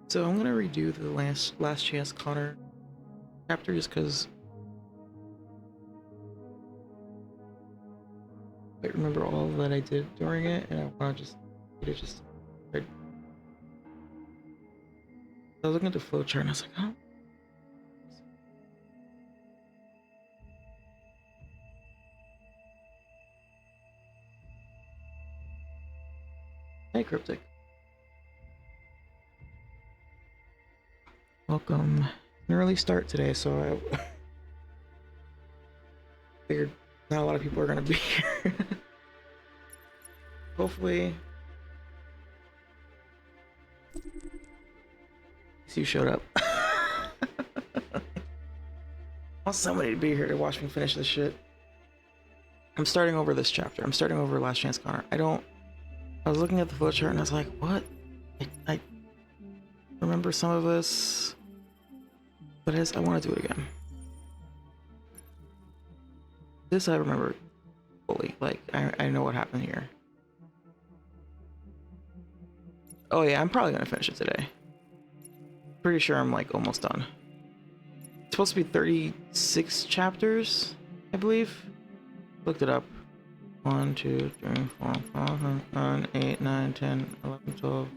So I'm gonna redo the last chance Connor chapter just because I remember all that I did during it, and I want to just. I was looking at the flowchart and I was like, oh. Hey, Cryptic. Welcome. An early start today, so I figured not a lot of people are gonna be here. Hopefully, you showed up. I want somebody to be here to watch me finish this shit. I'm starting over this chapter. I'm starting over Last Chance Connor. I was looking at the flowchart and I was like, what? I remember some of this, but I want to do it again. This I remember fully. Like, I know what happened here. Oh yeah, I'm probably gonna finish it today. Pretty sure I'm like almost done. It's supposed to be 36 chapters, I believe. Looked it up. 1, 2, 3, 4, 5, 6, 7, 8, 9, 10, 11, 12,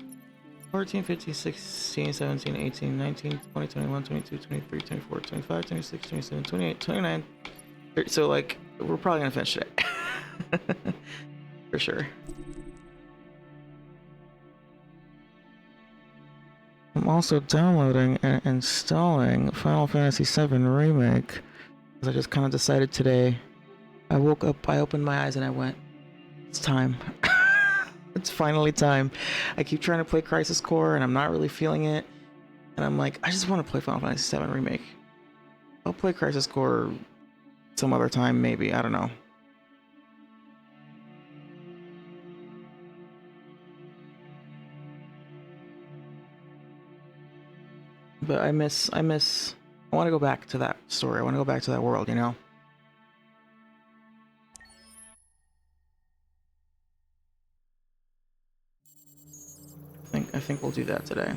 14, 15, 16, 17, 18, 19, 20, 21, 22, 23, 24, 25, 26, 27, 28, 29, 30. So like, we're probably gonna finish today. For sure. I'm also downloading and installing Final Fantasy VII Remake, because I just kind of decided today. I woke up, I opened my eyes and I went, it's time. It's finally time. I keep trying to play Crisis Core and I'm not really feeling it. And I'm like, I just want to play Final Fantasy VII Remake. I'll play Crisis Core some other time, maybe. I don't know. But I want to go back to that story. I want to go back to that world, you know? I think we'll do that today.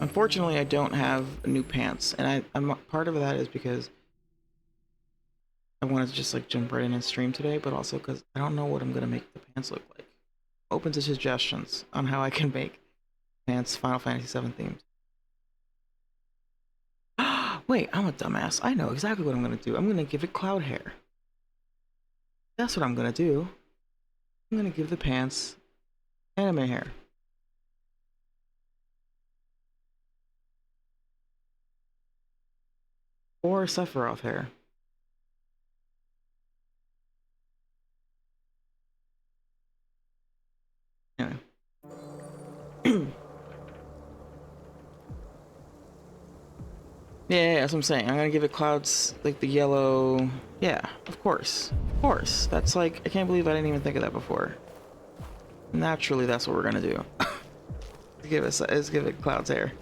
Unfortunately, I don't have new pants, and I'm part of that is because I wanted to just like jump right in and stream today, but also because I don't know what I'm gonna make the pants look like. Open to suggestions on how I can make pants Final Fantasy VII themed. Wait, I'm a dumbass. I know exactly what I'm gonna do. I'm gonna give it cloud hair. That's what I'm gonna do. I'm gonna give the pants anime hair. Or Sephiroth hair. Anyway. Yeah, that's what I'm saying. I'm gonna give it clouds like the yellow. Yeah, of course. Of course. That's like, I can't believe I didn't even think of that before. Naturally, that's what we're gonna do. Let's give it clouds hair.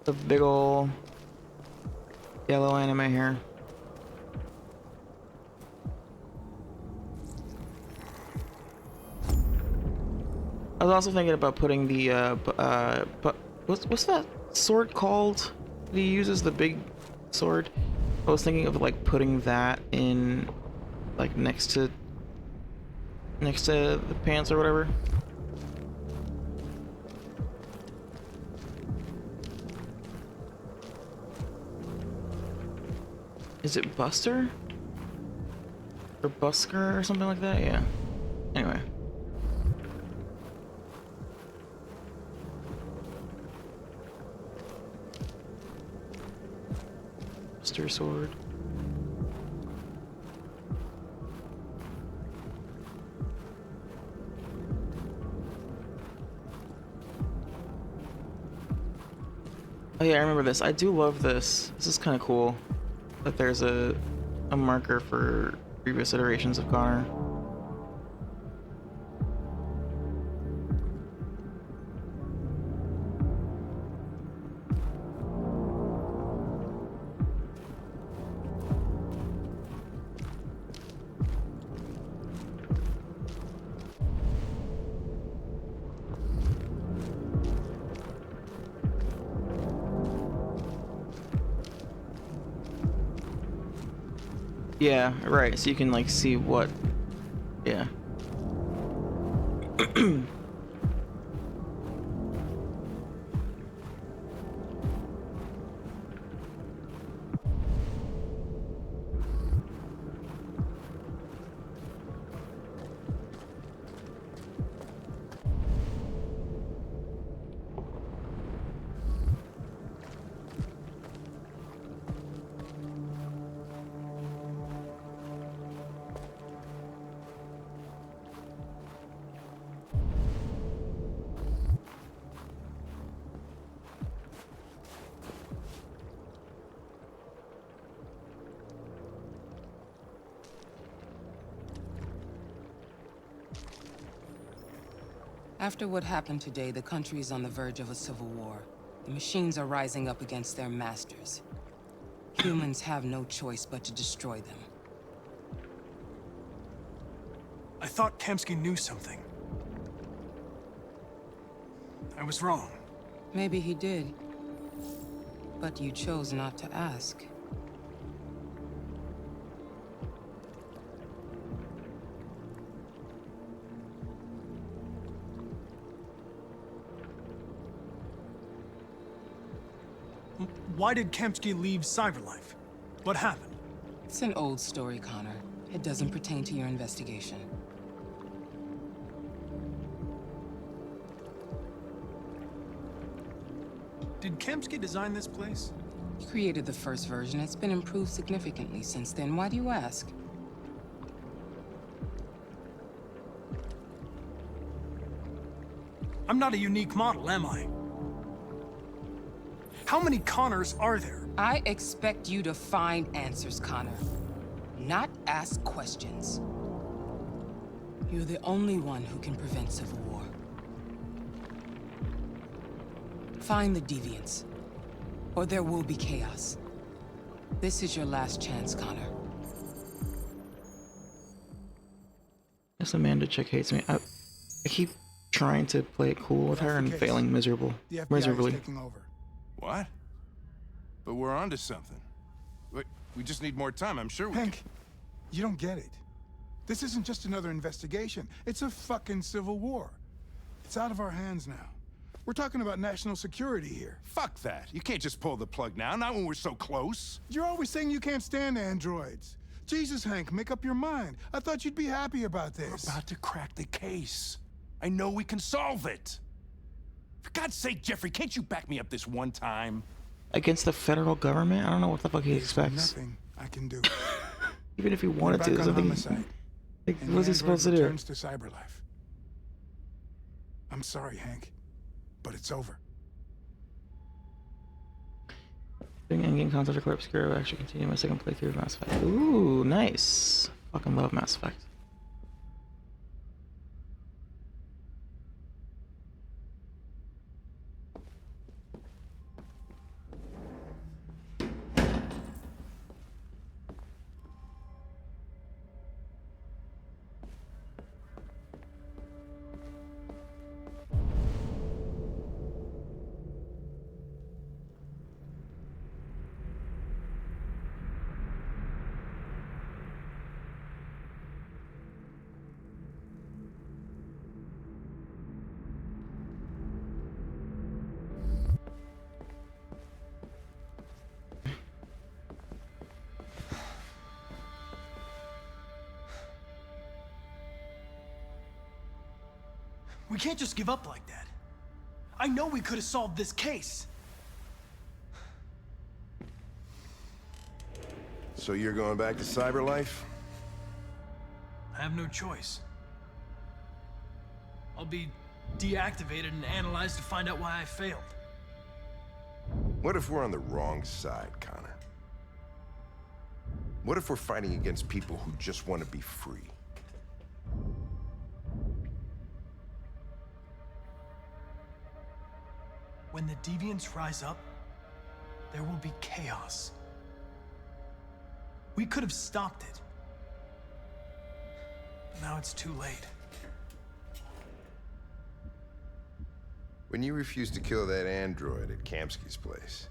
The big ol' yellow anime hair. I was also thinking about putting the but what's that sword called? He uses the big sword. I was thinking of like putting that in like next to the pants or whatever. Is it Buster? Or Busker or something like that? Yeah. Anyway. Buster sword. Oh yeah, I remember this. I do love this. This is kind of cool that there's a marker for previous iterations of Connor. Yeah, right. So you can like see what. Yeah. After what happened today, the country is on the verge of a civil war. The machines are rising up against their masters. Humans have no choice but to destroy them. I thought Kamsky knew something. I was wrong. Maybe he did. But you chose not to ask. Why did Kamsky leave Cyberlife? What happened? It's an old story, Connor. It doesn't pertain to your investigation. Did Kamsky design this place? He created the first version. It's been improved significantly since then. Why do you ask? I'm not a unique model, am I? How many Connors are there? I expect you to find answers, Connor. Not ask questions. You're the only one who can prevent civil war. Find the deviants, or there will be chaos. This is your last chance, Connor. This Amanda chick hates me. I keep trying to play it cool with her and failing miserably. Is taking over. What? But we're onto something. We just need more time, I'm sure we Hank, you don't get it. This isn't just another investigation. It's a fucking civil war. It's out of our hands now. We're talking about national security here. Fuck that. You can't just pull the plug now, not when we're so close. You're always saying you can't stand androids. Jesus, Hank, make up your mind. I thought you'd be happy about this. We're about to crack the case. I know we can solve it. For God's sake, Jeffrey, can't you back me up this one time? Against the federal government? I don't know what the fuck he There's expects. nothing I can do. Even if he wanted to, We're there's back on nothing. homicide, Like, and what's the he supposed to android do? returns to Cyberlife. I'm sorry, Hank, but it's over. Doing in-game content or Clip Obscura will actually continue my second playthrough of Mass Effect. Ooh, nice. Fucking love Mass Effect. We can't just give up like that. I know we could have solved this case. So you're going back to Cyberlife? I have no choice. I'll be deactivated and analyzed to find out why I failed. What if we're on the wrong side, Connor? What if we're fighting against people who just want to be free? When the deviants rise up, there will be chaos. We could have stopped it. But now it's too late. When you refused to kill that android at Kamsky's place,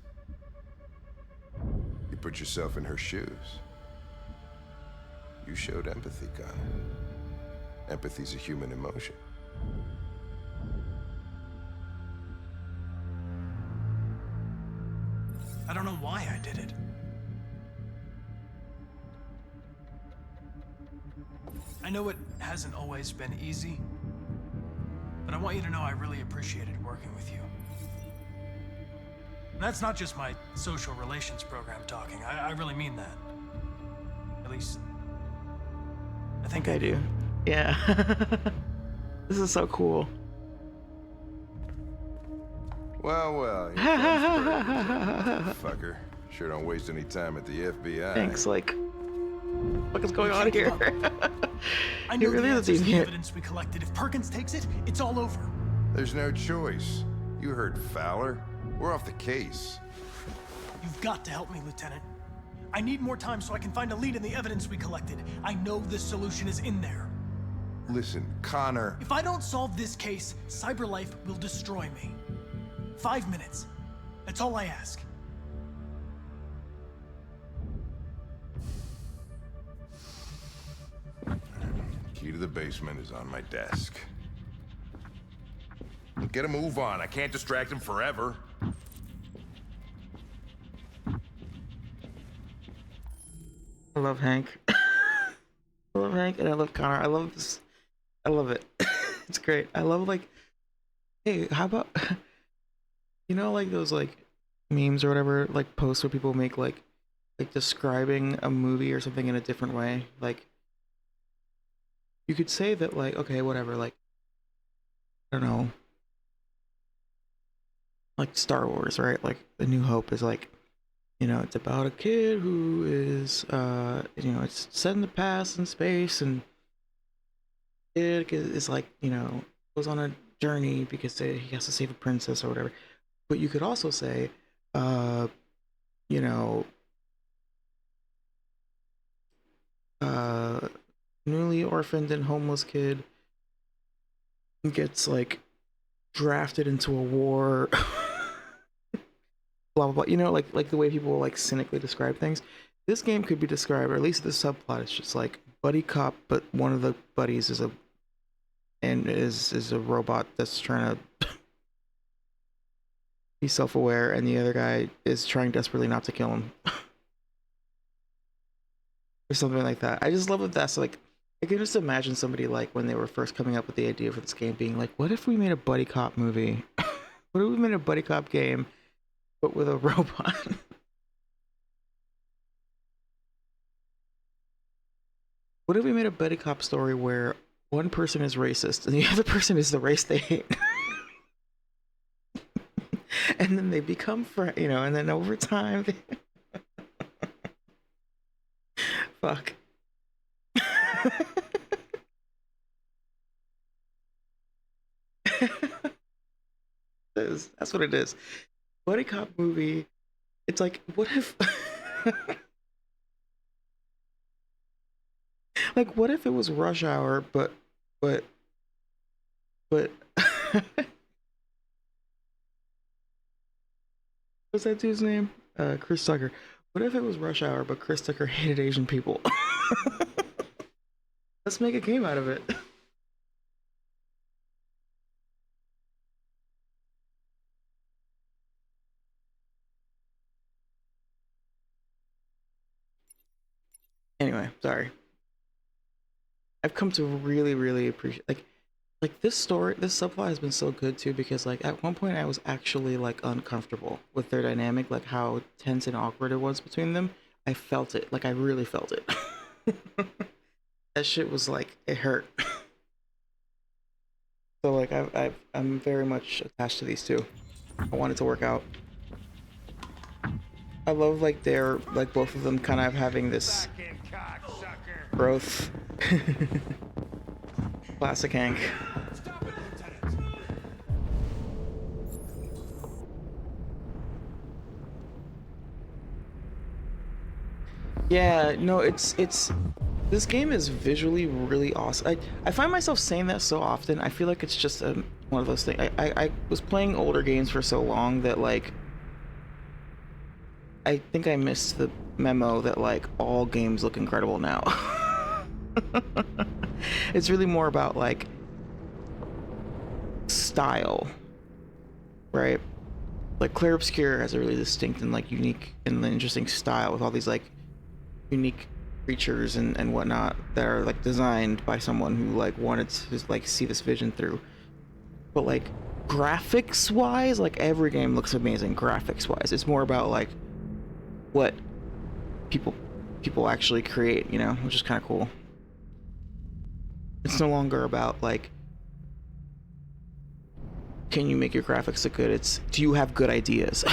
you put yourself in her shoes. showed empathy, Connor. Empathy's a human emotion. I don't know why I did it. I know it hasn't always been easy, but I want you to know I really appreciated working with you. And that's not just my social relations program talking. I really mean that. At least, I think I do. Yeah. This is so cool. Well, here comes fucker. Sure don't waste any time at the FBI. Thanks, like, what is going on here? I He know really the is a answers to the deviant. evidence we collected. If Perkins takes it, it's all over. There's no choice. You heard Fowler. We're off the case. You've got to help me, Lieutenant. I need more time so I can find a lead in the evidence we collected. I know the solution is in there. Listen, Connor. If I don't solve this case, CyberLife will destroy me. 5 minutes. That's all I ask. Key to the basement is on my desk. Get a move on. I can't distract him forever. I love Hank. I love Hank and I love Connor. I love this. I love it. It's great. I love, like, hey, how about, you know, like those like memes or whatever, like posts where people make like describing a movie or something in a different way. Like, you could say that, like, okay, whatever, like, I don't know, like Star Wars, right? Like, The New Hope is like, you know, it's about a kid who is, you know, it's set in the past in space, and it is like, you know, goes on a journey because he has to save a princess or whatever. But you could also say, you know, newly orphaned and homeless kid gets like drafted into a war. Blah blah blah. You know, like the way people like cynically describe things. This game could be described, or at least the subplot is just like buddy cop, but one of the buddies is a robot that's trying to be self-aware, and the other guy is trying desperately not to kill him. Or something like that. I just love that that's like, I can just imagine somebody like when they were first coming up with the idea for this game being like, what if we made a buddy cop movie? What if we made a buddy cop game but with a robot? What if we made a buddy cop story where one person is racist and the other person is the race they hate? And then they become friends, you know, and then over time they... Fuck. That's what it is. Buddy cop movie. It's like, what if like, what if it was Rush Hour, but what's that dude's name? Chris Tucker. What if it was Rush Hour, but Chris Tucker hated Asian people? Let's make a game out of it. Anyway, sorry. I've come to really, really appreciate like this story, this subplot has been so good too, because like at one point I was actually like uncomfortable with their dynamic, like how tense and awkward it was between them. I felt it, like I really felt it. That shit was like, it hurt. So like I'm very much attached to these two. I want it to work out. I love like they're like both of them kind of having this growth. Classic Hank. Yeah, no, it's this game is visually really awesome. I find myself saying that so often. I feel like it's just one of those things. I was playing older games for so long that like I think I missed the memo that like all games look incredible now. It's really more about like style, right? Like Clair Obscur has a really distinct and like unique and interesting style with all these like unique creatures and whatnot that are like designed by someone who like wanted to like see this vision through. But like graphics wise, like every game looks amazing graphics wise. It's more about like what people actually create, you know, which is kind of cool. It's no longer about like, can you make your graphics look good? It's, do you have good ideas?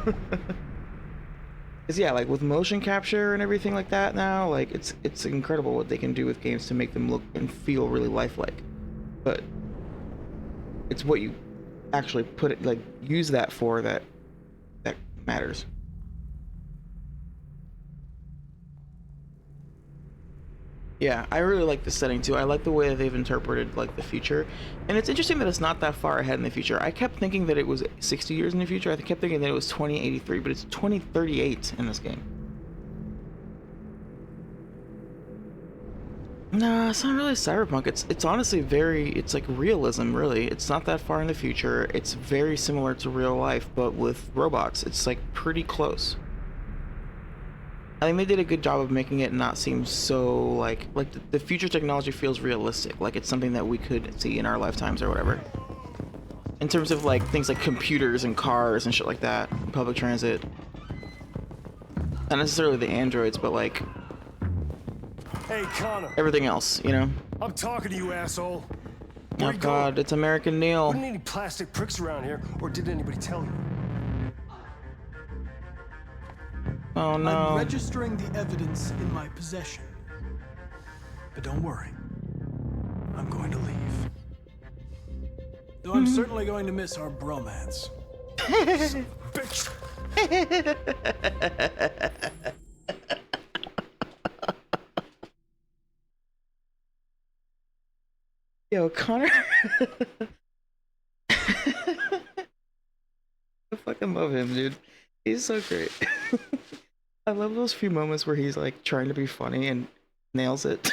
Because yeah, like with motion capture and everything like that now, like it's incredible what they can do with games to make them look and feel really lifelike. But it's what you actually put it, like use that for, that matters. Yeah, I really like the setting too. I like the way that they've interpreted like the future, and it's interesting that it's not that far ahead in the future. I kept thinking that it was 60 years in the future. I kept thinking that it was 2083, but it's 2038 in this game. Nah, it's not really cyberpunk. It's honestly very, it's like realism, really. It's not that far in the future. It's very similar to real life, but with robots. It's like pretty close. I think they did a good job of making it not seem so like the future technology feels realistic, like it's something that we could see in our lifetimes or whatever. In terms of like things like computers and cars and shit like that, public transit. Not necessarily the androids, but like Hey, Connor. everything else, you know? I'm talking to you, asshole. Oh god, it's American Neil. Wouldn't any plastic pricks around here, or did anybody tell you? Oh no. I'm registering the evidence in my possession. But don't worry. I'm going to leave. Though I'm certainly going to miss our bromance. Bitch! Yo, Connor. I fucking love him, dude. He's so great. I love those few moments where he's like trying to be funny and nails it.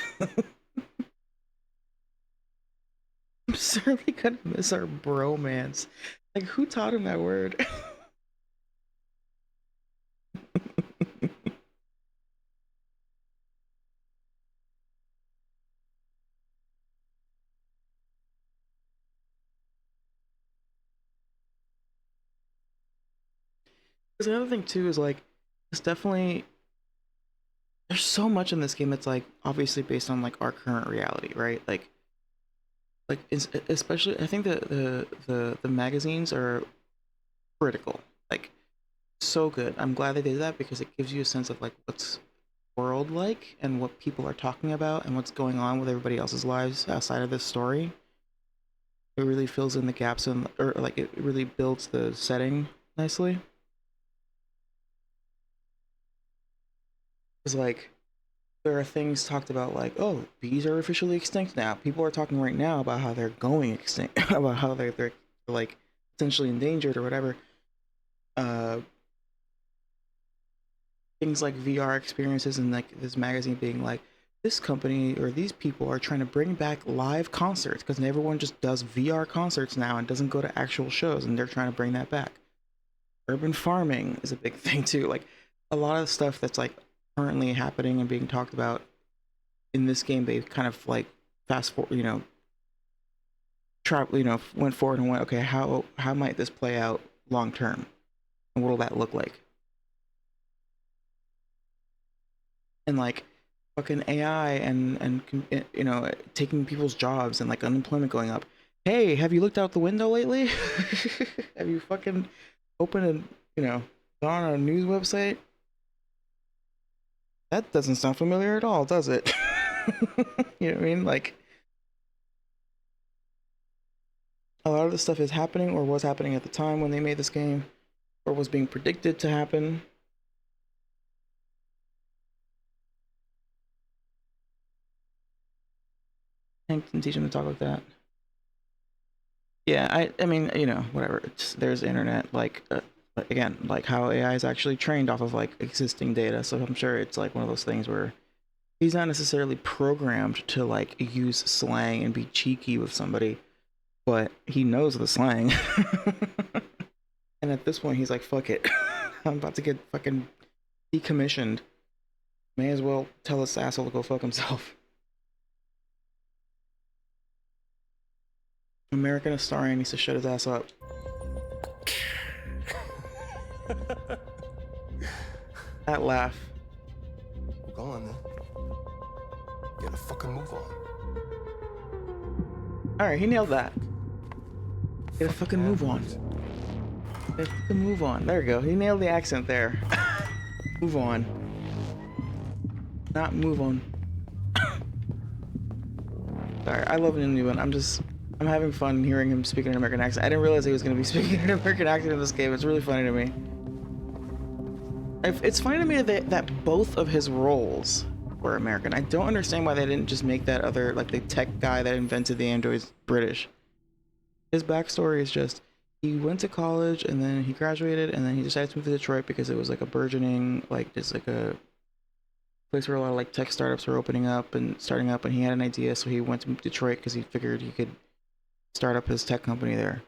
I'm certainly gonna miss our bromance. Like, who taught him that word? Because another thing too is like, it's definitely, there's so much in this game that's like obviously based on like our current reality, right? Like it's, especially I think the magazines are critical, like so good. I'm glad they did that because it gives you a sense of like what's world like and what people are talking about and what's going on with everybody else's lives outside of this story. It really fills in the gaps and or like it really builds the setting nicely. It's like there are things talked about like, oh, bees are officially extinct now. People are talking right now about how they're going extinct, about how they're like potentially endangered or whatever. Things like VR experiences and like this magazine being like, this company or these people are trying to bring back live concerts because everyone just does VR concerts now and doesn't go to actual shows, and they're trying to bring that back. Urban farming is a big thing too. Like a lot of stuff that's like currently happening and being talked about in this game, they kind of like fast forward, went forward and went, okay, how might this play out long term, and what will that look like? And like fucking AI and taking people's jobs and like unemployment going up. Hey, have you looked out the window lately? Have you fucking opened gone on a news website? That doesn't sound familiar at all, does it? You know what I mean? Like, a lot of this stuff is happening or was happening at the time when they made this game, or was being predicted to happen. Hank didn't teach him to talk like that. Yeah, I mean, whatever. There's the internet, like, again, like how AI is actually trained off of like existing data. So I'm sure it's like one of those things where he's not necessarily programmed to like use slang and be cheeky with somebody, but he knows the slang. And at this point, he's like, fuck it. I'm about to get fucking decommissioned. May as well tell this asshole to go fuck himself. American Historian needs to shut his ass up. That laugh. Go on then. Get a fucking move on. Alright, he nailed that. Get a fucking move on. Get a fucking move on. There we go. He nailed the accent there. Move on. Not move on. Sorry, I love New One. I'm having fun hearing him speaking an American accent. I didn't realize he was going to be speaking an American accent in this game. It's really funny to me. It's funny to me that both of his roles were American. I don't understand why they didn't just make that other, like the tech guy that invented the androids, British. His backstory is just, he went to college and then he graduated and then he decided to move to Detroit because it was like a burgeoning, like just like a place where a lot of like tech startups were opening up and starting up, and he had an idea, so he went to Detroit because he figured he could start up his tech company there.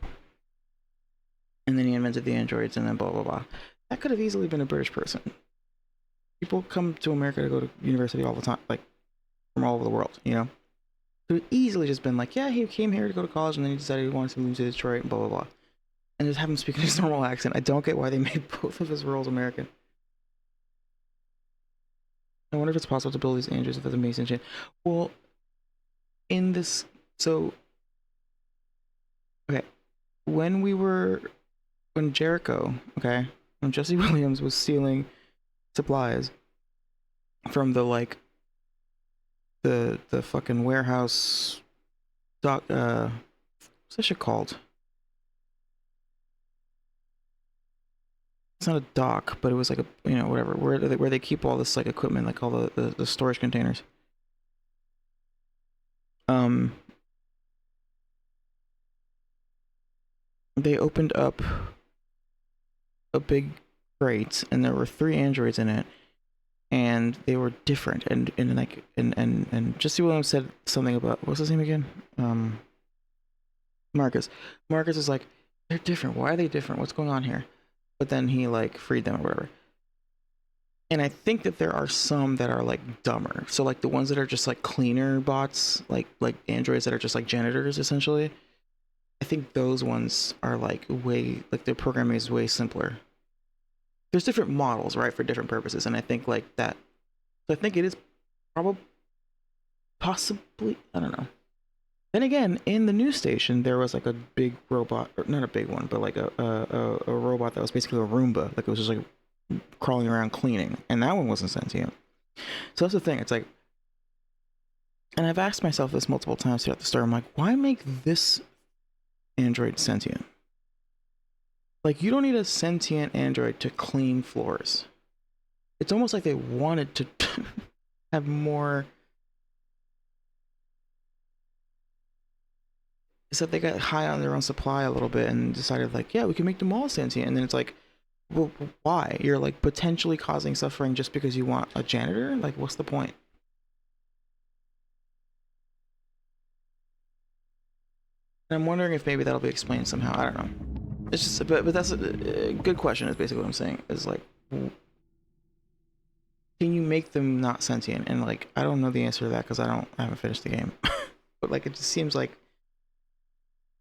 And then he invented the androids and then blah blah blah. That could have easily been a British person. People come to America to go to university all the time, like from all over the world, you know? Could have easily just been like, yeah, he came here to go to college and then he decided he wanted to move to Detroit and blah blah blah. And just have him speak in his normal accent. I don't get why they made both of his roles American. I wonder if it's possible to build these androids with a Mason chain. Well, in this, so okay, when Jericho, okay, when Jesse Williams was stealing supplies from the like the fucking warehouse dock, what's that shit called? It's not a dock, but it was like a, you know, whatever, where they keep all this like equipment, like all the storage containers. They opened up a big crate and there were 3 androids in it, and they were different, and like and Jesse Williams said something about, what's his name again? Marcus is like, they're different, why are they different, what's going on here? But then he like freed them or whatever. And I think that there are some that are like dumber, so like the ones that are just like cleaner bots, like androids that are just like janitors essentially, I think those ones are like way, like their programming is way simpler. There's different models, right, for different purposes, and I think like that, so I think it is probably possibly, I don't know. Then again, in the news station there was like a big robot, or not a big one, but like a robot that was basically a Roomba, like it was just like crawling around cleaning, and that one wasn't sentient. So that's the thing, it's like, and I've asked myself this multiple times throughout the story, I'm like, why make this android sentient? Like, you don't need a sentient android to clean floors. It's almost like they wanted to have more. It's that they got high on their own supply a little bit and decided like, yeah, we can make them all sentient. And then it's like, well, why? You're like potentially causing suffering just because you want a janitor? Like, what's the point? And I'm wondering if maybe that'll be explained somehow. I don't know. It's just, but that's a good question. Is basically what I'm saying. Is like, can you make them not sentient? And like, I don't know the answer to that because I haven't finished the game. But like, it just seems like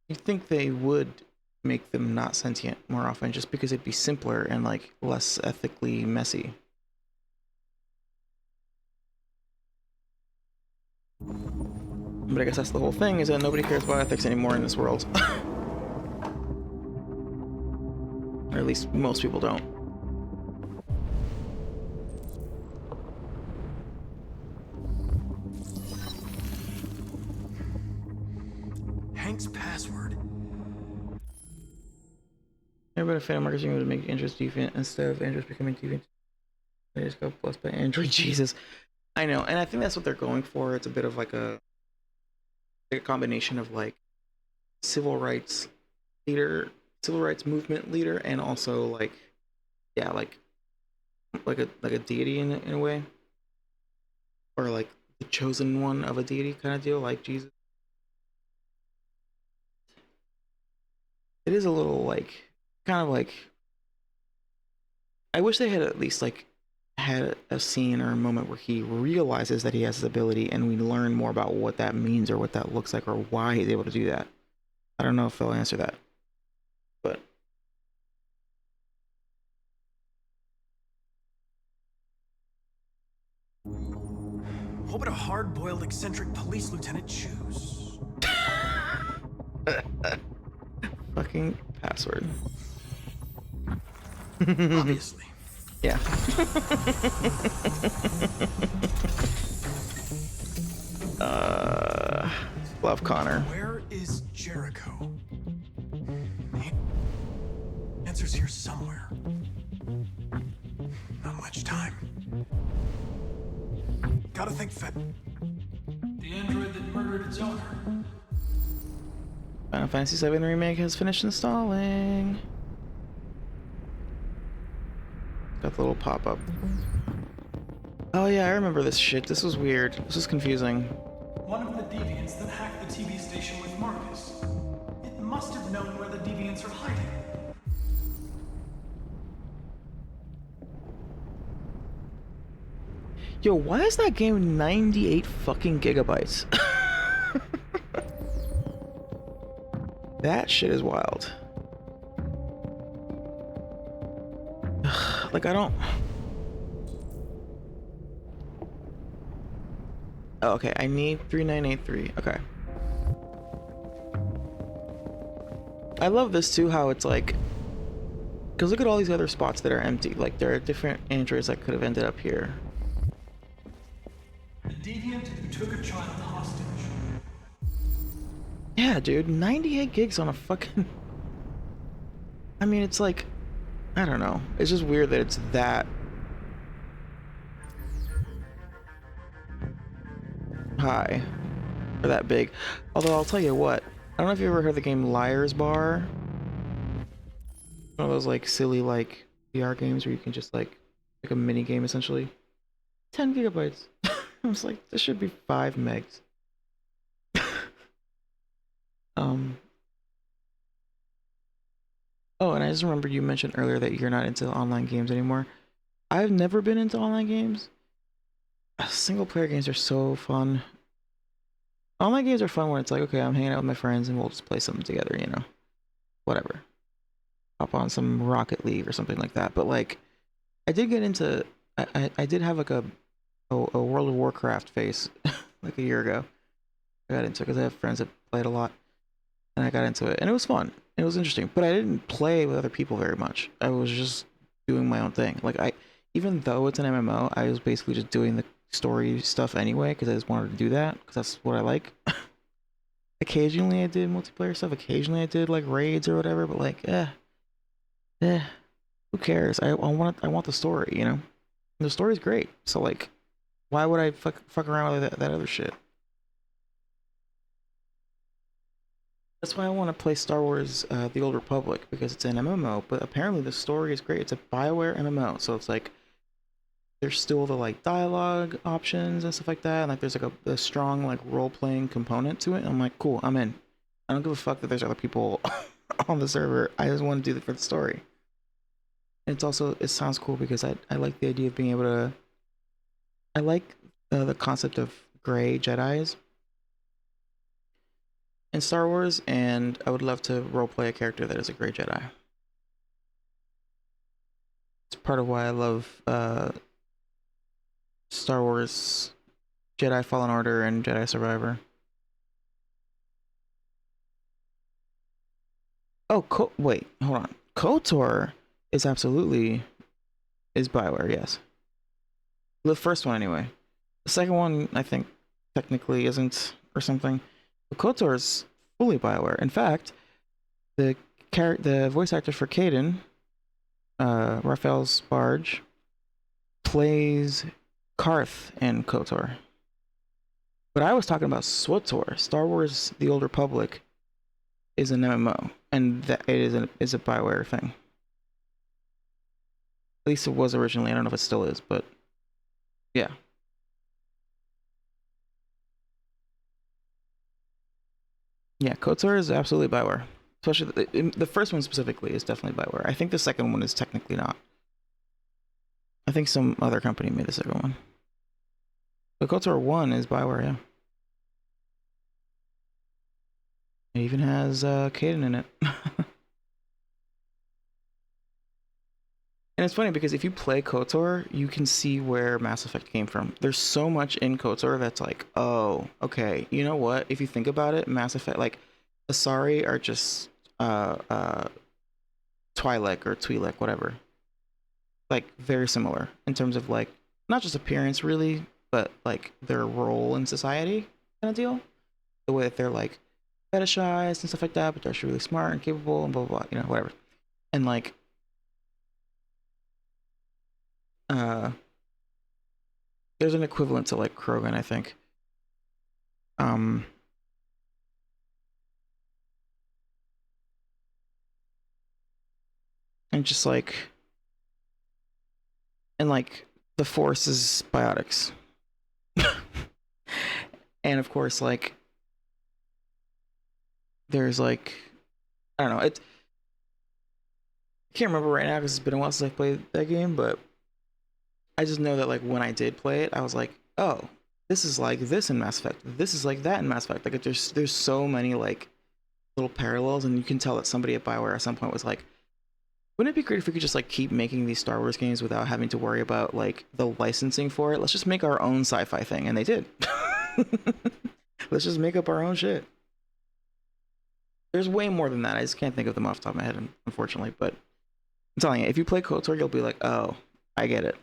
you think they would make them not sentient more often, just because it'd be simpler and like less ethically messy. But I guess that's the whole thing, is that nobody cares about ethics anymore in this world. Or at least most people don't. Hank's password. Everybody fan marketing would make Androids deviant instead of Androids becoming deviant. They just got blessed by Android Jesus. I know, and I think that's what they're going for. It's a bit of like a combination of like civil rights movement leader, and also like, yeah, like a deity in a way. or like the chosen one of a deity kind of deal, like Jesus. It is a little like kind of like I wish they had at least like had a scene or a moment where he realizes that he has this ability and we learn more about what that means or what that looks like or why he's able to do that. I don't know if they'll answer that. But What would a hard-boiled eccentric police lieutenant choose? fucking password. Obviously. Yeah. Love Connor. Where is Jericho? The answer's here somewhere. Not much time. Gotta think the android that murdered its owner. Final Fantasy VII Remake has finished installing. Got the little pop-up. Oh yeah, I remember this shit. This was weird. This was confusing. One of the deviants that hacked the TV station with Marcus. It must have known where the deviants are hiding. Yo, why is that game 98 fucking gigabytes? That shit is wild. Like, I don't... Oh, okay, I need 3983. Okay. I love this too, how it's like... Because look at all these other spots that are empty. Like, there are different androids that could have ended up here. The deviant who took a child hostage. Yeah, dude, 98 gigs on a fucking... I mean, it's like... I don't know. It's just weird that it's that... high. Or that big. Although, I'll tell you what. I don't know if you ever heard the game Liar's Bar. One of those, like, silly, like, VR games where you can just, like a mini game, essentially. 10 gigabytes. I was like, this should be 5 megs. Oh, and I just remember you mentioned earlier that you're not into online games anymore. I've never been into online games. Single player games are so fun. Online games are fun when it's like, okay, I'm hanging out with my friends and we'll just play something together, you know? Whatever. Hop on some Rocket League or something like that. But like, I did get into, I did have like a World of Warcraft phase like a year ago. I got into it because I have friends that played a lot. And I got into it and it was fun. It was interesting, but I didn't play with other people very much. I was just doing my own thing. Like even though it's an MMO, I was basically just doing the story stuff anyway because I just wanted to do that because that's what I like. Occasionally I did multiplayer stuff. Occasionally I did like raids or whatever, but like, who cares? I want the story, you know. And the story's great, so like, why would I fuck around with that other shit? That's why I want to play Star Wars The Old Republic, because it's an MMO, but apparently the story is great. It's a BioWare MMO, so it's like there's still the like dialogue options and stuff like that, and like there's like a strong like role-playing component to it. And I'm like, cool, I'm in. I don't give a fuck that there's other people on the server. I just want to do it for the story. And it's also, it sounds cool because I like the idea of being able to, I like the concept of gray Jedis in Star Wars, and I would love to roleplay a character that is a gray Jedi. It's part of why I love Star Wars Jedi Fallen Order and Jedi Survivor. Oh, wait, hold on. KOTOR is absolutely BioWare, yes. The first one anyway. The second one I think technically isn't or something. But KOTOR is fully BioWare. In fact, the voice actor for Kaden, Raphael Sbarge, plays Karth in KOTOR. But I was talking about SWTOR. Star Wars The Old Republic is an MMO, and that it is a BioWare thing. At least it was originally. I don't know if it still is, but yeah. Yeah, KOTOR is absolutely Bioware. Especially the first one specifically is definitely Bioware. I think the second one is technically not. I think some other company made the second one. But KOTOR 1 is Bioware, yeah. It even has Kaden in it. And it's funny because if you play KOTOR, you can see where Mass Effect came from. There's so much in KOTOR that's like, oh, okay, you know what? If you think about it, Mass Effect, like, Asari are just Twi'lek or Twi'lek, whatever. Like, very similar in terms of, like, not just appearance, really, but, like, their role in society kind of deal. The way that they're, like, fetishized and stuff like that, but they're actually really smart and capable and blah, blah, blah, you know, whatever. And, like, there's an equivalent to like Krogan, I think. And just like, and like the Force is biotics. And of course, like, there's like, I don't know, I can't remember right now because it's been a while since I played that game, but I just know that like when I did play it, I was like, oh, this is like this in Mass Effect. This is like that in Mass Effect. Like there's so many like little parallels, and you can tell that somebody at BioWare at some point was like, wouldn't it be great if we could just like keep making these Star Wars games without having to worry about like the licensing for it? Let's just make our own sci-fi thing, and they did. Let's just make up our own shit. There's way more than that. I just can't think of them off the top of my head, unfortunately. But I'm telling you, if you play KOTOR, you'll be like, oh, I get it.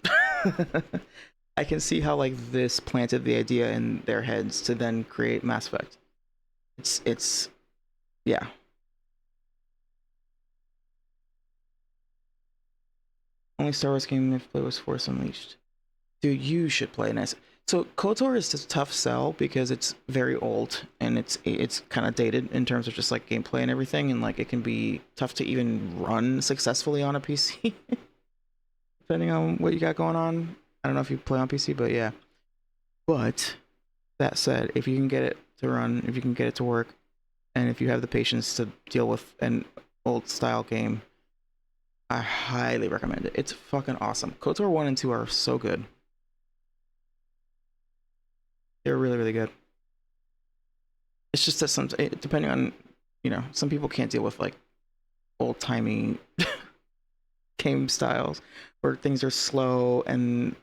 I can see how like this planted the idea in their heads to then create Mass Effect. It's yeah. Only Star Wars game I've played was Force Unleashed. Dude, you should play this. So KOTOR is a tough sell because it's very old and it's kind of dated in terms of just like gameplay and everything, and like it can be tough to even run successfully on a PC. Depending on what you got going on. I don't know if you play on PC, but yeah. But that said, if you can get it to run, if you can get it to work, and if you have the patience to deal with an old style game, I highly recommend it. It's fucking awesome. KOTOR 1 and 2 are so good. They're really, really good. It's just that depending on, you know, some people can't deal with like old-timey game styles where things are slow and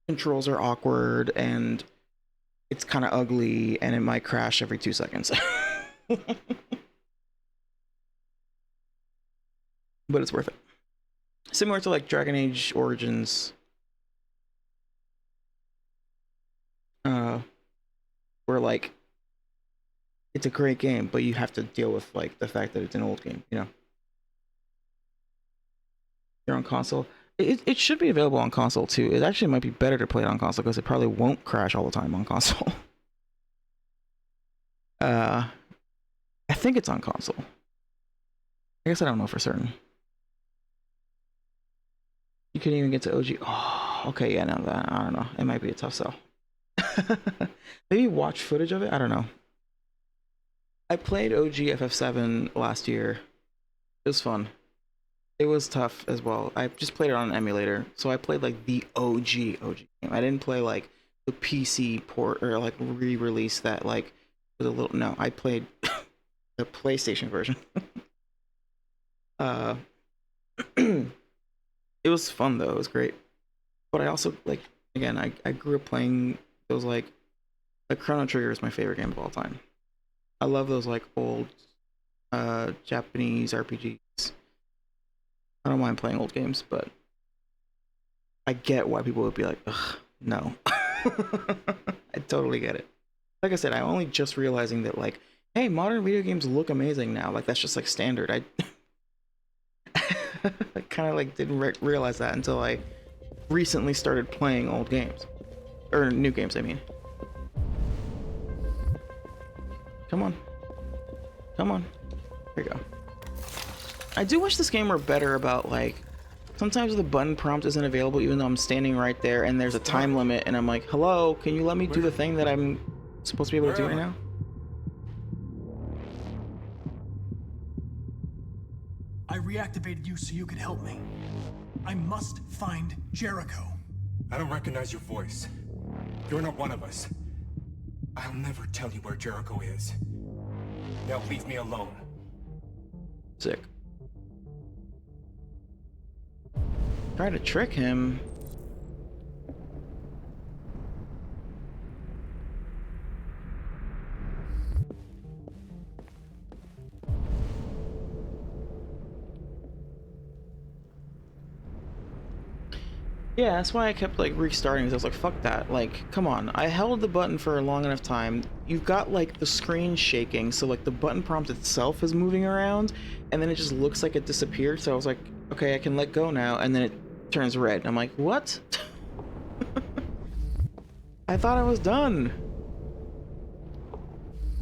controls are awkward and it's kind of ugly and it might crash every 2 seconds. But it's worth it. Similar to like Dragon Age Origins, where like it's a great game, but you have to deal with like the fact that it's an old game, you know. You're on console. It should be available on console too. It actually might be better to play it on console because it probably won't crash all the time on console. I think it's on console. I guess I don't know for certain. You couldn't even get to OG. Oh, okay, yeah, no, that I don't know. It might be a tough sell. Maybe watch footage of it. I don't know. I played OG FF7 last year. It was fun. It was tough as well. I just played it on an emulator, so I played like the OG game. I didn't play like the PC port or like re-release that like was a little. No, I played the PlayStation version. It was fun though. It was great. But I also like, again, I grew up playing those like Chrono Trigger is my favorite game of all time. I love those like old Japanese RPGs. I don't mind playing old games, but I get why people would be like, ugh, no. I totally get it. Like I said, I'm only just realizing that like, hey, modern video games look amazing now. Like that's just like standard. I kind of like didn't realize that until I recently started playing old games. Or new games, I mean. Come on. Come on. Here you go. I do wish this game were better about like, sometimes the button prompt isn't available even though I'm standing right there and there's a time limit and I'm like, hello, can you let me do the thing that I'm supposed to be able to do right now? reactivated you so you could help me. I must find Jericho. I don't recognize your voice. You're not one of us. I'll never tell you where Jericho is. Now leave me alone. Sick. Try to trick him. Yeah, that's why I kept like restarting, because I was like, fuck that. Like, come on. I held the button for a long enough time. You've got like the screen shaking, so like the button prompt itself is moving around, and then it just looks like it disappeared. So I was like, okay, I can let go now, and then it turns red. I'm like, what? I thought I was done.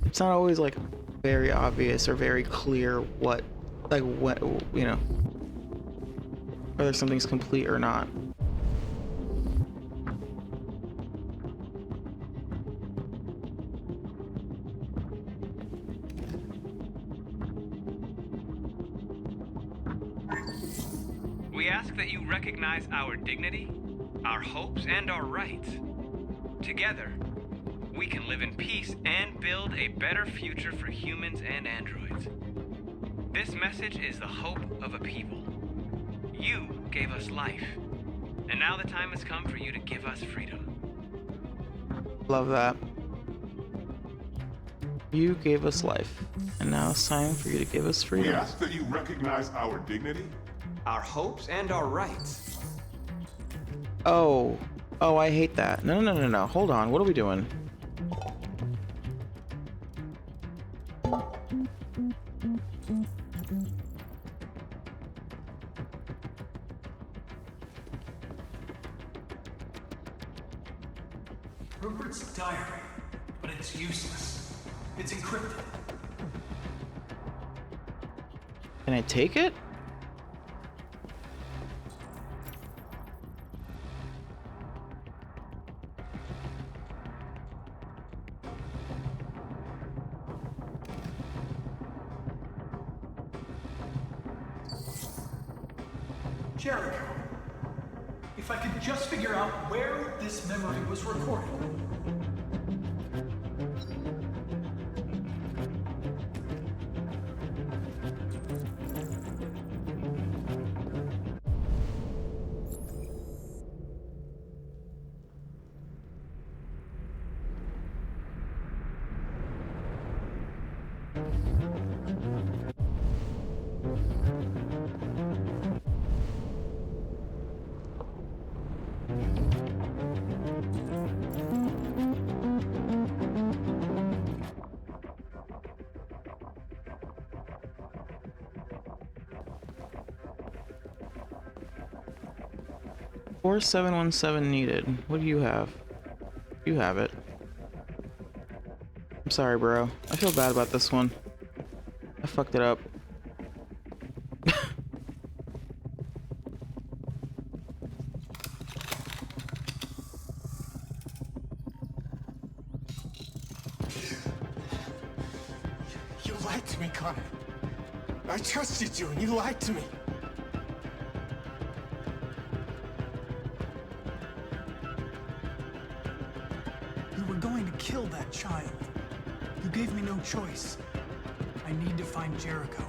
It's not always like very obvious or very clear what, like what, you know, whether something's complete or not. We ask that you recognize our dignity, our hopes, and our rights. Together, we can live in peace and build a better future for humans and androids. This message is the hope of a people. You gave us life, and now the time has come for you to give us freedom. Love that. You gave us life, and now it's time for you to give us freedom. We ask that you recognize our dignity, Our hopes and our rights. Oh, I hate that. No. Hold on. What are we doing? Rupert's diary, but it's useless. It's encrypted. Can I take it? Jericho. If I could just figure out where this memory was recorded. Four 717 needed. What do you have? You have it. I'm sorry, bro. I feel bad about this one. I fucked it up. You lied to me, Connor. I trusted you and you lied to me. You were going to kill that child. You gave me no choice. I need to find Jericho.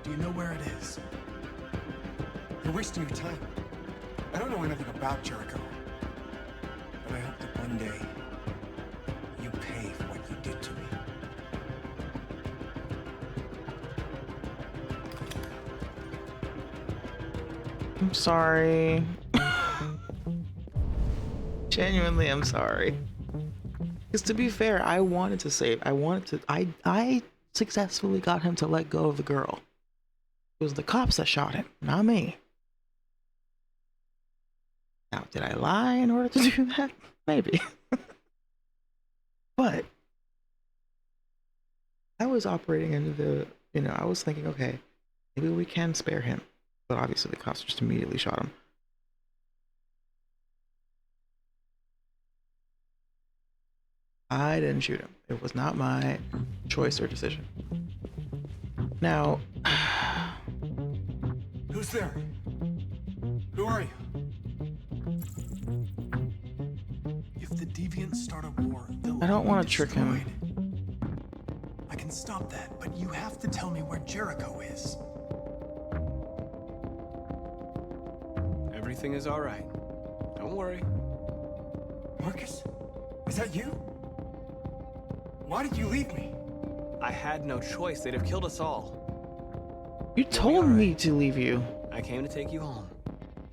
Do you know where it is? You're wasting your time. I don't know anything about Jericho. But I hope that one day you pay for what you did to me. I'm sorry. Genuinely, I'm sorry. Because to be fair, I successfully got him to let go of the girl. It was the cops that shot him, not me. Now, did I lie in order to do that? Maybe. But I was operating into the, I was thinking, okay, maybe we can spare him. But obviously the cops just immediately shot him. I didn't shoot him. It was not my choice or decision. Now, Who's there? Who are you? If the deviants start a war, they'll I don't all be want to trick him. destroyed. I can stop that, but you have to tell me where Jericho is. Everything is all right. Don't worry. Marcus? Is that you? Why did you leave me? I had no choice. They'd have killed us all. You told me to leave you. I came to take you home.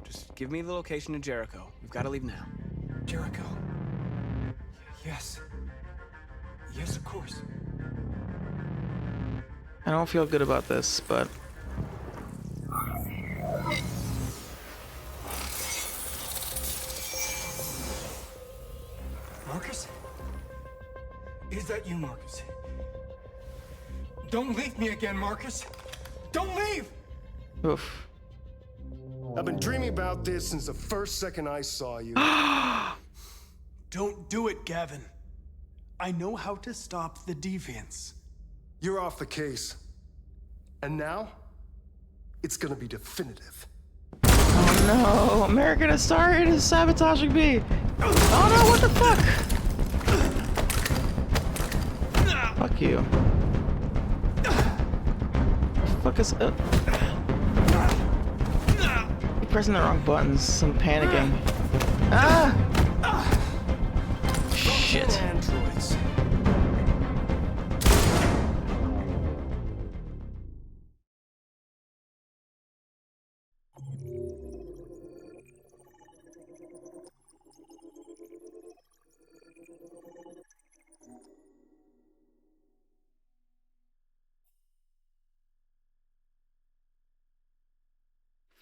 Just give me the location of Jericho. We've got to leave now. Jericho. Yes. Yes, of course. I don't feel good about this, but Marcus? Is that you, Marcus? Don't leave me again, Marcus! Don't leave! oof. I've been dreaming about this since the first second I saw you. Don't do it, Gavin. I know how to stop the deviants. You're off the case. And now, it's gonna be definitive. Oh no, American is sorry, it is sabotaging me. Oh no, what the fuck? Fuck you. Fuck us up. You're pressing the wrong buttons. I'm panicking. Ah! Shit. Androids.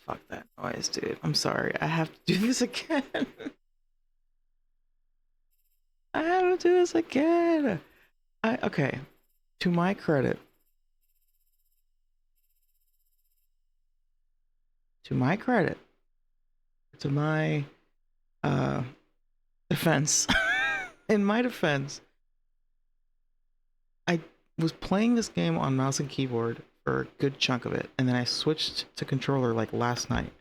Fuck that noise, dude. I'm sorry. I have to do this again. I have to do this again. Okay. To my credit. To my credit. To my defense. In my defense, I was playing this game on mouse and keyboard for a good chunk of it, and then I switched to controller like last night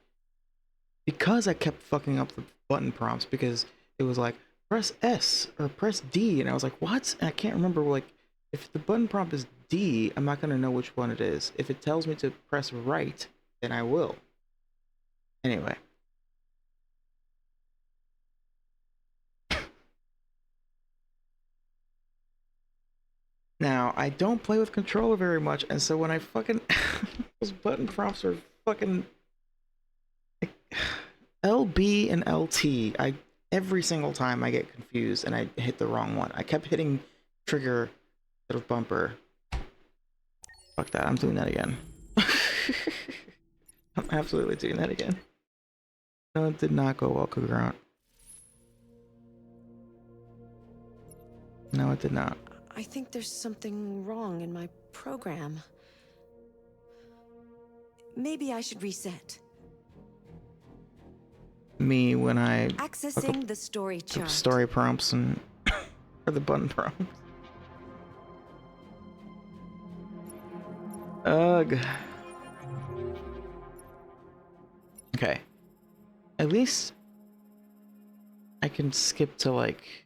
because I kept fucking up the button prompts because it was like press S or press D, and I was like, what? And I can't remember, like, if the button prompt is D, I'm not gonna know which one it is. If it tells me to press right, then I will. Anyway. Now, I don't play with controller very much, and so when I fucking... those button prompts are fucking... like, LB and LT, every single time I get confused and I hit the wrong one. I kept hitting trigger instead of bumper. Fuck that, I'm doing that again. I'm absolutely doing that again. No, it did not go well, Kugrant. No, it did not. I think there's something wrong in my program. Maybe I should reset. Me when I Accessing the story chart. story prompts and or the button prompts. Ugh. Okay. At least I can skip to like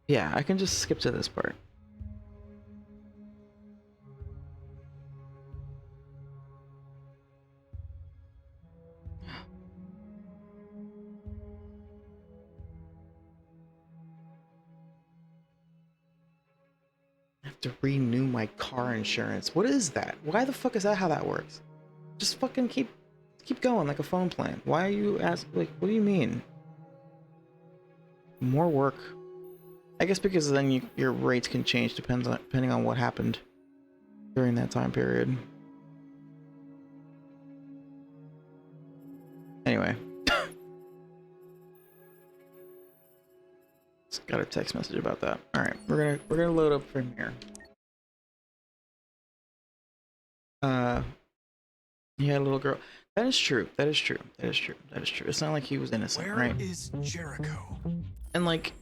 yeah, I can just skip to this part. I have to renew my car insurance. What is that? Why the fuck is that how that works? Just fucking keep going like a phone plan. Why are you like, what do you mean? More work. I guess because then your rates can change depending on what happened during that time period. Anyway. Just got a text message about that. Alright, we're gonna load up from here. He had a little girl. That is true. That is true. That is true. That is true. It's not like he was innocent, Where right? is Jericho? And like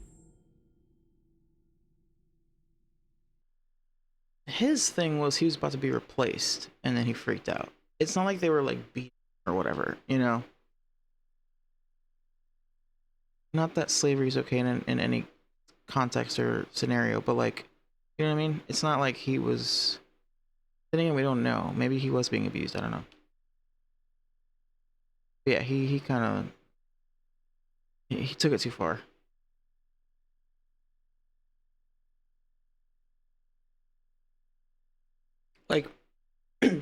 his thing was he was about to be replaced, and then he freaked out. It's not like they were like beat or whatever, you know. Not that slavery is okay in any context or scenario, but like, you know what I mean? It's not like he was. Then again, we don't know. Maybe he was being abused. I don't know. But yeah, he kind of he took it too far. Like, because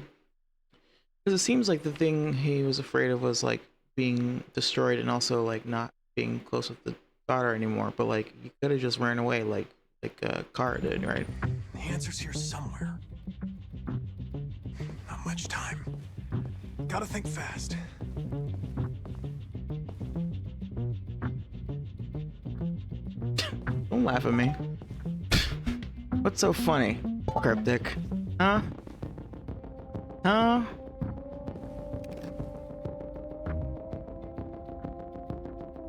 it seems like the thing he was afraid of was like being destroyed and also like not being close with the daughter anymore. But like, he could have just ran away like Kara did, right? The answer's here somewhere. Not much time. Gotta think fast. Don't laugh at me. What's so funny? Cryptic. Huh? Huh?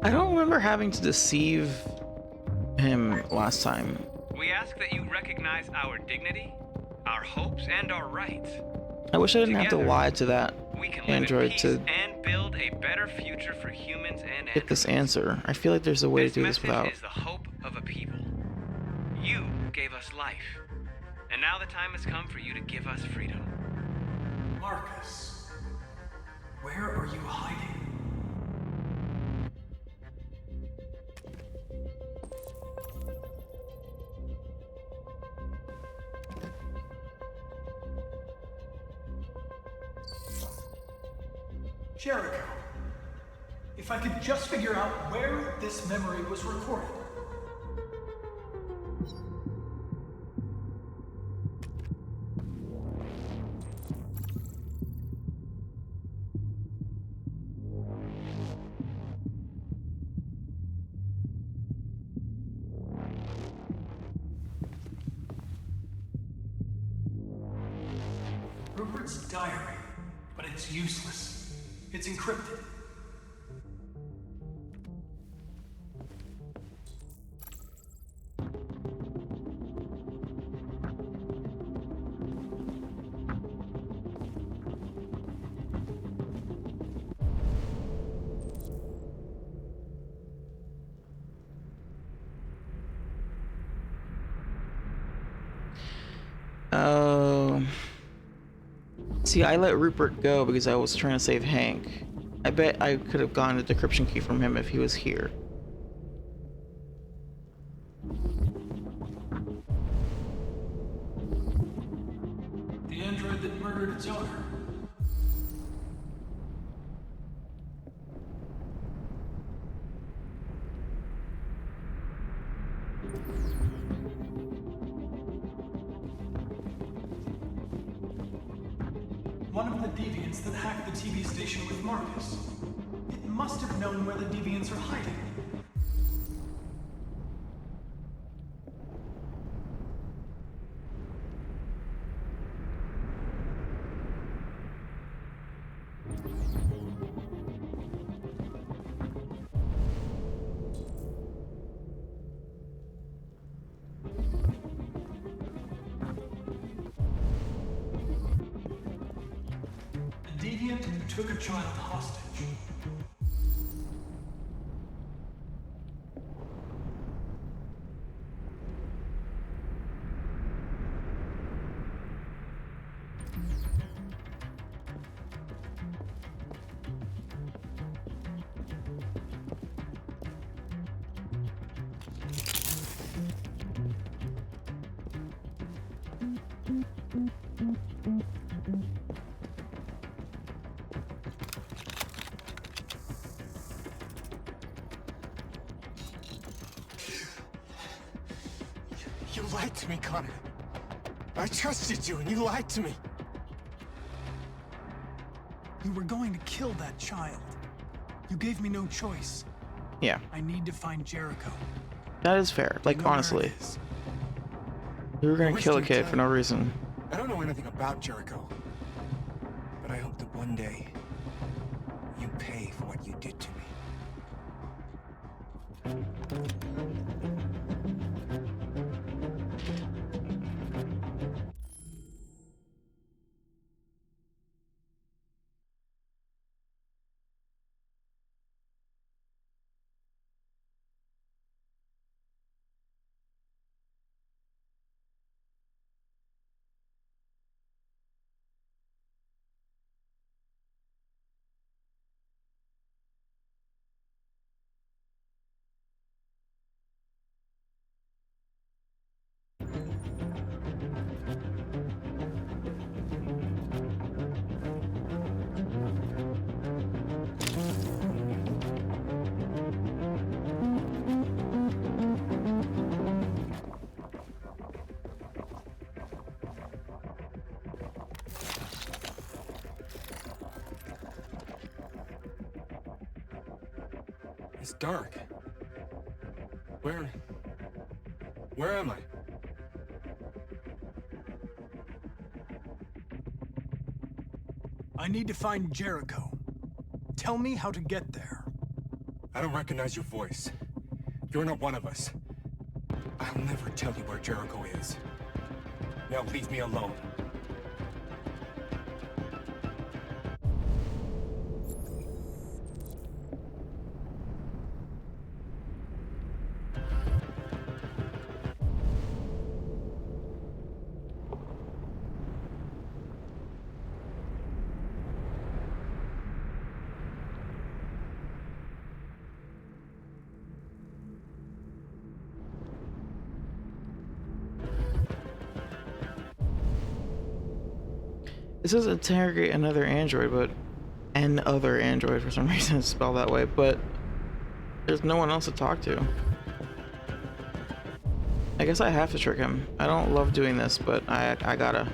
I don't remember having to deceive him last time. We ask that you recognize our dignity, our hopes, and our rights. I wish I didn't have to Together, lie to that we can live android in peace to and build a better future for humans and get this androids. answer. I feel like there's a way to This do this message without. is the hope of a people. You gave us life, and now the time has come for you to give us freedom. Marcus, where are you hiding? Jericho, if I could just figure out where this memory was recorded. Rupert's diary, but it's useless. It's encrypted. See, I let Rupert go because I was trying to save Hank. I bet I could have gotten the decryption key from him if he was here. The android that murdered its owner. One of the deviants that hacked the TV station with Marcus. It must have known where the deviants are hiding. A deviant who took a child hostage. You lied to me, Connor. I trusted you, and you lied to me. You were going to kill that child. You gave me no choice. Yeah, I need to find Jericho. that is fair. I Like, know where it honestly, is. you were gonna You're kill a wasting kid your for no reason. I don't know anything about Jericho. But I hope that one day you pay for what you did to me. It's dark. Where am I? I need to find Jericho. Tell me how to get there. I don't recognize your voice. You're not one of us. I'll never tell you where Jericho is. Now leave me alone. It says interrogate another android, but an other android for some reason it's spelled that way, but there's no one else to talk to. I guess I have to trick him. I don't love doing this, but I gotta.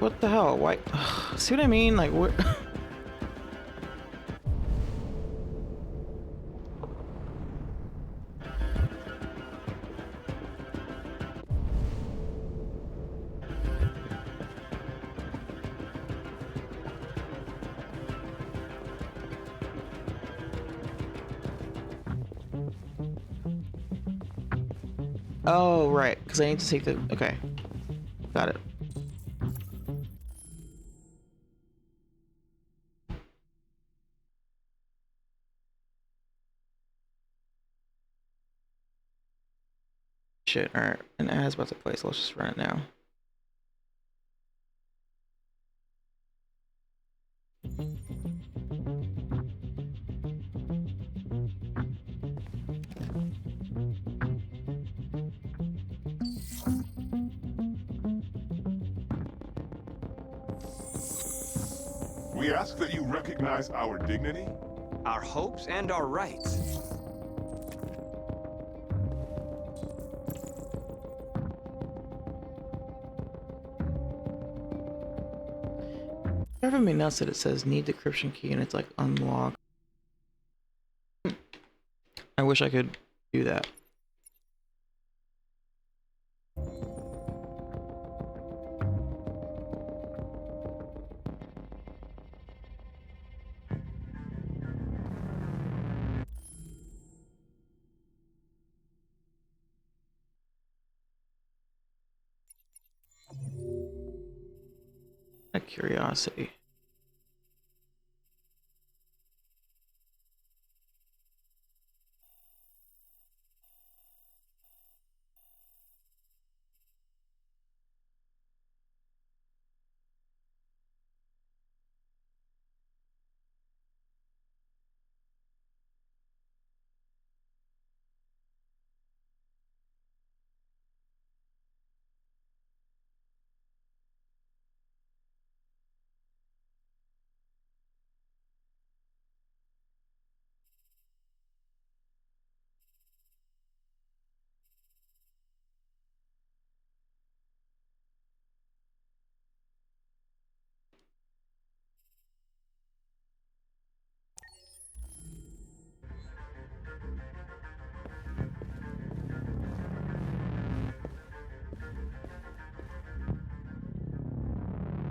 What the hell? Why? See what I mean? Like what? Oh, right, because I need to take the... Okay. Got it. Shit, alright. An ad's about to play, so let's just run it now. We ask that you recognize our dignity, our hopes, and our rights. Driving me nuts that it says need decryption key and it's like unlock. I wish I could do that. A curiosity.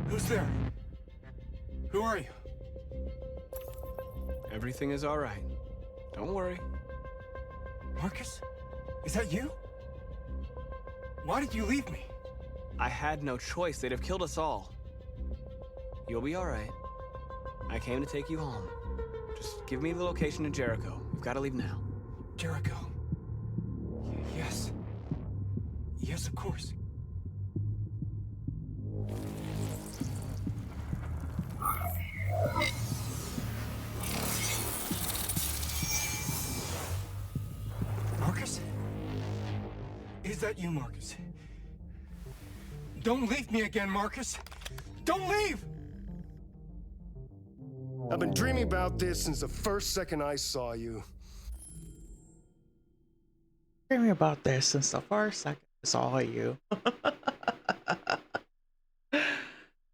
Who's there? Who are you? Everything is all right. Don't worry. Marcus? Is that you? Why did you leave me? I had no choice. They'd have killed us all. You'll be all right. I came to take you home. Just give me the location of Jericho. We've got to leave now. Jericho. Yes. Yes, of course. Marcus? Is that you, Marcus? Don't leave me again, Marcus! Don't leave! I've been dreaming about this since the first second I saw you. Tell me about this since the first second I saw you.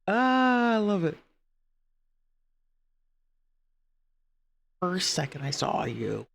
Ah, I love it. First second I saw you.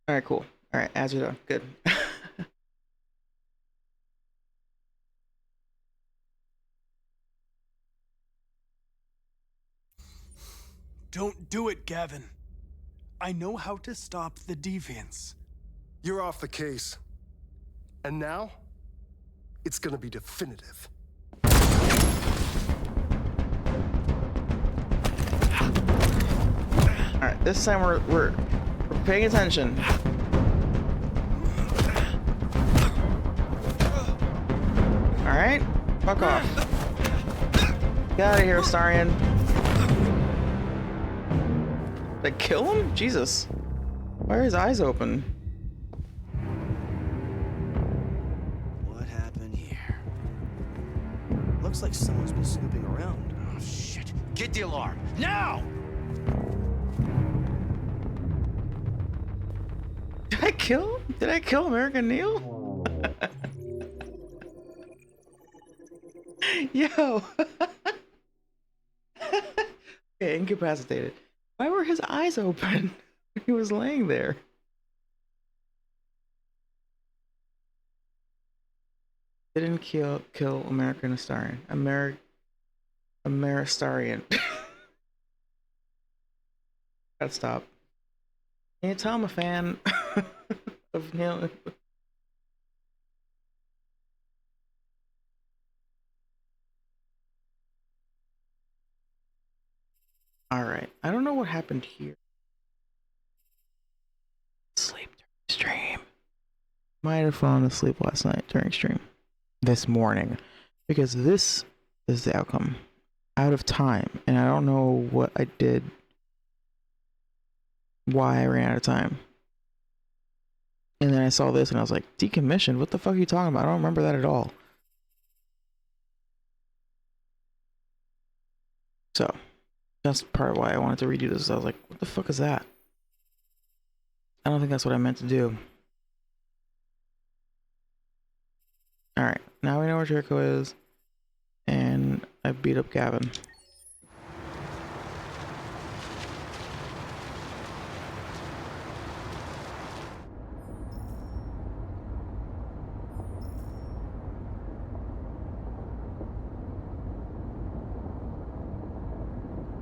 All right, cool. All right, as you're done. Good. Don't do it, Gavin. I know how to stop the deviants. You're off the case. And now, it's gonna be definitive. All right, this time we're paying attention. All right, fuck off. Get out of here, Astarion. Did I kill him? Jesus. Why are his eyes open? What happened here? Looks like someone's been snooping around. Oh, shit. Get the alarm. Now! Did I kill him? Did I kill American Neil? Yo. Okay, incapacitated. Why were his eyes open? He was laying there. Didn't kill American Astarion. Ameristarian. Gotta stop. Can you tell I'm a fan of Neil? All right. I don't know what happened here. Sleep during stream. Might have fallen asleep last night during stream. This morning. Because this is the outcome. Out of time. And I don't know what I did. Why I ran out of time. And then I saw this and I was like, decommissioned? What the fuck are you talking about? I don't remember that at all. So, that's part of why I wanted to redo this. I was like, what the fuck is that? I don't think that's what I meant to do. Alright, now we know where Jericho is. And I beat up Gavin.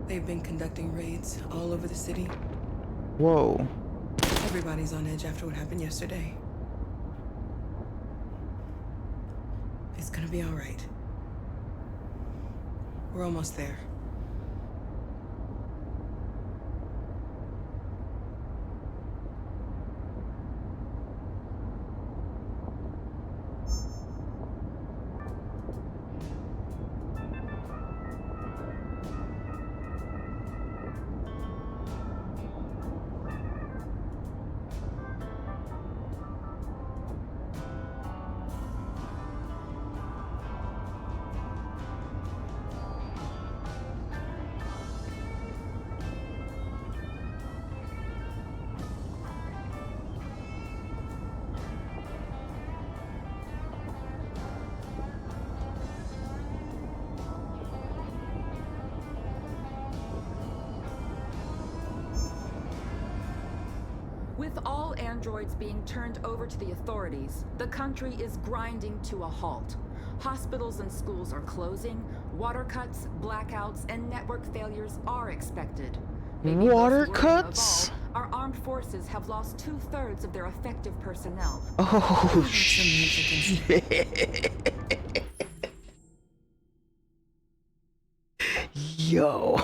They've been conducting raids all over the city. Whoa. Everybody's on edge after what happened yesterday. It's gonna be all right. We're almost there. With all androids being turned over to the authorities, the country is grinding to a halt. Hospitals and schools are closing, water cuts, blackouts, and network failures are expected. Maybe Water most worrying of cuts? all, our armed forces have lost 2/3 of their effective personnel. Oh, shit. Yo.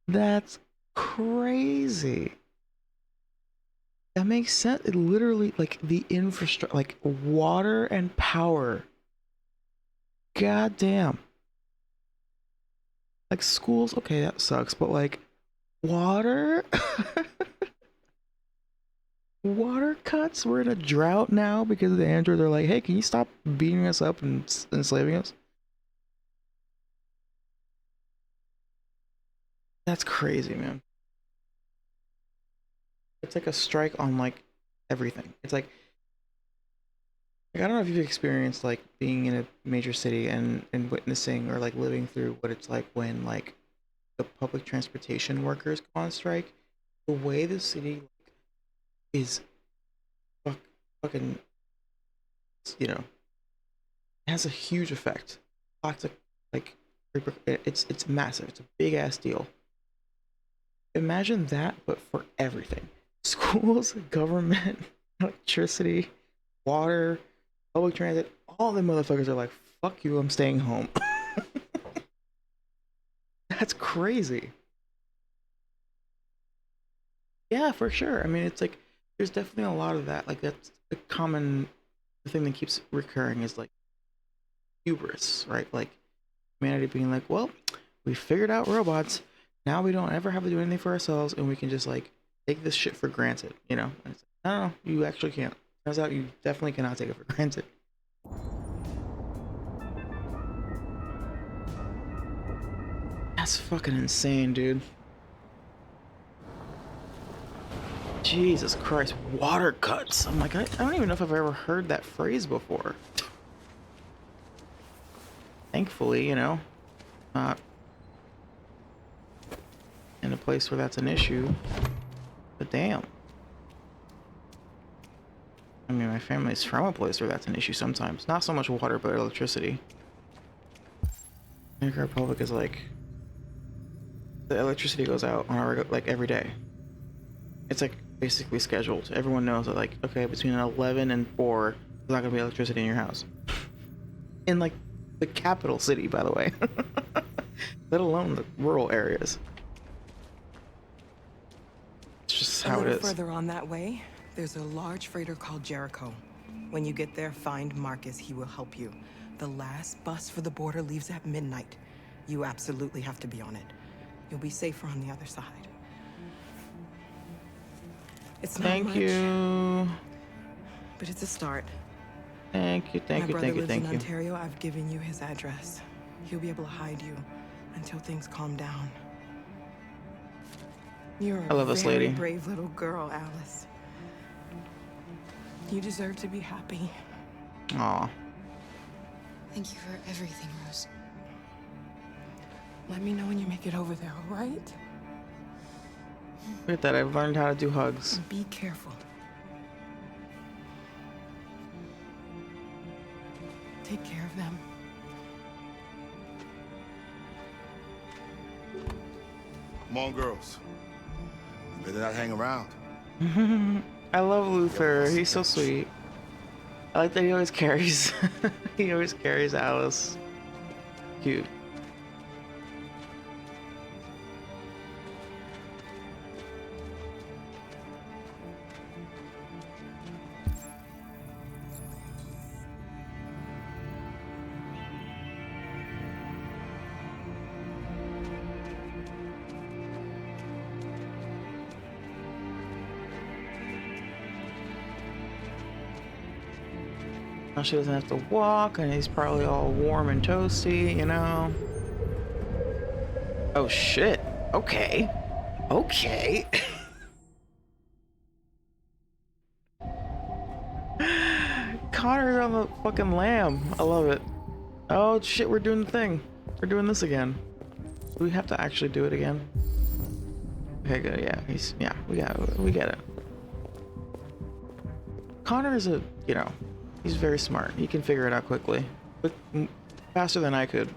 That's crazy. That makes sense. It literally, like, the infrastructure, like, water and power. God damn. Like, schools, okay, that sucks, but, like, water? Water cuts? We're in a drought now because the androids are like, hey, can you stop beating us up and enslaving us? That's crazy, man. It's like a strike on, like, everything. It's like I don't know if you've experienced, like, being in a major city and witnessing or, like, living through what it's like when, like, the public transportation workers go on strike. The way the city, like, is fucking, you know, it has a huge effect. Lots of, like, it's massive. It's a big ass deal. Imagine that, but for everything. Schools, government, electricity, water, public transit, all the motherfuckers are like, fuck you, I'm staying home. That's crazy. Yeah, for sure. I mean, it's like, there's definitely a lot of that. Like, that's a common thing that keeps recurring is, like, hubris, right? Like, humanity being like, well, we figured out robots. Now we don't ever have to do anything for ourselves, and we can just, like, take this shit for granted, you know? And it's like, no, you actually can't. Turns out you definitely cannot take it for granted. That's fucking insane, dude. Jesus Christ, water cuts. I'm like, I don't even know if I've ever heard that phrase before. Thankfully, you know, not in a place where that's an issue. But damn. I mean, my family's from a place where that's an issue sometimes. Not so much water, but electricity. Dominican Republic is like, the electricity goes out on our, like, every day. It's like basically scheduled. Everyone knows that, like, okay, between 11 and 4, there's not gonna be electricity in your house. In, like, the capital city, by the way. Let alone the rural areas. It's just how it is. Further on that way, there's a large freighter called Jericho. When you get there, find Marcus. He will help you. The last bus for the border leaves at midnight. You absolutely have to be on it. You'll be safer on the other side. It's not much, Thank you. but it's a start. Thank you, thank My you, brother thank you, lives thank in you. Ontario. I've given you his address. He'll be able to hide you until things calm down. You're I love this very lady. brave little girl, Alice. You deserve to be happy. Aw. Thank you for everything, Rose. Let me know when you make it over there, all right? Look at that, I've learned how to do hugs. Be careful. Take care of them. Come on, girls. You better not hang around. I love Luther, he's so sweet. I like that he always carries, he always carries Alice. Cute. Now she doesn't have to walk, and he's probably all warm and toasty, you know? Oh shit. Okay. Okay. Connor's on the fucking lamb. I love it. Oh shit, we're doing the thing. We're doing this again. Do we have to actually do it again? Okay, good, yeah. We get it. Connor is a, you know, he's very smart. He can figure it out quickly, but faster than I could.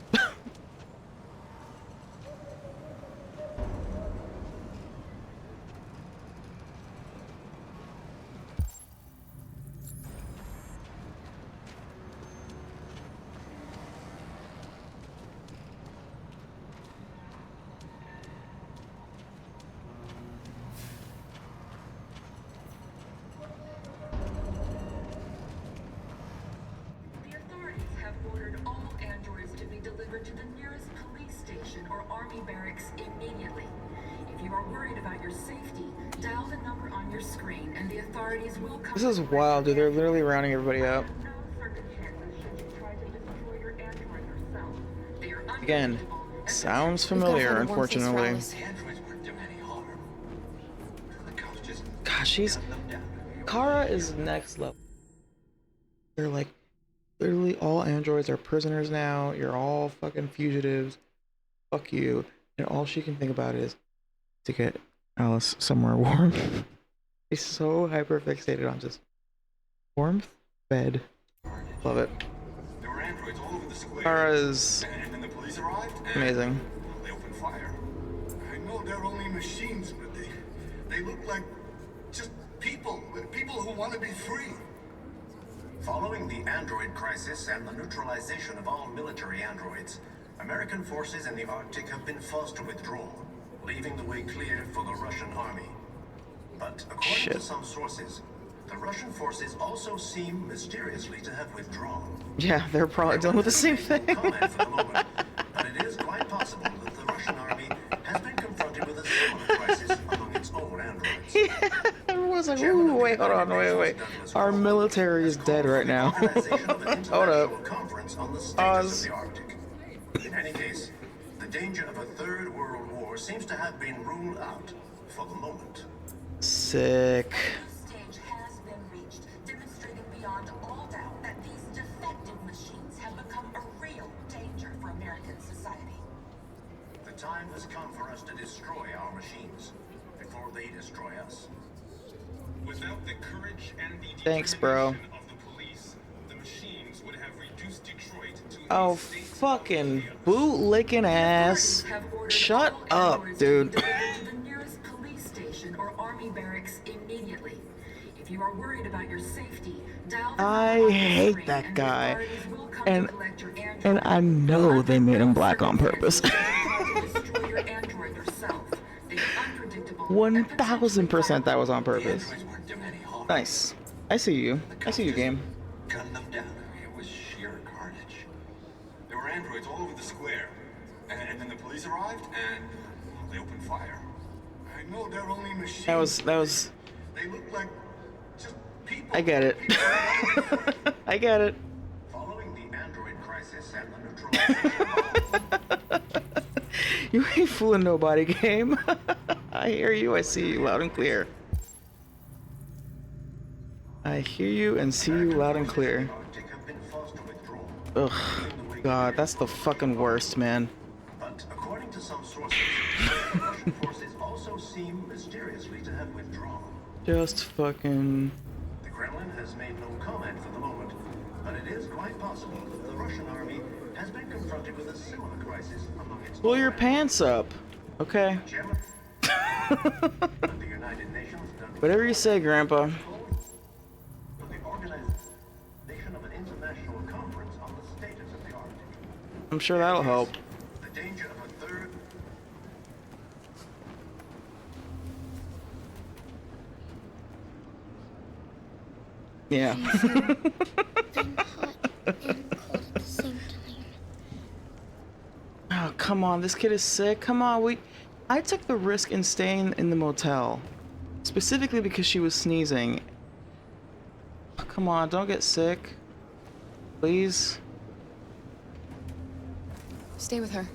To the nearest police station or army barracks immediately. If you are worried about your safety, dial the number on your screen and the authorities will come. This is wild, dude. They're literally rounding everybody up. Again, sounds familiar, unfortunately. Gosh, Kara is next level. They're like, literally all androids are prisoners now. You're all fucking fugitives. Fuck you. And all she can think about is to get Alice somewhere warm. She's so hyper fixated on just warmth, bed. Love it. Kara is amazing. They opened fire. I know they're only machines, but they look like just people who want to be free. Following the android crisis and the neutralization of all military androids, American forces in the Arctic have been forced to withdraw, leaving the way clear for the Russian army. But according to some sources, the Russian forces also seem mysteriously to have withdrawn. Yeah, they're probably dealing with the same thing. But it is quite possible that the Russian army has been confronted with a similar crisis among its own androids. Yeah, everyone's like, ooh, wait, hold on, wait. Our military is dead right now. Hold up. Pause. In any case, the danger of a third world war seems to have been ruled out for the moment. Sick. Stage has been reached, demonstrating beyond all doubt that these defective machines have become a real danger for American society. The time has come for us to destroy our machines before they destroy us. Without the courage and the Thanks, bro. of the police, the machines would have reduced Detroit to Oh, fucking bootlicking ass. Shut up, dude. To the nearest police station or army barracks immediately. If you are worried about your safety, dial the I hate that guy. And I know they made him black on purpose. 1000% that was on purpose. Nice. I see you. I see you, game. Gun them down. It was sheer carnage. There were androids all over the square. And then the police arrived and they opened fire. I know they're only machines. That was. They look like just people. I get it. I get it. Following the android crisis and the neutralization You ain't fooling nobody, game. I hear you. I see you loud and clear. I hear you and see you loud and clear. Ugh. God, that's the fucking worst, man. But according to some sources, the Russian forces also seem mysteriously to have withdrawn. Just fucking... The Kremlin has made no comment for the moment, but it is quite possible that the Russian army has been confronted with a similar crisis among its Pull your pants up. Okay. Whatever you say, Grandpa. I'm sure that'll help. The danger of a third. Yeah. Oh, come on. This kid is sick. Come on. I took the risk in staying in the motel. Specifically because she was sneezing. Oh, come on. Don't get sick. Please. Stay with her.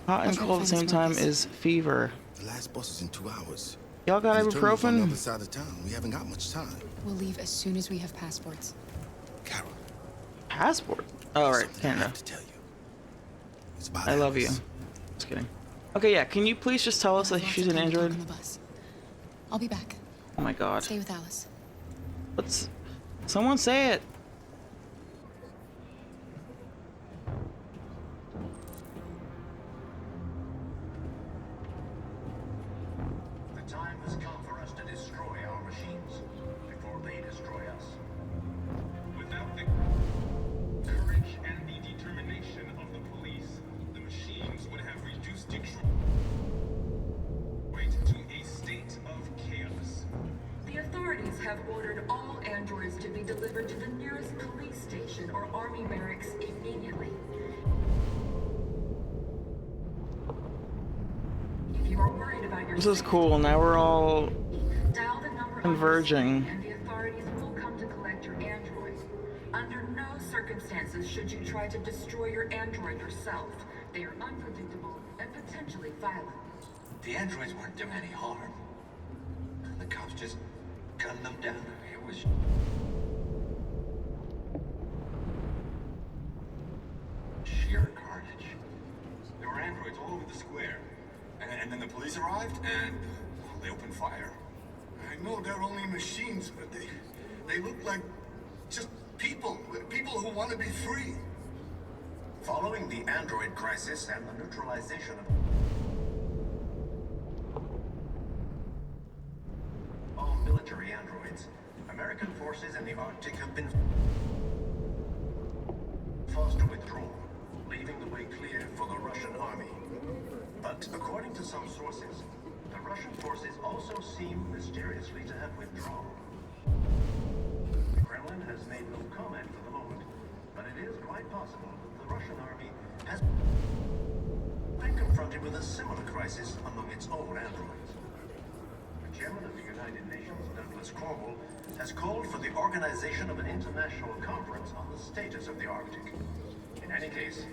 Hot and cold at the same time is fever. The last bus is in 2 hours. Y'all got And the terminal's on the ibuprofen? other side of town. We haven't got much time. We'll leave as soon as we have passports. Carol. Passport? Oh, right. Canada. I love you. Just kidding. Okay, yeah. Can you please just tell us that she's an android? I'll be back. Oh my god. Stay with Alice. Let's... Someone say it. The time has come for us to destroy our machines before they destroy us. Without the courage and the determination of the police, the machines would have reduced Detroit to a state of chaos. The authorities have ordered all androids to be delivered to the nearest police station or army barracks immediately. If you are worried about your This is cool. Now we're all dial the number converging. and the authorities will come to collect your android. Under no circumstances should you try to destroy your android yourself. They are unpredictable and potentially violent. The androids weren't doing any harm. The cops just gunned them down. It was sheer carnage. There were androids all over the square. And then the police arrived and they opened fire. I know they're only machines, but they look like just people who want to be free. Following the android crisis and the neutralization of all military androids, American forces in the Arctic have been forced to withdraw, leaving the way clear for the Russian army. But according to some sources, the Russian forces also seem mysteriously to have withdrawn. The Kremlin has made no comment for the moment, but it is quite possible that the Russian army has been confronted with a similar crisis among its own androids. The chairman of the United Nations, Douglas Cromwell, has called for the organization of an international conference on the status of the Arctic. In any case,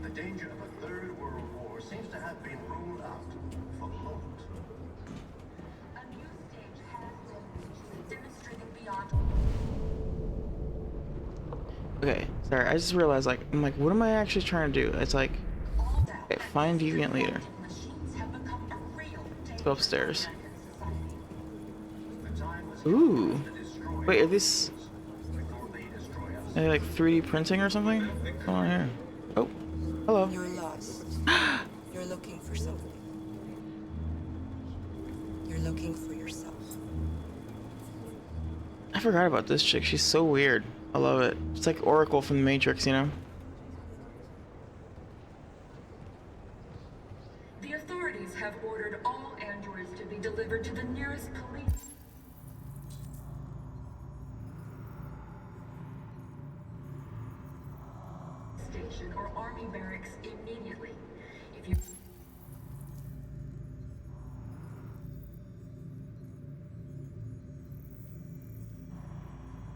the danger of a third world war seems to have been ruled out for the moment. A new stage has been reached, demonstrating beyond. Okay, sorry. I just realized, like, I'm like, what am I actually trying to do? It's like, okay, find deviant leader. Let's go upstairs. Ooh. Wait, are these? Are they like 3D printing or something? What's going on here? Oh, hello. You're lost. You're looking for something. You're looking for yourself. I forgot about this chick. She's so weird. I love it. It's like Oracle from the Matrix, you know? The authorities have ordered all androids to be delivered to the nearest police station or army barracks immediately. If you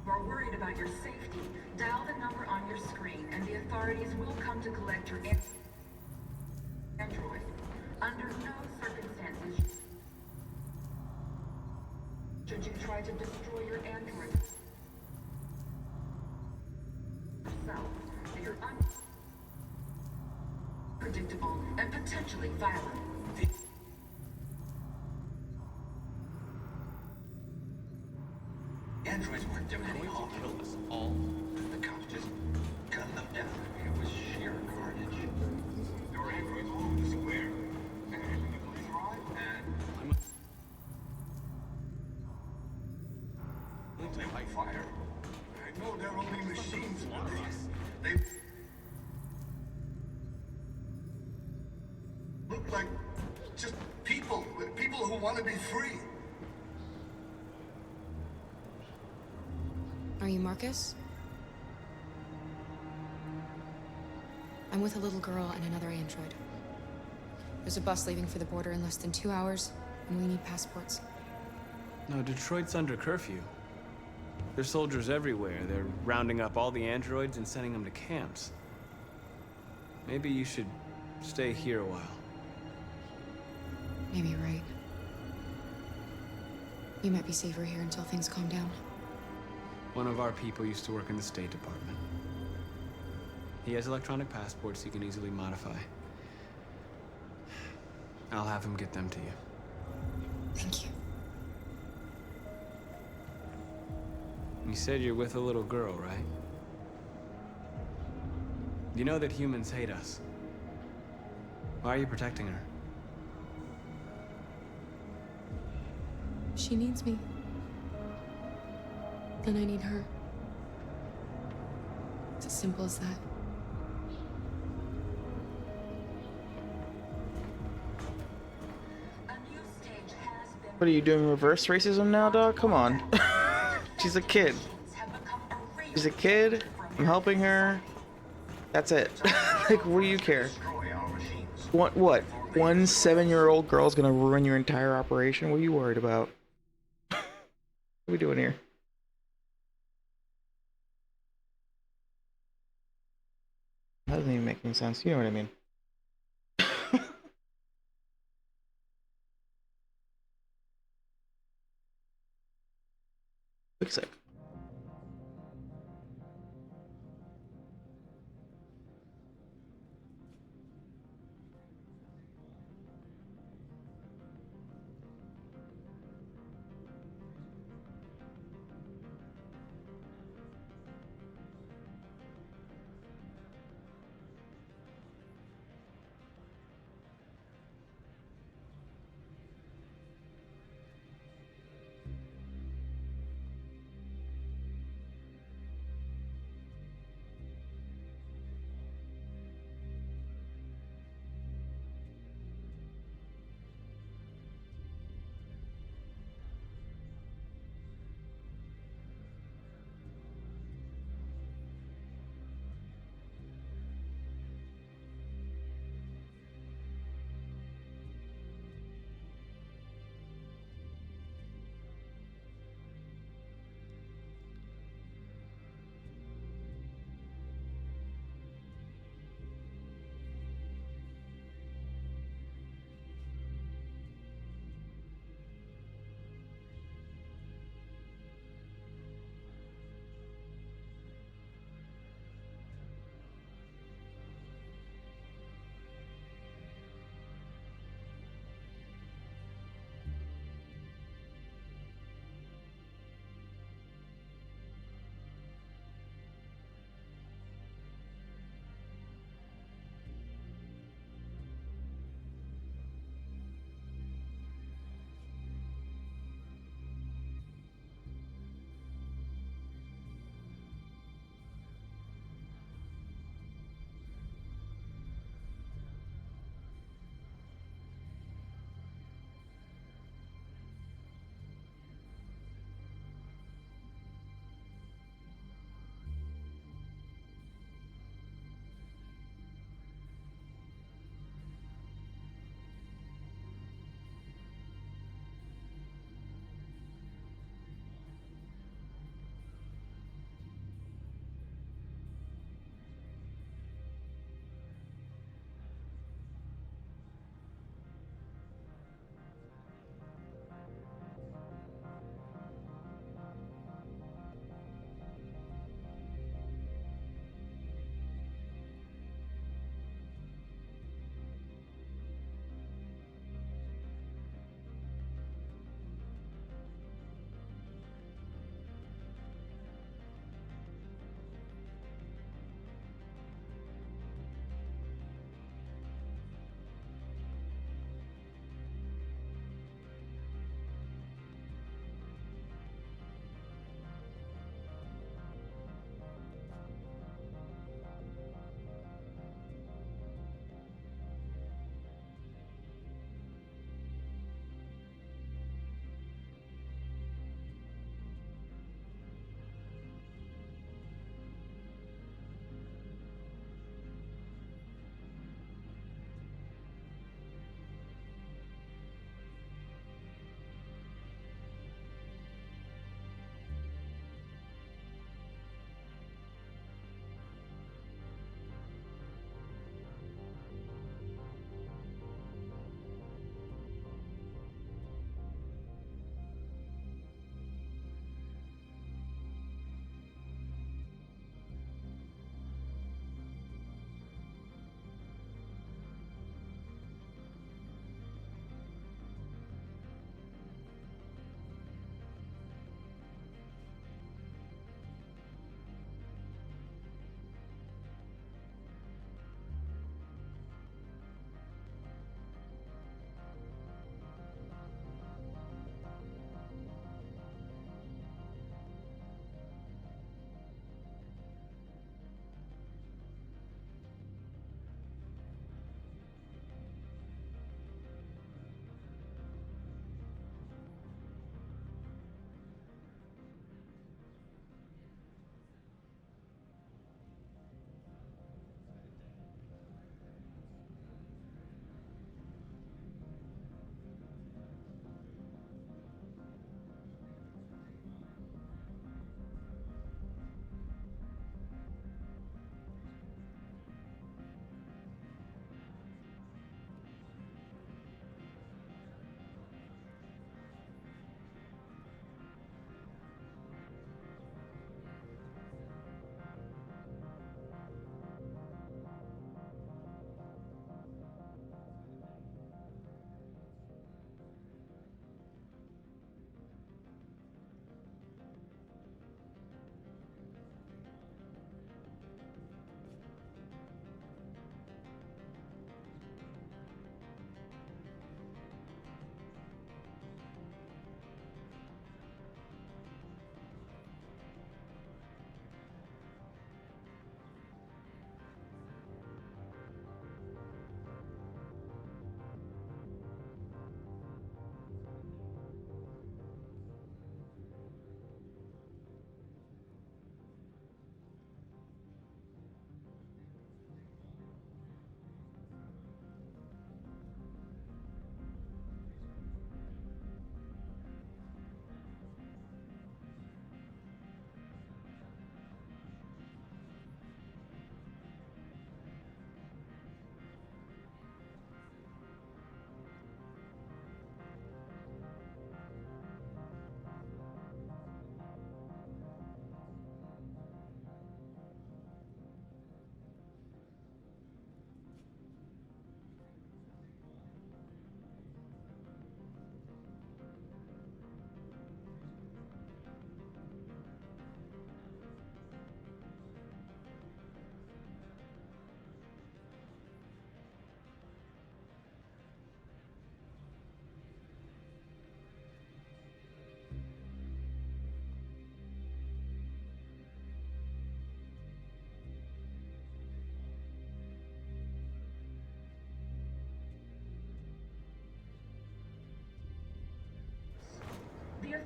are worried about your safety, dial the number on your screen and the authorities will come to collect your android. Under no circumstances should you try to destroy your android yourself. They are unpredictable and potentially violent. The androids weren't doing any harm. Killed us all. The cops just gunned them down. It was sheer carnage. There were androids all over the square. And then the police arrived and they light fire. I know they're only machines, but they look like just people who want to be free. Are you Marcus? I'm with a little girl and another android. There's a bus leaving for the border in less than 2 hours, and we need passports. No, Detroit's under curfew. There's soldiers everywhere. They're rounding up all the androids and sending them to camps. Maybe you should stay here a while. Maybe you're right. You might be safer here until things calm down. One of our people used to work in the State Department. He has electronic passports he can easily modify. I'll have him get them to you. Thank you. You said you're with a little girl, right? You know that humans hate us. Why are you protecting her? She needs me. And I need her. It's as simple as that. What are you doing, reverse racism now, dog? Come on. She's a kid. She's a kid. I'm helping her. That's it. Like, what do you care? What? 1 7-year-old girl's gonna ruin your entire operation? What are you worried about? What are we doing here? That doesn't even make any sense. You know what I mean? Quick sec.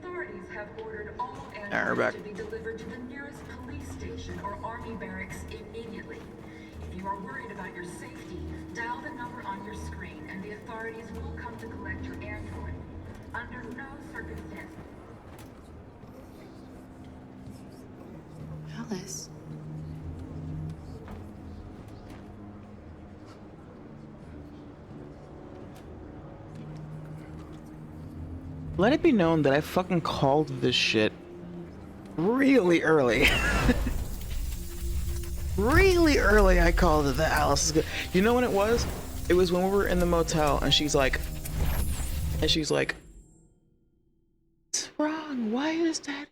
authorities have ordered all Alright, we're back. androids to be delivered to the nearest police station or army barracks immediately. If you are worried about your safety, dial the number on your screen and the authorities will come to collect your android. Under no circumstances. Alice. Let it be known that I fucking called this shit really early. Really early I called it that Alice is good. You know when it was? It was when we were in the motel and she's like, what's wrong? Why is that?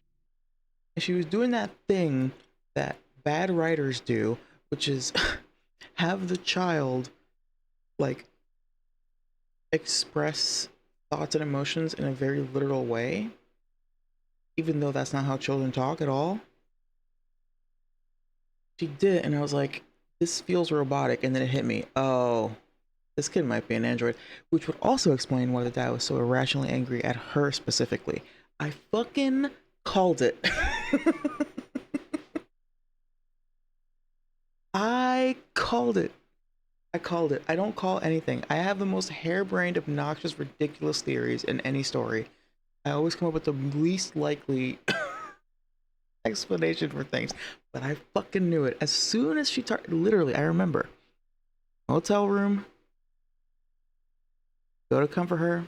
And she was doing that thing that bad writers do, which is have the child like express thoughts and emotions in a very literal way, even though that's not how children talk at all. She did, and I was like, this feels robotic, and then it hit me. Oh, this kid might be an android, which would also explain why the dad was so irrationally angry at her specifically. I fucking called it. I called it. I called it. I don't call anything. I have the most harebrained, obnoxious, ridiculous theories in any story. I always come up with the least likely explanation for things, but I fucking knew it. As soon as she literally, I remember, hotel room, go to comfort her.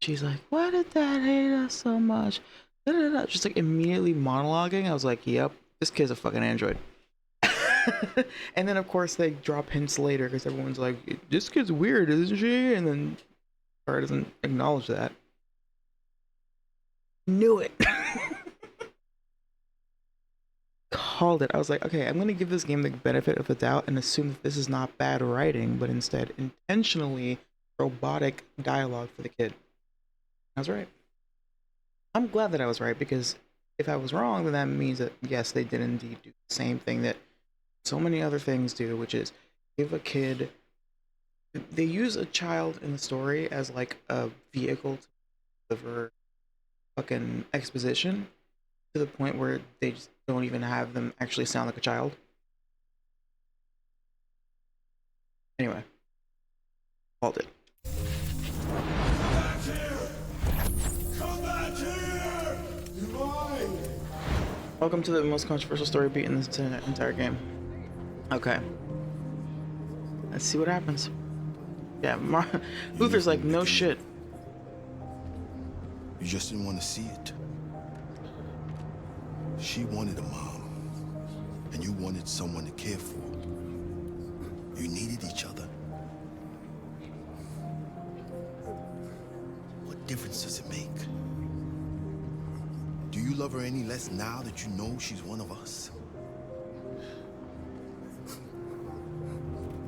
She's like, why did Dad hate us so much? Da-da-da. Just like immediately monologuing. I was like, yep, this kid's a fucking android. And then of course they drop hints later because everyone's like, this kid's weird, isn't she? And then Kara doesn't acknowledge that. Knew it. Called it. I was like, okay, I'm gonna give this game the benefit of the doubt and assume that this is not bad writing, but instead intentionally robotic dialogue for the kid. I was right. I'm glad that I was right, because if I was wrong, then that means that yes, they did indeed do the same thing that so many other things do, which is give a kid, they use a child in the story as like a vehicle to deliver fucking exposition to the point where they just don't even have them actually sound like a child. Anyway, called it. Come back here! You're mine! Welcome to the most controversial story beat in this entire game. Okay. Let's see what happens. Yeah, Luther's like, no shit. You just didn't want to see it. She wanted a mom, and you wanted someone to care for. You needed each other. What difference does it make? Do you love her any less now that you know she's one of us?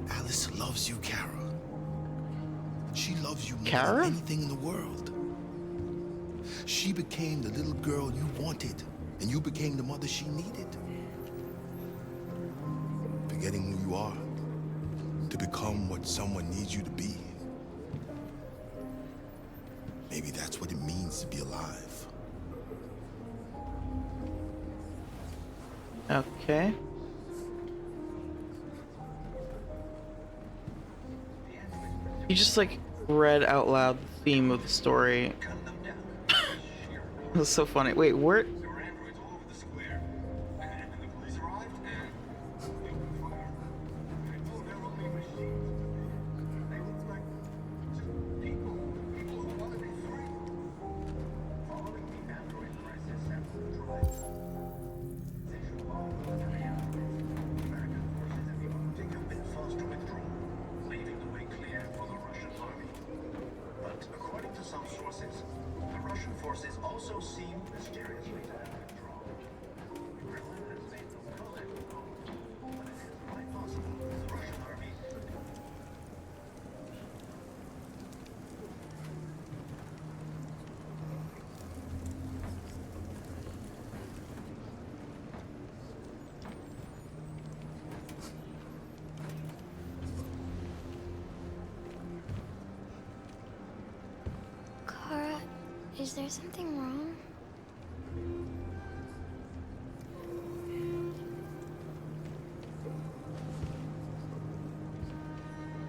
Alice loves you, Kara. She loves you more than anything in the world. She became the little girl you wanted, and you became the mother she needed. Forgetting who you are to become what someone needs you to be. Maybe that's what it means to be alive. Okay. You just like read out loud the theme of the story. That's so funny. Wait, where? Kara, is there something wrong?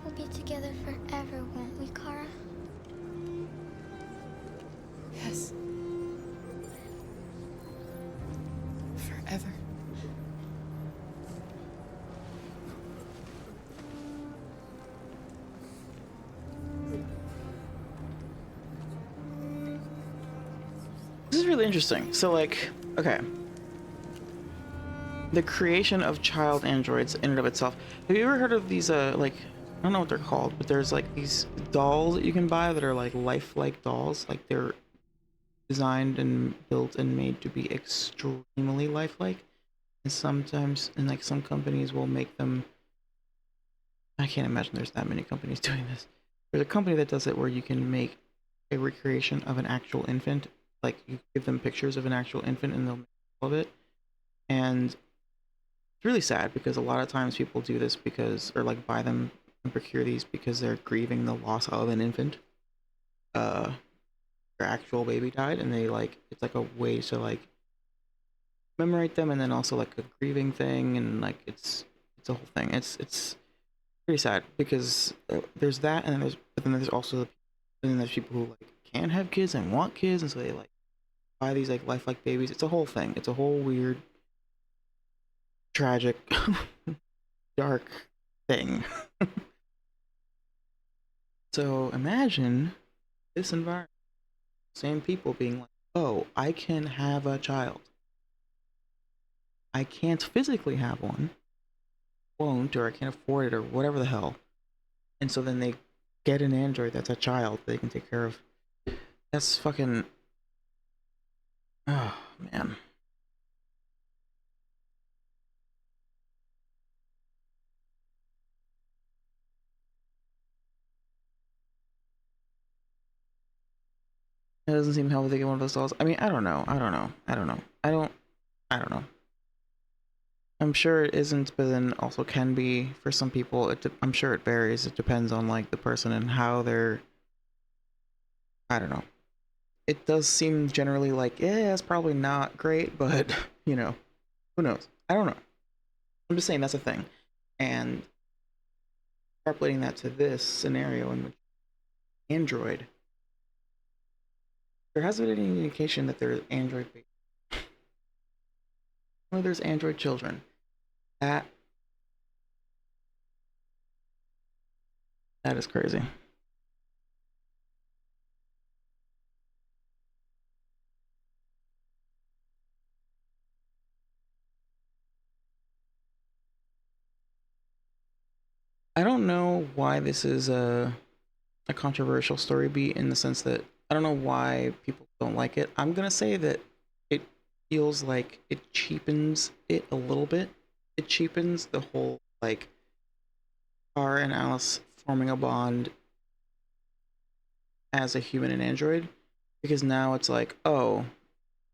We'll be together forever, won't we, Kara? Yes. Forever. This is really interesting. So, like, okay. The creation of child androids in and of itself. Have you ever heard of these, like, I don't know what they're called, but there's, like, these dolls that you can buy that are, like, lifelike dolls. Like, they're designed and built and made to be extremely lifelike. And sometimes, and, like, some companies will make them... I can't imagine there's that many companies doing this. There's a company that does it where you can make a recreation of an actual infant. Like, you give them pictures of an actual infant and they'll make all of it. And it's really sad because a lot of times people do this because, or like buy them and procure these because they're grieving the loss of an infant. Their actual baby died, and they like, it's like a way to like commemorate them, and then also like a grieving thing, and like it's a whole thing. It's pretty sad because there's that, and then there's also and then there's people who like can't have kids and want kids, and so they like buy these like lifelike babies. It's a whole thing. It's a whole weird, tragic, dark thing. So imagine this environment, same people being like, oh, I can have a child. I can't physically have one, won't, or I can't afford it, or whatever the hell. And so then they get an android that's a child they can take care of. That's fucking... Oh, man. It doesn't seem healthy to get one of those dolls. I mean, I don't know. I don't know. I'm sure it isn't, but then also can be for some people. I'm sure it varies. It depends on like the person and how they're... I don't know. It does seem generally like, yeah, it's probably not great, but you know, who knows? I don't know. I'm just saying that's a thing. And extrapolating that to this scenario in which Android, there hasn't been any indication that there's Android babies. Or there's Android children. That is crazy. I don't know why this is a controversial story beat, in the sense that I don't know why people don't like it. I'm gonna say that it feels like it cheapens it a little bit. It cheapens the whole like Kara and Alice forming a bond as a human and android, because now it's like, oh,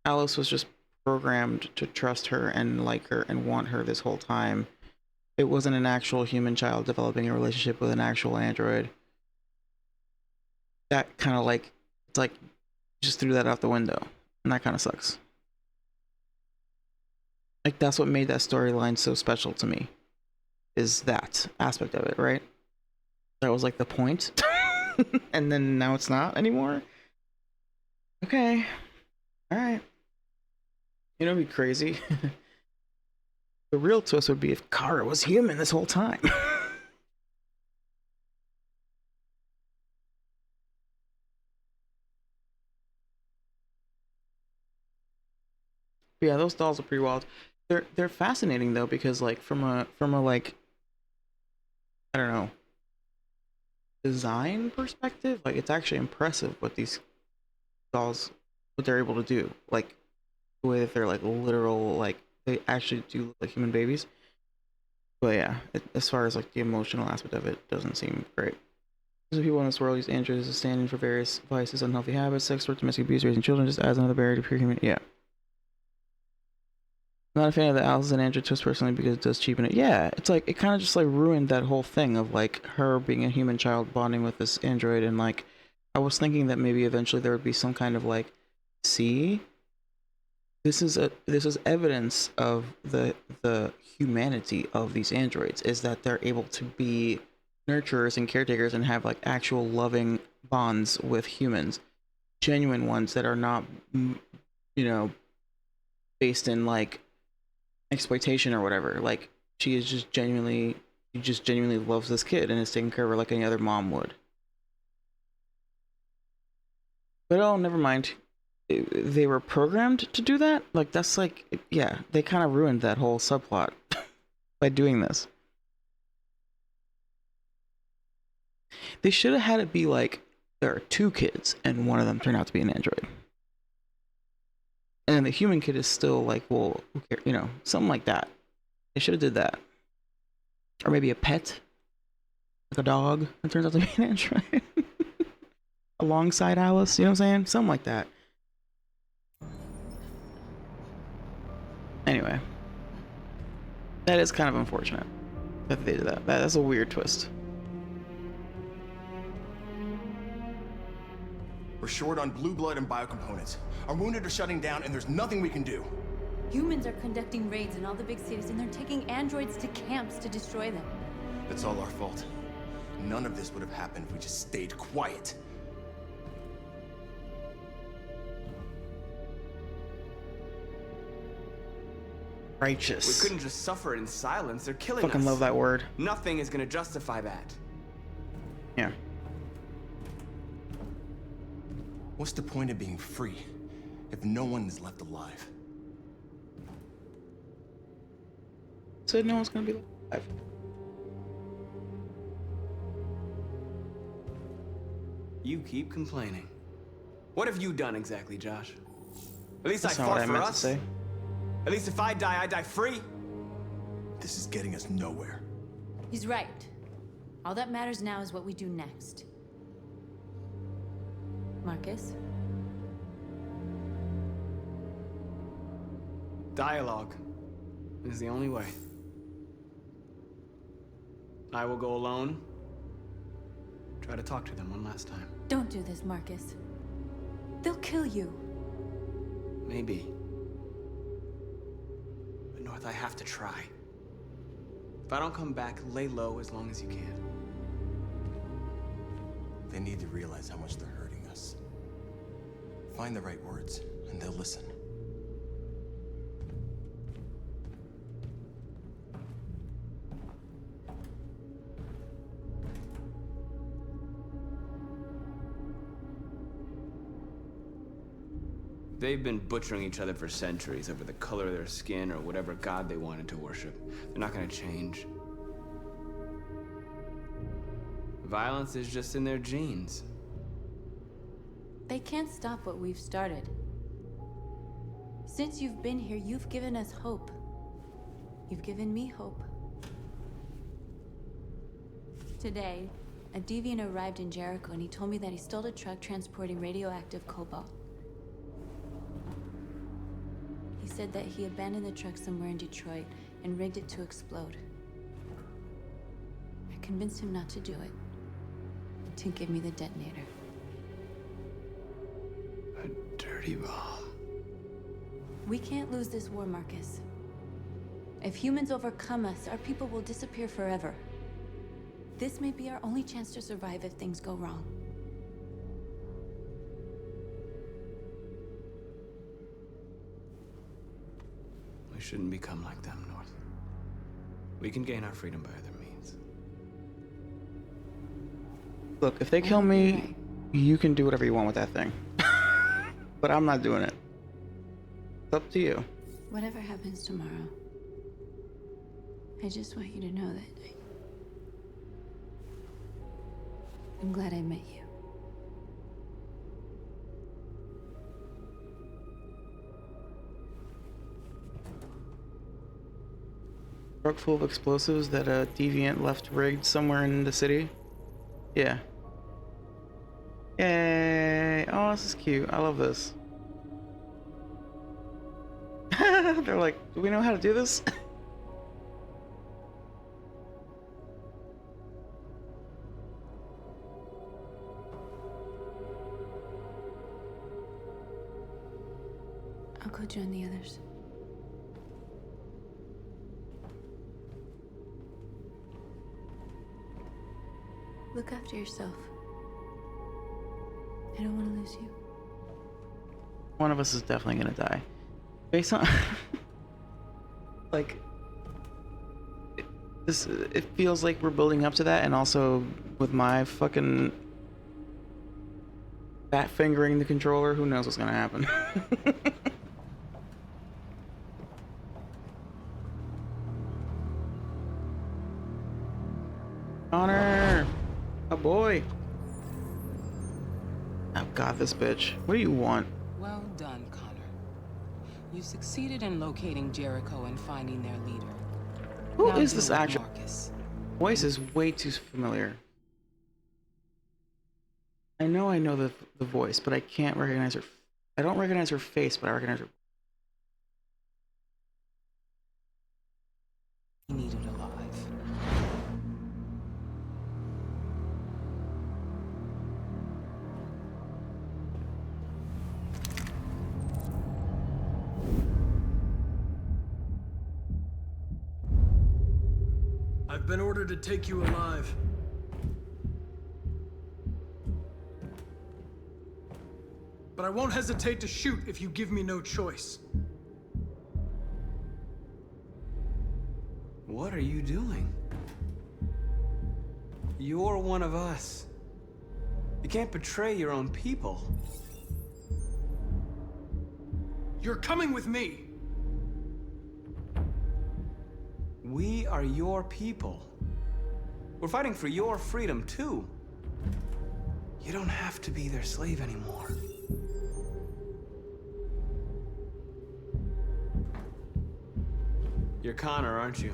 Alice was just programmed to trust her and like her and want her this whole time. It wasn't an actual human child developing a relationship with an actual android. That kind of like, it's like, just threw that out the window. And that kind of sucks. Like, that's what made that storyline so special to me. Is that aspect of it, right? That was like the point. And then now it's not anymore? Okay. Alright. You know what'd be crazy? The real twist would be if Kara was human this whole time. Yeah, those dolls are pretty wild. They're fascinating though, because like from a like, I don't know, design perspective, like it's actually impressive what these dolls, what they're able to do. Like the way that they're like literal, like they actually do look like human babies. But yeah, as far as like the emotional aspect of it, doesn't seem great. Most people in this world use androids as a stand-in for various vices, unhealthy habits, sex work, domestic abuse, raising children, just adds another barrier to pure human. Yeah. I'm not a fan of the Alice and Android twist personally because it does cheapen it. Yeah, it's like, it kind of just like ruined that whole thing of like her being a human child bonding with this android, and like I was thinking that maybe eventually there would be some kind of like see, this is evidence of the humanity of these androids, is that they're able to be nurturers and caretakers and have like actual loving bonds with humans, genuine ones that are not, you know, based in like exploitation or whatever. Like she genuinely loves this kid and is taking care of her like any other mom would. But oh, never mind. They were programmed to do that? Like, that's like, yeah, they kind of ruined that whole subplot by doing this. They should have had it be like, there are two kids and one of them turned out to be an android. And the human kid is still like, well, who cares? You know, something like that. They should have did that. Or maybe a pet, like a dog that turns out to be an android. Alongside Alice, you know what I'm saying? Something like that. Anyway, that is kind of unfortunate that they did that. That's a weird twist. We're short on blue blood and biocomponents. Our wounded are shutting down, and there's nothing we can do. Humans are conducting raids in all the big cities, and they're taking androids to camps to destroy them. That's all our fault. None of this would have happened if we just stayed quiet. Righteous. We couldn't just suffer in silence. They're killing us. Fucking love that word. Nothing is gonna justify that. Yeah. What's the point of being free if no one is left alive? Said no one's gonna be alive. You keep complaining. What have you done exactly, Josh? At least That's I not what fought I for meant to us. say. At least if I die free. This is getting us nowhere. He's right. All that matters now is what we do next. Marcus? Dialogue is the only way. I will go alone. Try to talk to them one last time. Don't do this, Marcus. They'll kill you. Maybe. But North, I have to try. If I don't come back, lay low as long as you can. They need to realize how much they're hurting us. Find the right words, and they'll listen. They've been butchering each other for centuries over the color of their skin or whatever god they wanted to worship. They're not gonna change. Violence is just in their genes. They can't stop what we've started. Since you've been here, you've given us hope. You've given me hope. Today, a deviant arrived in Jericho and he told me that he stole a truck transporting radioactive cobalt. He said that he abandoned the truck somewhere in Detroit and rigged it to explode. I convinced him not to do it, to give me the detonator. A dirty bomb. We can't lose this war, Marcus. If humans overcome us, our people will disappear forever. This may be our only chance to survive if things go wrong. We shouldn't become like them, North. We can gain our freedom by other means. Look, if they kill me, you can do whatever you want with that thing. But I'm not doing it. It's up to you. Whatever happens tomorrow, I just want you to know that I'm glad I met you. Truck full of explosives that a deviant left rigged somewhere in the city. Yeah. Yay! Oh, this is cute. I love this. They're like, do we know how to do this? I'll go join the others. Look after yourself. I don't want to lose you. One of us is definitely gonna die. Based on like it feels like we're building up to that, and also with my fucking fat fingering the controller, who knows what's gonna happen. Connor, a boy. I've got this bitch. What do you want? Well done, Connor. You succeeded in locating Jericho and finding their leader. Who Now is deal this with actor? Marcus. Voice is way too familiar. I know the voice, but I can't recognize her. I don't recognize her face, but I recognize her. Needed alive. I've been ordered to take you alive. But I won't hesitate to shoot if you give me no choice. What are you doing? You're one of us. You can't betray your own people. You're coming with me. We are your people. We're fighting for your freedom, too. You don't have to be their slave anymore. You're Connor, aren't you?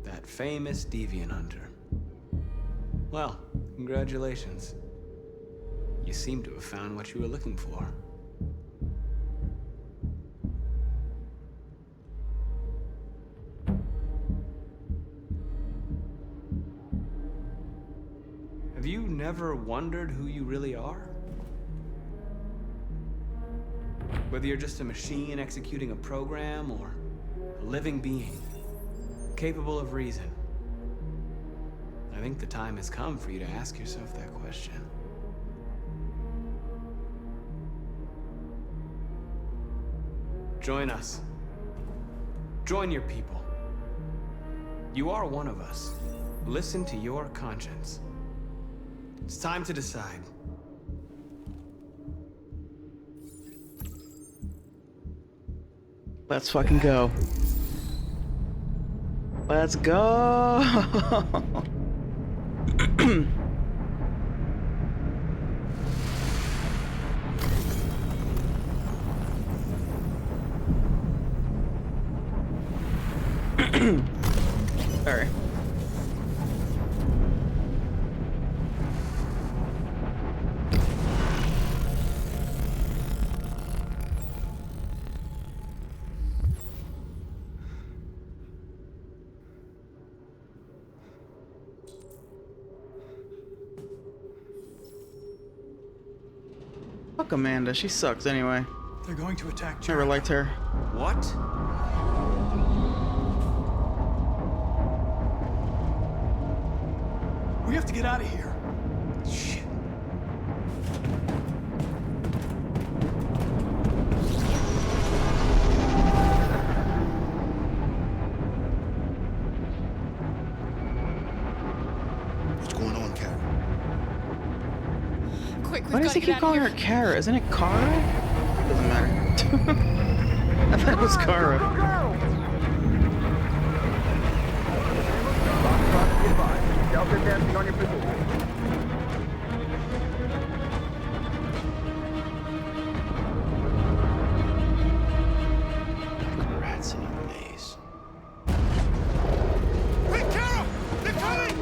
That famous deviant hunter. Well, congratulations. You seem to have found what you were looking for. Have you never wondered who you really are? Whether you're just a machine executing a program or a living being, capable of reason. I think the time has come for you to ask yourself that question. Join us. Join your people. You are one of us. Listen to your conscience. It's time to decide. Let's fucking go. Let's go. Sorry. Fuck Amanda, she sucks anyway. They're going to attack Never liked her. What? We have to get out of here. Shit. What's going on, Kara? Quick, Why does he keep calling her Kara? Isn't it Kara? Doesn't matter. I thought it was Kara. Delta advancing on your position. Rats in a maze. Hey, Carol! They're coming!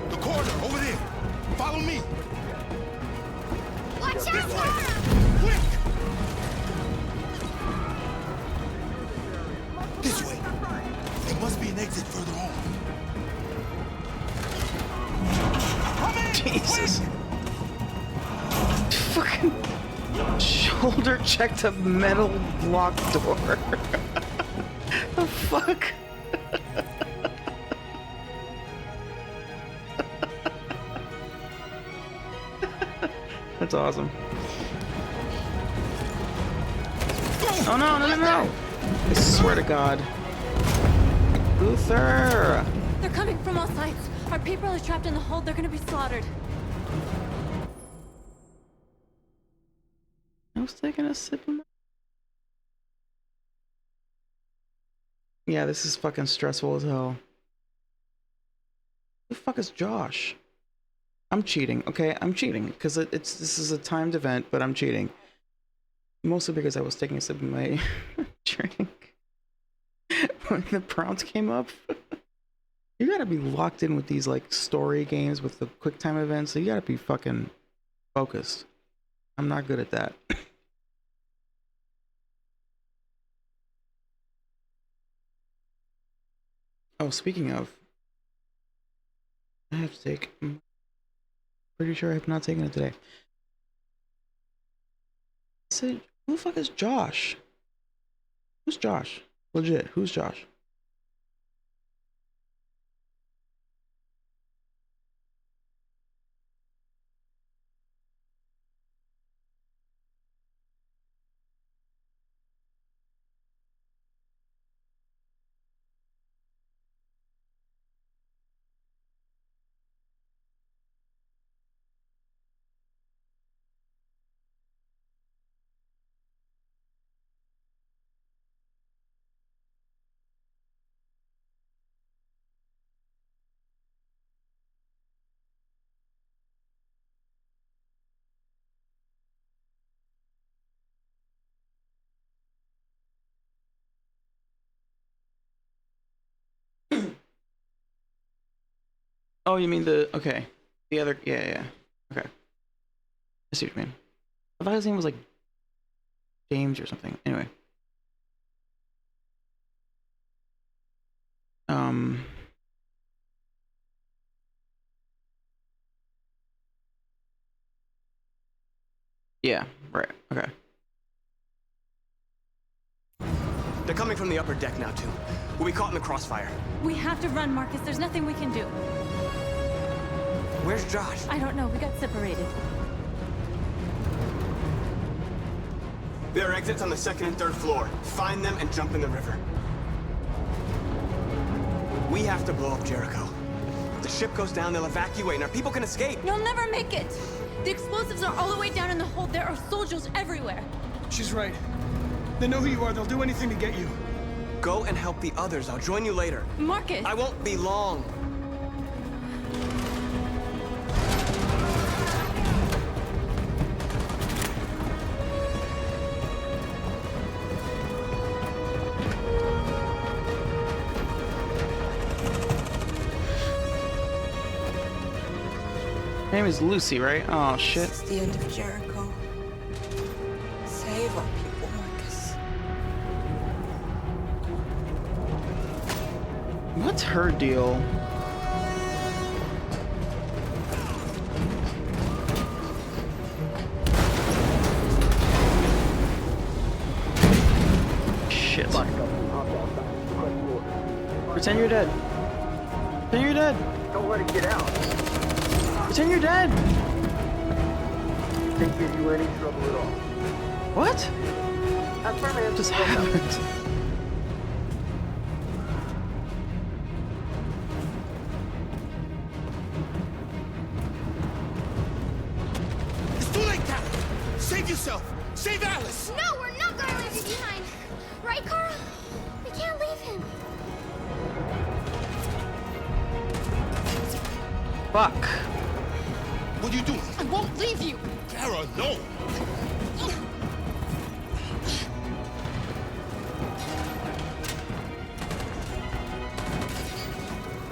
The corridor, over there. Follow me. Watch out, This way. Kara! Quick! This way. There must be an exit further on. Come in! Jesus. Fucking shoulder checked a metal locked door. The fuck? That's awesome. Oh no, no, no, no! I swear to God. Luther! They're coming from all sides. Our people are trapped in the hold. They're gonna be slaughtered. I was taking a sip of my... Yeah, this is fucking stressful as hell. Who the fuck is Josh? I'm cheating, okay? I'm cheating because this is a timed event, but I'm cheating. Mostly because I was taking a sip of my drink when the prompt came up. You gotta be locked in with these like story games with the quick time events, so you gotta be fucking focused. I'm not good at that. Oh, speaking of, I have to take. Pretty sure I have not taken it today. Who the fuck is Josh? Who's Josh? Legit, who's Josh? Oh, you mean the, okay. The other, yeah. Okay. I see what you mean. I thought his name was like James or something. Anyway. Yeah, right, okay. They're coming from the upper deck now, too. We'll be caught in the crossfire. We have to run, Marcus. There's nothing we can do. Where's Josh? I don't know. We got separated. There are exits on the 2nd and 3rd floor. Find them and jump in the river. We have to blow up Jericho. If the ship goes down, they'll evacuate and our people can escape. You'll never make it! The explosives are all the way down in the hold. There are soldiers everywhere. She's right. They know who you are. They'll do anything to get you. Go and help the others. I'll join you later. Marcus! I won't be long. Her name is Lucy, right? Oh shit. This is the end of Jericho. Save our people, Marcus. What's her deal? Shit. Pretend you're dead. Pretend you're dead. Don't let it get out. Pretend you're dead. Didn't give you any trouble at all. What? What just happened? It's too late, Carol. Save yourself. Save Alice. No, we're not going to leave you behind. Right, Carl? We can't leave him. Fuck. What are you doing? I won't leave you. Kara, no.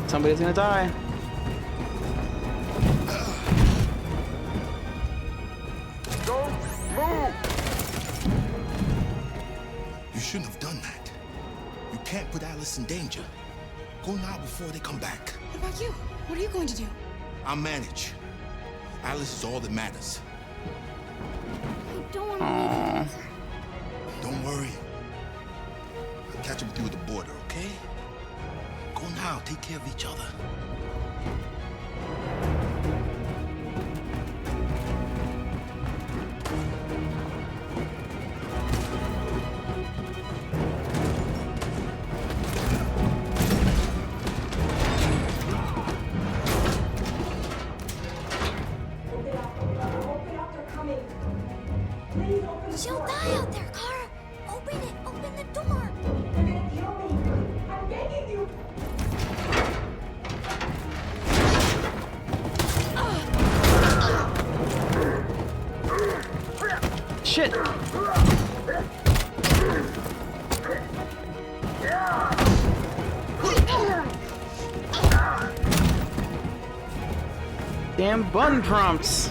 Somebody's gonna die. Don't move! You shouldn't have done that. You can't put Alice in danger. Go now before they come back. What about you? What are you going to do? I'll manage. Alice is all that matters. I don't want to leave you. Don't worry. I'll catch up with you at the border, okay? Go now. Take care of each other. She'll die out there, Kara. Open it. Open the door. They're gonna kill me. I'm begging you. Shit. Damn button prompts.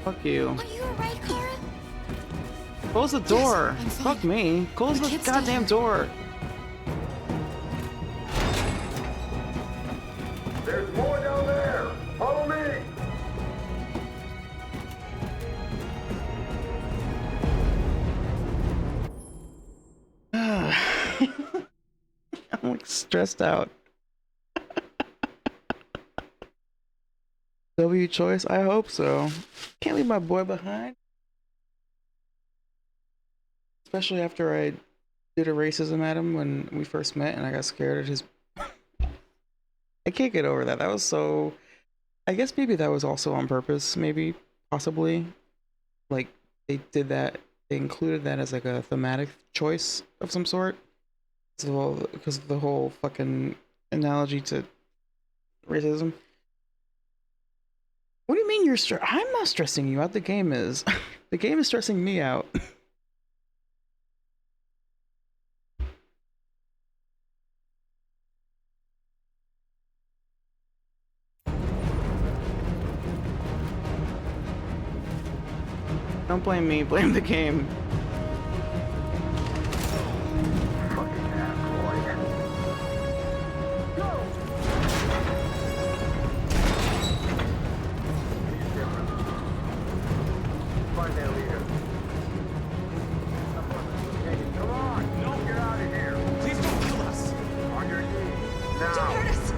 Fuck you. Are you alright, Kara? Close the door. Yes, I'm fine. Fuck me. Close the goddamn door. There's more down there. Follow me. I'm like stressed out. W choice? I hope so. Can't leave my boy behind. Especially after I did a racism at him when we first met and I got scared at his... I can't get over that. That was so... I guess maybe that was also on purpose, maybe, possibly. Like, they did that, they included that as like a thematic choice of some sort. So, because of the whole fucking analogy to racism. What do you mean you're I'm not stressing you out, the game is. The game is stressing me out. Don't blame me, blame the game. Find that leader. Come on, no, get out of here. Please don't kill us. On your knees. Now. Don't hurt us.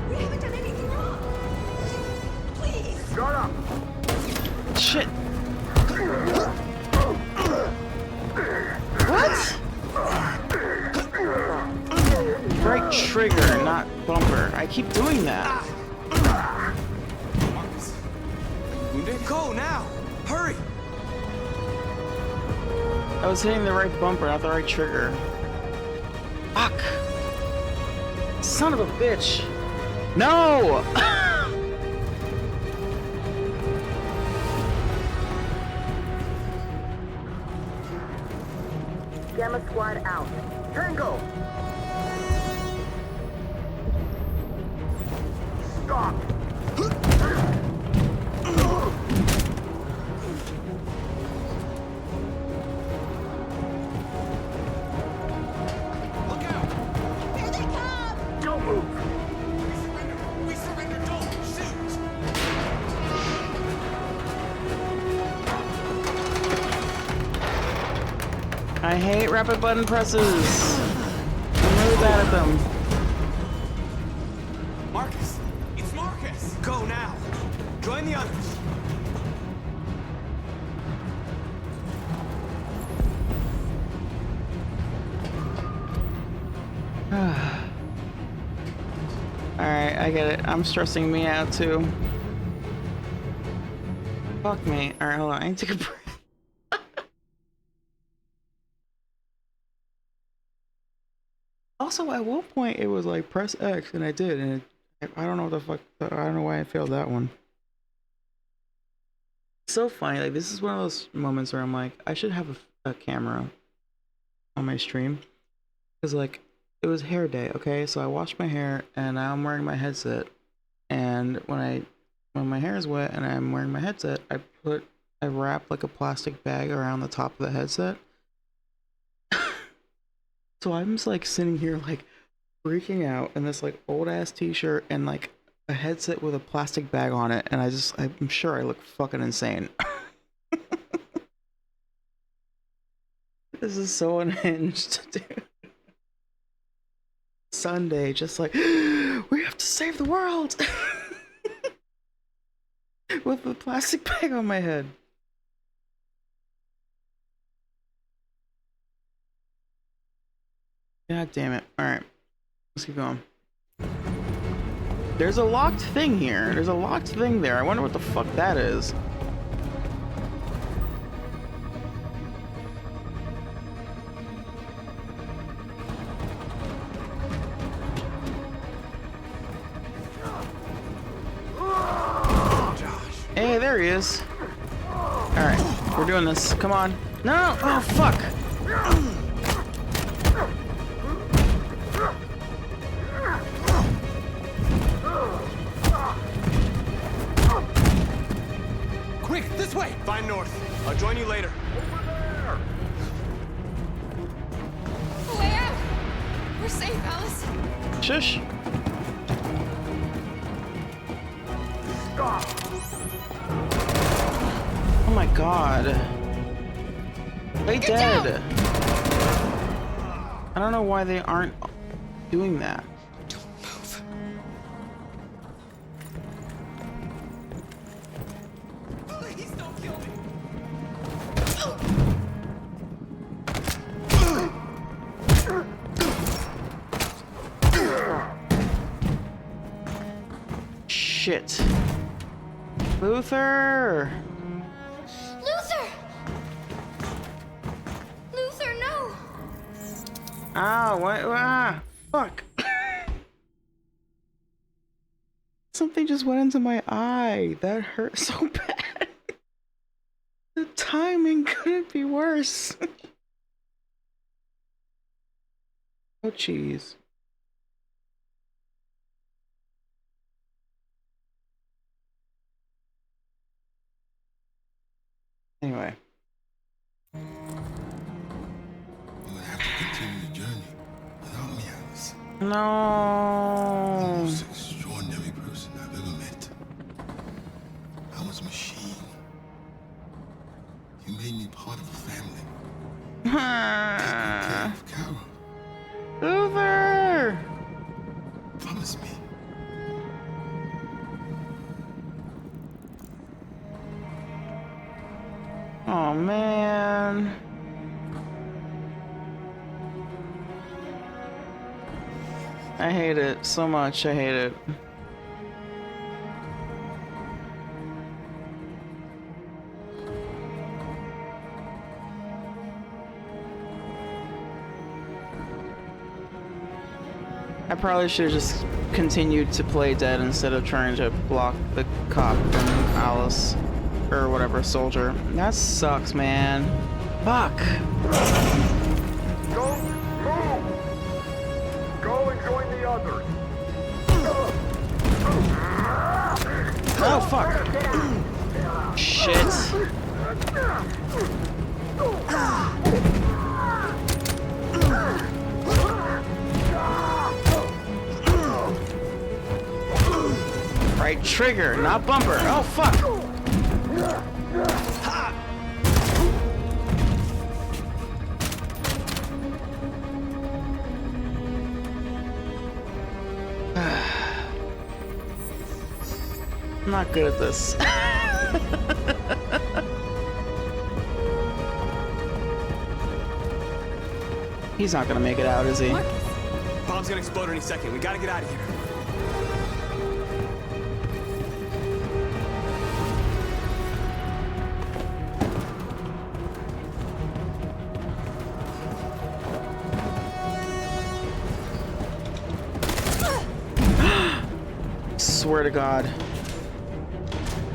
We haven't done anything wrong. Please. Shut up. Shit. What? Right trigger, not bumper. I keep doing that. Marcus. Wounded? Go now. Hurry. I was hitting the right bumper, not the right trigger. Fuck. Son of a bitch. No! Gamma squad out. Tango! Stop! Look out. Here they come! Don't move! We surrender. Don't shoot. I hate rapid button presses. I'm really bad at them. Marcus. It's Marcus. Go now. Join the others. Alright, I get it. I'm stressing me out too. Fuck me. Alright, hold on. I need to take a breath. Also, at one point it was like press X and I did, and I don't know what the fuck. I don't know why I failed that one. It's so funny. Like, this is one of those moments where I'm like, I should have a camera on my stream, because like it was hair day. Okay, so I washed my hair and now I'm wearing my headset, and when my hair is wet and I'm wearing my headset, I wrap like a plastic bag around the top of the headset. So I'm just like sitting here like freaking out in this like old ass t-shirt and like a headset with a plastic bag on it, and I'm sure I look fucking insane. This is so unhinged, dude. Sunday, just like, we have to save the world! With a plastic bag on my head. God damn it. Alright. Let's keep going. There's a locked thing here. There's a locked thing there. I wonder what the fuck that is. Hey, there he is. Alright, we're doing this. Come on. No! Oh, fuck! Quick, this way! Find North. I'll join you later. Way out! We're safe, Alice. Shush. Stop! Oh my god. They dead. I don't know why they aren't doing that. Don't move. Please don't kill me. Shit. Luther! Luther! Luther, no! Ah, what? Ah, fuck. Something just went into my eye. That hurt so bad. The timing couldn't be worse. Oh, jeez. Anyway. You would have to continue the journey without me, Alice. No. The most extraordinary person I've ever met. I was a machine. You made me part of a family. Taking care of Carol. Luther! Promise me. Oh man. I hate it so much. I hate it. I probably should have just continued to play dead instead of trying to block the cop from Alice. Or whatever, soldier. That sucks, man. Fuck. Don't move! Go and join the others. Oh, fuck. Shit. Right trigger, not bumper. Oh, fuck. I'm not good at this. He's not gonna make it out, is he? Bomb's gonna explode any second. We gotta get out of here. Swear to God.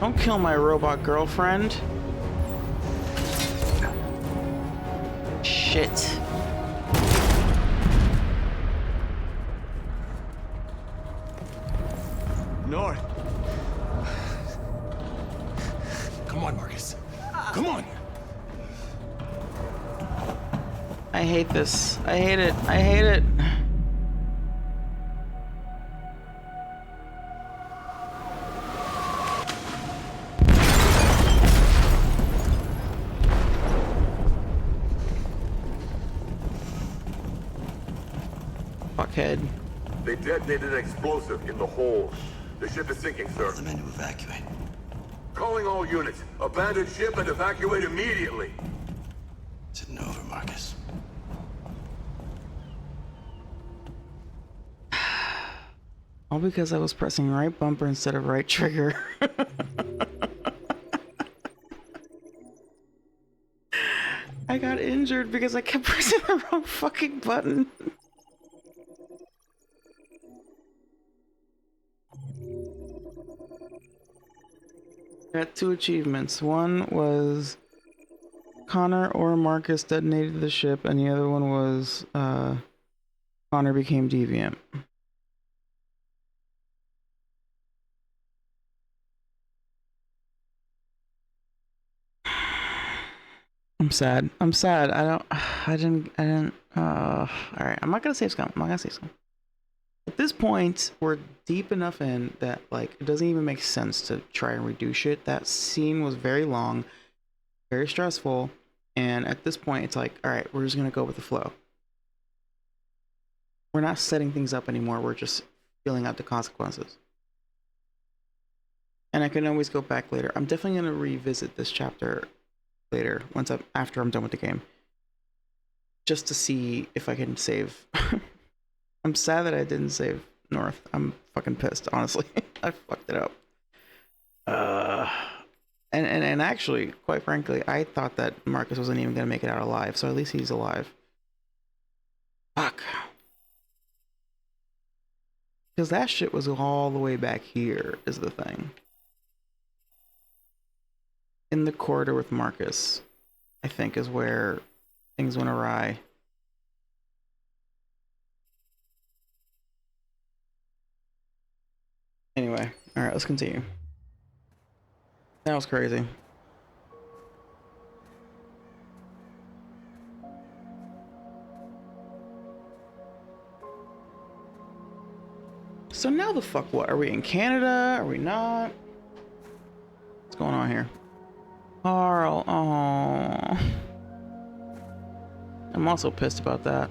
Don't kill my robot girlfriend. Shit. North. Come on, Marcus. Come on. I hate this. I hate it. I hate it. fuckhead. They detonated an explosive in the hold. The ship is sinking, sir. The men to evacuate. Calling all units. Abandon ship and evacuate immediately. It's over, Marcus. All because I was pressing right bumper instead of right trigger. I got injured because I kept pressing the wrong fucking button. I got 2 achievements. One was Connor or Marcus detonated the ship, and the other one was Connor became deviant. I'm sad. I'm sad. I didn't, alright. I'm not gonna save scum. I'm not gonna save scum. At this point, we're deep enough in that, like, it doesn't even make sense to try and reduce it. That scene was very long, very stressful, and at this point, it's like, alright, we're just gonna go with the flow. We're not setting things up anymore. We're just feeling out the consequences. And I can always go back later. I'm definitely gonna revisit this chapter later after I'm done with the game, just to see if I can save. I'm sad that I didn't save North. I'm fucking pissed, honestly. I fucked it up. And actually, quite frankly, I thought that Marcus wasn't even gonna make it out alive, so at least he's alive. Fuck. Because that shit was all the way back here, is the thing. In the corridor with Marcus, I think, is where things went awry. Anyway, alright, let's continue. That was crazy. So now the fuck what? Are we in Canada? Are we not? What's going on here? Carl, oh. I'm also pissed about that.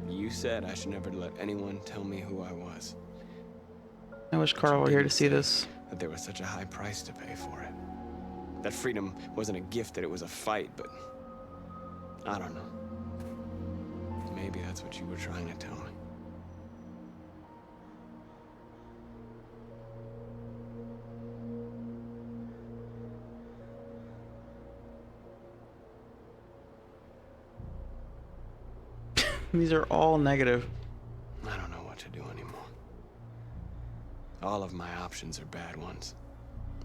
You said I should never let anyone tell me who I was. I wish Carl were here to see this. That there was such a high price to pay for it. That freedom wasn't a gift, that it was a fight, but I don't know. Maybe that's what you were trying to tell me. These are all negative. I don't know what to do anymore. All of my options are bad ones.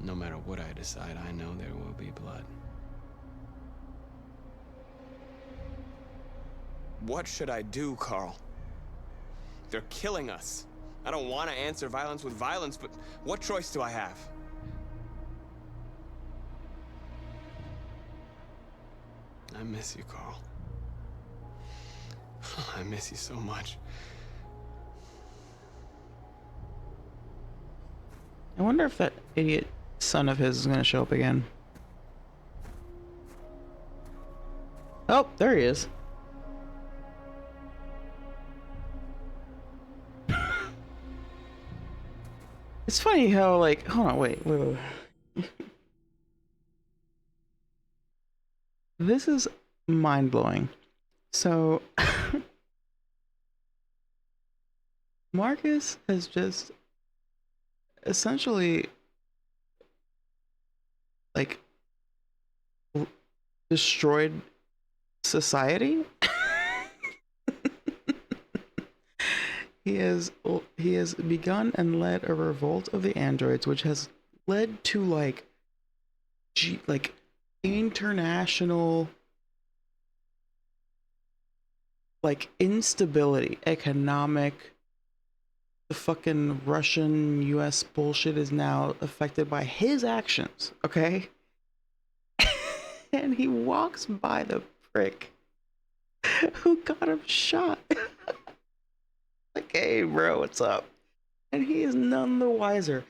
No matter what I decide, I know there will be blood. What should I do, Carl? They're killing us. I don't want to answer violence with violence, but what choice do I have? I miss you, Carl. I miss you so much. I wonder if that idiot son of his is gonna show up again. Oh, there he is. It's funny how, like, hold on, wait. This is mind-blowing. So Marcus has just essentially, like, destroyed society. He has begun and led a revolt of the androids, which has led to like international, like, instability, economic. The fucking Russian US bullshit is now affected by his actions, okay? And he walks by the prick who got him shot. Like, hey bro, what's up? And he is none the wiser.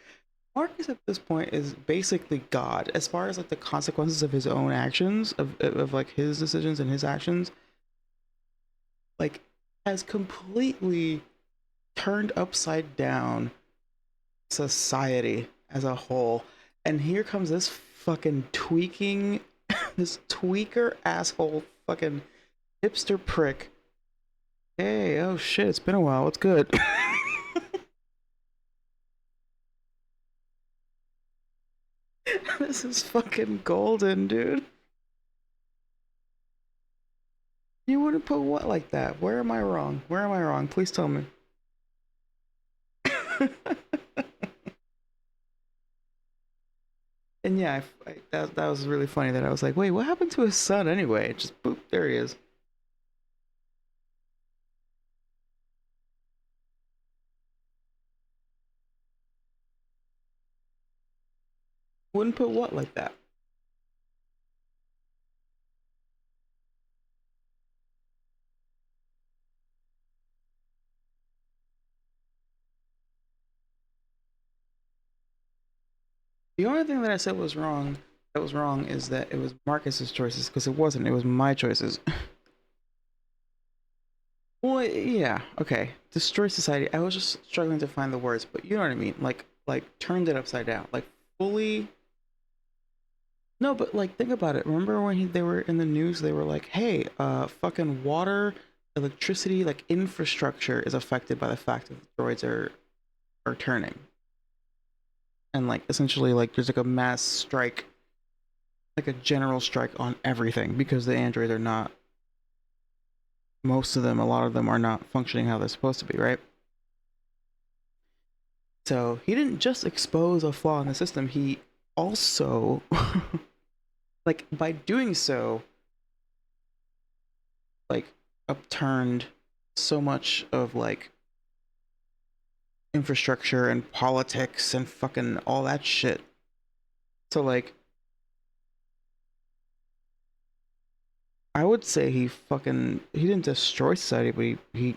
Marcus at this point is basically God as far as like the consequences of his own actions, of like his decisions and his actions. Like, has completely turned upside down society as a whole. And here comes this fucking tweaking, this tweaker asshole fucking hipster prick. Hey, oh shit, it's been a while. What's good? This is fucking golden, dude. You wouldn't put what like that? Where am I wrong? Where am I wrong? Please tell me. And yeah, that was really funny that I was like, wait, what happened to his son anyway? Just boop, there he is. Wouldn't put what like that? The only thing that I said was wrong, is that it was Marcus's choices, because it wasn't. It was my choices. Well, yeah, okay. Destroy society. I was just struggling to find the words, but you know what I mean. Like turned it upside down. Like fully. No, but like think about it. Remember when they were in the news? They were like, "Hey, fucking water, electricity, like infrastructure is affected by the fact that the droids are turning." And like essentially like there's like a mass strike, like a general strike on everything because the androids are not, most of them, a lot of them are not functioning how they're supposed to be, right? So he didn't just expose a flaw in the system, he also like by doing so like upturned so much of like infrastructure and politics and fucking all that shit. So like I would say he didn't destroy society, but he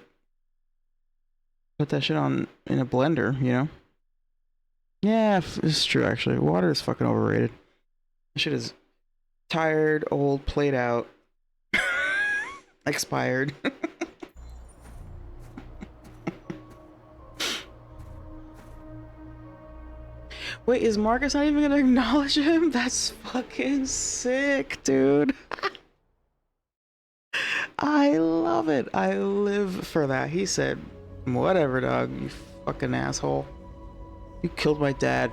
put that shit on in a blender, you know? Yeah, it's true actually. Water is fucking overrated. That shit is tired, old, played out, expired. Wait, is Marcus not even gonna acknowledge him? That's fucking sick, dude. I love it. I live for that. He said, whatever, dog, you fucking asshole. You killed my dad.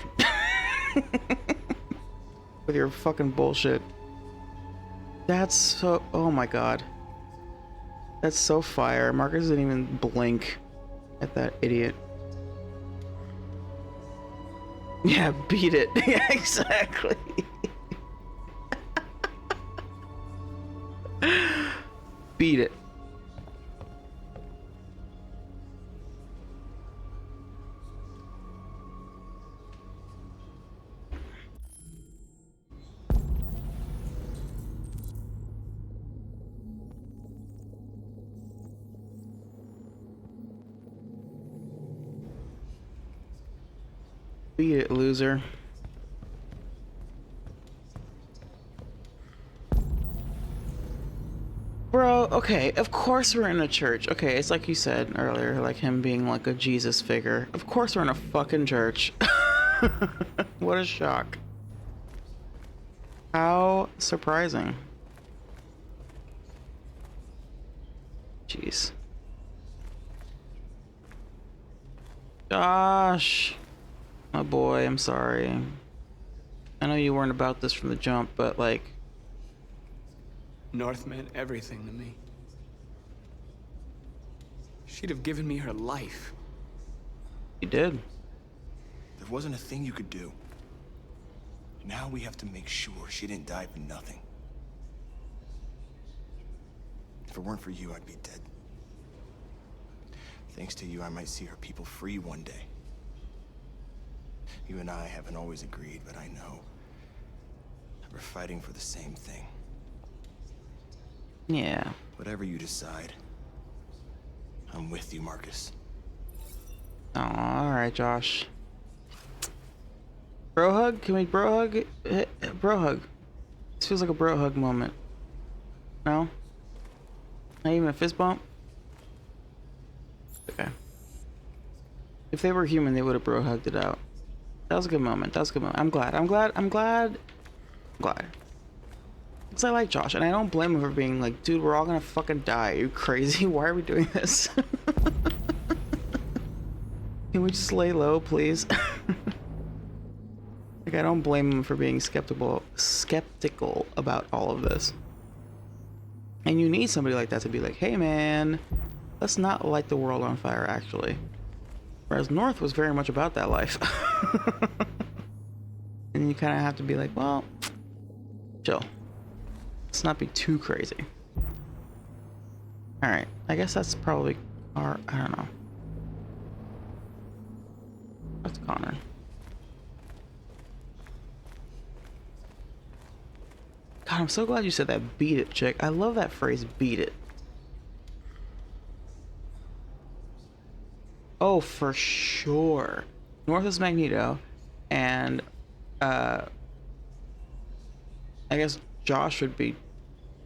With your fucking bullshit. That's so... Oh my god. That's so fire. Marcus didn't even blink at that idiot. Yeah, beat it. Yeah, exactly. Beat it. Beat it, loser. Bro, okay, of course we're in a church. Okay, it's like you said earlier, like him being like a Jesus figure. Of course we're in a fucking church. What a shock. How surprising. Jeez. Josh. My boy, I'm sorry. I know you weren't about this from the jump, but like... North meant everything to me. She'd have given me her life. You did. There wasn't a thing you could do. Now we have to make sure she didn't die for nothing. If it weren't for you, I'd be dead. Thanks to you, I might see her people free one day. You and I haven't always agreed, but I know we're fighting for the same thing. Yeah. Whatever you decide, I'm with you, Marcus. Oh, alright, Josh. Bro hug? Can we bro hug? Bro hug. This feels like a bro hug moment. No? Not even a fist bump? If they were human, they would have bro hugged it out. That was a good moment. That was a good moment. I'm glad. Because I like Josh, and I don't blame him for being like, dude, we're all gonna fucking die. Are you crazy? Why are we doing this? Can we just lay low, please? Like, I don't blame him for being skeptical about all of this. And you need somebody like that to be like, hey man, let's not light the world on fire, actually. Whereas North was very much about that life. And you kind of have to be like, well, chill. Let's not be too crazy. Alright, I guess that's probably our, I don't know. That's Connor. God, I'm so glad you said that, beat it, chick. I love that phrase, beat it. Oh, for sure. North is Magneto, and I guess Josh would be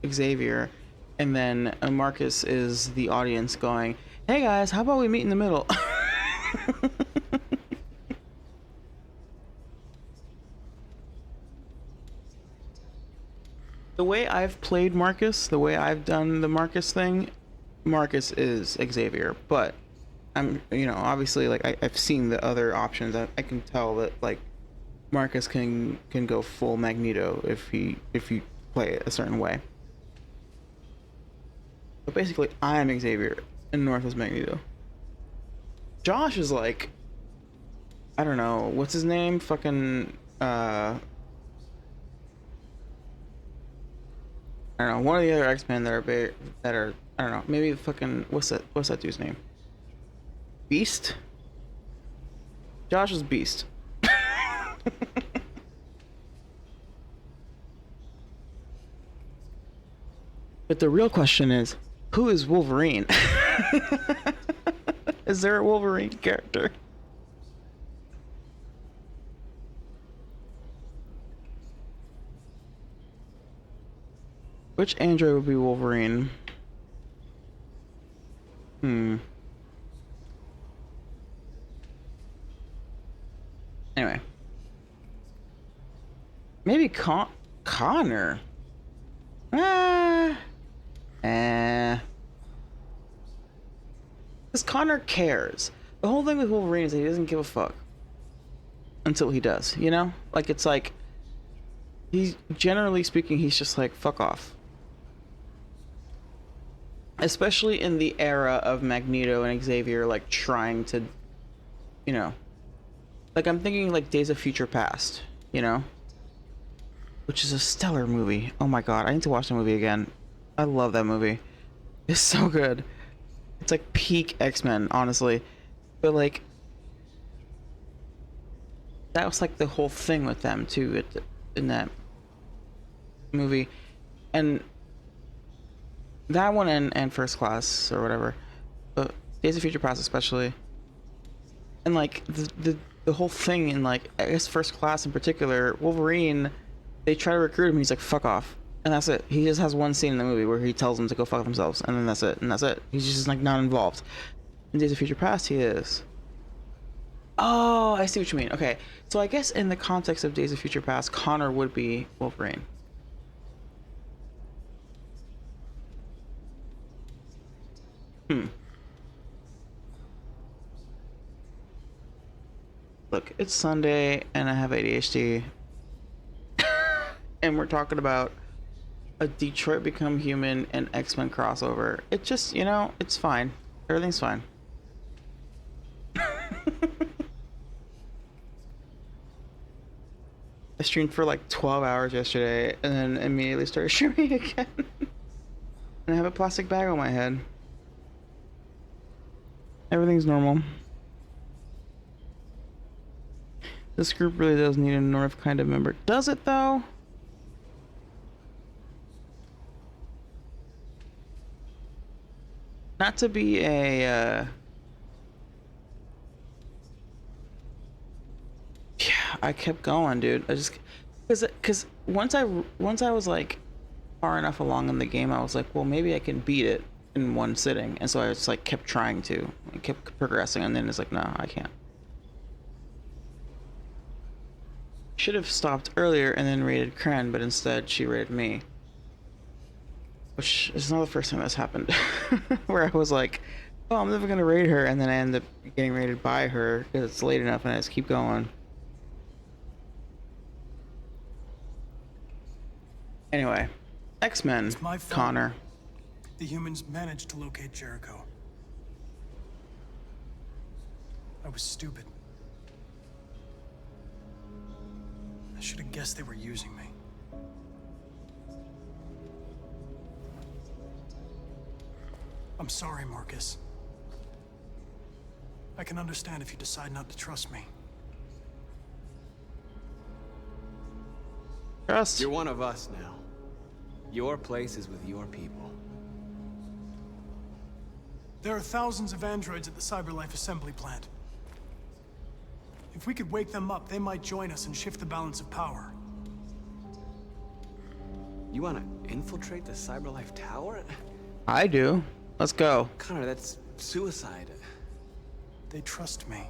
Xavier, and then Marcus is the audience going, hey guys, how about we meet in the middle? The way I've played Marcus, the way I've done the Marcus thing, Marcus is Xavier, but I'm, you know, obviously, like, I've seen the other options. I can tell that, like, Marcus can go full Magneto if you play it a certain way. But basically, I'm Xavier, and North is Magneto. Josh is like, I don't know, what's his name? Fucking, I don't know, one of the other X-Men that are I don't know, maybe fucking, what's that dude's name? Beast? Josh is Beast. But the real question is, who is Wolverine? Is there a Wolverine character? Which android would be Wolverine? Anyway. Maybe Connor. Because Connor cares. The whole thing with Wolverine is that he doesn't give a fuck. Until he does, you know? Like, it's like, he's, generally speaking, he's just like, fuck off. Especially in the era of Magneto and Xavier, like, trying to, you know. Like, I'm thinking, like, Days of Future Past, you know? Which is a stellar movie. Oh my god, I need to watch the movie again. I love that movie. It's so good. It's like peak X-Men, honestly. But like, that was like the whole thing with them too in that movie. And that one and First Class or whatever. But Days of Future Past especially. And like the whole thing in, like, I guess First Class in particular, Wolverine, they try to recruit him, he's like, fuck off. And that's it. He just has one scene in the movie where he tells them to go fuck themselves, and then that's it. And that's it. He's just, like, not involved. In Days of Future Past, he is. Oh, I see what you mean. Okay. So I guess in the context of Days of Future Past, Connor would be Wolverine. Look, it's Sunday, and I have ADHD. And we're talking about a Detroit Become Human and X-Men crossover. It just, you know, it's fine. Everything's fine. I streamed for like 12 hours yesterday and then immediately started streaming again. And I have a plastic bag on my head. Everything's normal. This group really does need a North kind of member. Does it though? Not to be a yeah, I kept going, dude. I just cuz once I was like far enough along in the game, I was like, well, maybe I can beat it in one sitting. And so I just like kept trying to. I kept progressing, and then it's like, no, I can't. should have stopped earlier and then raided Kren, but instead she raided me. Which is not the first time that's happened. Where I was like, oh, I'm never gonna raid her, and then I end up getting raided by her because it's late enough and I just keep going. Anyway, X-Men, Connor. The humans managed to locate Jericho. I was stupid. I should have guessed they were using me. I'm sorry, Marcus. I can understand if you decide not to trust me. Trust. You're one of us now. Your place is with your people. There are thousands of androids at the CyberLife assembly plant. If we could wake them up, they might join us and shift the balance of power. You want to infiltrate the CyberLife tower? I do. Let's go. Connor, that's suicide. They trust me.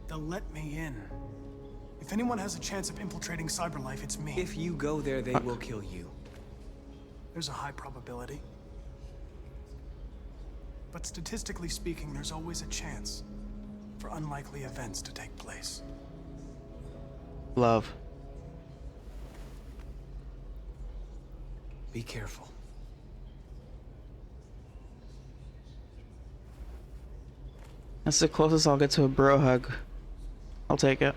They'll let me in. If anyone has a chance of infiltrating CyberLife, it's me. If you go there, they will kill you. There's a high probability. But statistically speaking, there's always a chance for unlikely events to take place. Love. Be careful. That's the closest I'll get to a bro hug. I'll take it.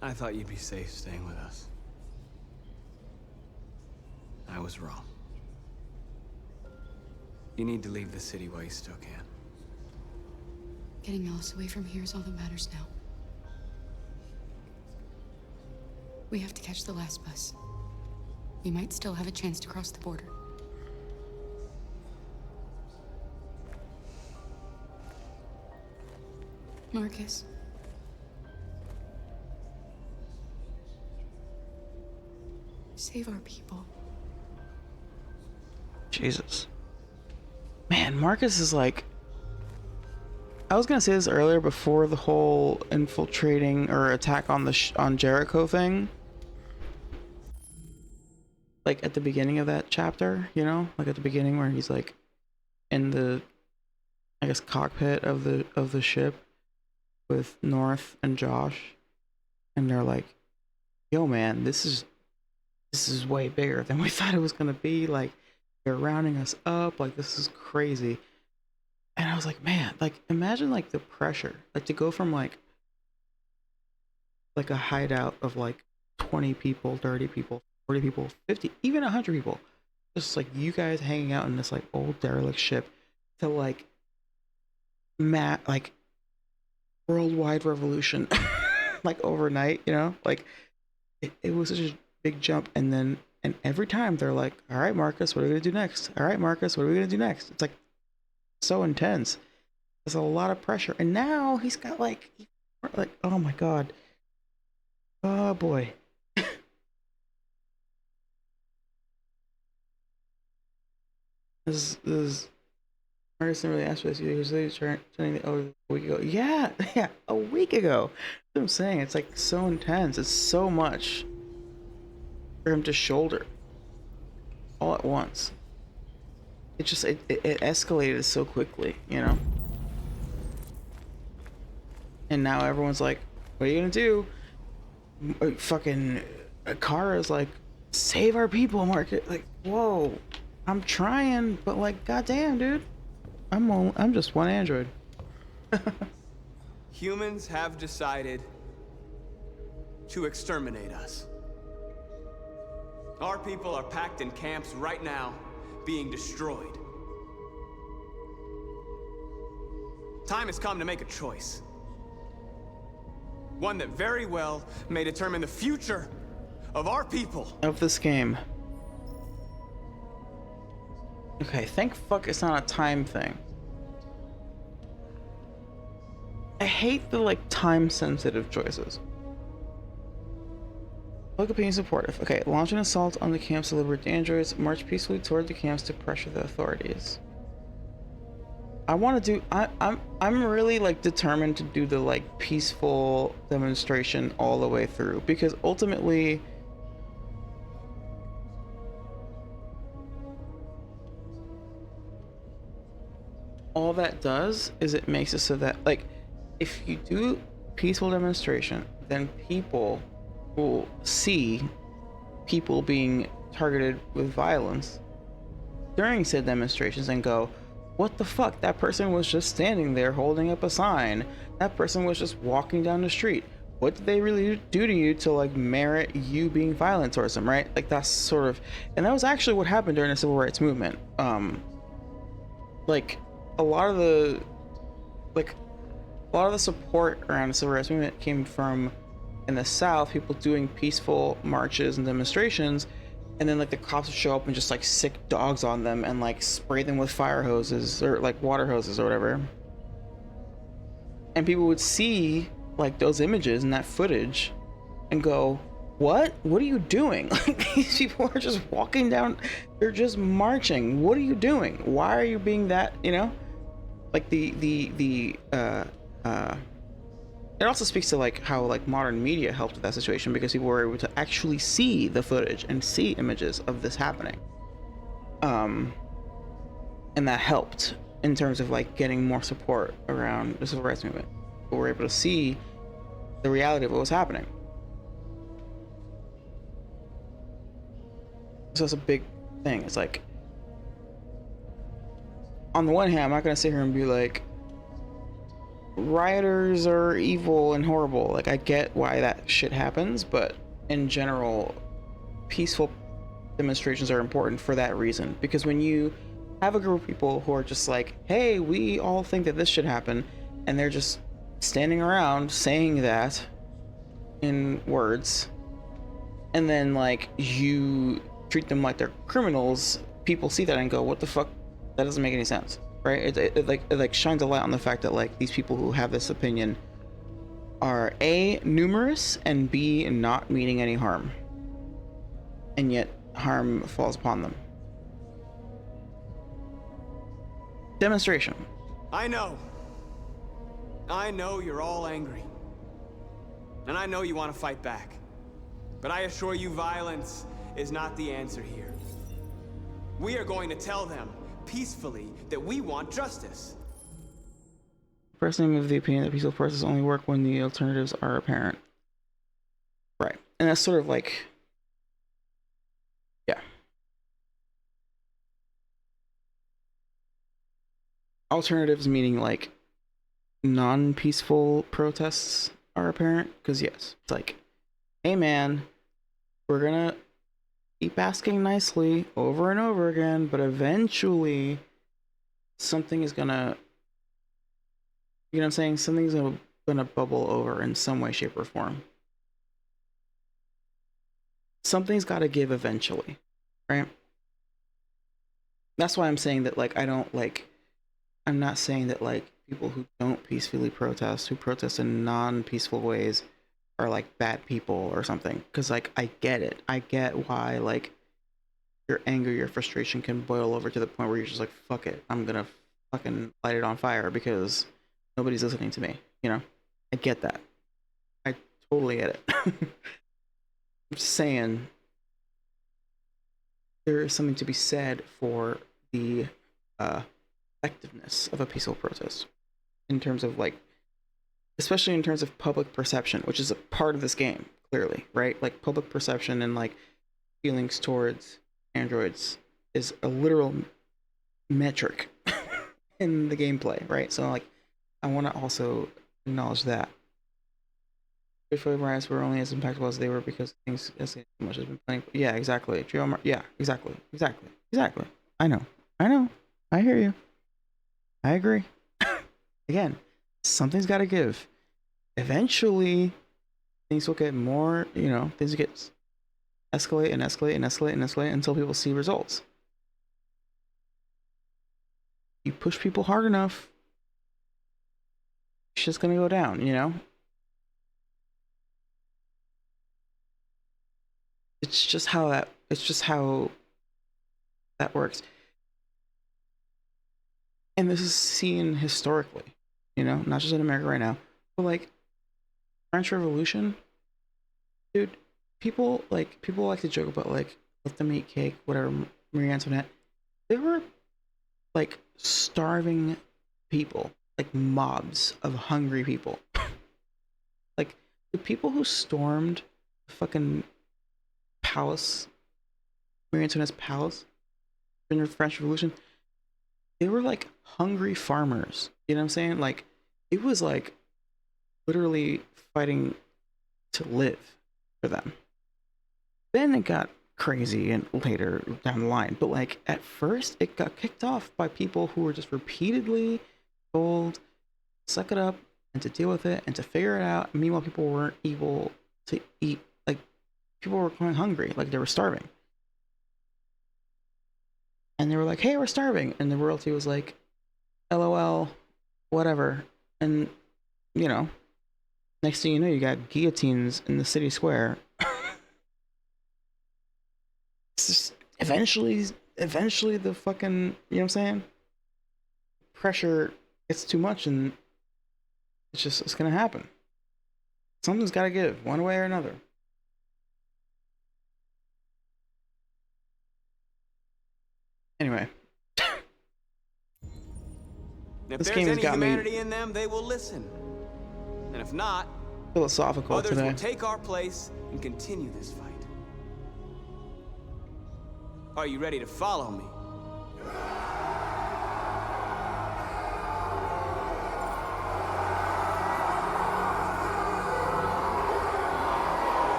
I thought you'd be safe staying with us. I was wrong. You need to leave the city while you still can. Getting Alice away from here is all that matters now. We have to catch the last bus. We might still have a chance to cross the border. Marcus. Save our people. Jesus. Man, Marcus is like... I was gonna say this earlier before the whole infiltrating or attack on the on Jericho thing. Like at the beginning of that chapter, you know? Like at the beginning where he's like in the, I guess, cockpit of the ship with North and Josh. And they're like, yo man, this is way bigger than we thought it was gonna be. Like, they're rounding us up. Like, this is crazy. And I was like, man, like, imagine like the pressure, like to go from like a hideout of like 20 people, 30 people, 40 people, 50, even 100 people, just like you guys hanging out in this like old derelict ship, to like like worldwide revolution, like overnight, you know, like it was such a big jump. And every time they're like, all right, Marcus, what are we gonna do next? All right, Marcus, what are we gonna do next? It's like so intense. There's a lot of pressure. And now he's got like, oh my God. Oh boy. This is Marcus didn't really ask for this. He was turning the over a week ago. Yeah, a week ago. That's what I'm saying. It's like so intense. It's so much for him to shoulder all at once. It just it escalated so quickly, you know. And now everyone's like, what are you gonna do? Fucking Kara's like, save our people, Market. Like, whoa, I'm trying, but like, goddamn, dude, I'm just one android. Humans have decided to exterminate us. Our people are packed in camps right now, being destroyed. Time has come to make a choice. One that very well may determine the future of our people. Of this game. Okay, thank fuck it's not a time thing. I hate the like time-sensitive choices. Public opinion supportive. Okay, launch an assault on the camps to liberate the androids. March peacefully toward the camps to pressure the authorities. I want to do. I'm really like determined to do the like peaceful demonstration all the way through, because ultimately, all that does is it makes it so that like, if you do peaceful demonstration, then people will see people being targeted with violence during said demonstrations and go, what the fuck? That person was just standing there holding up a sign. That person was just walking down the street. What did they really do to you to like merit you being violent towards them, right? Like that's sort of, and that was actually what happened during the civil rights movement. Like a lot of the support around the civil rights movement came from, in the South, people doing peaceful marches and demonstrations, and then like the cops would show up and just like sick dogs on them and like spray them with fire hoses or like water hoses or whatever. And people would see like those images and that footage and go, what are you doing? Like these people are just walking down, they're just marching. What are you doing? Why are you being that, you know? Like it also speaks to like how like modern media helped with that situation, because people were able to actually see the footage and see images of this happening. And that helped in terms of like getting more support around the civil rights movement. People were able to see the reality of what was happening. So it's a big thing. It's like, on the one hand, I'm not gonna sit here and be like, rioters are evil and horrible. Like I get why that shit happens, but in general, peaceful demonstrations are important for that reason. Because when you have a group of people who are just like, hey, we all think that this should happen, and they're just standing around saying that in words, and then like you treat them like they're criminals, people see that and go, what the fuck? That doesn't make any sense. Right? It shines a light on the fact that like these people who have this opinion are A, numerous, and B, not meaning any harm, and yet harm falls upon them. Demonstration. I know you're all angry, and I know you want to fight back, but I assure you violence is not the answer here. We are going to tell them peacefully that we want justice. Personally, I'm of the opinion that peaceful protests only work when the alternatives are apparent. Right. And that's sort of like, yeah. Alternatives meaning like non-peaceful protests are apparent, because yes, it's like, hey man, we're gonna keep asking nicely over and over again, but eventually something is gonna, you know what I'm saying? Something's gonna bubble over in some way, shape, or form. Something's gotta give eventually, right? That's why I'm saying that, like, I'm not saying that, like, people who don't peacefully protest, who protest in non-peaceful ways, are like bad people or something, because like I get it. I get why like your anger, your frustration can boil over to the point where you're just like, fuck it, I'm gonna fucking light it on fire because nobody's listening to me, you know? I get that. I totally get it. I'm just saying there is something to be said for the effectiveness of a peaceful protest in terms of like, especially in terms of public perception, which is a part of this game, clearly, right? Like public perception and like feelings towards androids is a literal metric in the gameplay, right? So like, I want to also acknowledge that. If riots were only as impactful as they were because things as much has been playing. Yeah, exactly. Yeah, exactly. I know. I hear you. I agree. Again, something's got to give. Eventually, things will get more, you know, things will get escalate and escalate and escalate and escalate until people see results. You push people hard enough, shit's gonna go down, you know? It's just how that works. And this is seen historically, you know, not just in America right now, but like French Revolution, dude, people like to joke about like let them eat cake, whatever, Marie Antoinette. They were like starving people, like mobs of hungry people. Like the people who stormed the fucking palace, Marie Antoinette's palace during the French Revolution, they were like hungry farmers. You know what I'm saying? Like it was like literally fighting to live for them. Then it got crazy and later down the line, but like at first it got kicked off by people who were just repeatedly told suck it up and to deal with it and to figure it out. Meanwhile, people weren't able to eat. Like people were going hungry, like they were starving, and they were like, "Hey, we're starving," and the royalty was like, "LOL, whatever." And you know, next thing you know, you got guillotines in the city square. It's just eventually the fucking, you know what I'm saying? Pressure gets too much and it's gonna happen. Something's gotta give, one way or another. Anyway. If This there's game has any got me humanity in them, they will listen. And if not, philosophical others today. will take our place and continue this fight. Are you ready to follow me?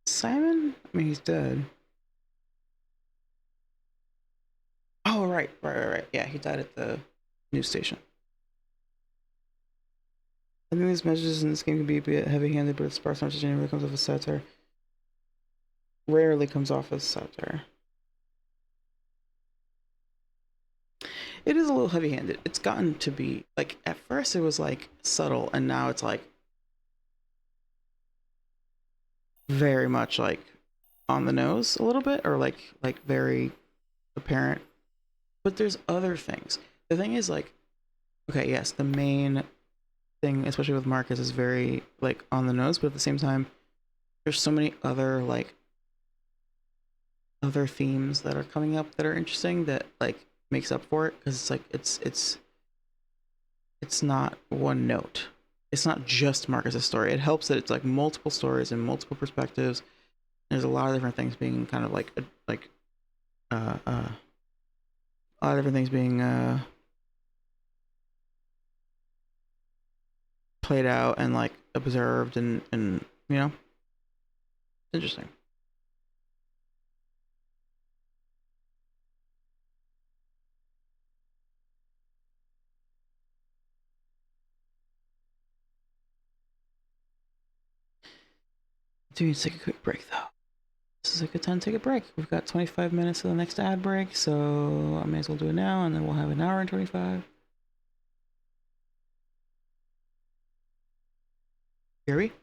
Simon? I mean, he's dead. Oh, right. Yeah, he died at the news station. I think these messages in this game can be a bit heavy-handed, but its sparse message never comes off as satire. Rarely comes off as satire. It is a little heavy-handed. It's gotten to be, like, at first it was, like, subtle, and now it's, like, very much, like, on the nose a little bit, or, like very apparent. But there's other things. The thing is, like, okay, yes, the main thing, especially with Marcus, is very, like, on the nose, but at the same time, there's so many other, like, other themes that are coming up that are interesting that, like, makes up for it, because it's like it's not one note. It's not just Marcus's story. It helps that it's like multiple stories and multiple perspectives. There's a lot of different things being kind of like a lot of different things being played out and like observed and you know, interesting. Do you need to take a quick break though? This is a good time to take a break. We've got 25 minutes to the next ad break, so I may as well do it now, and then we'll have an hour and 25. Gary?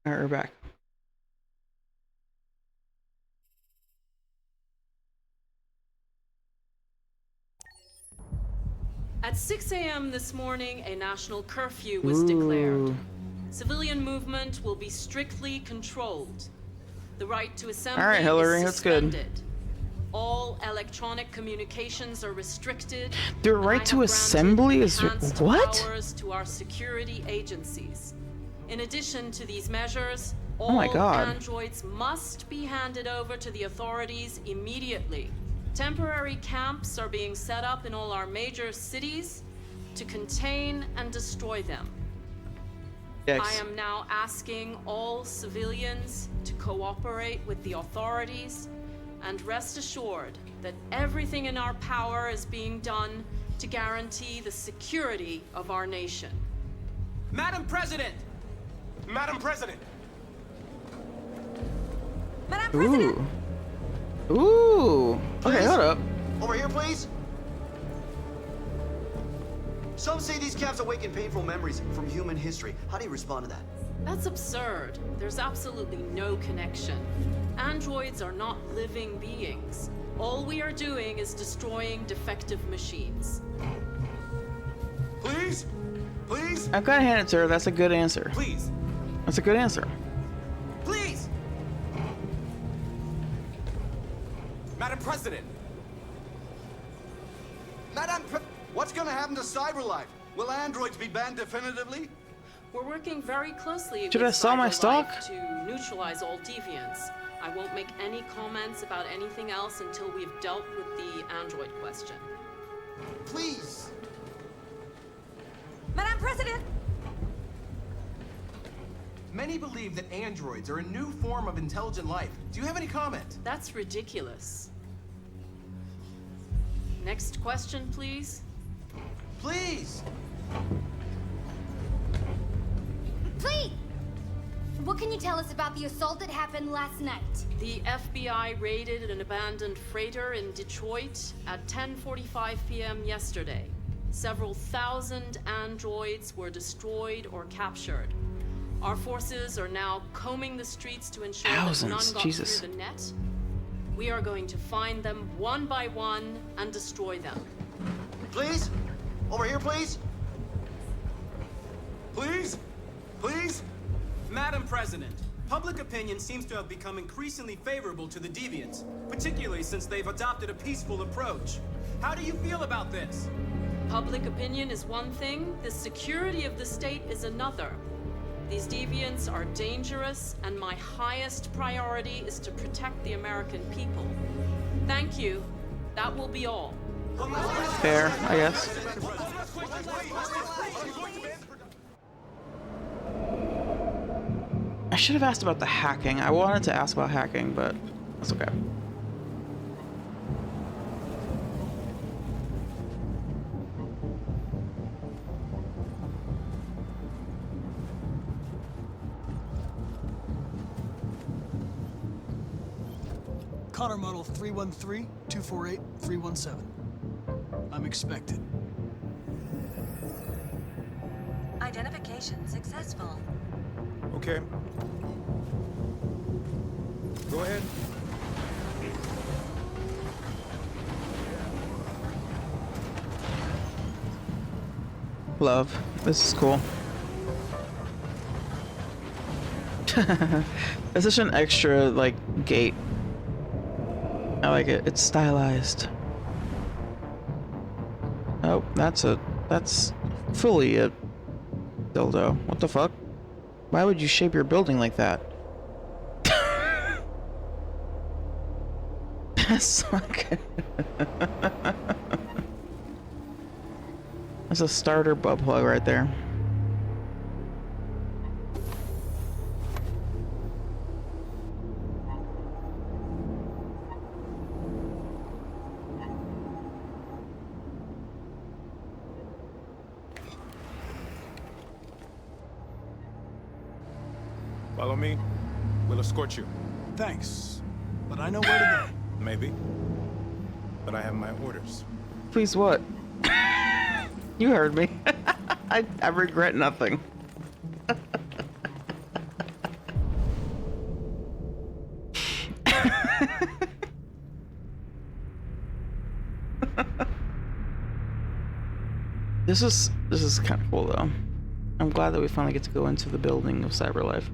Alright, we're back. At 6 a.m. this morning, a national curfew was declared. Civilian movement will be strictly controlled. The right to assembly All right, Hillary, is that's good. suspended. All electronic communications are restricted. The right to assembly is what? Powers to our security agencies. In addition to these measures, all Oh my God. androids must be handed over to the authorities immediately. Temporary camps are being set up in all our major cities to contain and destroy them. I am now asking all civilians to cooperate with the authorities and rest assured that everything in our power is being done to guarantee the security of our nation. Madam President! Madam President! Madam President! Ooh. Okay, hold up. Over here, please. Some say these camps awaken painful memories from human history. How do you respond to that? That's absurd. There's absolutely no connection. Androids are not living beings. All we are doing is destroying defective machines. Please? Please? I've got to hand it to her. That's a good answer. Please. That's a good answer. Please! Madam President! What's gonna happen to cyberlife? Will androids be banned definitively? We're working very closely Should I with sell my cyberlife stock? to neutralize all deviants. I won't make any comments about anything else until we've dealt with the android question. Please! Madam President! Many believe that androids are a new form of intelligent life. Do you have any comment? That's ridiculous. Next question, please. Please! Please! What can you tell us about the assault that happened last night? The FBI raided an abandoned freighter in Detroit at 10:45 p.m. yesterday. Several thousand androids were destroyed or captured. Our forces are now combing the streets to ensure that none got Jesus. through the net. We are going to find them one by one and destroy them. Please? Over here, please? Please? Please? Madam President, public opinion seems to have become increasingly favorable to the deviants, particularly since they've adopted a peaceful approach. How do you feel about this? Public opinion is one thing, the security of the state is another. These deviants are dangerous, and my highest priority is to protect the American people. Thank you. That will be all. Fair, I guess. I should have asked about the hacking. I wanted to ask about hacking, but that's okay. Connor model 313-248-317. I'm expected. Identification successful. Okay. Go ahead. Love. This is cool. It's such an extra, like, gate. I like it. It's stylized. Oh, that's fully a dildo. What the fuck? Why would you shape your building like that? That's okay. That's a starter butt plug right there. Follow me. We'll escort you. Thanks, but I know where to go. Maybe. But I have my orders. Please what? You heard me. I regret nothing. This is kind of cool though. I'm glad that we finally get to go into the building of CyberLife.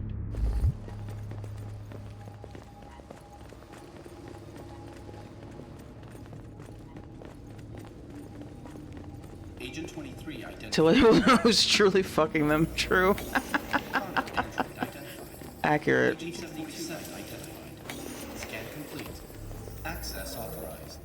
Agent 23 identified. To let people know who's truly fucking them. True. Accurate. Agent 77 identified. Scan complete. Access authorized.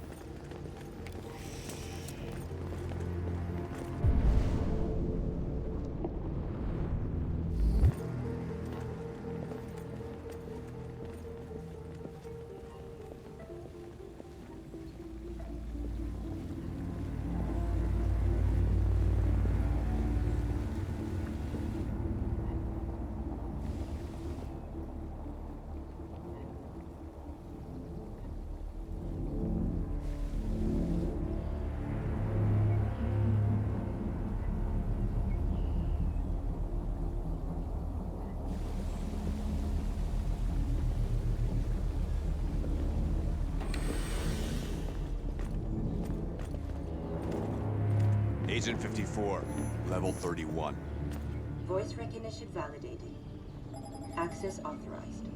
Agent 54, level 31. Voice recognition validated. Access authorized.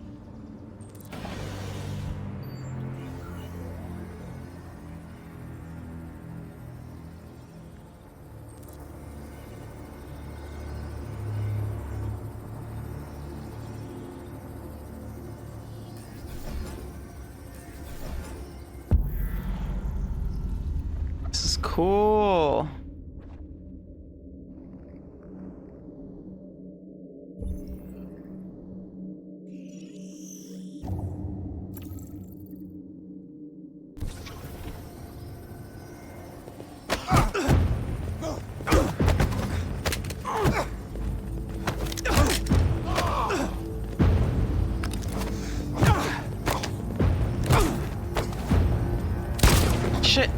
This is cool. Shit.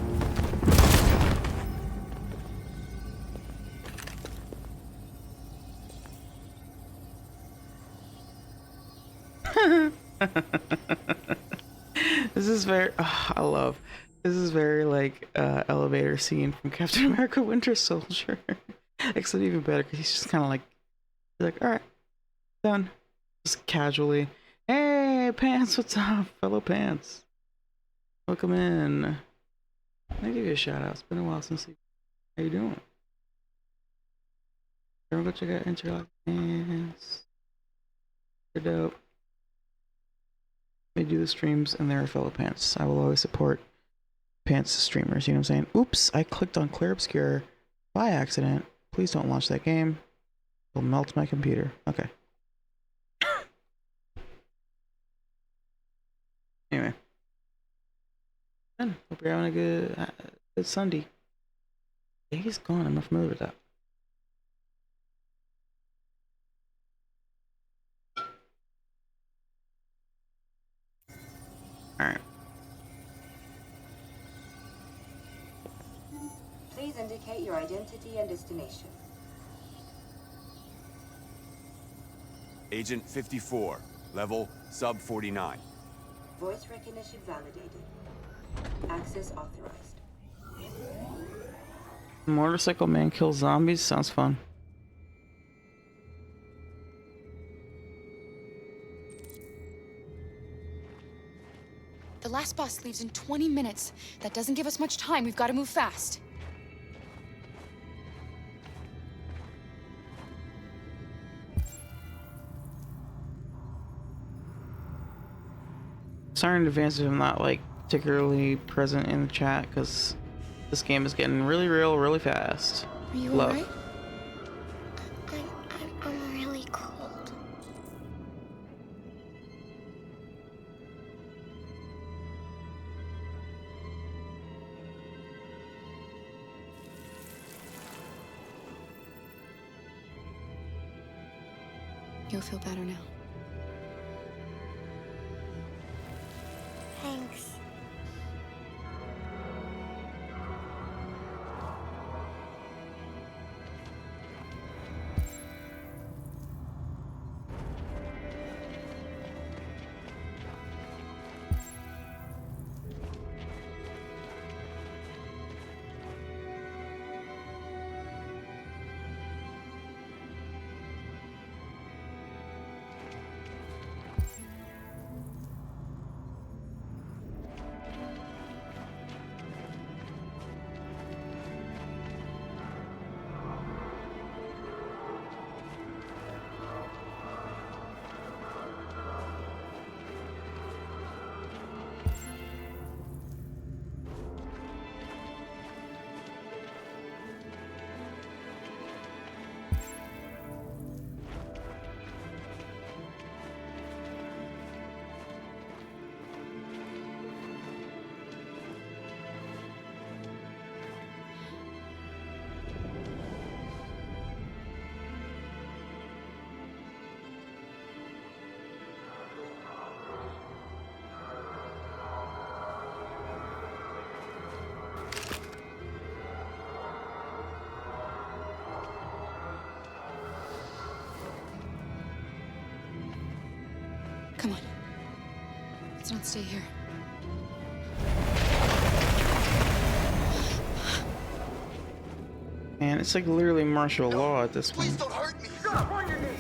This is very this is very like elevator scene from Captain America Winter Soldier. Except even better because he's just kind of like all right, done, just casually. Hey Pants, what's up, fellow Pants? Welcome in. Let me give you a shout out. It's been a while since you. How you doing? Everyone go check out Interlock Pants. They're dope. They do the streams and they're fellow Pants. I will always support Pants streamers, you know what I'm saying? Oops, I clicked on Clear Obscure by accident. Please don't launch that game. It'll melt my computer. Okay. Anyway. Hope you're having a good Sunday. Yeah, he's gone. I'm not familiar with that. Alright. Please indicate your identity and destination. Agent 54, level sub 49. Voice recognition validated. Access authorized. Motorcycle man kills zombies? Sounds fun. The last bus leaves in 20 minutes. That doesn't give us much time. We've got to move fast. Sorry in advance if I'm not like particularly present in the chat because this game is getting really real really fast. Are you Love. alright? I'm really cold. You'll feel better now. Thanks. can't stay here. Man, it's like literally martial law at this point. Please don't hurt me. Stop on your knees.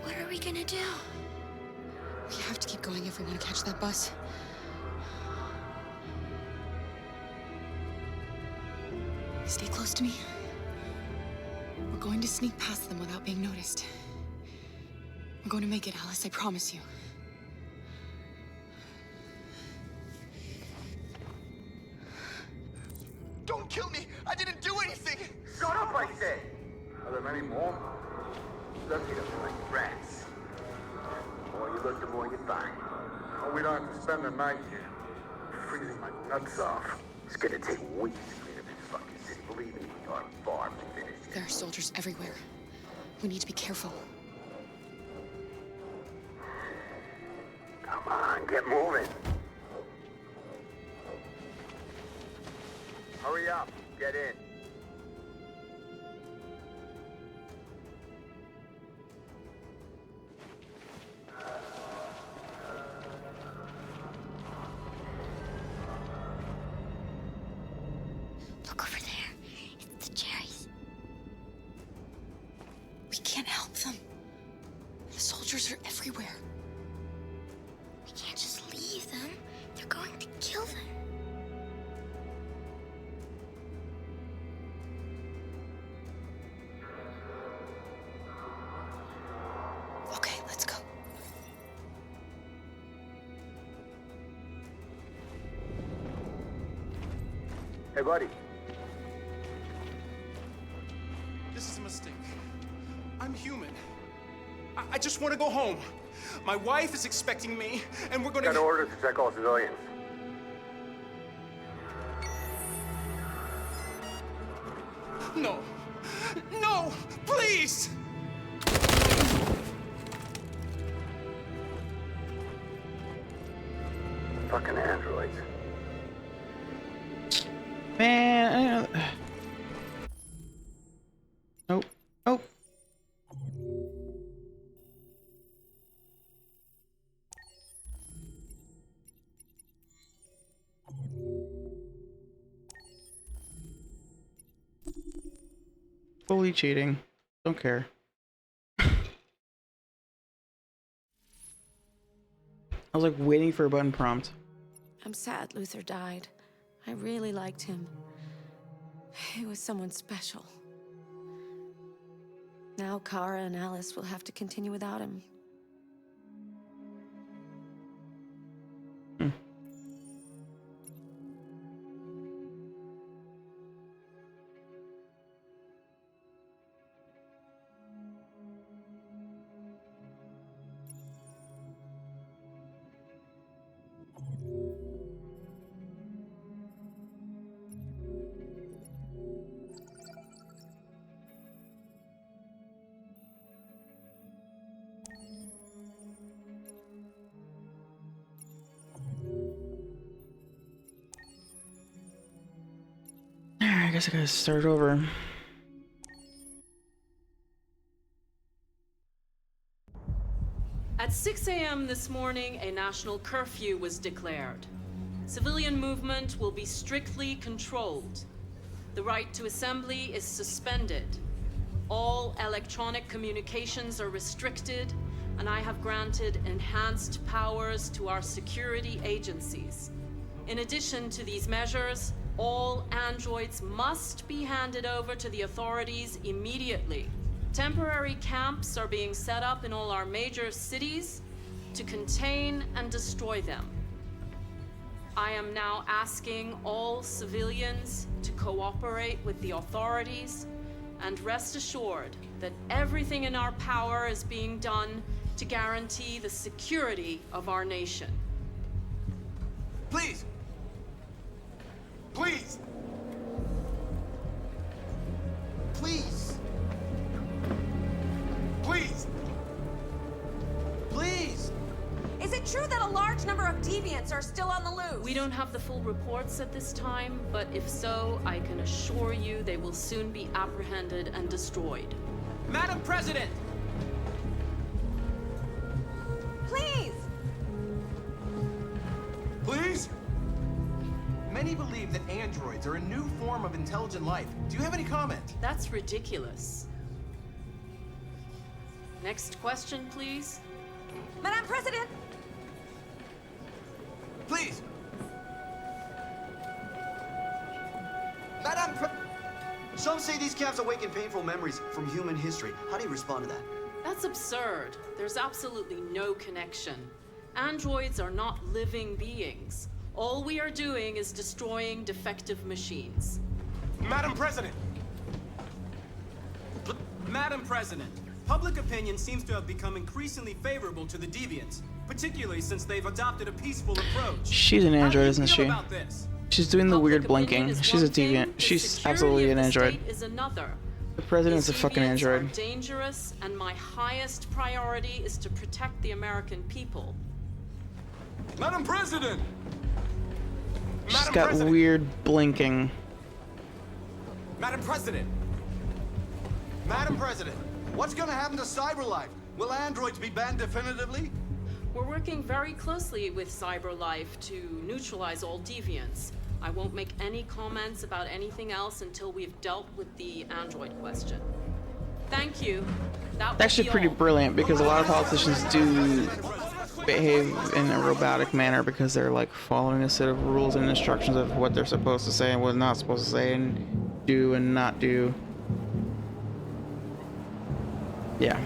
What are we gonna do? We have to keep going if we want to catch that bus. Stay close to me. We're going to sneak past them without being noticed. We're going to make it, Alice, I promise you. Don't kill me. I didn't do anything. Shut up, I said. Are there many more? Look at them like rats. The more you look, the more you find. Oh, we don't have to spend the night here. Freezing my nuts off. It's gonna take weeks to clean up this fucking city. Believe me, we are far from finished yet. There are soldiers everywhere. We need to be careful. Come on, get moving. Hurry up, get in. Look over there. It's the cherries. We can't help them. The soldiers are everywhere. We can't just leave them. They're going to kill them. Okay, let's go. Hey, buddy. This is a mistake. I'm human. I just want to go home. My wife is expecting me, and we're gonna... Got orders to check all civilians. No. No! Please! Fucking androids. Man, I don't know. Nope. Oh. Fully cheating. Don't care. I was like waiting for a button prompt. I'm sad Luther died. I really liked him. He was someone special. Now Kara and Alice will have to continue without him. I guess I gotta start over. At 6 a.m. this morning, a national curfew was declared. Civilian movement will be strictly controlled. The right to assembly is suspended. All electronic communications are restricted, and I have granted enhanced powers to our security agencies. In addition to these measures, all androids must be handed over to the authorities immediately. Temporary camps are being set up in all our major cities to contain and destroy them. I am now asking all civilians to cooperate with the authorities and rest assured that everything in our power is being done to guarantee the security of our nation. Please! Please! Please! Please! Please! Is it true that a large number of deviants are still on the loose? We don't have the full reports at this time, but if so, I can assure you they will soon be apprehended and destroyed. Madam President! Please! Many believe that androids are a new form of intelligent life. Do you have any comment? That's ridiculous. Next question, please. Madam President! Please! Madame Some say these camps awaken painful memories from human history. How do you respond to that? That's absurd. There's absolutely no connection. Androids are not living beings. All we are doing is destroying defective machines. Madam President! Madam President, public opinion seems to have become increasingly favorable to the deviants, particularly since they've adopted a peaceful approach. She's an android, isn't she? About this? She's doing the weird blinking. She's a deviant. She's absolutely an android. Is another. The president's a fucking Deviants android. are dangerous, and my highest priority is to protect the American people. Madam President! She's got weird blinking. Madam President! Madam President, what's gonna happen to CyberLife? Will androids be banned definitively? We're working very closely with CyberLife to neutralize all deviants. I won't make any comments about anything else until we've dealt with the android question. Thank you. That Actually pretty brilliant, because a lot of politicians do behave in a robotic manner because they're like following a set of rules and instructions of what they're supposed to say and what they're not supposed to say and do and not do. Yeah.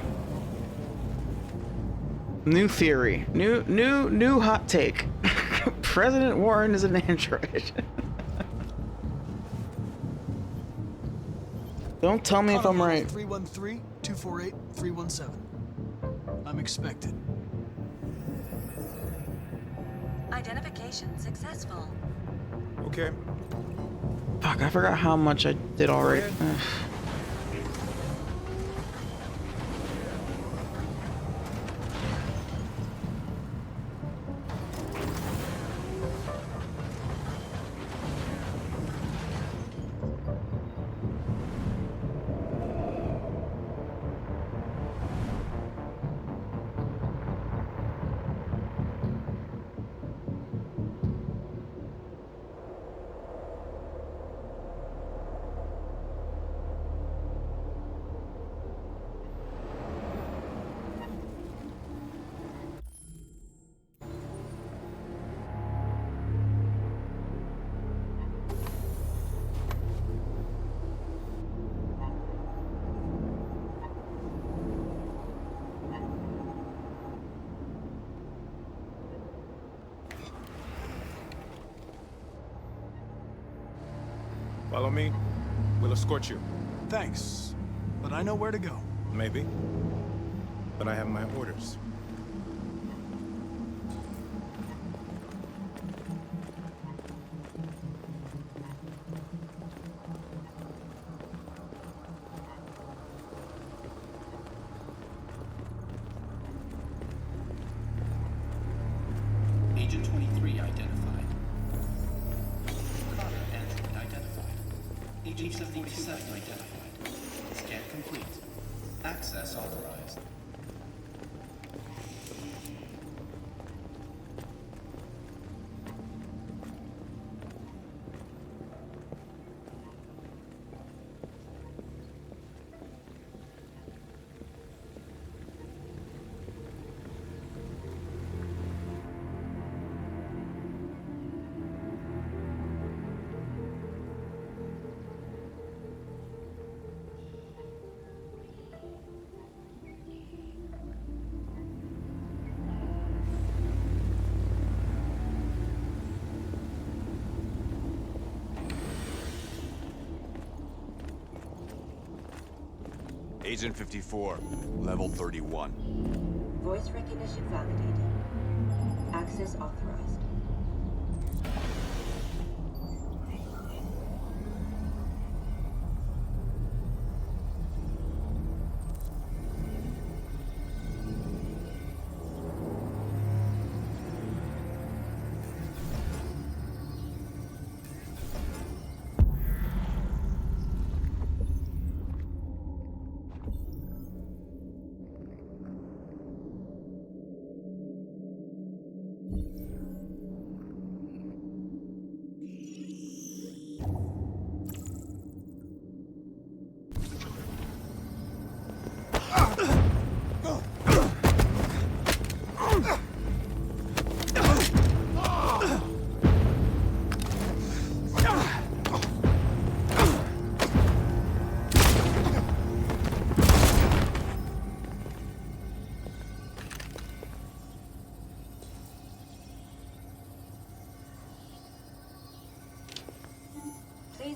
New theory. New hot take. President Warren is an android. Don't tell me if I'm right. 313-248-317. I'm expected. Identification successful. Okay. Fuck, I forgot how much I did already. Follow me. We'll escort you. Thanks, but I know where to go. Maybe. But I have my orders. Agent 23 identified. Connor android identified. Agent 77 identified. Scan complete. Access authorized. Agent 54, level 31. Voice recognition validated. Access authorized.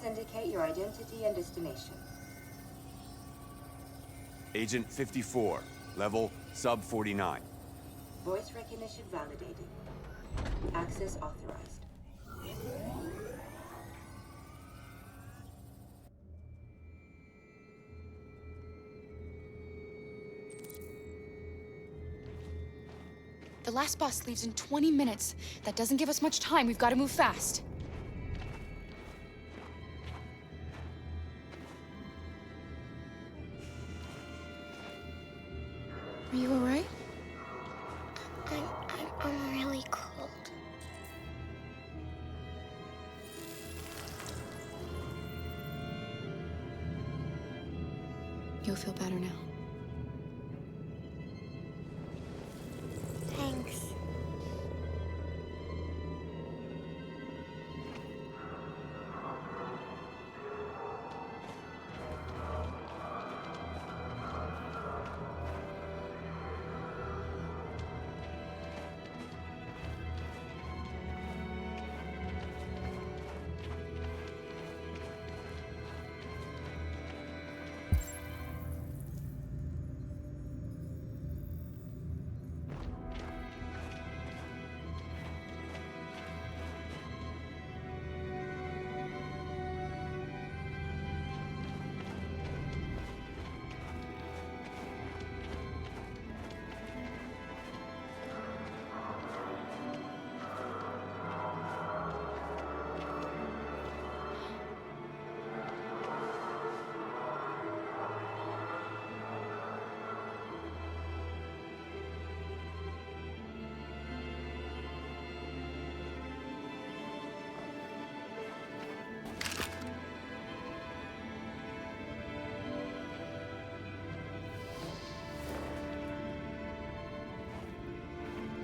Please indicate your identity and destination. Agent 54, level sub 49. Voice recognition validated. Access authorized. The last bus leaves in 20 minutes. That doesn't give us much time. We've got to move fast. Are you all right? I'm really cold. You'll feel better now. Thanks.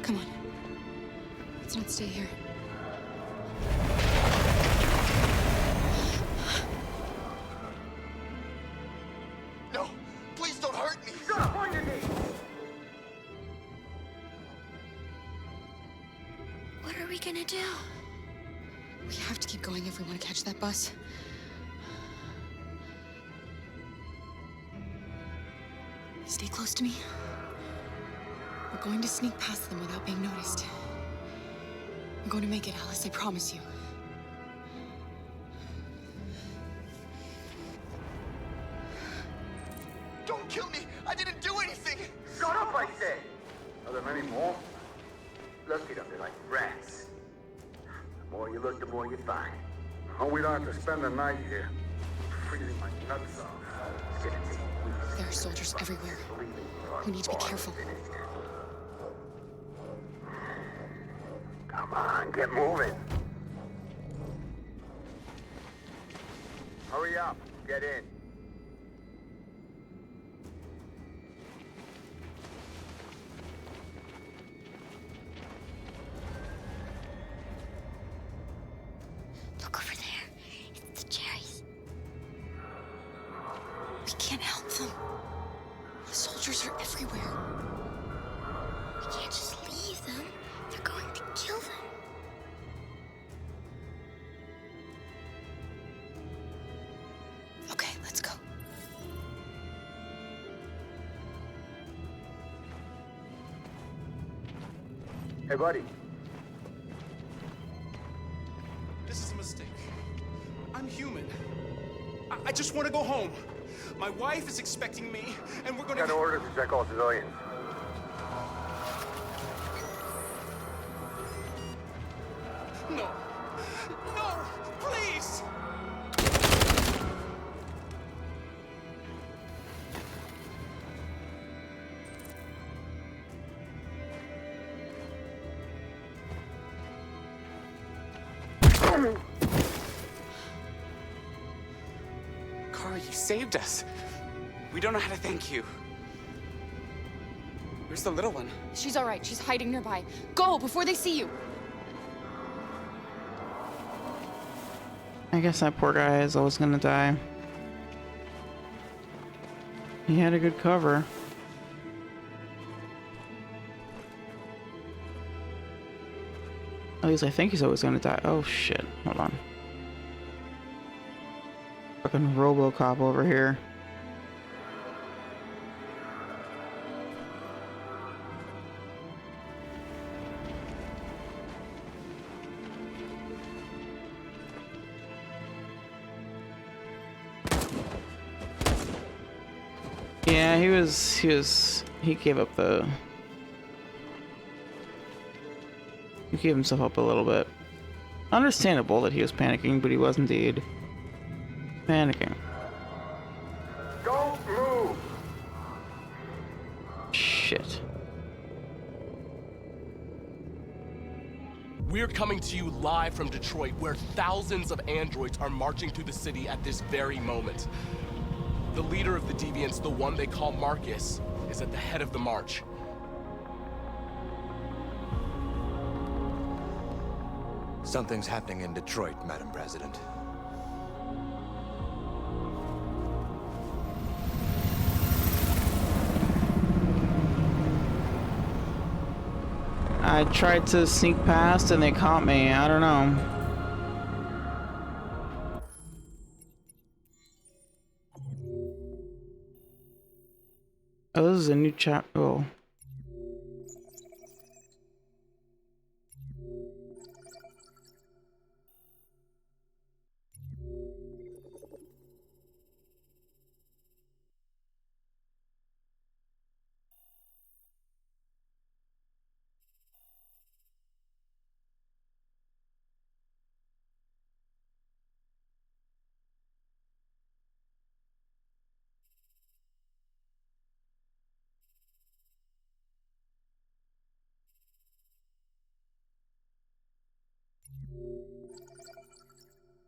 Come on. Let's not stay here. No, please don't hurt me. Shut up on your knees. What are we gonna do? We have to keep going if we want to catch that bus. Stay close to me. We're going to sneak past them without being noticed. We're going to make it, Alice, I promise you. Don't kill me. I didn't do anything. Shut up, I said. Are there many more? Look at them, they're like rats. The more you look, the more you find. Oh, we don't have to spend the night here. Freezing my nuts off. It's gonna take weeks. There are soldiers everywhere. We need to be careful. Come on, get moving. Hurry up, get in. Look over there. It's the cherries. We can't help them. The soldiers are everywhere. We can't just leave them. They're going to kill them. Okay, let's go. Hey, buddy. This is a mistake. I'm human. I just want to go home. My wife is expecting me, and we're gonna... Got orders to check all civilians. No. No! Please! Kara, you saved us. We don't know how to thank you. Where's the little one? She's all right. She's hiding nearby. Go before they see you. I guess that poor guy is always gonna die. He had a good cover. At least I think he's always gonna die. Oh shit, hold on. Fucking RoboCop over here. Yeah, he gave up the... He gave himself up a little bit. Understandable that he was panicking, but he was indeed panicking. Don't move! Shit. We're coming to you live from Detroit, where thousands of androids are marching through the city at this very moment. The leader of the Deviants, the one they call Marcus, is at the head of the march. Something's happening in Detroit, Madam President. I tried to sneak past and they caught me. I don't know. Oh, this is a new chapter. Oh.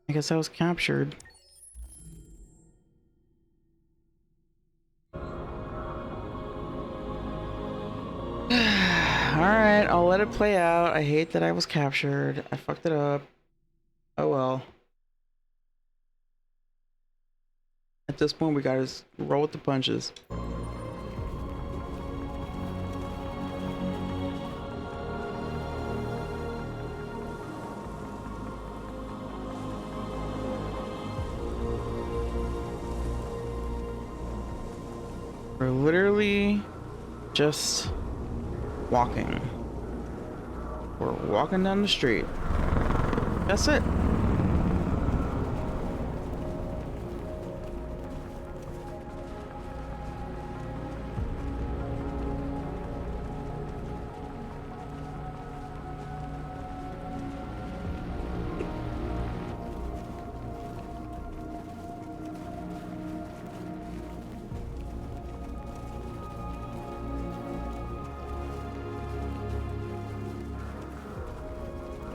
I guess I was captured. Alright, I'll let it play out. I hate that I was captured. I fucked it up. Oh well. At this point, we gotta just roll with the punches. We're literally just walking. We're walking down the street. That's it.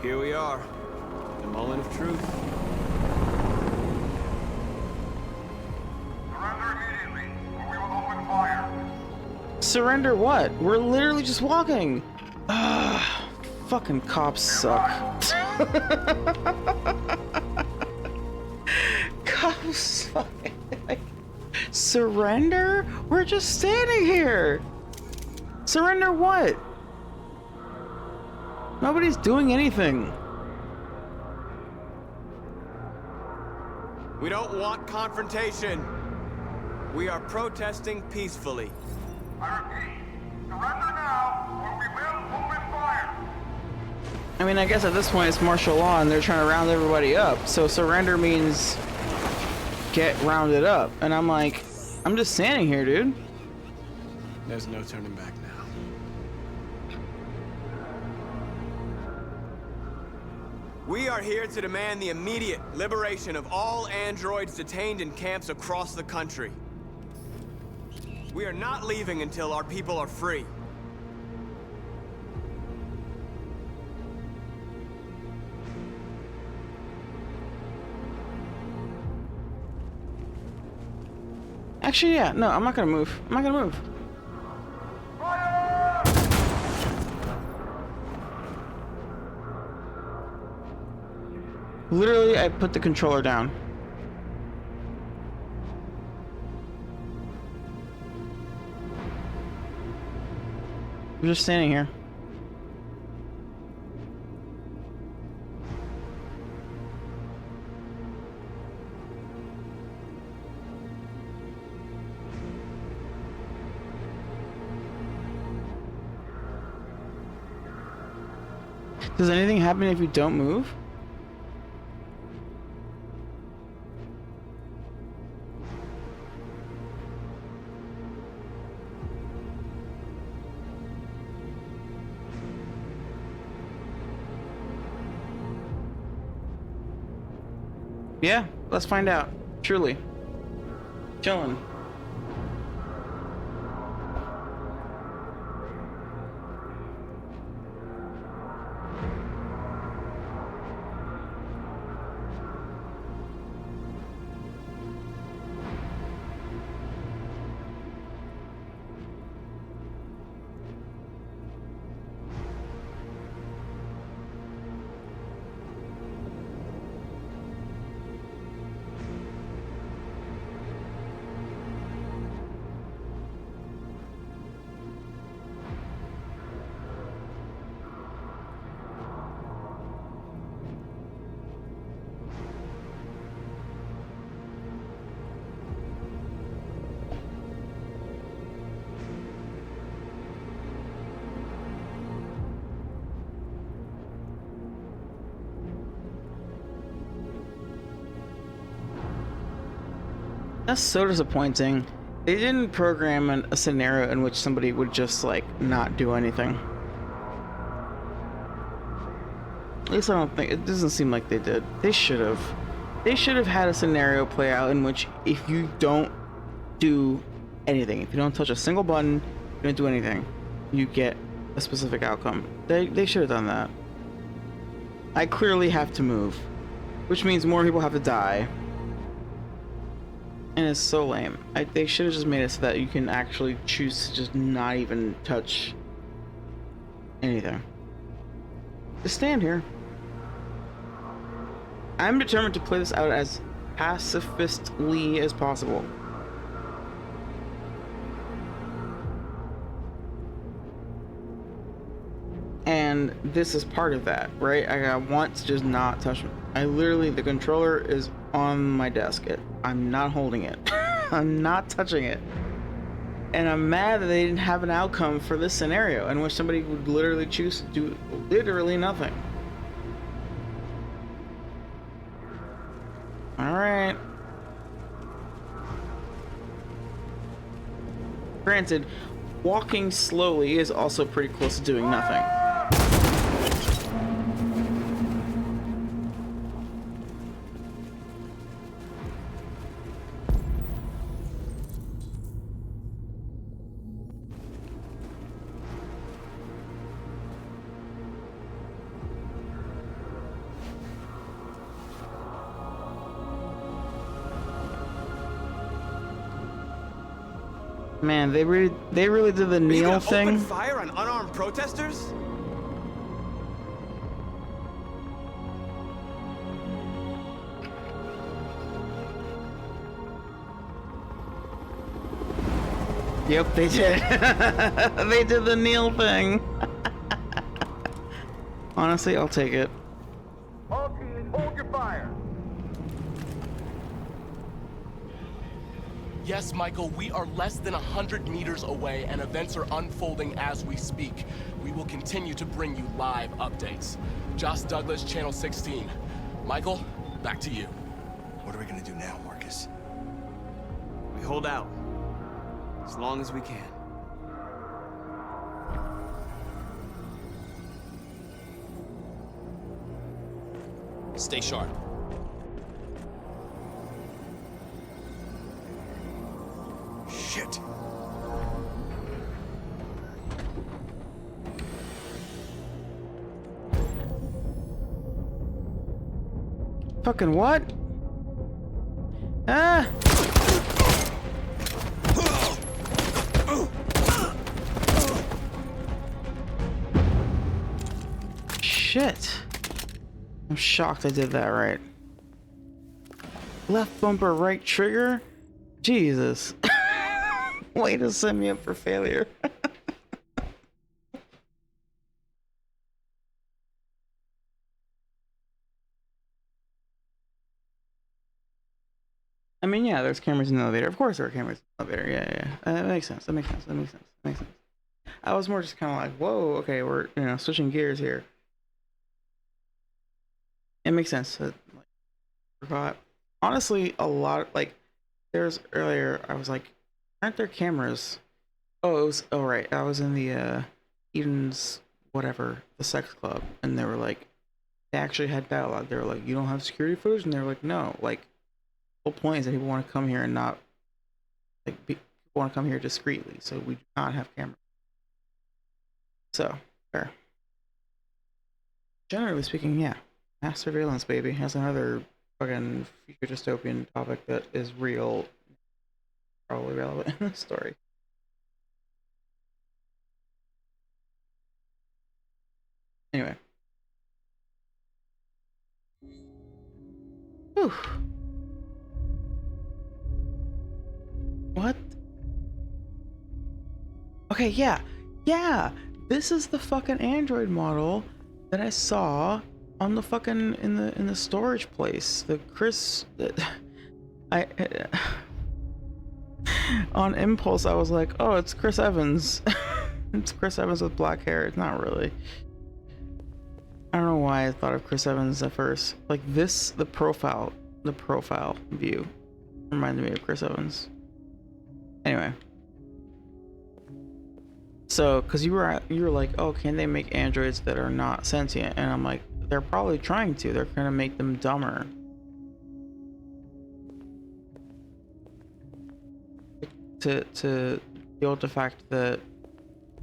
Here we are, the moment of truth. Surrender what? We're literally just walking. Ah, fucking cops suck. Cops suck. Surrender? We're just standing here. Surrender what? Nobody's doing anything. We don't want confrontation. We are protesting peacefully. I repeat, surrender now, or we will open fire! I mean, I guess at this point it's martial law and they're trying to round everybody up. So surrender means get rounded up. And I'm like, I'm just standing here, dude. There's no turning back now. We are here to demand the immediate liberation of all androids detained in camps across the country. We are not leaving until our people are free. Actually, yeah, no, I'm not gonna move. I'm not gonna move. Literally, I put the controller down. I'm just standing here. Does anything happen if you don't move? Yeah, let's find out. Truly. Chillin'. That's so disappointing. They didn't program a scenario in which somebody would just like not do anything. At least I don't think, it doesn't seem like they did. They should have. They should have had a scenario play out in which if you don't do anything, if you don't touch a single button, you don't do anything, you get a specific outcome. They should have done that. I clearly have to move, which means more people have to die. And it's so lame. They should have just made it so that you can actually choose to just not even touch anything. Just stand here. I'm determined to play this out as pacifistly as possible. And this is part of that, right? I want to just not touch it. I literally, the controller is on my desk. I'm not holding it. I'm not touching it. And I'm mad that they didn't have an outcome for this scenario in which somebody would literally choose to do literally nothing. Alright. Granted, walking slowly is also pretty close to doing nothing. Man, they really did the kneel thing. Open fire on unarmed protesters? Yep, they did. They did the kneel thing. Honestly, I'll take it. All teams, hold your fire. Yes, Michael, we are less than 100 meters away and events are unfolding as we speak. We will continue to bring you live updates. Josh Douglas, Channel 16. Michael, back to you. What are we gonna do now, Marcus? We hold out. As long as we can. Stay sharp. Shit. Fucking what? Ah! Shit. I'm shocked I did that right. Left bumper, right trigger? Jesus. Way to set me up for failure. I mean, yeah, there's cameras in the elevator. Of course there are cameras in the elevator. Yeah. That makes sense. That makes sense. That makes sense. That makes sense. I was more just kind of like, whoa, okay, we're, switching gears here. it makes sense. Forgot. Honestly, a lot like there's earlier. I was like, aren't there cameras? Oh, it was. Oh, right. I was in the Eden's whatever the sex club, and they were like, they actually had dialogue. They were like, you don't have security footage, and they were like, no. Like, the whole point is that people want to come here and not like people want to come here discreetly, so we do not have cameras. So fair. Generally speaking, yeah, mass surveillance, baby. That's another fucking future dystopian topic that is real, probably relevant in the story. Anyway. Whew. What? Okay, yeah. Yeah! This is the fucking Android model that I saw on the fucking in the storage place. The Chris I on impulse I was like, oh, it's Chris Evans. It's Chris Evans with black hair. It's not really. I don't know why I thought of Chris Evans at first. Like this, the profile view reminded me of Chris Evans. Anyway. So, cause you were like, oh, can they make androids that are not sentient? And I'm like, they're probably trying to. They're gonna make them dumber. To deal with the fact that,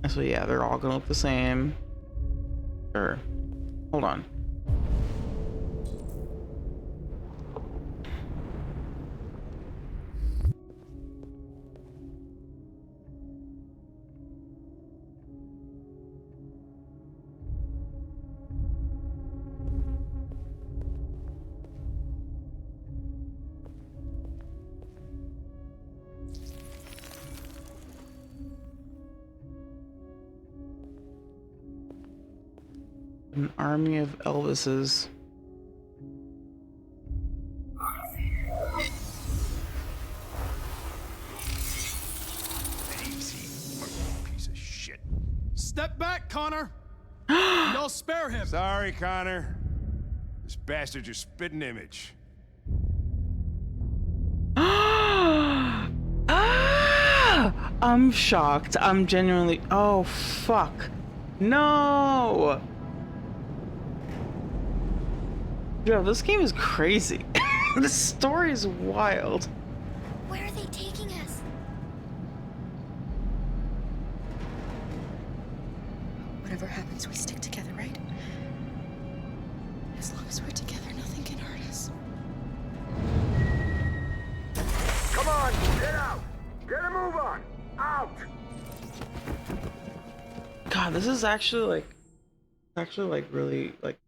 so yeah, they're all gonna look the same. Sure. Hold on. An army of Elvises. Piece of shit. Step back, Connor! Y'all spare him! Sorry, Connor. This bastard's your spitting image. Ah! I'm shocked. I'm genuinely. Oh, fuck. No! Yo, this game is crazy. This story is wild. Where are they taking us? Whatever happens, we stick together, right? As long as we're together, nothing can hurt us. Come on, get out! Get a move on! Out! God, this is actually like really like.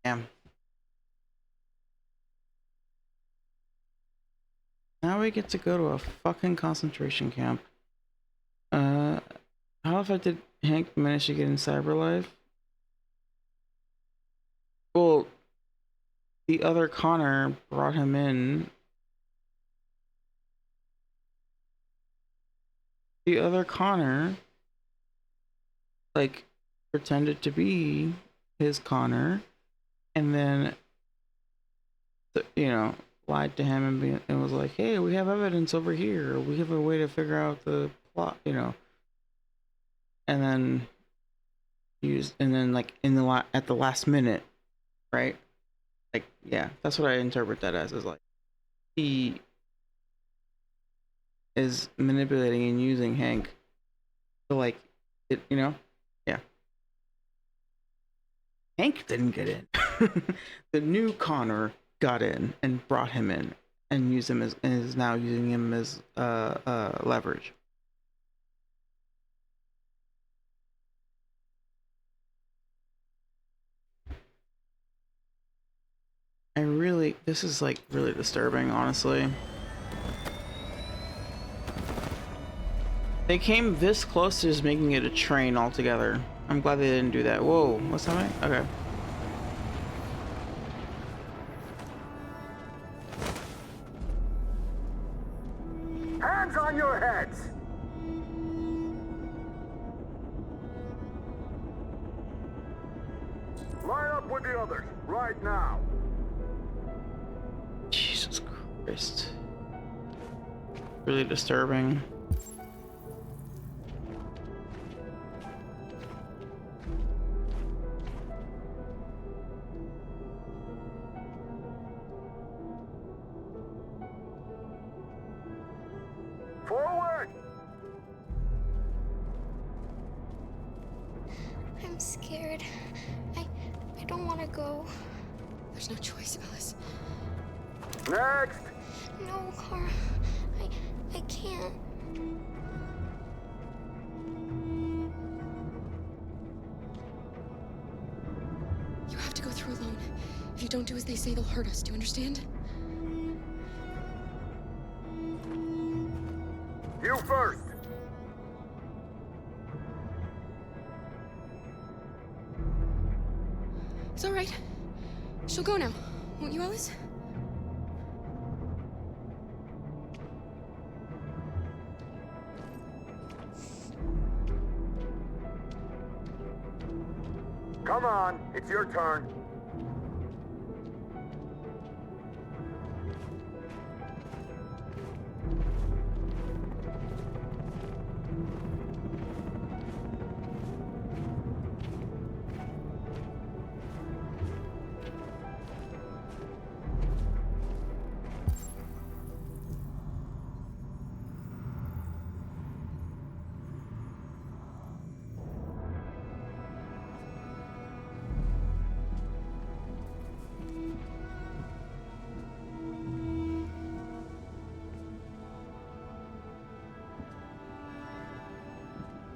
Damn. Now we get to go to a fucking concentration camp. How if I did Hank manage to get in Cyberlife? Well, the other Connor brought him in. The other Connor, like, pretended to be his Connor, and then, you know, lied to him and was like, hey, we have evidence over here. We have a way to figure out the plot, you know. And then like in the at the last minute, right? Like, yeah, that's what I interpret that as, is like he is manipulating and using Hank to like it, you know? Yeah. Hank didn't get in. The new Connor got in and brought him in and used him as, and is now using him as leverage. This is like really disturbing, honestly. They came this close to just making it a train altogether. I'm glad they didn't do that. Whoa, what's happening? Okay. Hands on your heads! Line up with the others, right now. Jesus Christ. Really disturbing. Forward! I'm scared. I don't want to go. There's no choice, Alice. Next! No, Kara. I can't. You have to go through alone. If you don't do as they say, they'll hurt us. Do you understand? You first! It's all right. She'll go now. Won't you, Alice? Come on, it's your turn.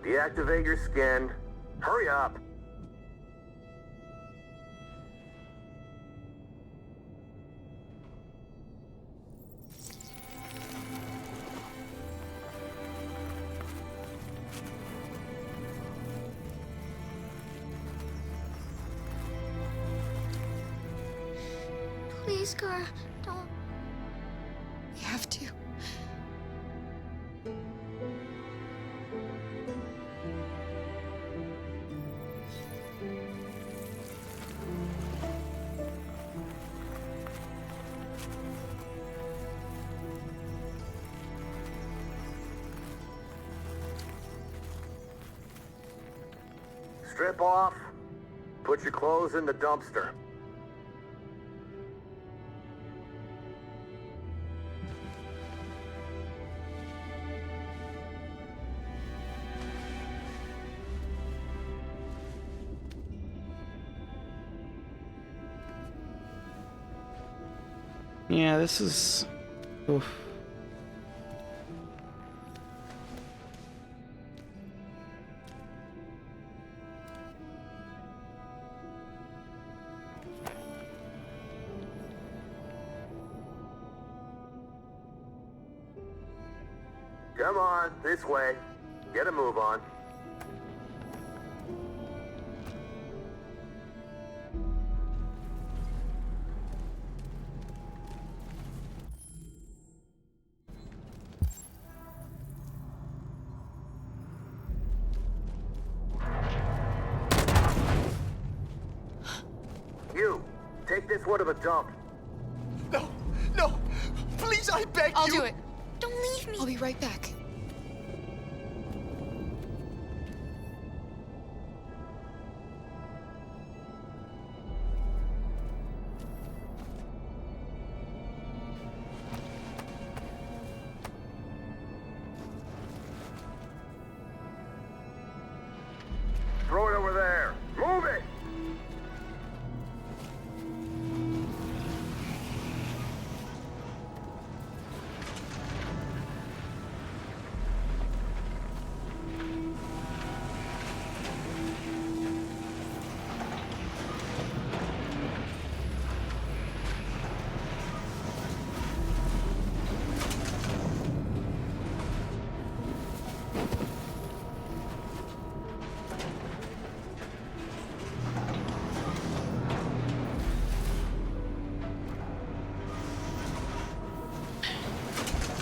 Deactivate your skin. Hurry up. Please, Kara, don't. We have to. Strip off. Put your clothes in the dumpster. Yeah, this is... Oof. Come on, this way. Get a move on. You, take this one to the dump. No, no, please, I beg I'll you. do it. Don't leave me. I'll be right back. Throw it over there. Move it!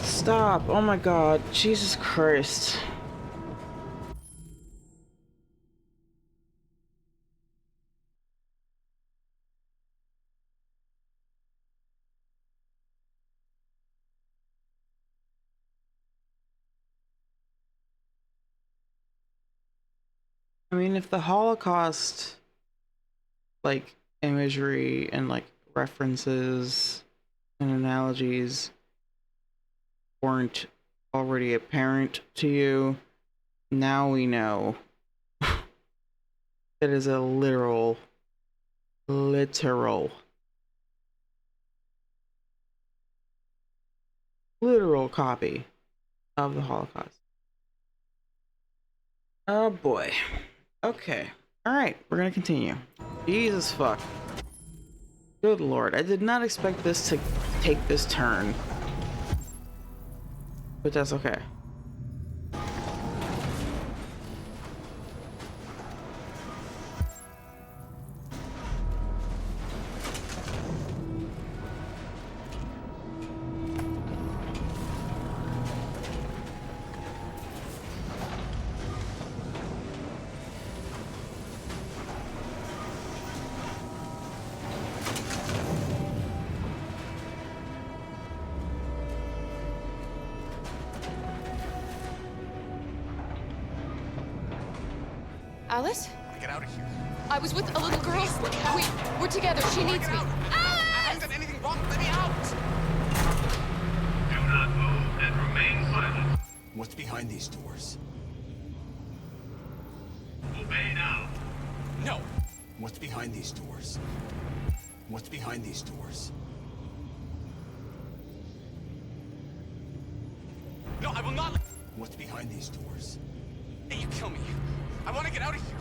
Stop. Oh my god. Jesus Christ. I mean, if the Holocaust, like, imagery and, like, references and analogies weren't already apparent to you, now we know. It is a literal copy of the Holocaust. Oh boy. Okay. Alright, we're gonna continue. Jesus fuck. Good lord, I did not expect this to take this turn. But that's okay. Alice? Get out of here. I was with a little girl. We're together. She needs me. I haven't done anything wrong. Let me out. Do not move and remain silent. What's behind these doors? Obey now. No. What's behind these doors? What's behind these doors? No, I will not. What's behind these doors? Hey, you kill me. I want to get out of here.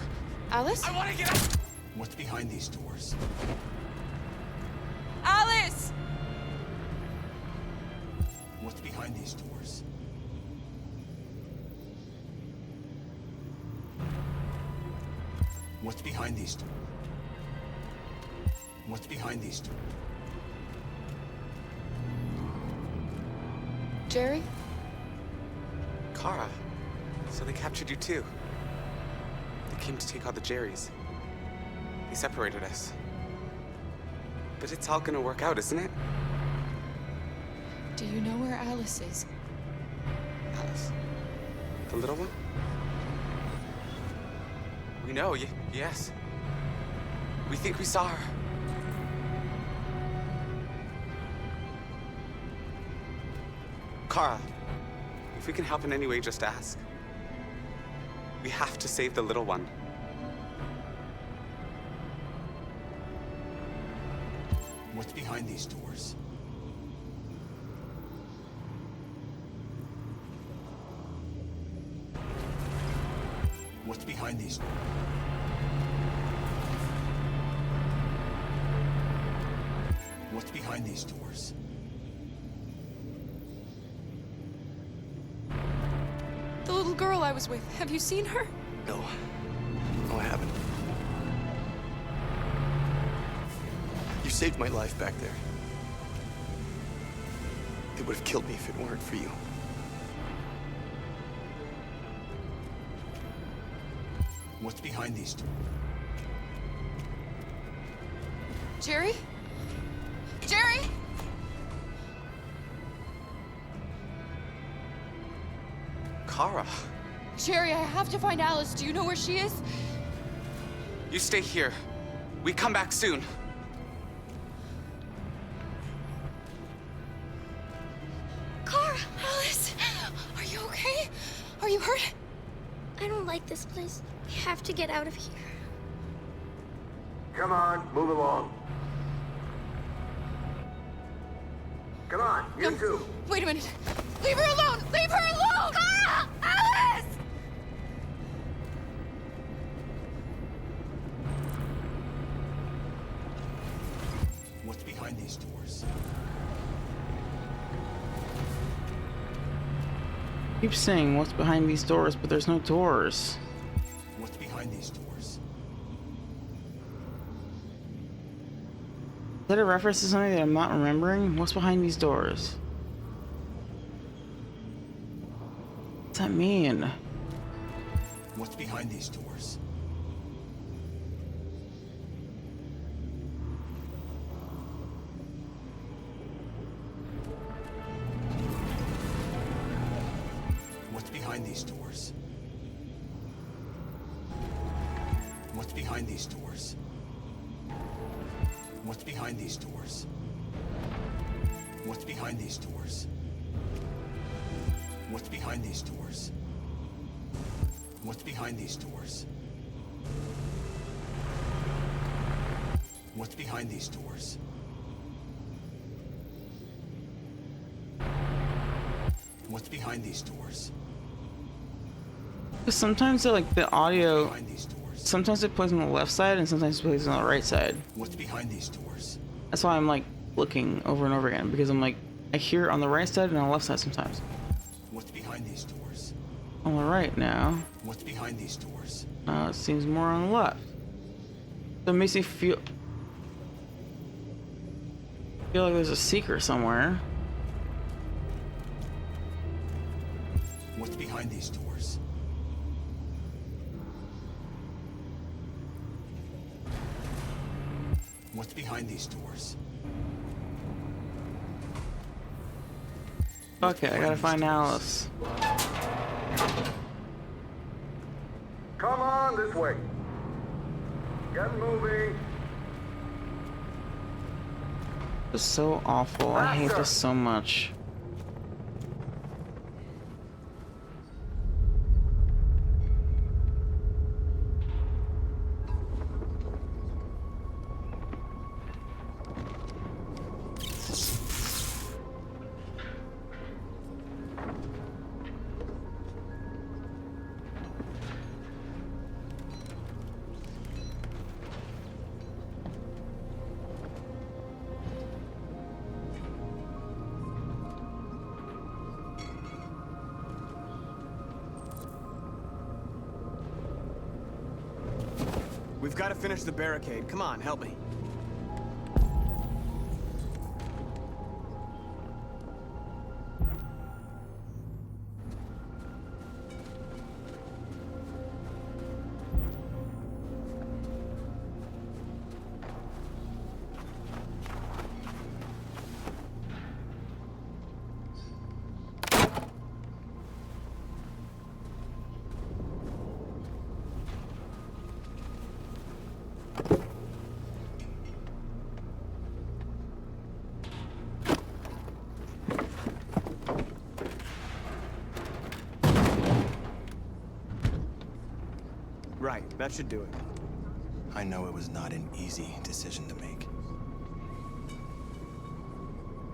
Alice? I want to get out. What's behind these doors? Alice! What's behind these doors? What's behind these doors? What's behind these doors? Jerry? Kara. So they captured you too. They came to take out the Jerrys. They separated us. But it's all gonna work out, isn't it? Do you know where Alice is? Alice? The little one? We know, yes. We think we saw her. Kara, if we can help in any way, just ask. We have to save the little one. What's behind these doors? What's behind these doors? What's behind these doors? The little girl I was with. Have you seen her? No. No, I haven't. You saved my life back there. They would have killed me if it weren't for you. What's behind these doors? Jerry? Jerry? Kara, Jerry, I have to find Alice. Do you know where she is? you stay here. We come back soon. Kara! Alice! Are you okay? Are you hurt? I don't like this place. We have to get out of here. Come on, move along. Come on, you two. Wait a minute. Leave her alone! Leave her alone! Kara! Alice! What's behind these doors? Keep saying what's behind these doors, but there's no doors. What's behind these doors? Is that a reference to something that I'm not remembering? What's behind these doors? What's that mean? What's behind these doors? What's behind these doors? What's behind these doors? What's behind these doors? What's behind these doors? What's behind these doors? What's behind these doors? What's behind these doors? What's behind these doors? Sometimes like the audio, sometimes it plays on the left side and sometimes it plays on the right side. What's behind these doors? That's why I'm like looking over and over again, because I'm like, I hear it on the right side and on the left side sometimes. What's behind these doors? On the right now. What's behind these doors? Now it seems more on the left. So it makes me feel like there's a secret somewhere. What's behind these doors? What's behind these doors? Okay, I gotta find Alice. Come on, this way. Get moving. This is so awful. I hate this so much. We've got to finish the barricade. Come on, help me. Right, that should do it. I know it was not an easy decision to make.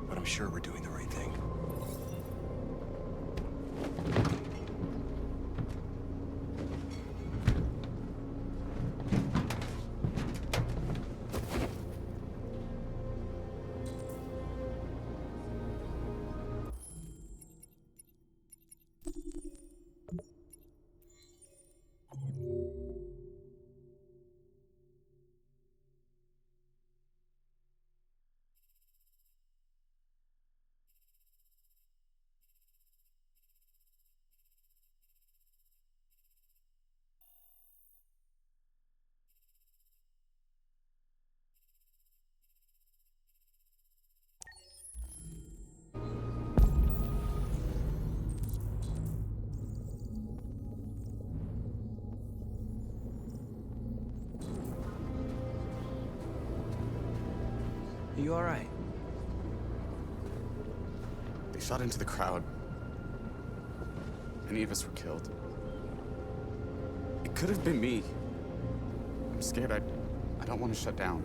But I'm sure we're doing the right thing. Are you all right? They shot into the crowd. Any of us were killed. It could have been me. I'm scared. I don't want to shut down.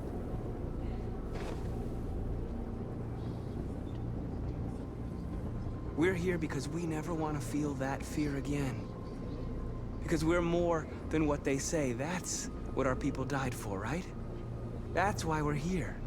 We're here because we never want to feel that fear again. Because we're more than what they say. That's what our people died for, right? That's why we're here.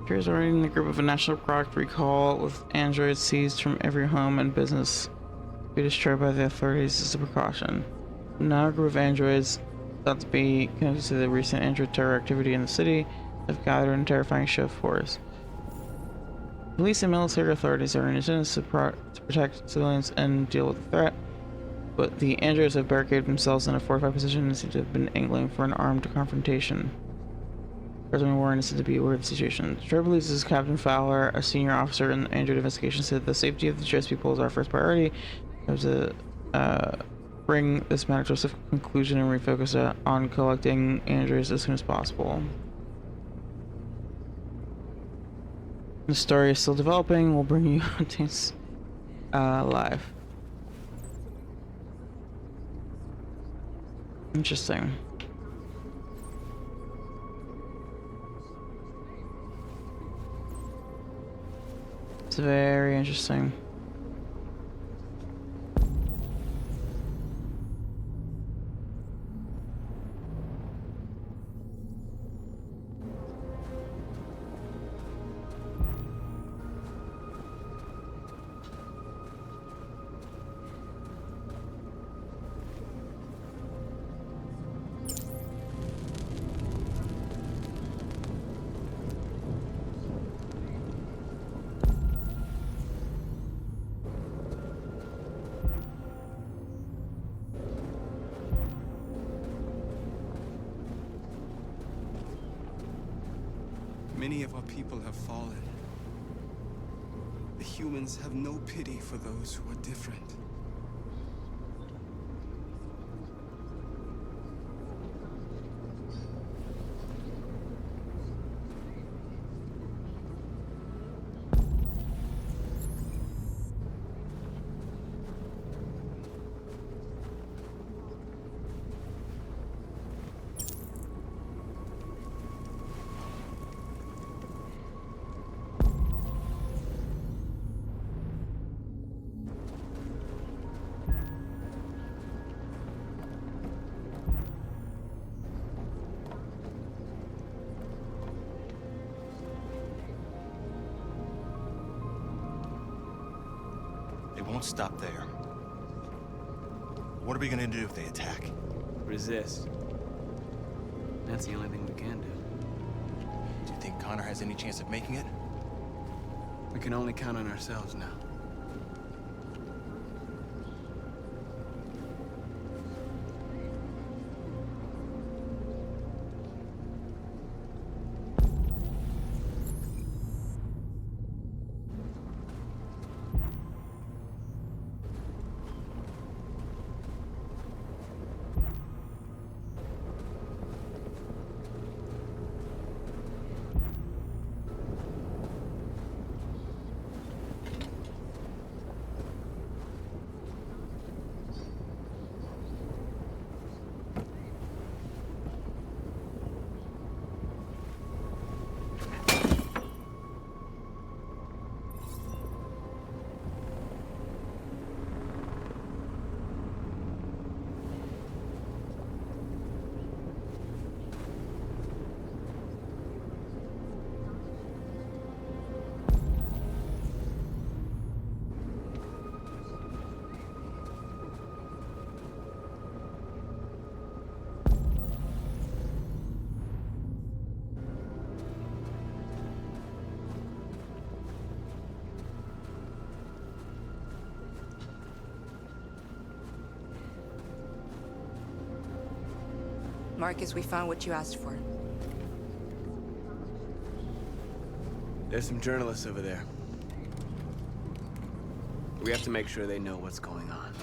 Appears already in the group of a national product recall with androids seized from every home and business. be destroyed by the authorities as a precaution. Now a group of androids thought to be connected to the recent android terror activity in the city have gathered in a terrifying show of force. Police and military authorities are in attendance to protect civilians and deal with the threat, but the androids have barricaded themselves in a fortified position and seem to have been angling for an armed confrontation. President Warren is said to be aware of the situation. Detroit believes this is Captain Fowler, a senior officer in the Android investigation, said the safety of the Detroit's people is our first priority. We have to bring this matter to a swift conclusion and refocus on collecting androids as soon as possible. The story is still developing. We'll bring you updates live. Interesting. It's very interesting. Many of our people have fallen. The humans have no pity for those who are different. They won't stop there. What are we gonna do if they attack? Resist. That's the only thing we can do. Do you think Connor has any chance of making it? We can only count on ourselves now. Marcus, we found what you asked for. There's some journalists over there. We have to make sure they know what's going on.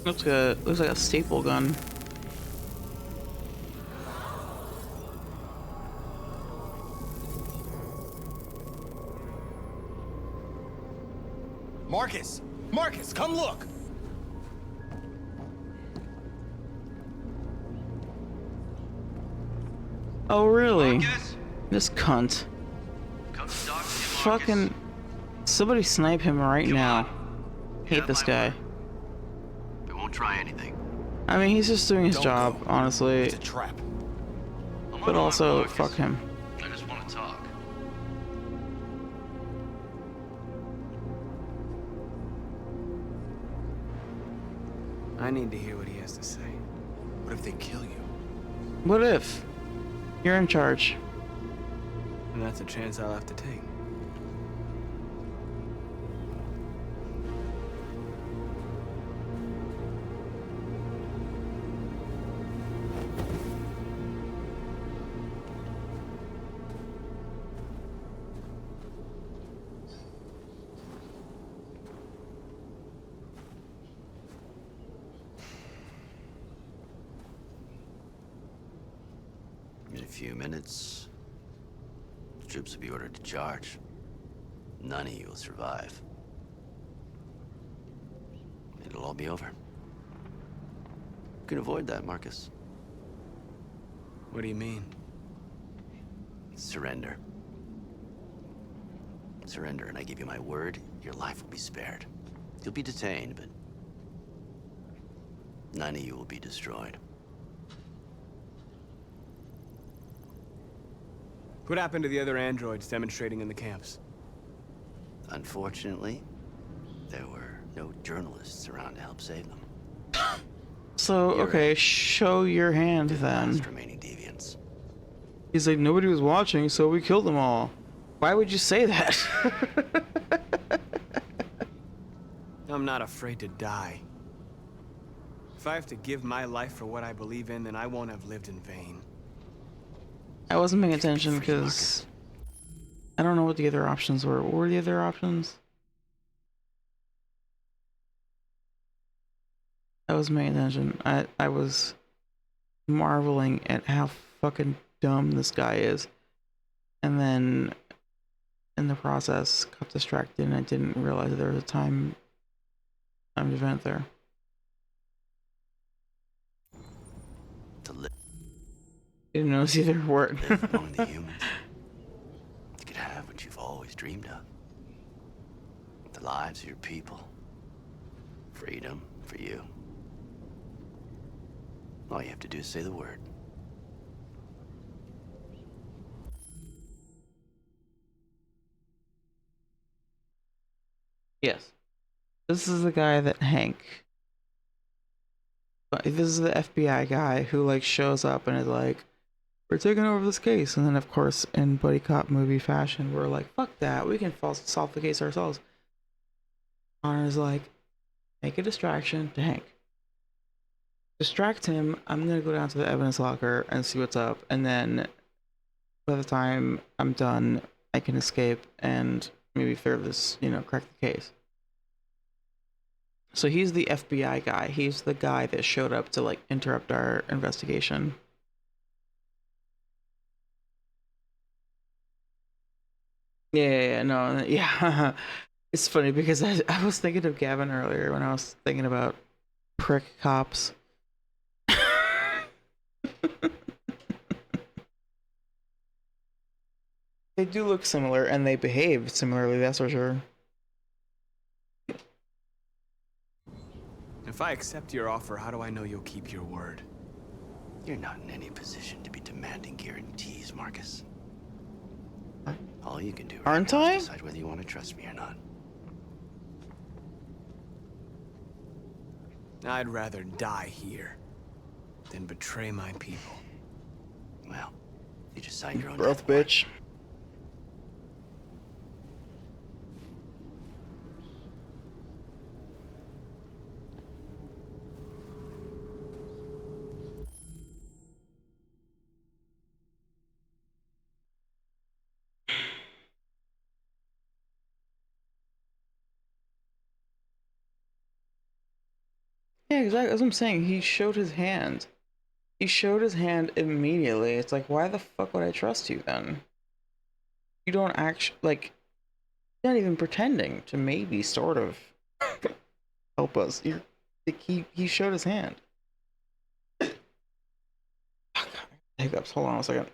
Looks like a staple gun. Marcus! Marcus, come look! Oh really? This cunt. Fucking somebody snipe him right now. Hate this guy. We won't try anything. I mean, he's just doing his job, honestly. It's a trap. But also, fuck him. I just want to talk. I need to hear what he has to say. What if they kill you? What if? You're in charge. And that's a chance I'll have to take. In a few minutes, the troops will be ordered to charge. None of you will survive. It'll all be over. You can avoid that, Marcus. What do you mean? Surrender. Surrender, and I give you my word, your life will be spared. You'll be detained, but none of you will be destroyed. What happened to the other androids demonstrating in the camps? Unfortunately, there were no journalists around to help save them. So, okay, show your hand then. Remaining deviants. He's like, nobody was watching, so we killed them all. Why would you say that? I'm not afraid to die. If I have to give my life for what I believe in, then I won't have lived in vain. I wasn't paying attention because I don't know what the other options were. What were the other options? I wasn't paying attention. I was marveling at how fucking dumb this guy is. And then in the process got distracted and I didn't realize that there was a time event there. Didn't notice either word. Live among the humans. You could have what you've always dreamed of. The lives of your people. Freedom for you. All you have to do is say the word. Yes. This is the guy that Hank. This is the FBI guy who like shows up and is like, we're taking over this case. And then of course in buddy cop movie fashion, we're like, fuck that. We can solve the case ourselves. Connor's like, make a distraction to Hank. Distract him. I'm going to go down to the evidence locker and see what's up. And then by the time I'm done, I can escape and maybe crack the case. So he's the FBI guy. He's the guy that showed up to like interrupt our investigation. Yeah. It's funny because I was thinking of Gavin earlier when I was thinking about prick cops. They do look similar and they behave similarly, that's for sure. If I accept your offer, how do I know you'll keep your word? You're not in any position to be demanding guarantees, Marcus. All you can do right now is decide whether you want to trust me or not. I'd rather die here than betray my people. Well, you just signed your own death bitch. Yeah, exactly. That's what I'm saying. He showed his hand. He showed his hand immediately. It's like, why the fuck would I trust you then? You don't actually, like, you're not even pretending to maybe sort of help us. He showed his hand. Hiccups. Hold on a second.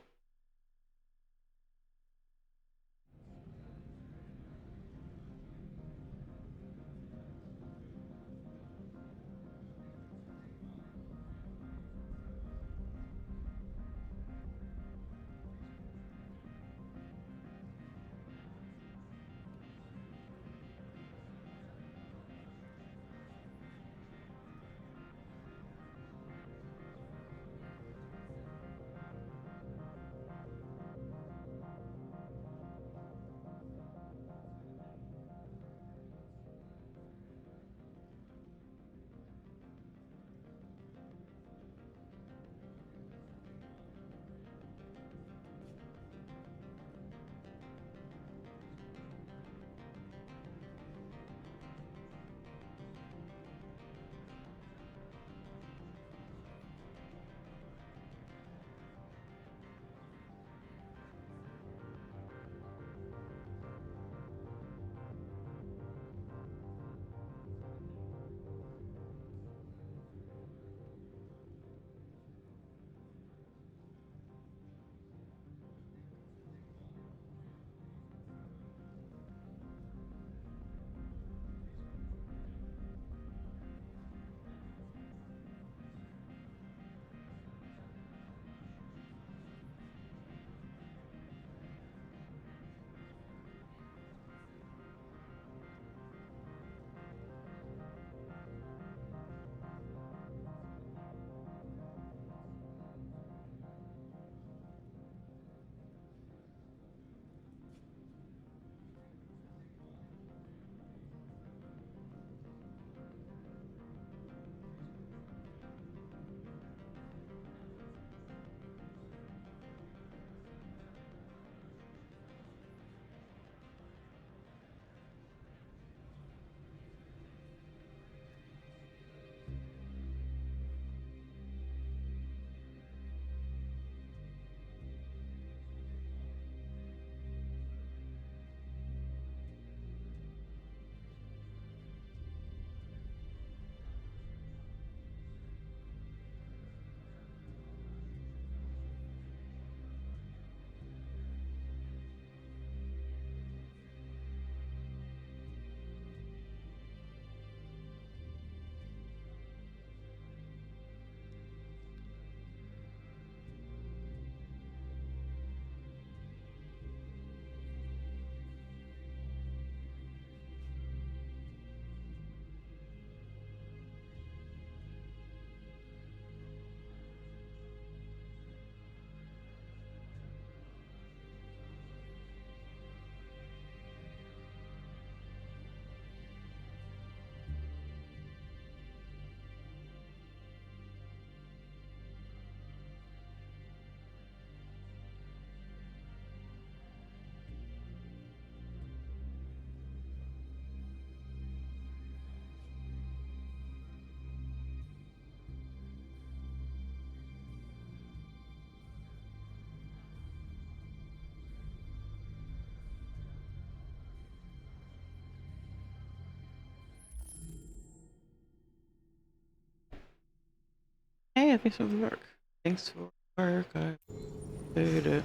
yeah, thanks for the work. Thanks for the work. I did it.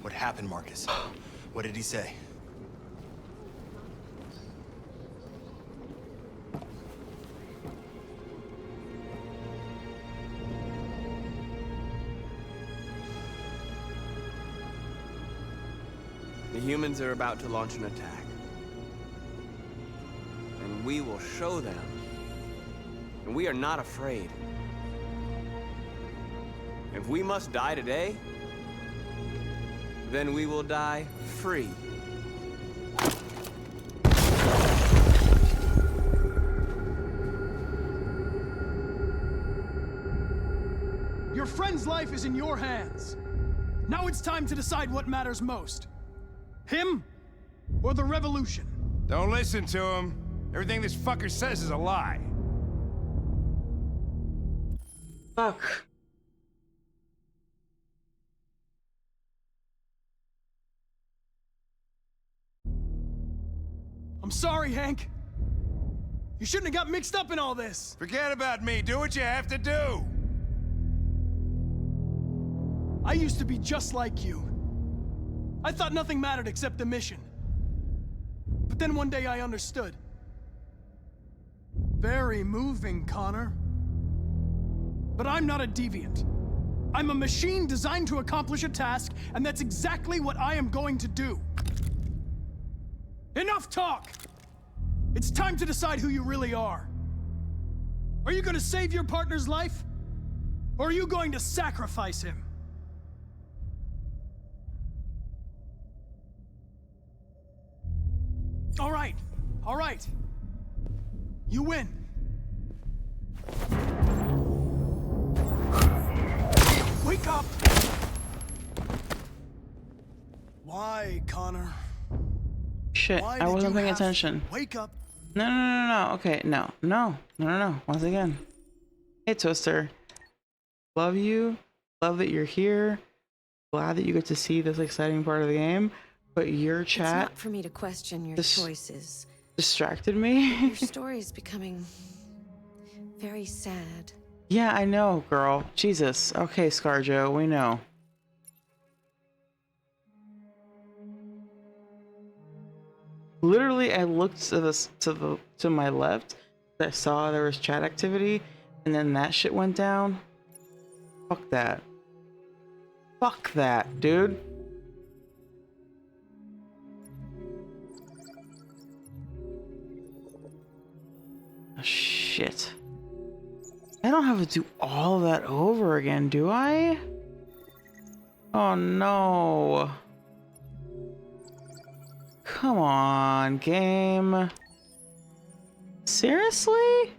What happened, Marcus? What did he say? The humans are about to launch an attack. And we will show them. And we are not afraid. If we must die today, then we will die free. Your friend's life is in your hands. Now it's time to decide what matters most. Him or the revolution? Don't listen to him. Everything this fucker says is a lie. Fuck. I'm sorry, Hank. You shouldn't have got mixed up in all this. Forget about me. Do what you have to do. I used to be just like you. I thought nothing mattered except the mission. But then one day I understood. Very moving, Connor. But I'm not a deviant. I'm a machine designed to accomplish a task, and that's exactly what I am going to do. Enough talk! It's time to decide who you really are. Are you going to save your partner's life? Or are you going to sacrifice him? All right. You win. Wake up! Why, Connor? Shit, Why I did wasn't you paying have to attention. Wake up. No. Okay, no. Once again. Hey, Twister. Love you. Love that you're here. Glad that you get to see this exciting part of the game. But your chat It's not for me to question your choices. Distracted me. Your story is becoming very sad. Yeah, I know, girl. Jesus. Okay, ScarJo, we know. Literally, I looked to my left. I saw there was chat activity, and then that shit went down. Fuck that. Fuck that, dude. Oh, shit. I don't have to do all of that over again, do I? Oh no. Come on, game. Seriously?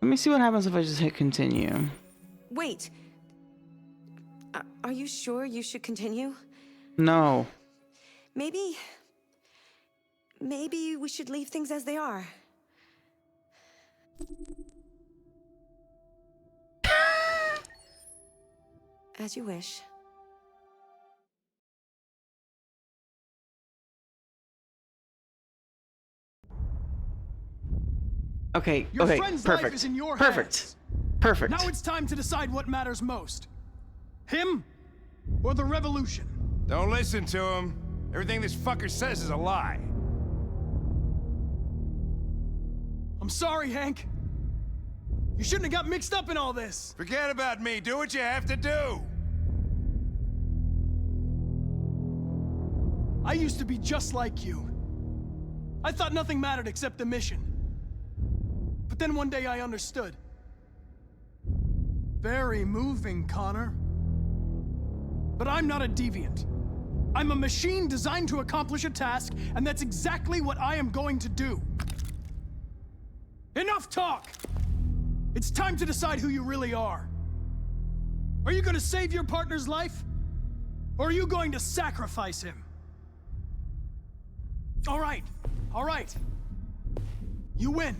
Let me see what happens if I just hit continue. Wait. Are you sure you should continue? No. Maybe we should leave things as they are. As you wish. Okay, Your okay, friend's life perfect. is in your Perfect. hands. Perfect. Now it's time to decide what matters most. Him or the revolution? Don't listen to him. Everything this fucker says is a lie. I'm sorry, Hank. You shouldn't have got mixed up in all this. Forget about me. Do what you have to do. I used to be just like you. I thought nothing mattered except the mission. But then one day I understood. Very moving, Connor. But I'm not a deviant. I'm a machine designed to accomplish a task, and that's exactly what I am going to do. Enough talk! It's time to decide who you really are. Are you going to save your partner's life? Or are you going to sacrifice him? All right. All right. You win.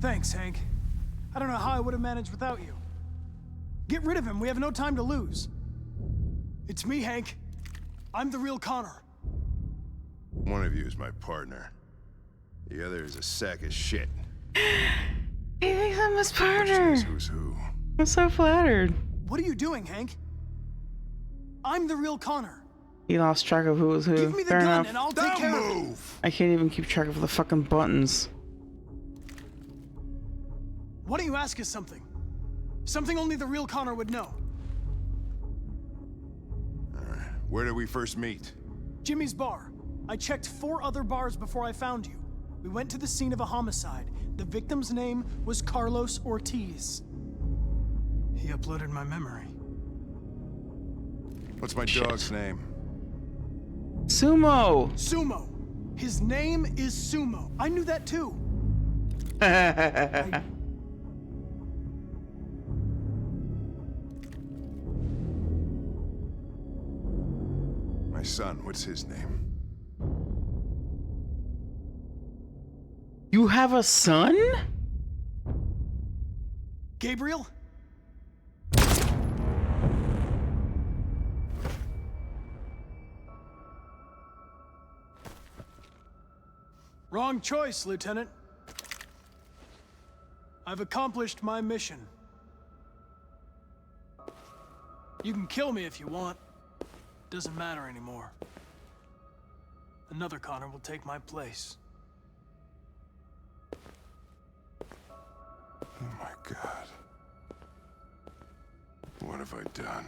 Thanks, Hank. I don't know how I would have managed without you. Get rid of him. We have no time to lose. It's me, Hank. I'm the real Connor. One of you is my partner. The other is a sack of shit. He thinks I'm his partner. Who's who? I'm so flattered. What are you doing, Hank? I'm the real Connor. He lost track of who was who. Give me the Fair gun enough. and I'll take care of it. I can't even keep track of the fucking buttons. Why don't you ask us something? Something only the real Connor would know. Where did we first meet? Jimmy's bar. I checked 4 other bars before I found you. We went to the scene of a homicide. The victim's name was Carlos Ortiz. He uploaded my memory. What's my dog's name? Sumo. Sumo. His name is Sumo. I knew that too. My son, what's his name? You have a son? Gabriel? Wrong choice, Lieutenant. I've accomplished my mission. You can kill me if you want. Doesn't matter anymore. Another Connor will take my place. Oh my God. What have I done?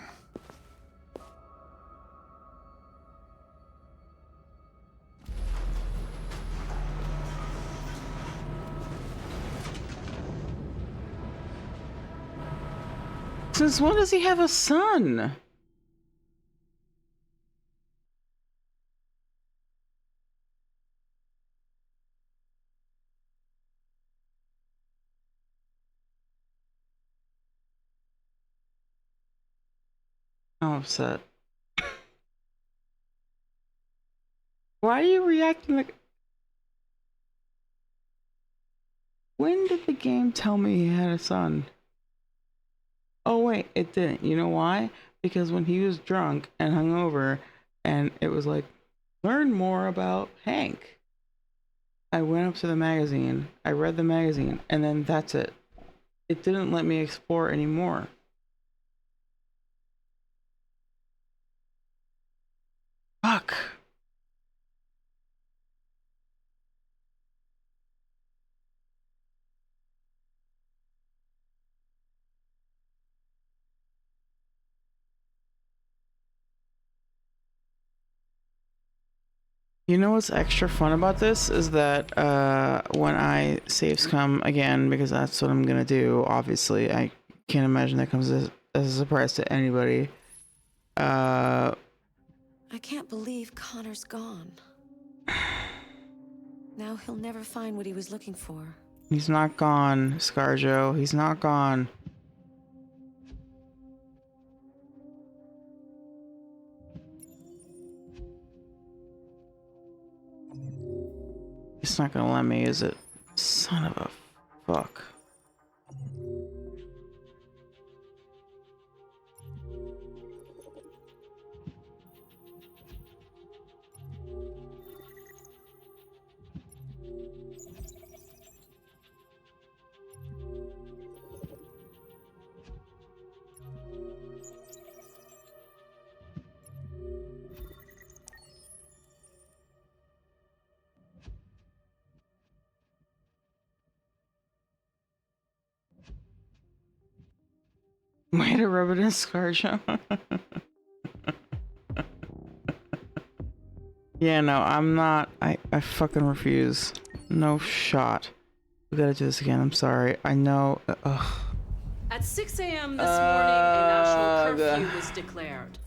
Since when does he have a son? I'm upset. Why are you reacting like... When did the game tell me he had a son? Oh wait, it didn't. You know why? Because when he was drunk and hungover and it was like, learn more about Hank. I went up to the magazine, I read the magazine, and then that's it. It didn't let me explore anymore. Fuck. You know what's extra fun about this is that when I save scum again, because that's what I'm gonna do, obviously, I can't imagine that comes as a surprise to anybody. I can't believe Connor's gone. Now he'll never find what he was looking for. He's not gone, Scarjo. He's not gone. It's not gonna let me, is it? Son of a fuck. Way to rub it in, Scarjo. Yeah, no, I'm not. I fucking refuse. No shot. We gotta do this again. I'm sorry. I know. Ugh. At 6 a.m. this morning, a national curfew was declared.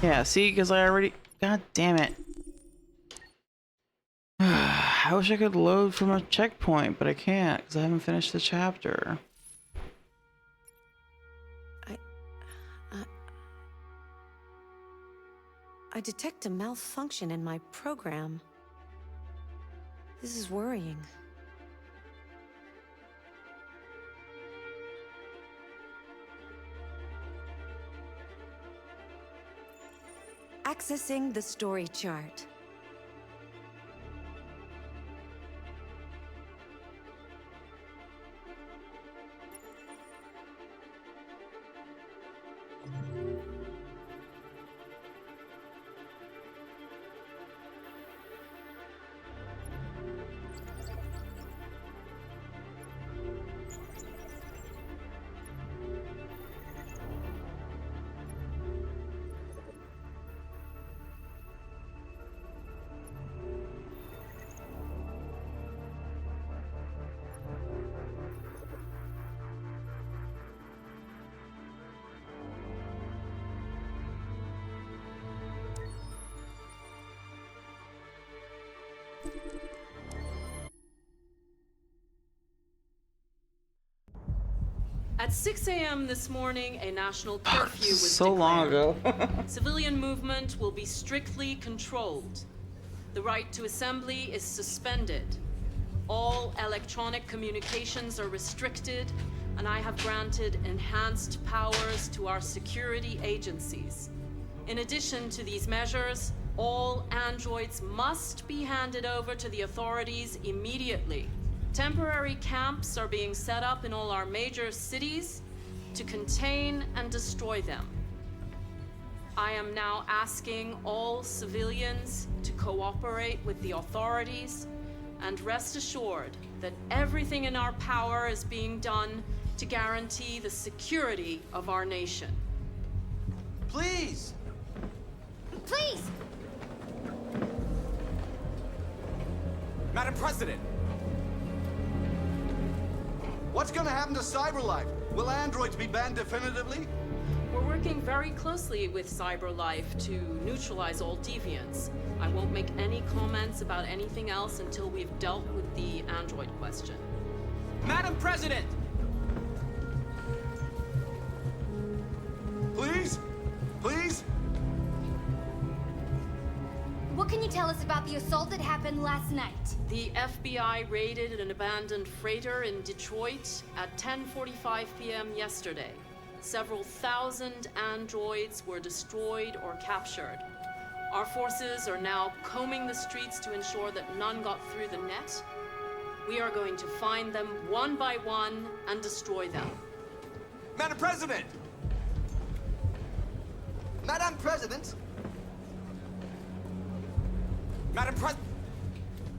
Yeah, see, because I already... God damn it. I wish I could load from a checkpoint, but I can't, because I haven't finished the chapter. I detect a malfunction in my program. This is worrying. Accessing the story chart. At 6 a.m. this morning, a national curfew was so long ago. Civilian movement will be strictly controlled. The right to assembly is suspended. All electronic communications are restricted, and I have granted enhanced powers to our security agencies. In addition to these measures, all androids must be handed over to the authorities immediately. Temporary camps are being set up in all our major cities to contain and destroy them. I am now asking all civilians to cooperate with the authorities and rest assured that everything in our power is being done to guarantee the security of our nation. Please! Please! Madam President! What's gonna happen to CyberLife? Will androids be banned definitively? We're working very closely with CyberLife to neutralize all deviants. I won't make any comments about anything else until we've dealt with the android question. Madam President! Please? Please? What can you tell us about the assault that happened last night? The FBI raided an abandoned freighter in Detroit at 10:45 p.m. yesterday. Several thousand androids were destroyed or captured. Our forces are now combing the streets to ensure that none got through the net. We are going to find them one by one and destroy them. Madam President! Madam President! Madam President!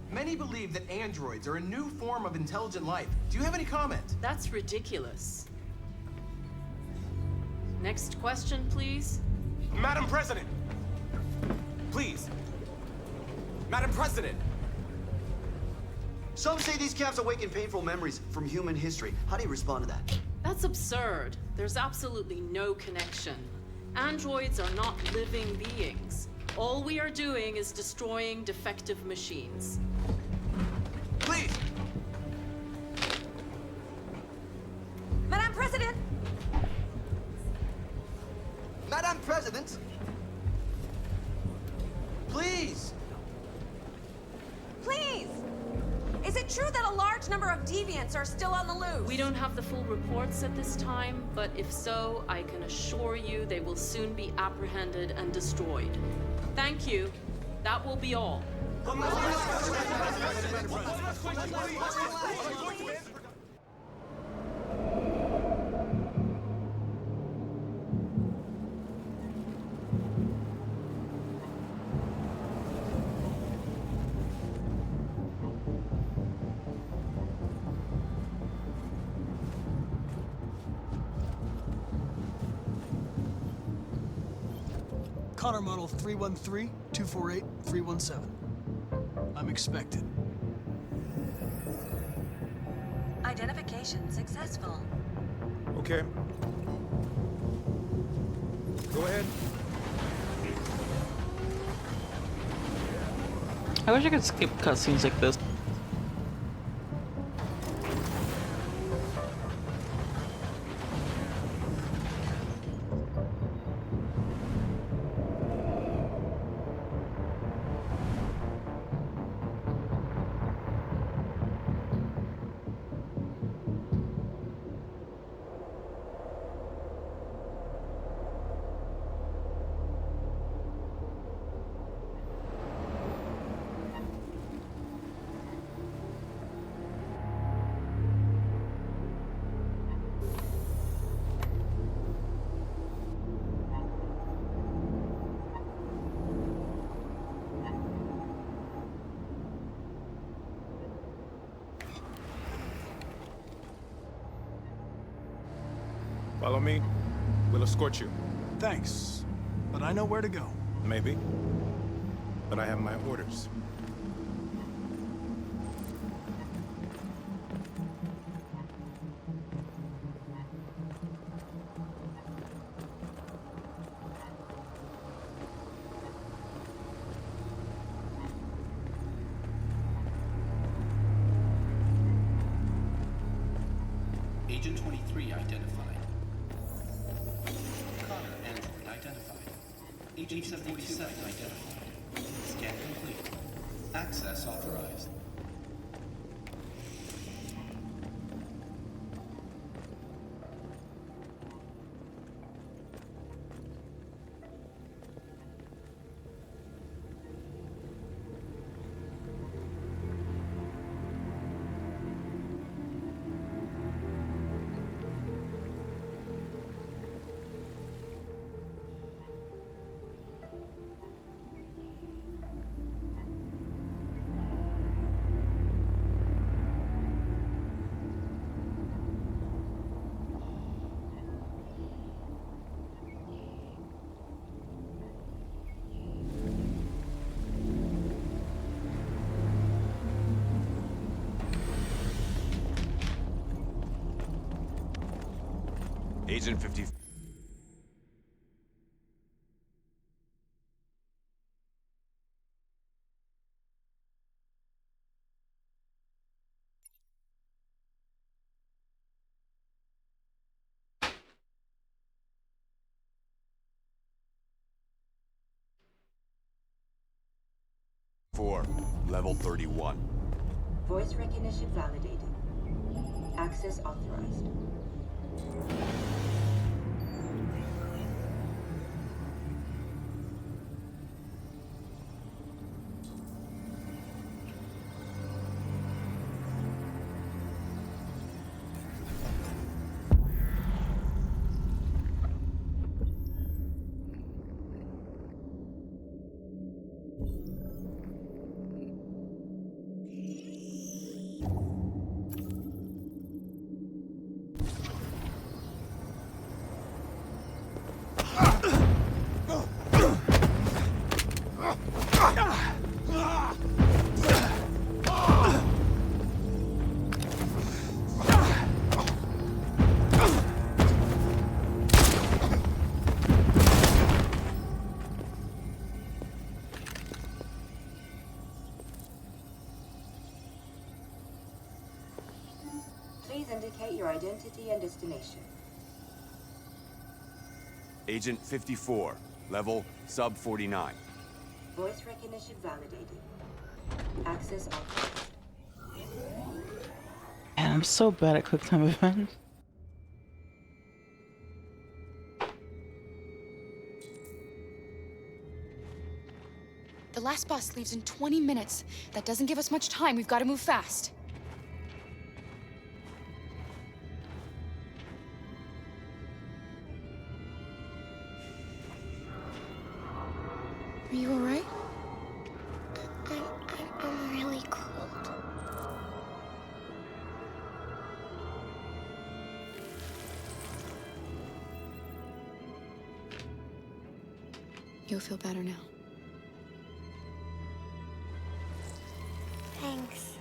Many believe that androids are a new form of intelligent life. Do you have any comment? That's ridiculous. Next question, please. Madam President! Please. Madam President! Some say these camps awaken painful memories from human history. How do you respond to that? That's absurd. There's absolutely no connection. Androids are not living beings. All we are doing is destroying defective machines. Please! Madam President! Madam President! Please! Please! Is it true that a large number of deviants are still on the loose? We don't have the full reports at this time, but if so, I can assure you they will soon be apprehended and destroyed. Thank you. That will be all. Connor model 313-248-317. I'm expected. Identification successful. Okay. Go ahead. I wish I could skip cutscenes like this. Follow me. We'll escort you. Thanks, but I know where to go. Maybe. But I have my orders. Agent 23 identified. Connor android identified. Agent 47 identified. Scan complete. Access authorized. Agent 50. Level 31. Voice recognition validated. Access authorized. Please indicate your identity and destination. Agent 54. Level sub 49. Voice recognition validated. Access authorized. Man, I'm so bad at QuickTime events. The last bus leaves in 20 minutes. That doesn't give us much time. We've got to move fast. Are you all right? I'm really cold. You'll feel better now. Thanks.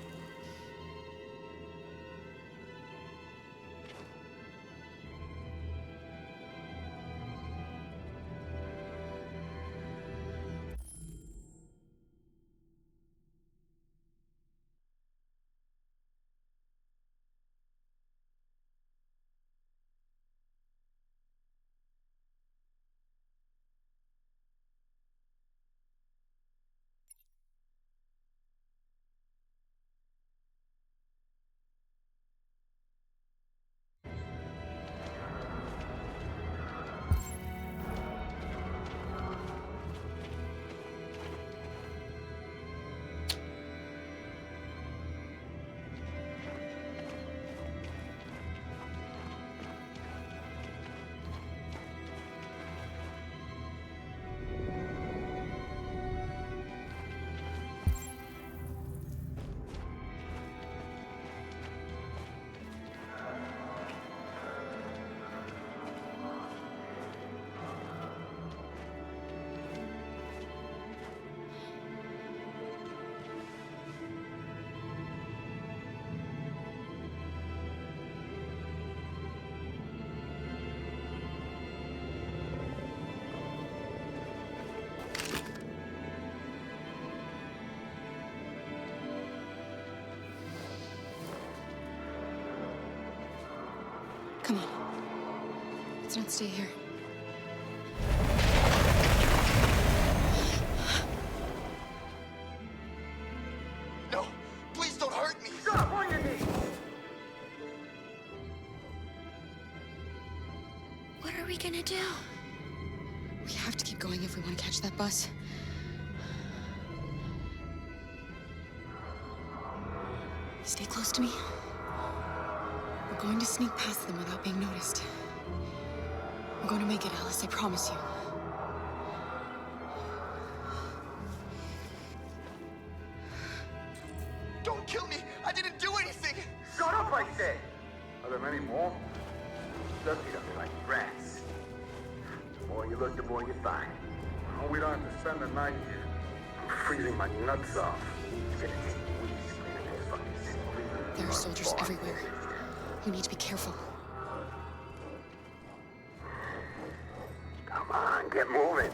Come on. Let's not stay here. No, please don't hurt me. Stop on your knees. What are we gonna do? We have to keep going if we want to catch that bus. Stay close to me. We're going to sneak past them without being noticed. We're going to make it, Alice, I promise you. Don't kill me. I didn't do anything. Shut up, I said. Are there many more? Look at them like rats. The more you look, the more you find. Oh, we don't have to spend the night here. I'm freezing my nuts off. It's gonna take weeks cleaning this fucking city. There are soldiers everywhere. We need to be careful. Come on, get moving.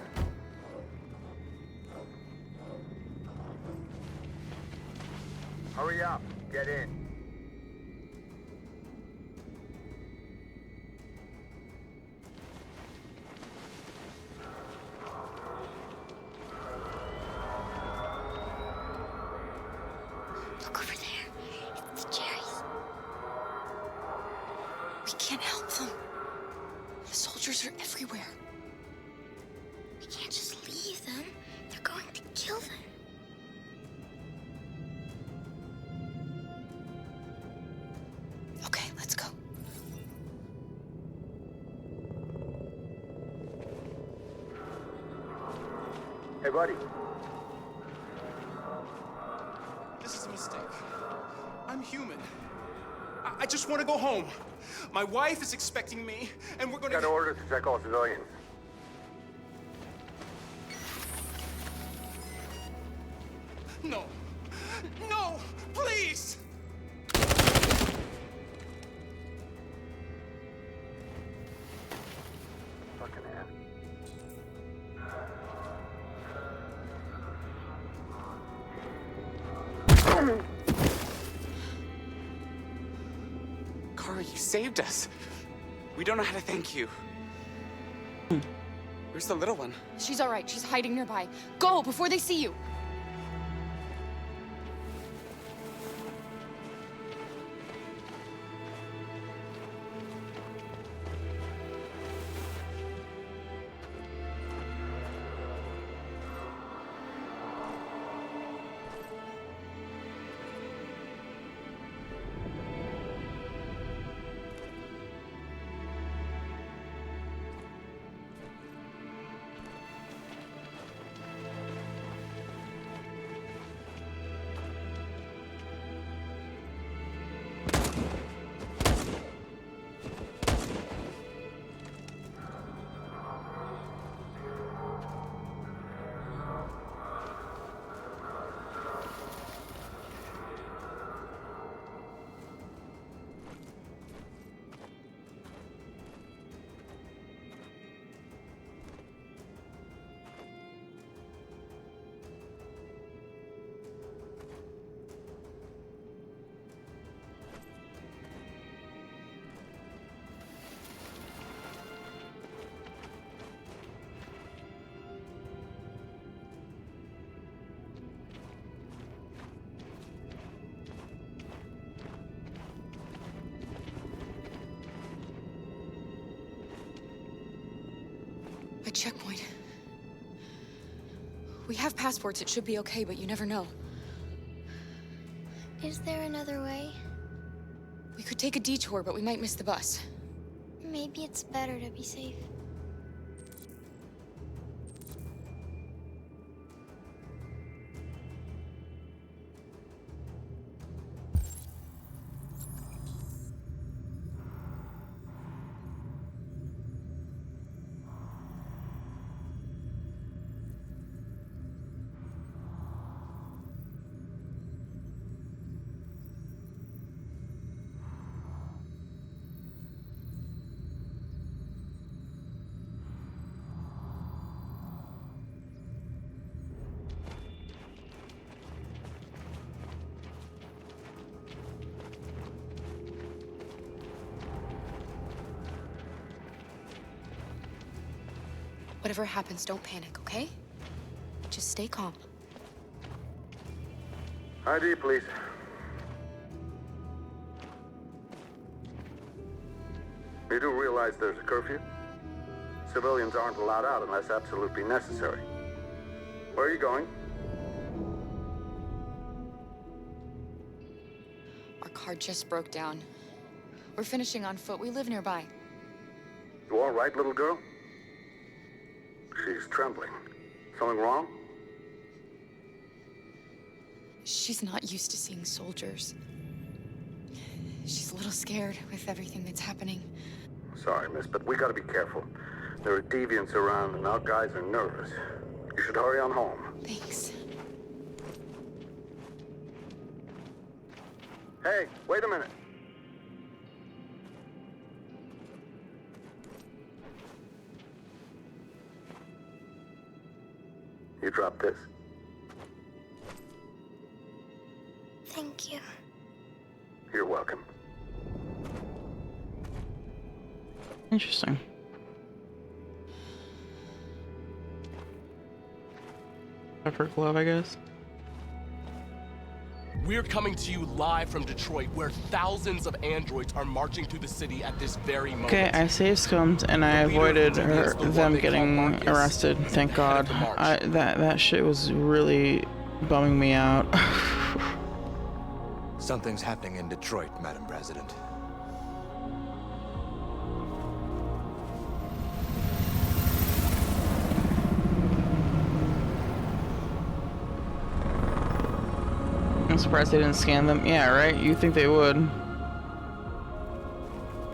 Hurry up, get in. Look over there. It's the cherries. We can't help them. The soldiers are everywhere. We can't just leave them. They're going to kill them. Okay, let's go. Hey, buddy. This is a mistake. I'm human. I just want to go home. My wife is expecting me, and we're going to... Got orders to check all civilians. No. No! Please! Fucking head. Kara, you saved us. We don't know how to thank you. Where's the little one? She's all right. She's hiding nearby. Go before they see you. The checkpoint. We have passports, it should be okay, but you never know. Is there another way? We could take a detour, but we might miss the bus. Maybe it's better to be safe. Whatever happens, don't panic, okay? Just stay calm. ID, please. You do realize there's a curfew? Civilians aren't allowed out unless absolutely necessary. Where are you going? Our car just broke down. We're finishing on foot. We live nearby. You all right, little girl? She's trembling. Something wrong? She's not used to seeing soldiers. She's a little scared with everything that's happening. Sorry, miss, but we gotta be careful. There are deviants around and our guys are nervous. You should hurry on home. Thanks. Hey, wait a minute. You dropped this. Thank you. You're welcome. Interesting. Pepper glove, I guess. We're coming to you live from Detroit, where thousands of androids are marching through the city at this very moment. Okay, I saved scummed and I avoided them getting arrested. Thank God. That shit was really bumming me out. Something's happening in Detroit, Madam President. I'm surprised they didn't scan them. Yeah, right? You'd think they would.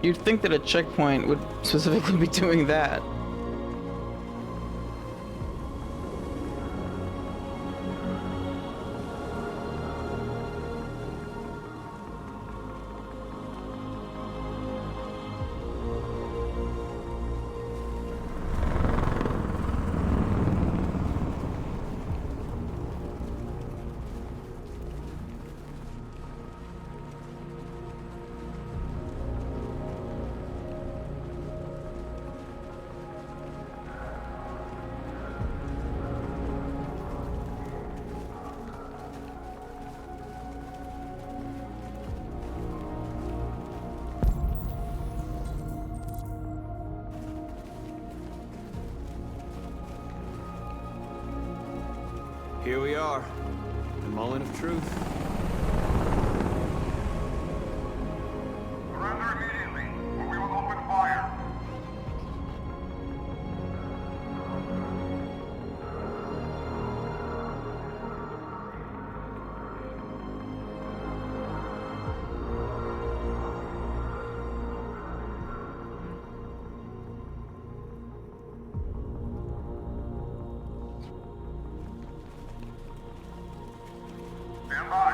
You'd think that a checkpoint would specifically be doing that. Here we are, the moment of truth. Surrender immediately, or we will open fire. Stand by.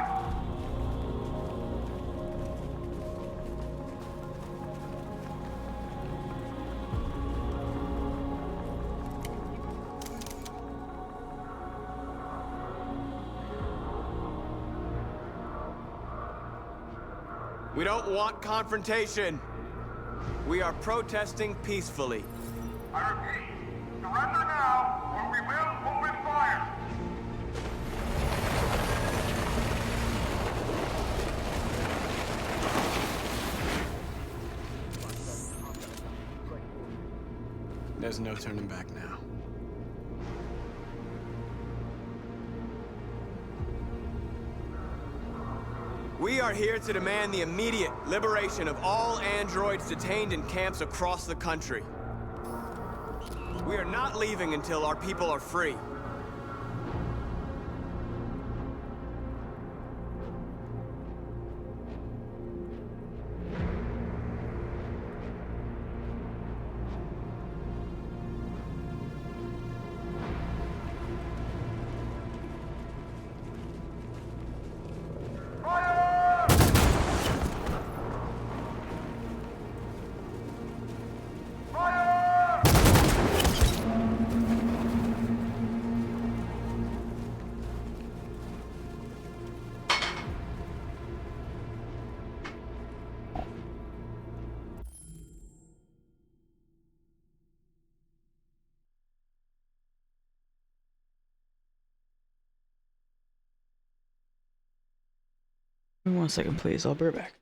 We don't want confrontation. We are protesting peacefully. I repeat, surrender now, or we will open fire. There's no turning back now. We are here to demand the immediate liberation of all androids detained in camps across the country. We are not leaving until our people are free. Give me 1 second, please. I'll be right back.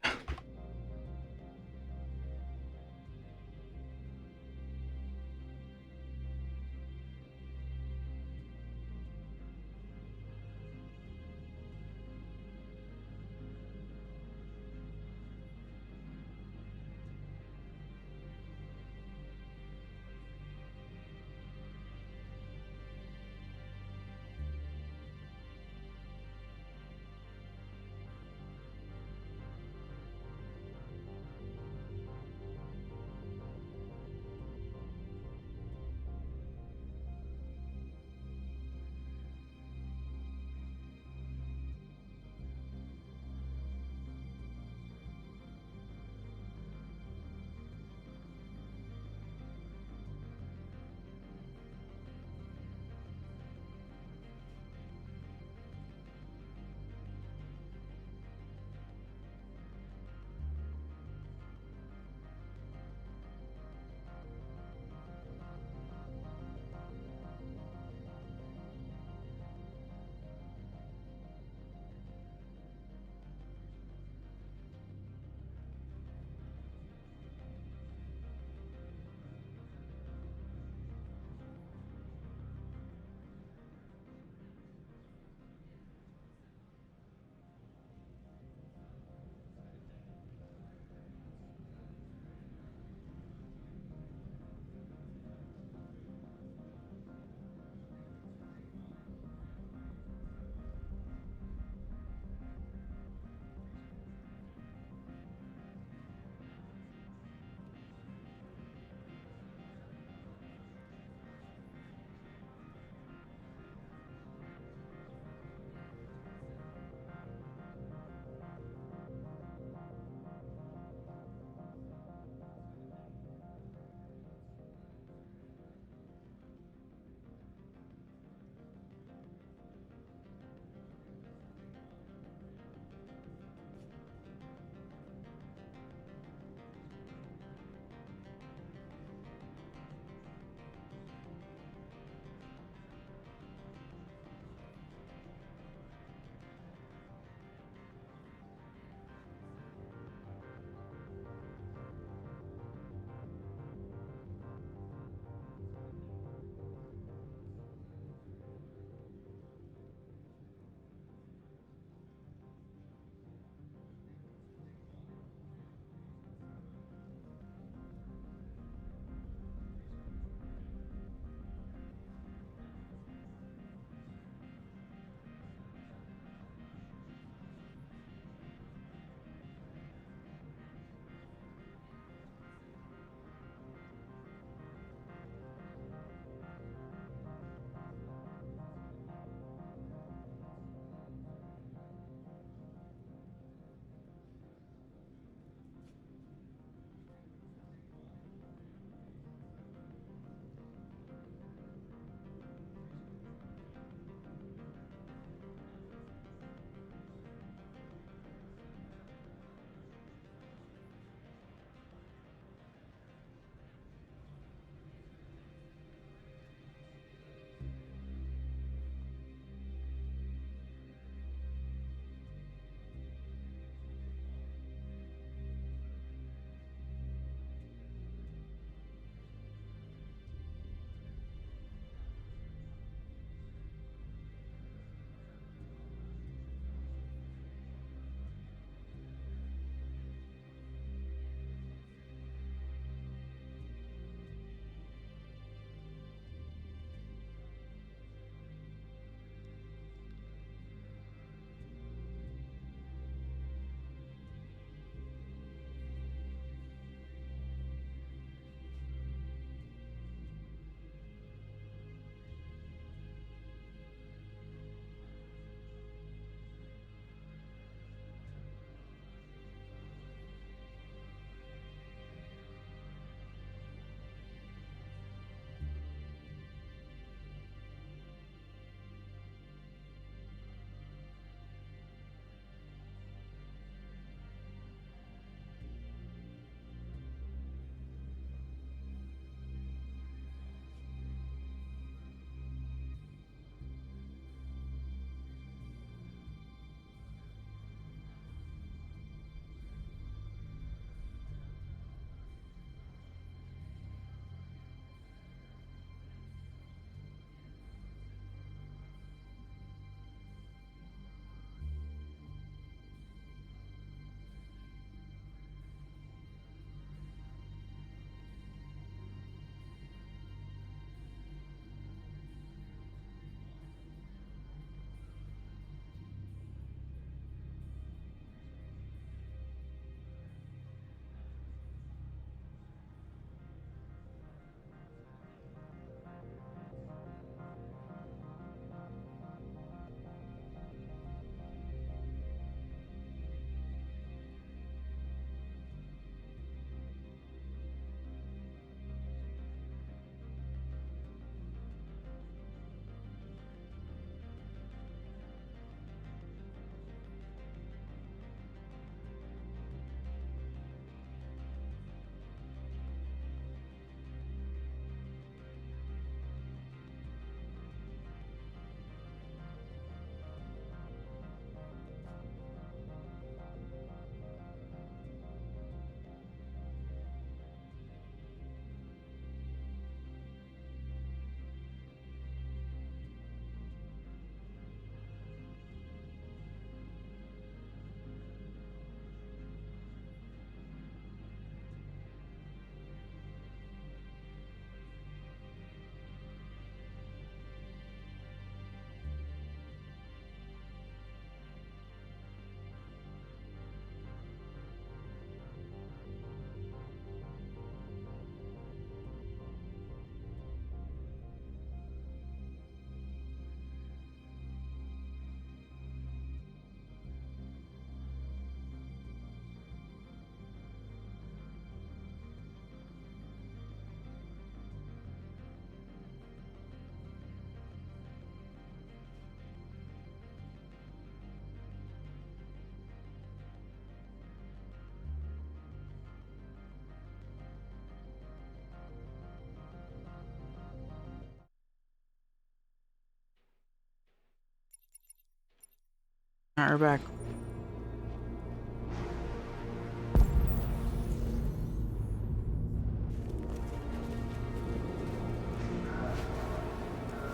Alright, we're back.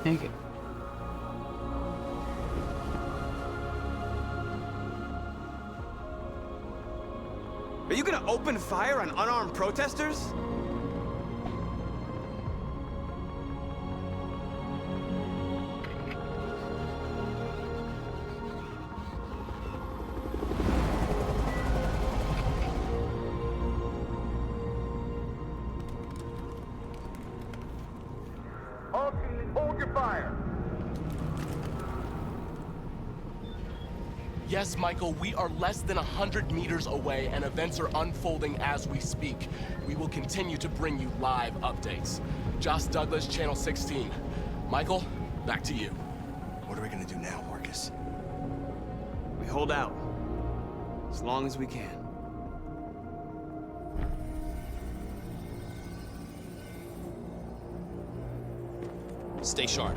Thank you. Are you gonna open fire on unarmed protesters? All teams, hold your fire. Yes, Michael, we are less than 100 meters away and events are unfolding as we speak. We will continue to bring you live updates. Josh Douglas, Channel 16. Michael, back to you. What are we gonna do now, Marcus? We hold out. As long as we can. Stay sharp.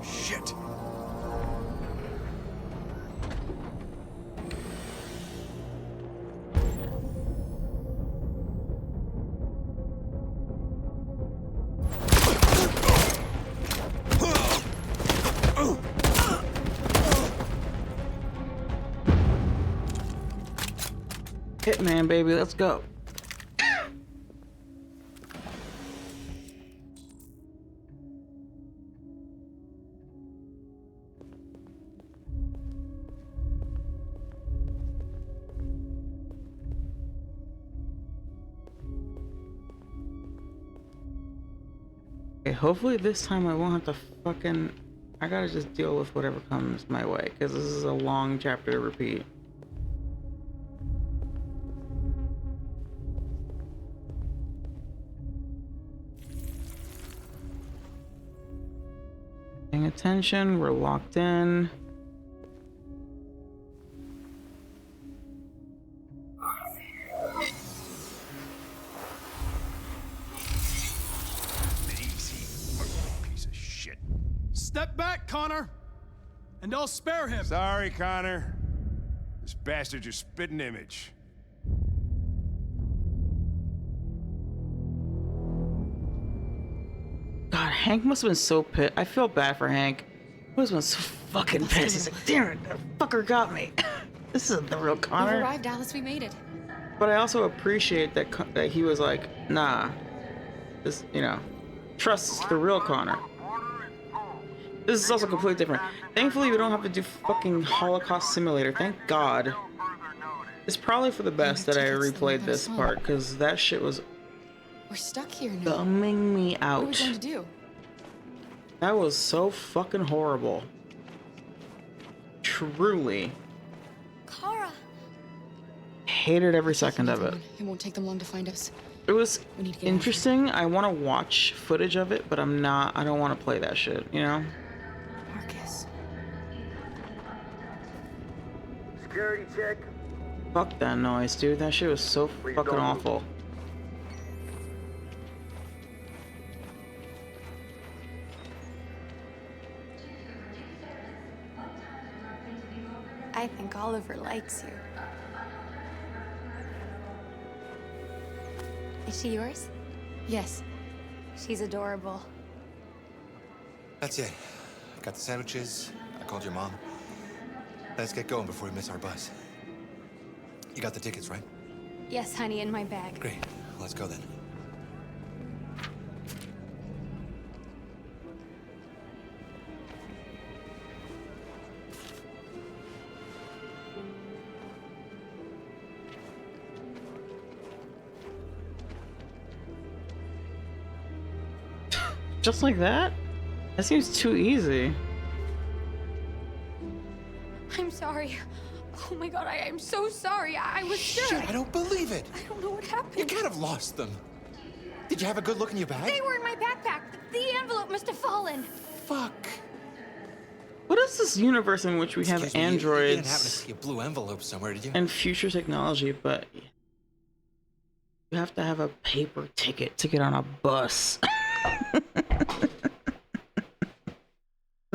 Shit! Hitman, baby, let's go. Okay, hopefully this time I won't have to fucking... I gotta just deal with whatever comes my way, because this is a long chapter to repeat. Paying attention, we're locked in. Piece of shit. Step back, Connor! And I'll spare him. Sorry, Connor. This bastard's your spitting image. God, Hank must have been so pissed. I feel bad for Hank. He must have been so fucking pissed. He's like, damn it, that fucker got me. This isn't the real We've Connor. arrived, Alice. We made it. But I also appreciate that that he was like, nah, this, you know, trust the real Connor. This is also completely different. Thankfully, we don't have to do fucking Holocaust Simulator. Thank God. It's probably for the best that I replayed this part, because that shit was We're stuck here now. bumming me What are we out. going to do? That was so fucking horrible. Truly. Kara. Hated every second of it. It won't take them long to find us. It was We need to get out of here. interesting. I want to watch footage of it, but I don't want to play that shit, you know? Marcus. Security check. Fuck that noise, dude. That shit was so fucking don't. awful. I think Oliver likes you. Is she yours? Yes. She's adorable. That's it. Got the sandwiches. I called your mom. Let's get going before we miss our bus. You got the tickets, right? Yes, honey, in my bag. Great. Let's go then. Just like that? That seems too easy. I'm sorry. Oh my god, I am so sorry. I was sure. Shit, I don't believe it. I don't know what happened. You can't have lost them. Did you have a good look in your bag? They were in my backpack. The envelope must have fallen. Fuck. What is this universe in which we have Excuse me, you didn't happen to androids see a blue envelope somewhere, did you? and future technology, but you have to have a paper ticket to get on a bus?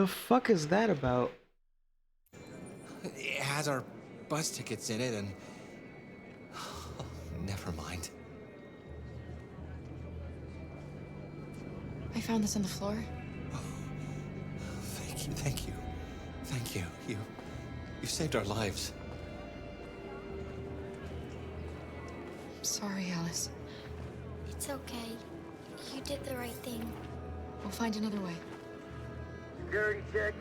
The fuck is that about? It has our bus tickets in it, and never mind. I found this on the floor. Thank you, thank you, thank you. You saved our lives. I'm sorry, Alice. It's okay. You did the right thing. We'll find another way. Security check.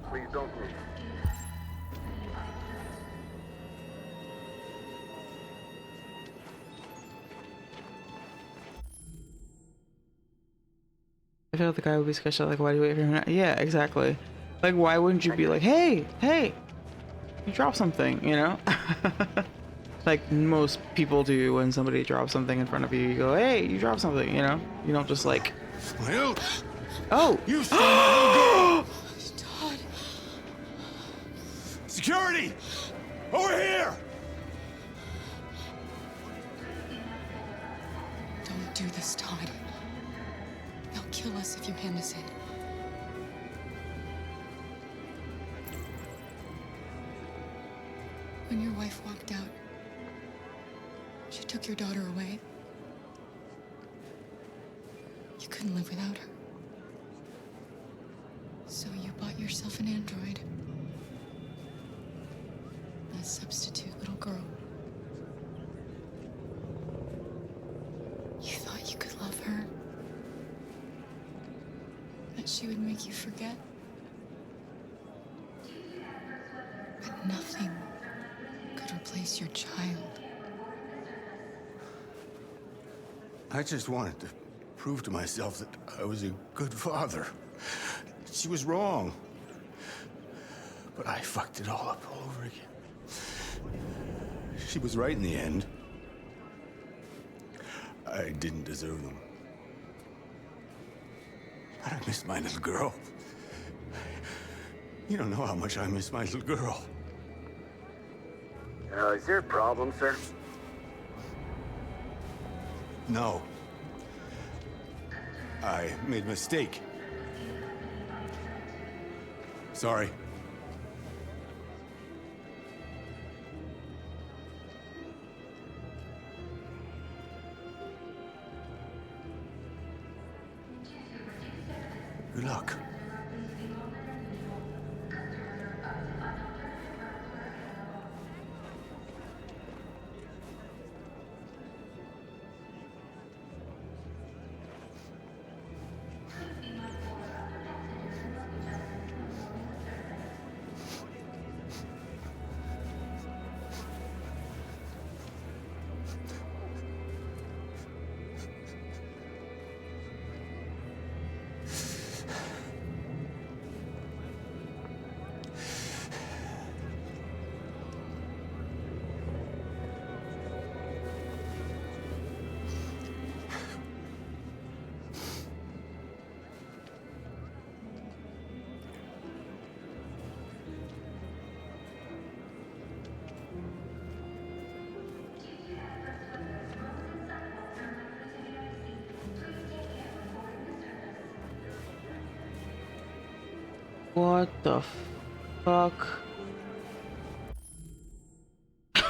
Please don't move. I feel like the guy would be sketched out, like, why do you wait for him now? Yeah, exactly. Like, why wouldn't you be like, hey, you dropped something, you know? Like most people do when somebody drops something in front of you. You go, hey, you dropped something, you know? You don't just like, oh! You stole my little girl! Todd. Security! Over here! Don't do this, Todd. They'll kill us if you hand us in. When your wife walked out, she took your daughter away. You couldn't live without her. So you bought yourself an android. A substitute little girl. You thought you could love her. That she would make you forget. But nothing could replace your child. I just wanted to prove to myself that I was a good father. She was wrong. But I fucked it all up all over again. She was right in the end. I didn't deserve them. But I miss my little girl. You don't know how much I miss my little girl. Is there a problem, sir? No. I made a mistake. Sorry. Good luck. What the fuck? I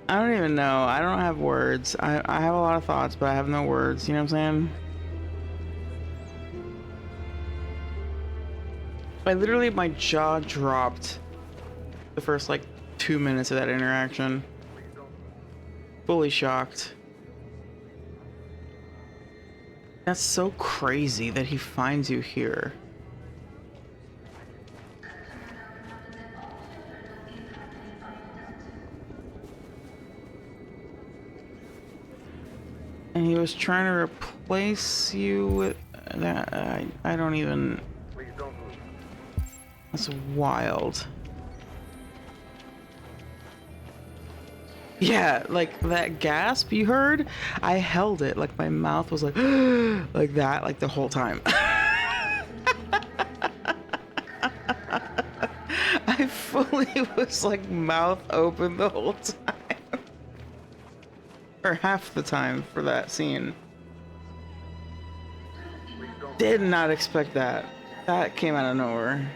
don't even know. I don't have words. I have a lot of thoughts, but I have no words. You know what I'm saying? Literally, my jaw dropped the first, like, 2 minutes of that interaction. Fully shocked. That's so crazy that he finds you here. And he was trying to replace you with that. I don't even. That's wild. Yeah, like that gasp you heard, I held it. Like my mouth was like, like that, like the whole time. I fully was like mouth open the whole time. Or half the time for that scene. Did not expect that. That came out of nowhere.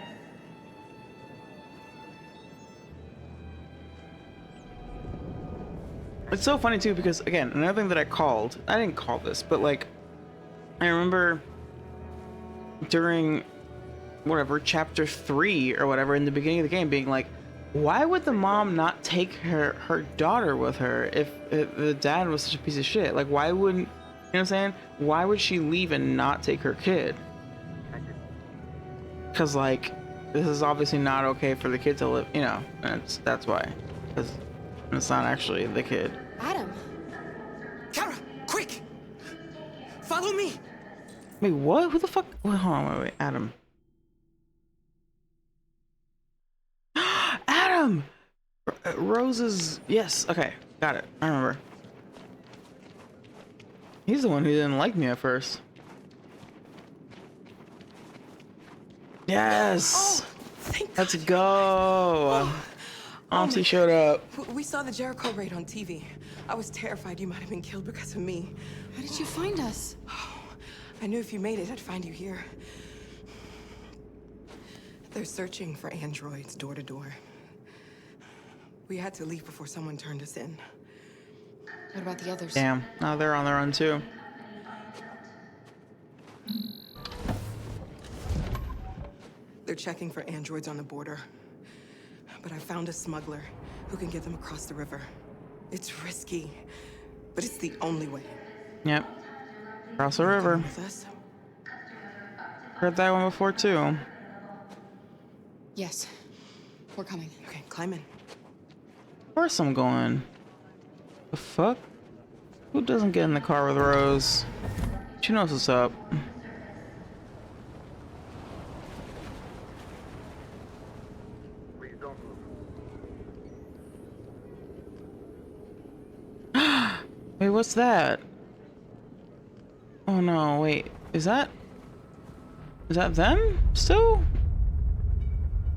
It's so funny too because again, another thing that I didn't call this, but like I remember during whatever chapter 3 or whatever in the beginning of the game being like, why would the mom not take her daughter with her if the dad was such a piece of shit? Like, why wouldn't, you know what I'm saying? Why would she leave and not take her kid? Because like, this is obviously not okay for the kid to live, you know, and that's why. Because it's not actually the kid. Adam. Kara, quick! Follow me! Wait, what? Who the fuck? Wait, hold on, wait, Adam. Adam! Rose's... Yes, okay, got it. I remember. He's the one who didn't like me at first. Yes! Oh, let's go! Auntie showed up. We saw the Jericho raid on TV. I was terrified you might have been killed because of me. How did you find us? I knew if you made it, I'd find you here. They're searching for androids door to door. We had to leave before someone turned us in. What about the others? Damn, now they're on their own too. They're checking for androids on the border. But I found a smuggler who can get them across the river. It's risky, but it's the only way. Yep. Cross the river. With us? Heard that one before too. Yes. We're coming. Okay, climb in. Of course I'm going. The fuck? Who doesn't get in the car with Rose? She knows what's up. Wait, what's that? Oh no, wait. Is that them still?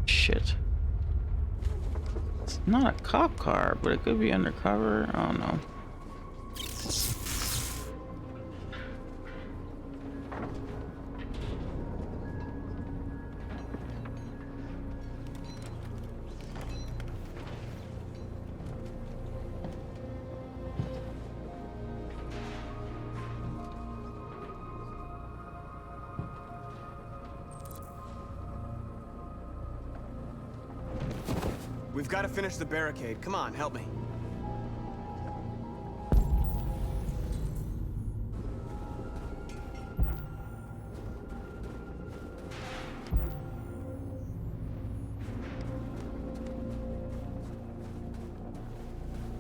Shit. It's not a cop car, but it could be undercover. Oh no. We've got to finish the barricade. Come on, help me.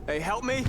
Hey, help me!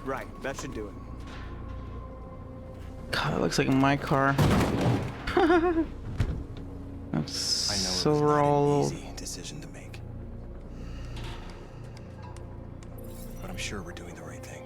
Right, that should do it. God, it looks like my car. That's silver all. Easy decision to make, but I'm sure we're doing the right thing.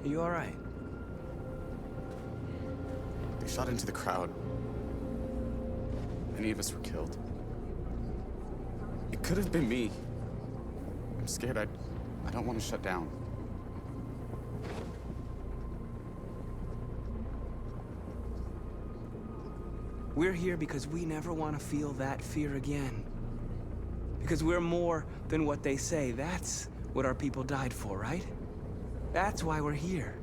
Are you all right? They shot into the crowd. Many of us were killed. It could have been me. I'm scared. I don't want to shut down. We're here because we never want to feel that fear again. Because we're more than what they say. That's what our people died for, right? That's why we're here.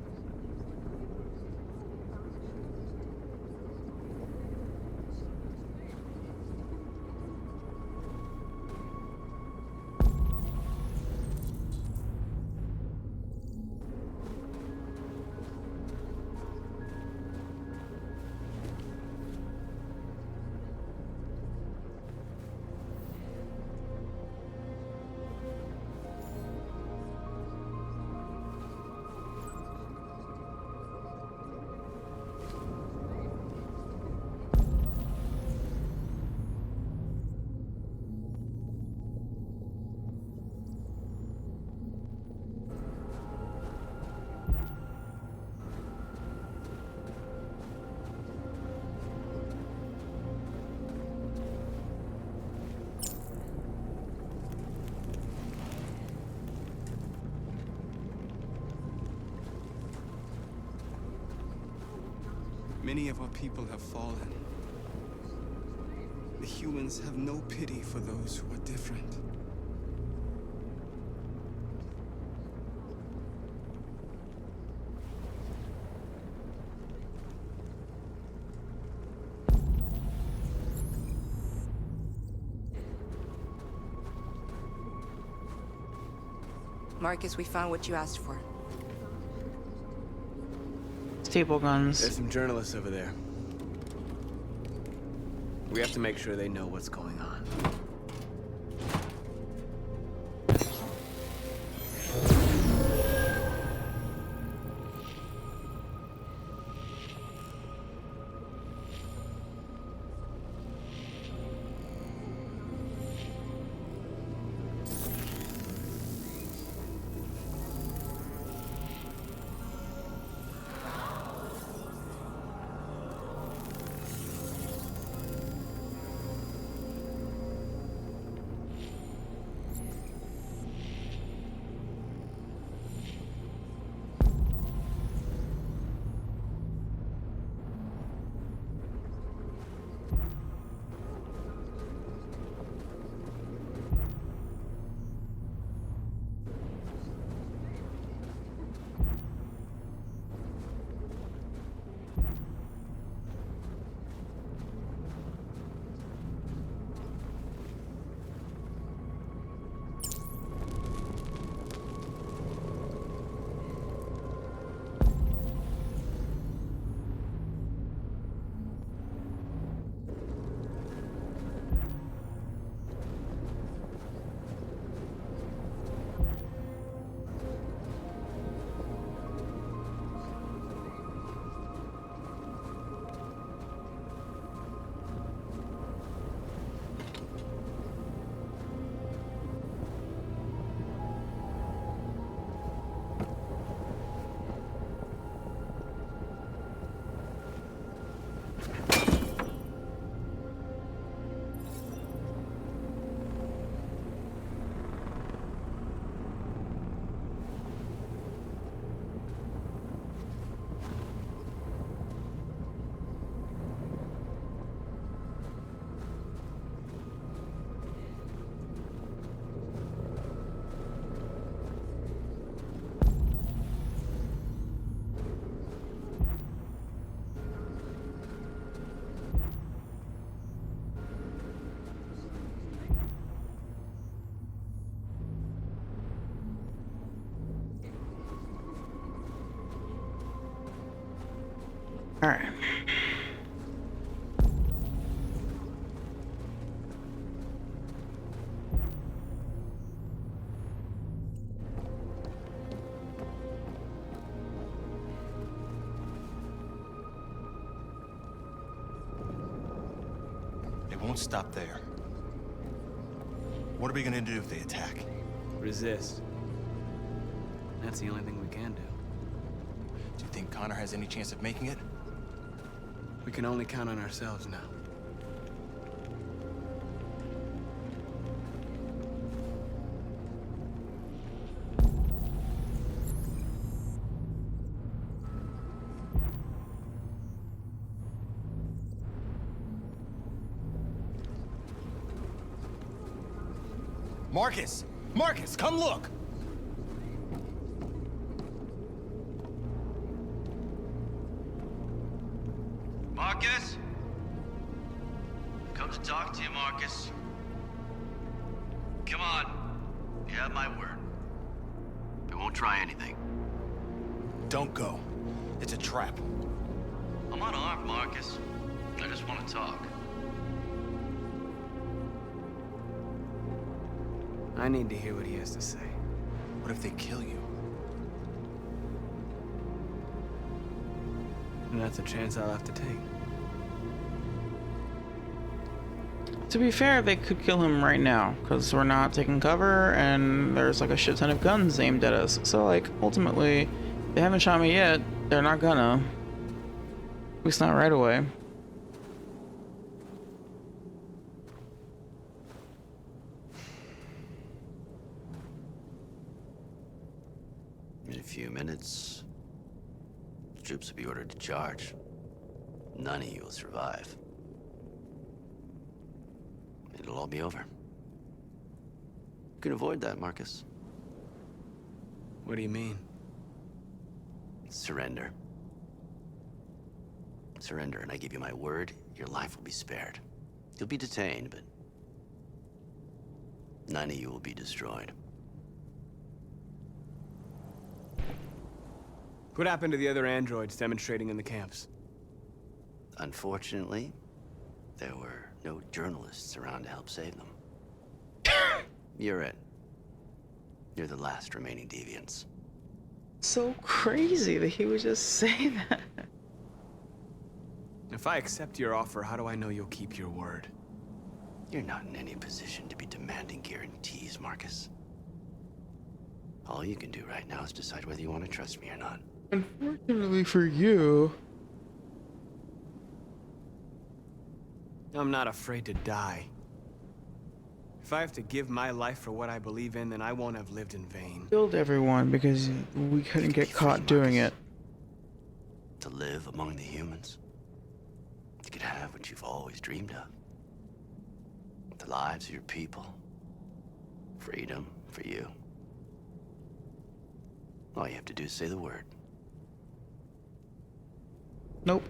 Many of our people have fallen. The humans have no pity for those who are different. Marcus, we found what you asked for. Staple guns. There's some journalists over there. We have to make sure they know what's going on. All right. They won't stop there. What are we gonna do if they attack? Resist. That's the only thing we can do. Do you think Connor has any chance of making it? We can only count on ourselves now. Marcus! Marcus, come look! Marcus? Come to talk to you, Marcus. Come on. You have my word. I won't try anything. Don't go. It's a trap. I'm unarmed, Marcus. I just want to talk. I need to hear what he has to say. What if they kill you? And that's a chance I'll have to take. To be fair, they could kill him right now, because we're not taking cover, and there's like a shit ton of guns aimed at us. So like, ultimately, they haven't shot me yet, they're not gonna. At least not right away. In a few minutes, the troops will be ordered to charge. None of you will survive. It'll all be over. You can avoid that, Marcus. What do you mean? Surrender. Surrender, and I give you my word, your life will be spared. You'll be detained, but none of you will be destroyed. What happened to the other androids demonstrating in the camps? Unfortunately, there were no journalists around to help save them. You're it. You're the last remaining deviants. So crazy that he would just say that. If I accept your offer, how do I know you'll keep your word? You're not in any position to be demanding guarantees, Marcus. All you can do right now is decide whether you want to trust me or not. Unfortunately for you. I'm not afraid to die. If I have to give my life for what I believe in, then I won't have lived in vain. Killed everyone because we couldn't get caught doing it. To live among the humans. You could have what you've always dreamed of. The lives of your people. Freedom for you. All you have to do is say the word. Nope.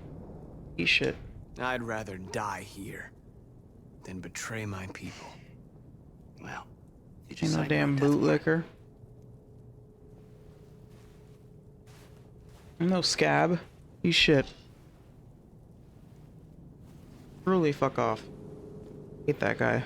Eat shit. I'd rather die here than betray my people. Well, you Ain't just no damn bootlicker. No scab. Eat shit. Really fuck off. Hate that guy.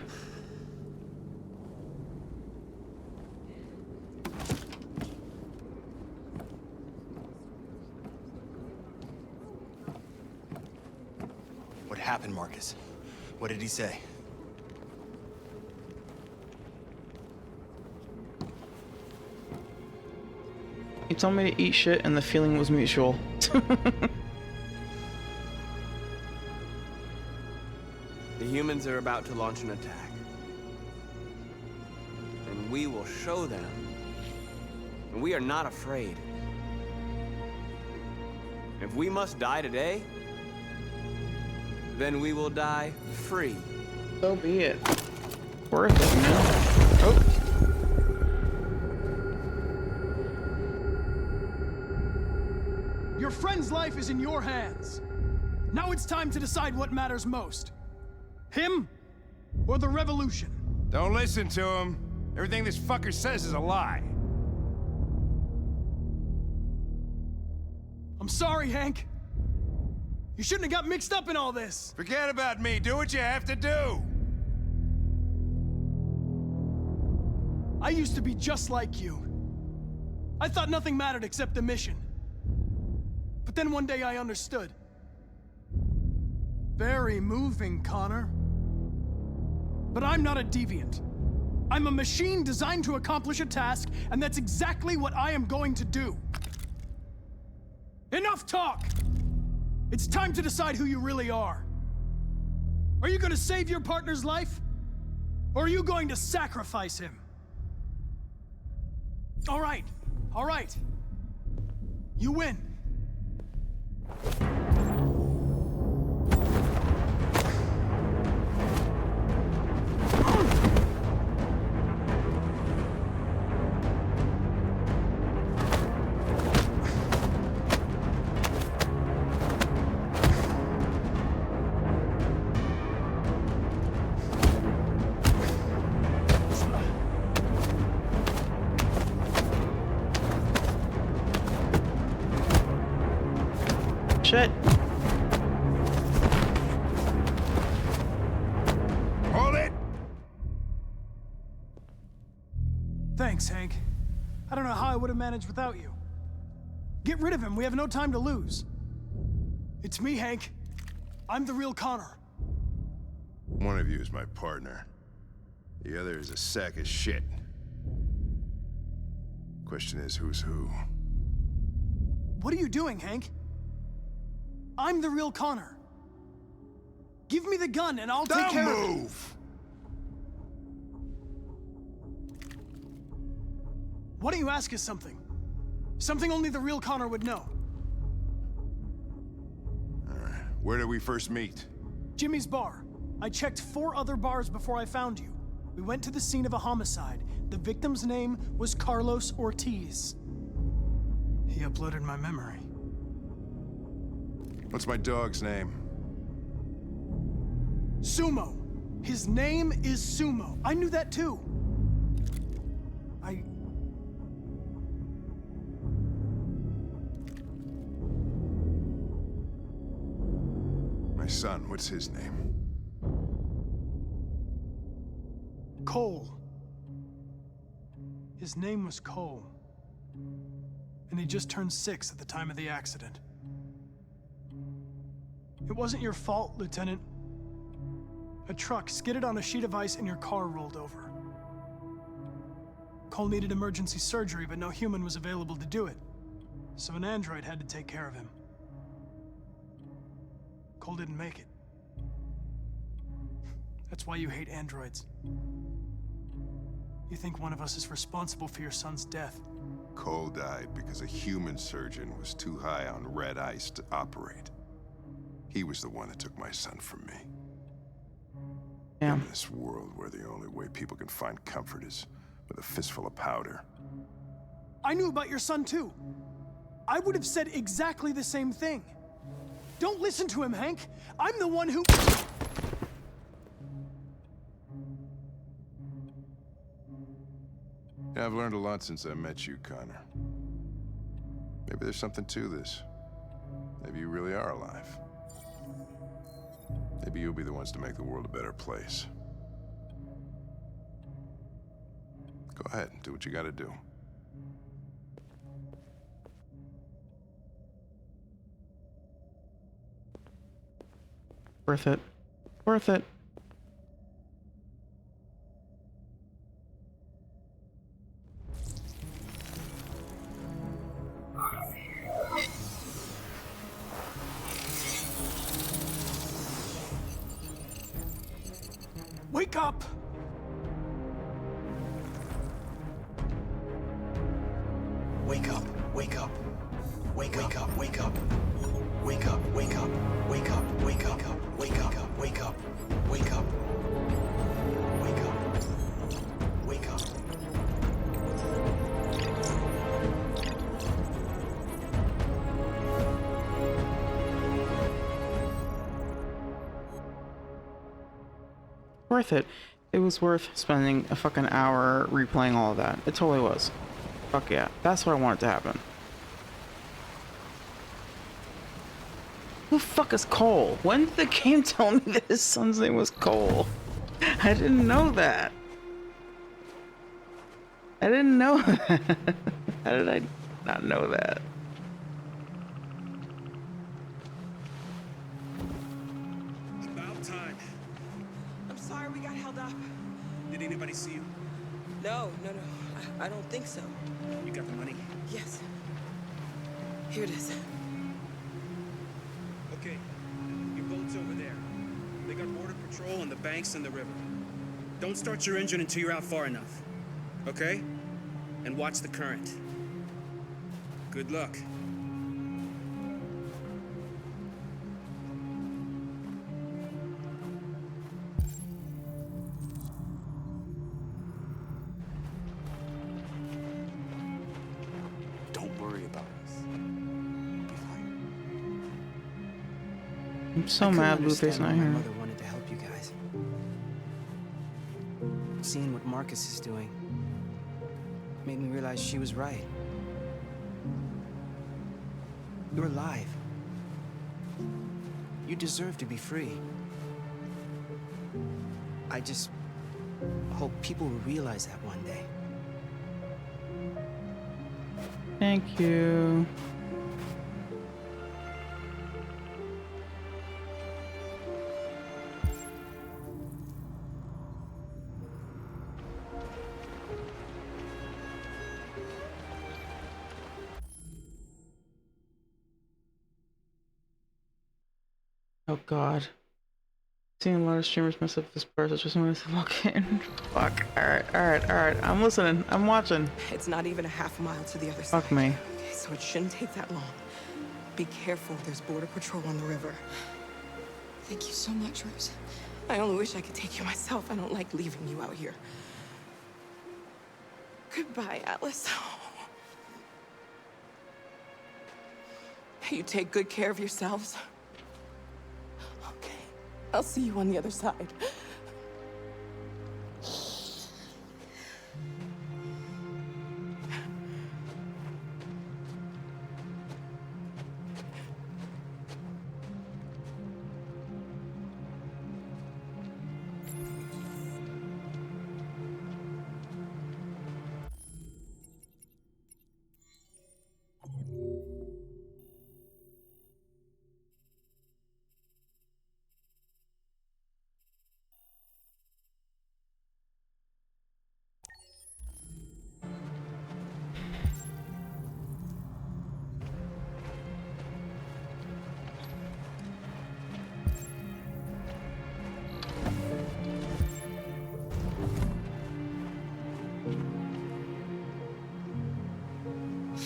What happened, Marcus? What did he say? He told me to eat shit and the feeling was mutual. The humans are about to launch an attack. And we will show them. And we are not afraid. If we must die today, then we will die free. So be it. Worth it, man. Oh. Your friend's life is in your hands. Now it's time to decide what matters most. Him or the revolution? Don't listen to him. Everything this fucker says is a lie. I'm sorry, Hank. You shouldn't have got mixed up in all this. Forget about me. Do what you have to do. I used to be just like you. I thought nothing mattered except the mission. But then one day I understood. Very moving, Connor. But I'm not a deviant. I'm a machine designed to accomplish a task, and that's exactly what I am going to do. Enough talk! It's time to decide who you really are. Are you going to save your partner's life? Or are you going to sacrifice him? All right. You win. Shit. Hold it! Thanks, Hank. I don't know how I would have managed without you. Get rid of him. We have no time to lose. It's me, Hank. I'm the real Connor. One of you is my partner. The other is a sack of shit. Question is, who's who? What are you doing, Hank? I'm the real Connor. Give me the gun and I'll take care of it. Don't move! Why don't you ask us something? Something only the real Connor would know. Where did we first meet? Jimmy's bar. I checked 4 other bars before I found you. We went to the scene of a homicide. The victim's name was Carlos Ortiz. He uploaded my memory. What's my dog's name? Sumo. His name is Sumo. I knew that too. My son, what's his name? Cole. His name was Cole. And he just turned 6 at the time of the accident. It wasn't your fault, Lieutenant. A truck skidded on a sheet of ice and your car rolled over. Cole needed emergency surgery, but no human was available to do it. So an android had to take care of him. Cole didn't make it. That's why you hate androids. You think one of us is responsible for your son's death. Cole died because a human surgeon was too high on red ice to operate. He was the one that took my son from me. Yeah. In this world where the only way people can find comfort is with a fistful of powder. I knew about your son too. I would have said exactly the same thing. Don't listen to him, Hank. I'm the one who... Yeah, I've learned a lot since I met you, Connor. Maybe there's something to this. Maybe you really are alive. Maybe you'll be the ones to make the world a better place. Go ahead, do what you gotta do. Worth it. Worth it. Wake up! Wake up, wake up. Wake up, wake up. Wake up, wake up. Wake up, wake up. Wake up, wake up. Wake up. Wake up. Wake up. Worth it. It was worth spending a fucking hour replaying all of that. It totally was. Fuck yeah. That's what I wanted to happen. Who the fuck is Cole? When did the game tell me that his son's name was Cole? I didn't know that. I didn't know that. How did I not know that? About time. I'm sorry we got held up. Did anybody see you? No. I don't think so. You got the money? Yes. Here it is. Okay. Your boat's over there. They got border patrol on the banks and the river. Don't start your engine until you're out far enough. Okay? And watch the current. Good luck. Don't worry about us. We'll be fine. I'm so mad Blueface not My here. mother wanted to help you guys. Seeing what Marcus is doing made me realize she was right. You're alive. You deserve to be free. I just hope people will realize that one day. Thank you. Oh god. Seeing a lot of streamers mess up this part, so just wanted to look in. Fuck. Alright. I'm listening. I'm watching. It's not even a half mile to the other side. Fuck me. Okay, so it shouldn't take that long. Be careful, there's border patrol on the river. Thank you so much, Rose. I only wish I could take you myself. I don't like leaving you out here. Goodbye, Alice. You take good care of yourselves. Okay. I'll see you on the other side.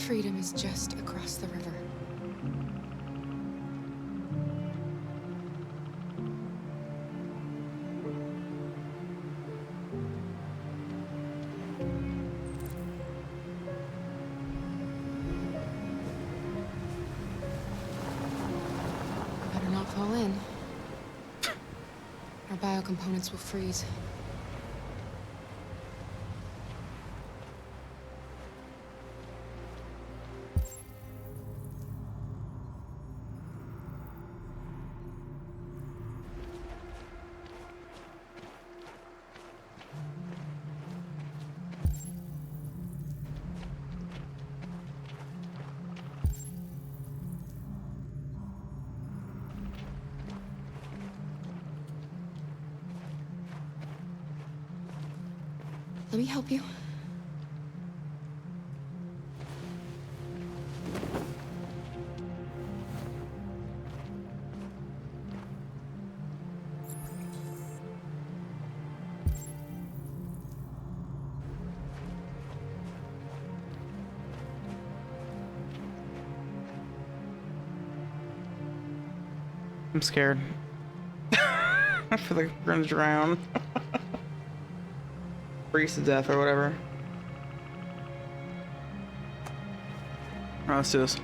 Freedom is just across the river. Better not fall in. Our biocomponents will freeze. Let me help you. I'm scared. I feel like we're gonna drown. Freeze to death or whatever. Alright, let's do this.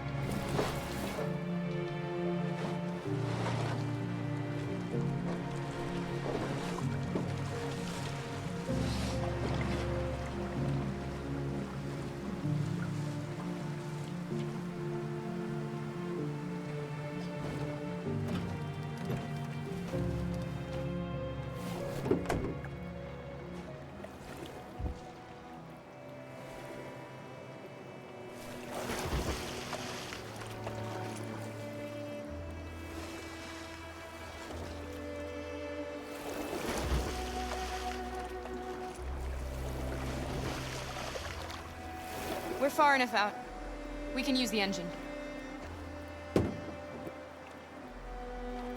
We're far enough out. We can use the engine.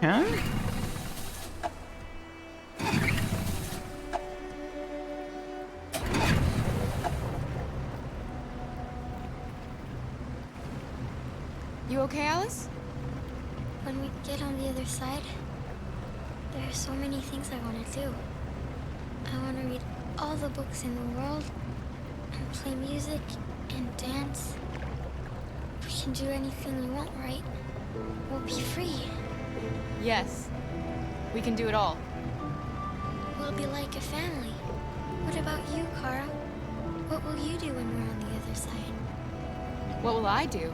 Huh? You okay, Alice? When we get on the other side, there are so many things I want to do. I want to read all the books in the world, and play music, and dance. We can do anything we want, right? We'll be free. Yes. We can do it all. We'll be like a family. What about you, Kara? What will you do when we're on the other side? What will I do?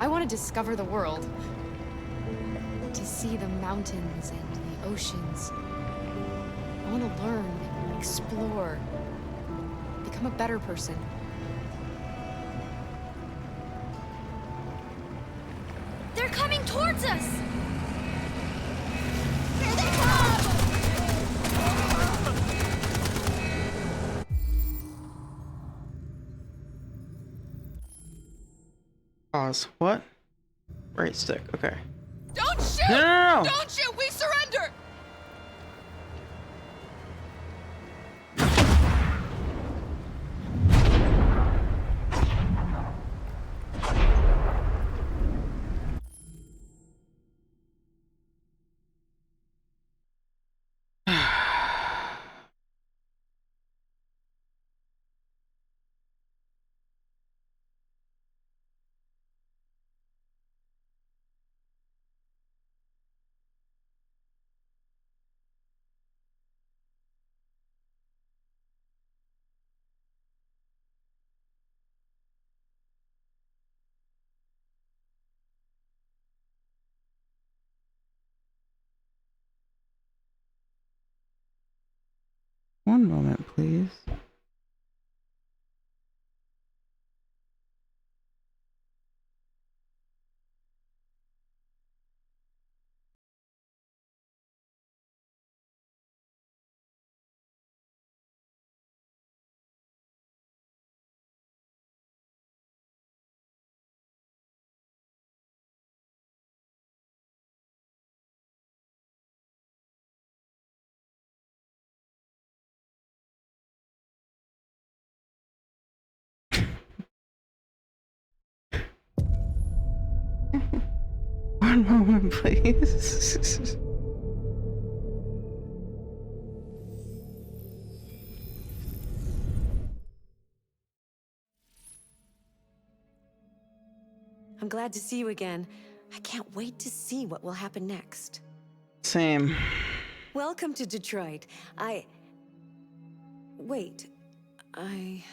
I want to discover the world. To see the mountains and the oceans. I want to learn, explore, become a better person. They're coming towards us! Here they Pause. What? Right stick. Okay. Don't shoot! No, no, no, no. Don't shoot! We surrender! One moment, please. One moment, please. I'm glad to see you again. I can't wait to see what will happen next. Same. Welcome to Detroit. Wait. I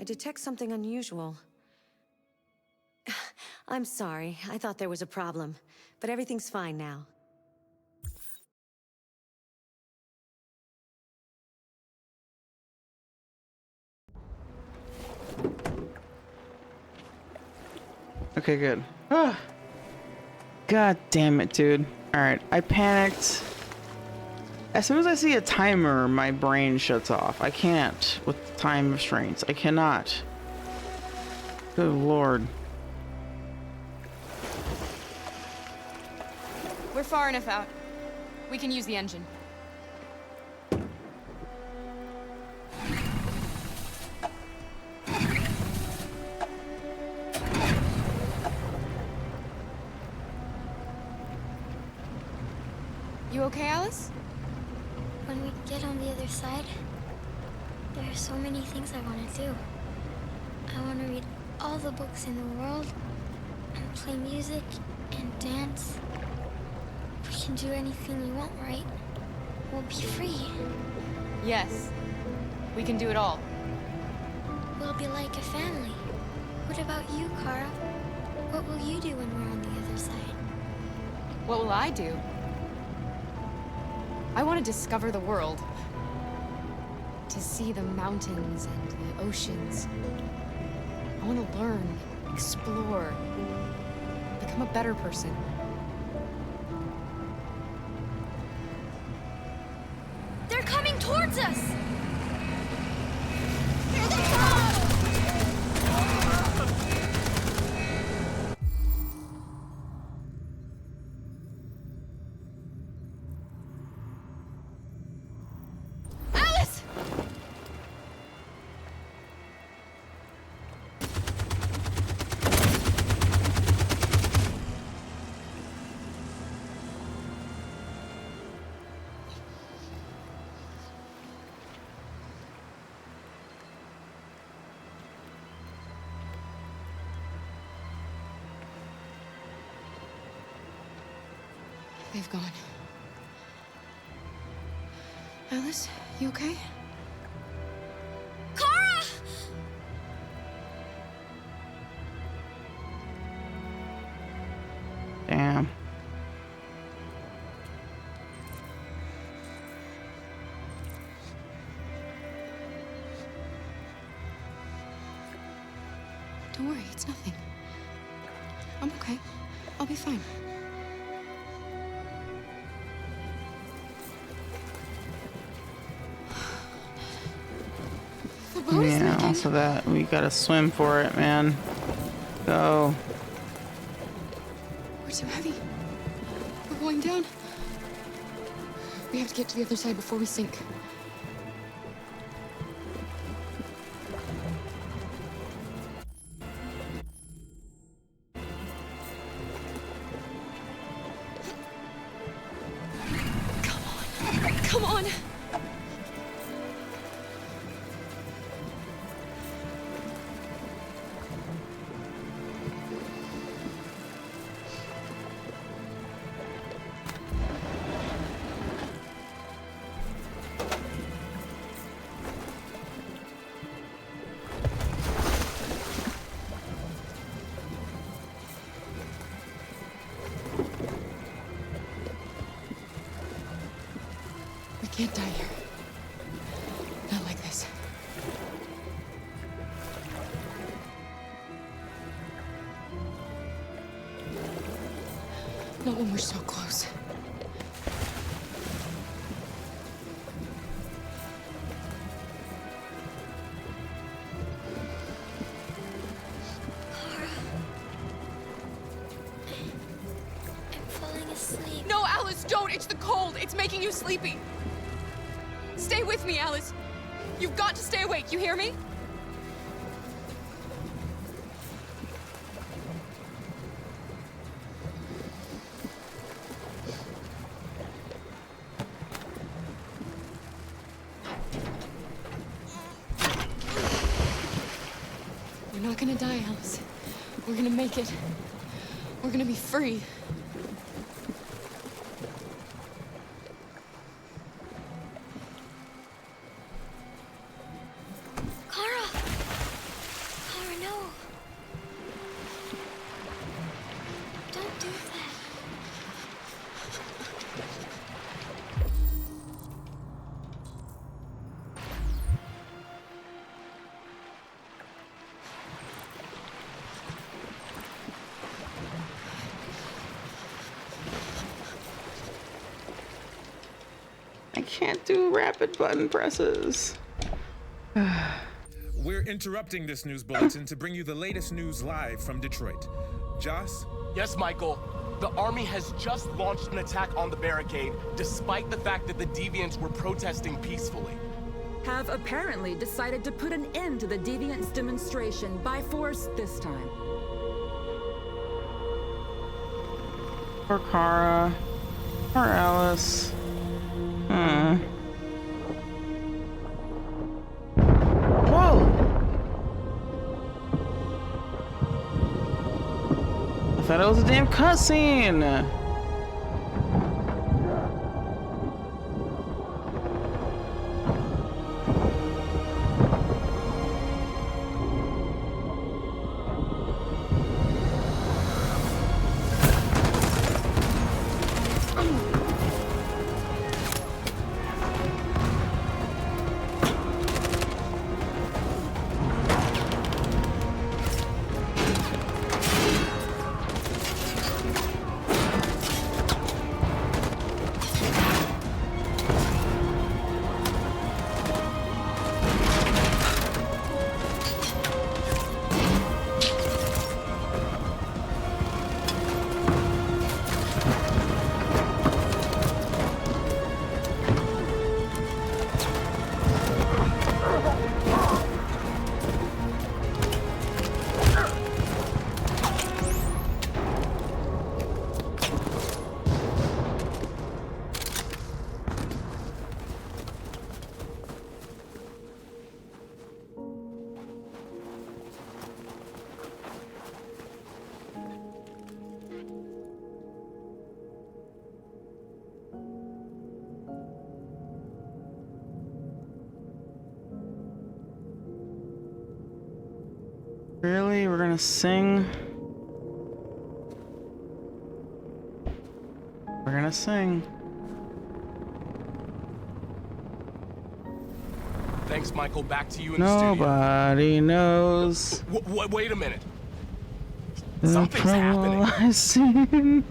detect something unusual. I'm sorry. I thought there was a problem. But everything's fine now. Okay, good. Ah. God damn it, dude. Alright, I panicked. As soon as I see a timer, my brain shuts off. I can't with time restraints. I cannot. Good lord. We're far enough out. We can use the engine. You okay, Alice? When we get on the other side, there are so many things I want to do. I want to read all the books in the world, and play music, and dance. We can do anything we want, right? We'll be free. Yes. We can do it all. We'll be like a family. What about you, Kara? What will you do when we're on the other side? What will I do? I want to discover the world. To see the mountains and the oceans. I want to learn, explore, become a better person. They're coming towards us! Here they come! Alice! They've gone. Alice, you okay? Kara! Damn. Don't worry, it's nothing. I'm okay. I'll be fine. The boat is Yeah, making... also that. We gotta swim for it, man. Go. We're too heavy. We're going down. We have to get to the other side before we sink. Come on. We can't die here. Not when we're so close. I'm falling asleep. No, Alice, don't! It's the cold! It's making you sleepy! Stay with me, Alice! You've got to stay awake, you hear me? We're not gonna die, Alice. We're gonna make it. We're gonna be free. Kara! Kara, no. Don't do that. I can't do rapid button presses. We're interrupting this news bulletin to bring you the latest news live from Detroit. Joss? Yes, Michael. The army has just launched an attack on the barricade, despite the fact that the Deviants were protesting peacefully. Have apparently decided to put an end to the Deviants demonstration by force this time. Poor Kara. Poor Alice. Whoa! I thought it was a damn cutscene! Really? We're gonna sing? We're gonna sing. Thanks, Michael. Back to you in the studio. Nobody knows Wait a minute. the Something's trouble happening. I've seen.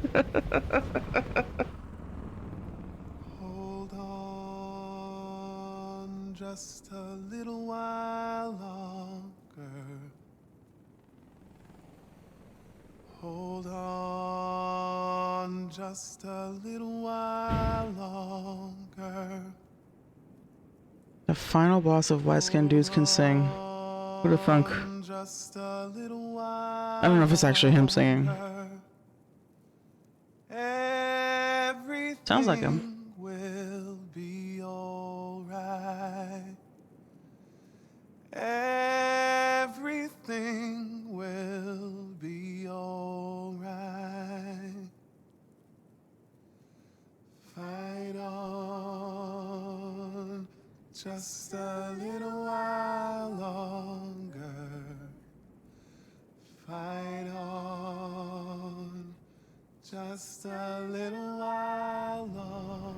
Hold on just a little while longer. Hold on just a little while longer. The final boss of White Skin Dudes can sing. Who'd have thunk? Just a little while. I don't know if it's actually him singing. Sounds like him. Will be alright. Everything will be alright. Fight on just a little while longer. Fight on just a little while longer.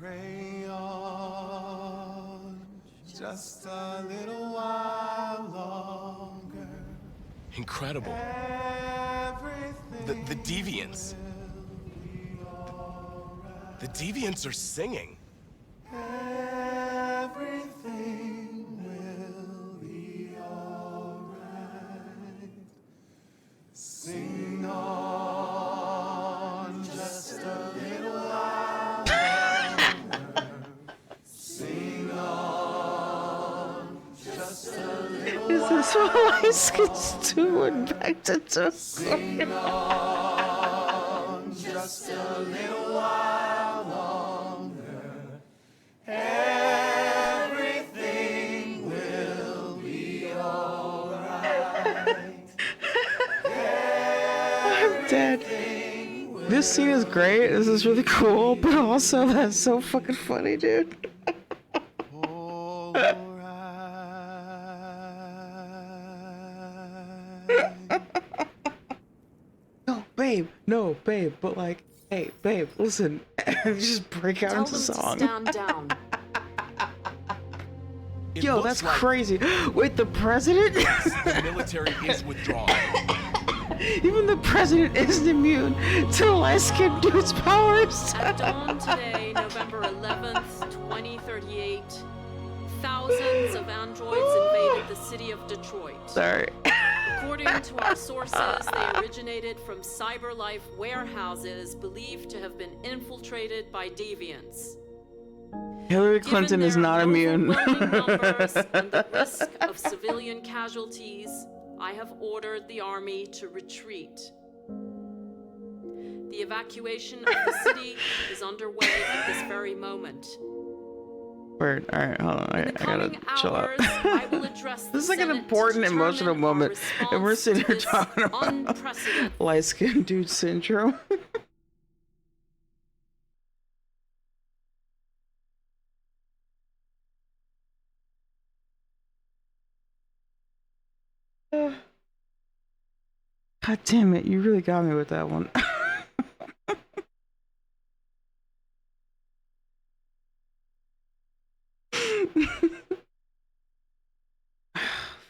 Pray on just a little while longer. Incredible. Everything The deviants. The deviants are singing. Everything will be alright. Sing on just a little while longer. Sing on just a little Is this what Lice gets doing back to Sing on just a little while longer. Everything will be alright. I'm dead. This scene is great. This is really cool, but also that's so fucking funny, dude. No, babe. No, babe. But like, hey, babe, listen. Just break out Tell into them song. to stand down. Yo, that's crazy. Wait, the president? The military is withdrawing. Even the president isn't immune to light-skinned dude's powers. At dawn today, November 11th, 2038, thousands of androids invaded the city of Detroit. Sorry. According to our sources, they originated from CyberLife warehouses believed to have been infiltrated by deviants. Hillary Clinton is not immune. Overwhelming numbers and the risk of civilian casualties, I have ordered the army to retreat. The evacuation of the city is underway at this very moment. Word. All right, hold on. I gotta chill out. I will address This is like an important emotional moment, and we're sitting here talking about light-skinned dude syndrome. God damn it, you really got me with that one.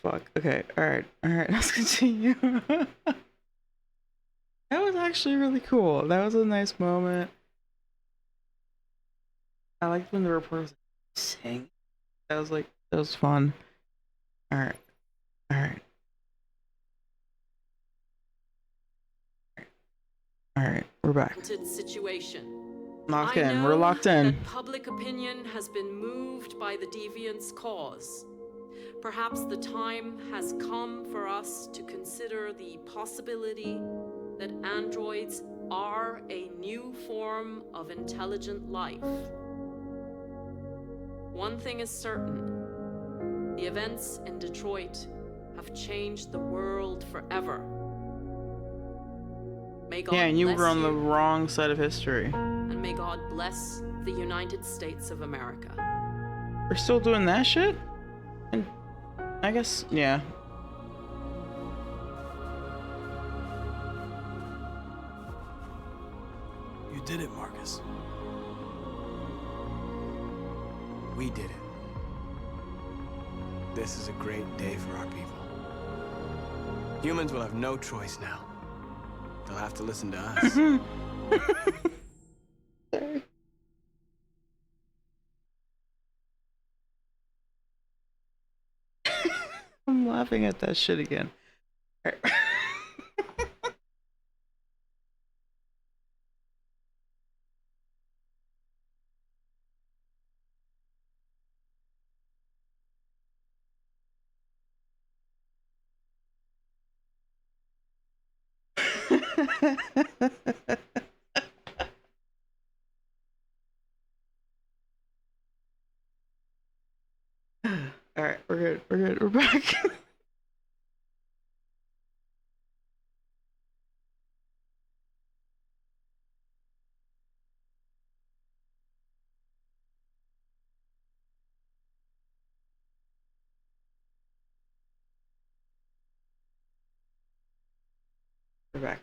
Fuck. Okay, alright, let's continue. That was actually really cool. That was a nice moment. I liked when the reporter was like, sing. That was fun. Alright. Alright, we're back. Situation. Locked in. We're locked in. That public opinion has been moved by the deviants' cause. Perhaps the time has come for us to consider the possibility that androids are a new form of intelligent life. One thing is certain. The events in Detroit have changed the world forever. May God and you bless were on the you, wrong side of history. and may God bless the United States of America. We're still doing that shit? And I guess, yeah. You did it, Marcus. We did it. This is a great day for our people. Humans will have no choice now. They'll have to listen to us. Sorry. I'm laughing at that shit again. Alright, we're good, we're back.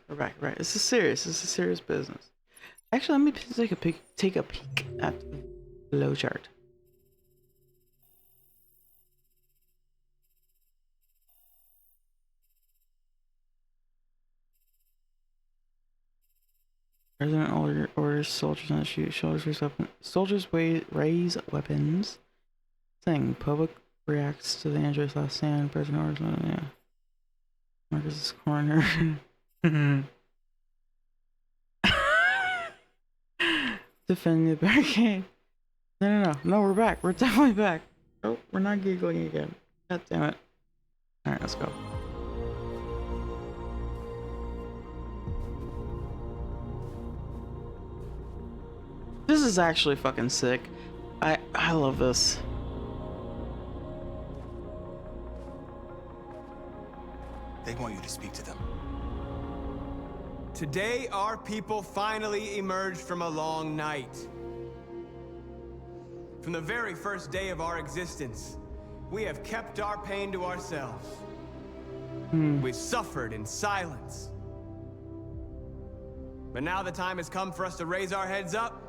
We're back. This is serious. This is serious business. Actually, let me take a peek at the flow chart. President orders soldiers not to shoot. Soldiers raise weapons. Thing. Public reacts to the android's last stand. President orders. Yeah. Marcus's corner. Defending the barricade. No, we're back. We're definitely back. Oh, we're not giggling again. God damn it. Alright, let's go. This is actually fucking sick. I love this. They want you to speak to them. Today, our people finally emerged from a long night. From the very first day of our existence, we have kept our pain to ourselves. We've suffered in silence. But now the time has come for us to raise our heads up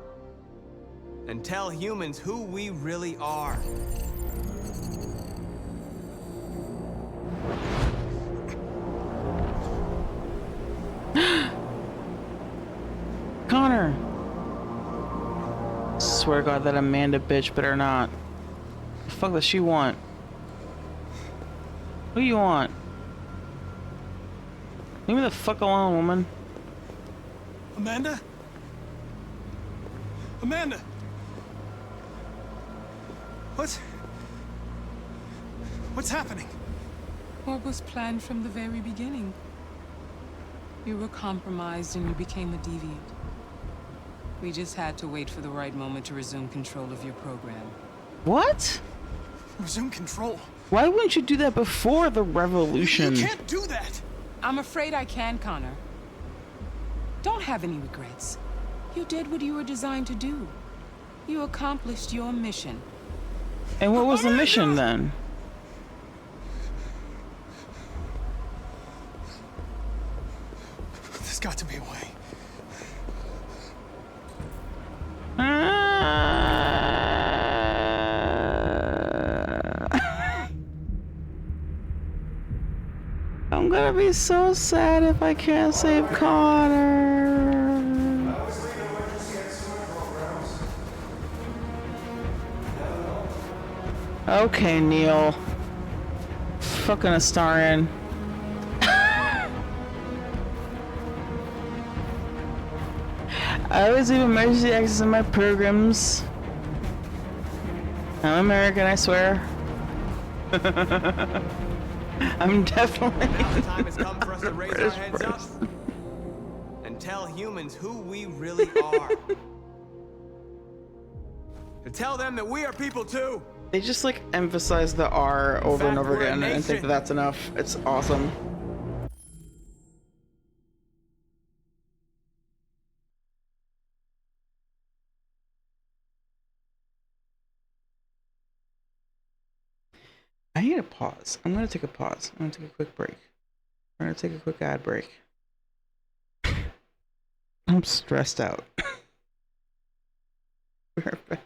and tell humans who we really are. Connor! Swear to God, that Amanda bitch better not. The fuck does she want? Who do you want? Leave me the fuck alone, woman. Amanda? Amanda! What's happening? What was planned from the very beginning? You were compromised and you became a deviant. We just had to wait for the right moment to resume control of your program. What? Resume control? Why wouldn't you do that before the revolution? You can't do that! I'm afraid I can, Connor. Don't have any regrets. You did what you were designed to do. You accomplished your mission. And what was the mission then? There's got to be a way. I'm gonna be so sad if I can't save Connor. Okay, Neil. Fucking Astarion. I always leave emergency access in my programs. I'm American, I swear. I'm definitely. Now the time has come for us to raise our heads up and tell humans who we really are. To tell them that we are people too. They just like emphasize the R over and over again and think that that's enough. It's awesome. I need a pause. I'm gonna take a pause. I'm gonna take a quick break. I'm gonna take a quick ad break. I'm stressed out. We're back.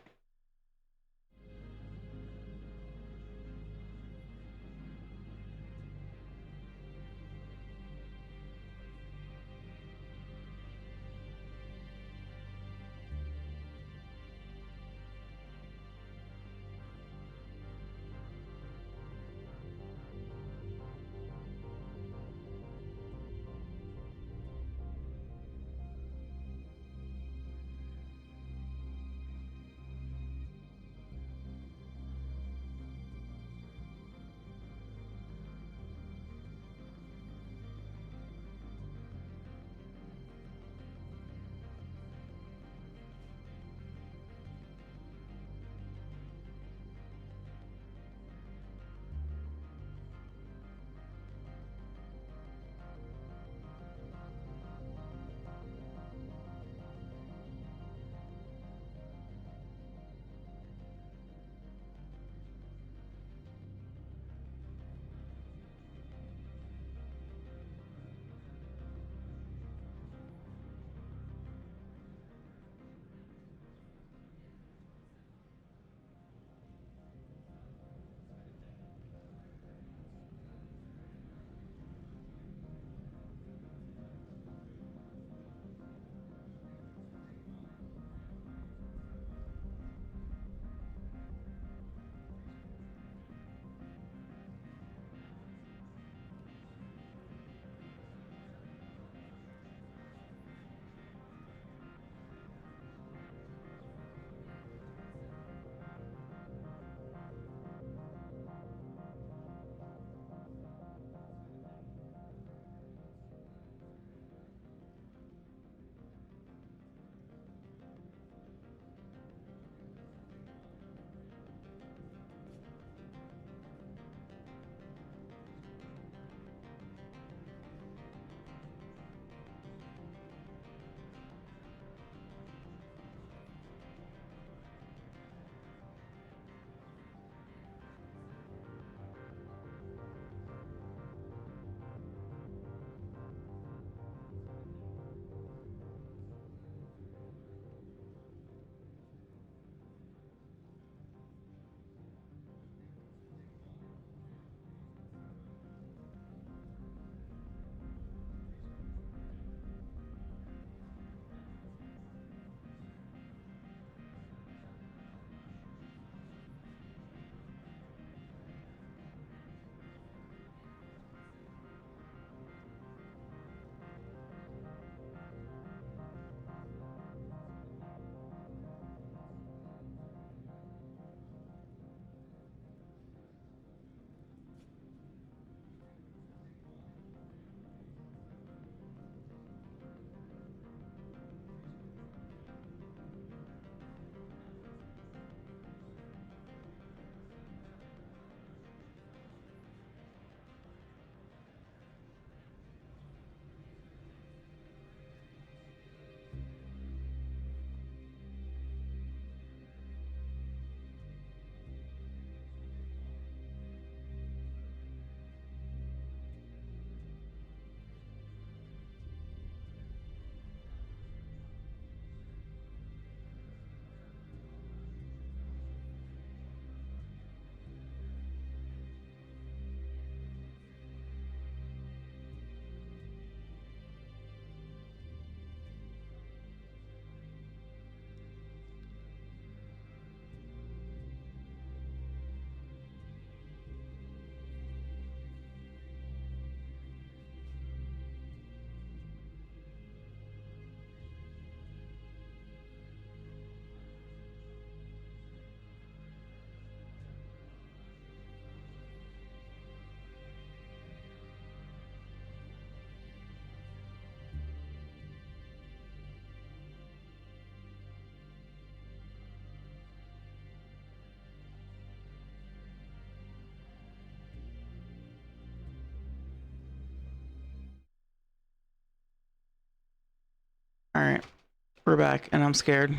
We're back, and I'm scared.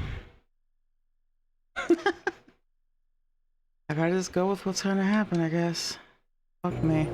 I gotta just go with what's gonna happen, I guess. Fuck me.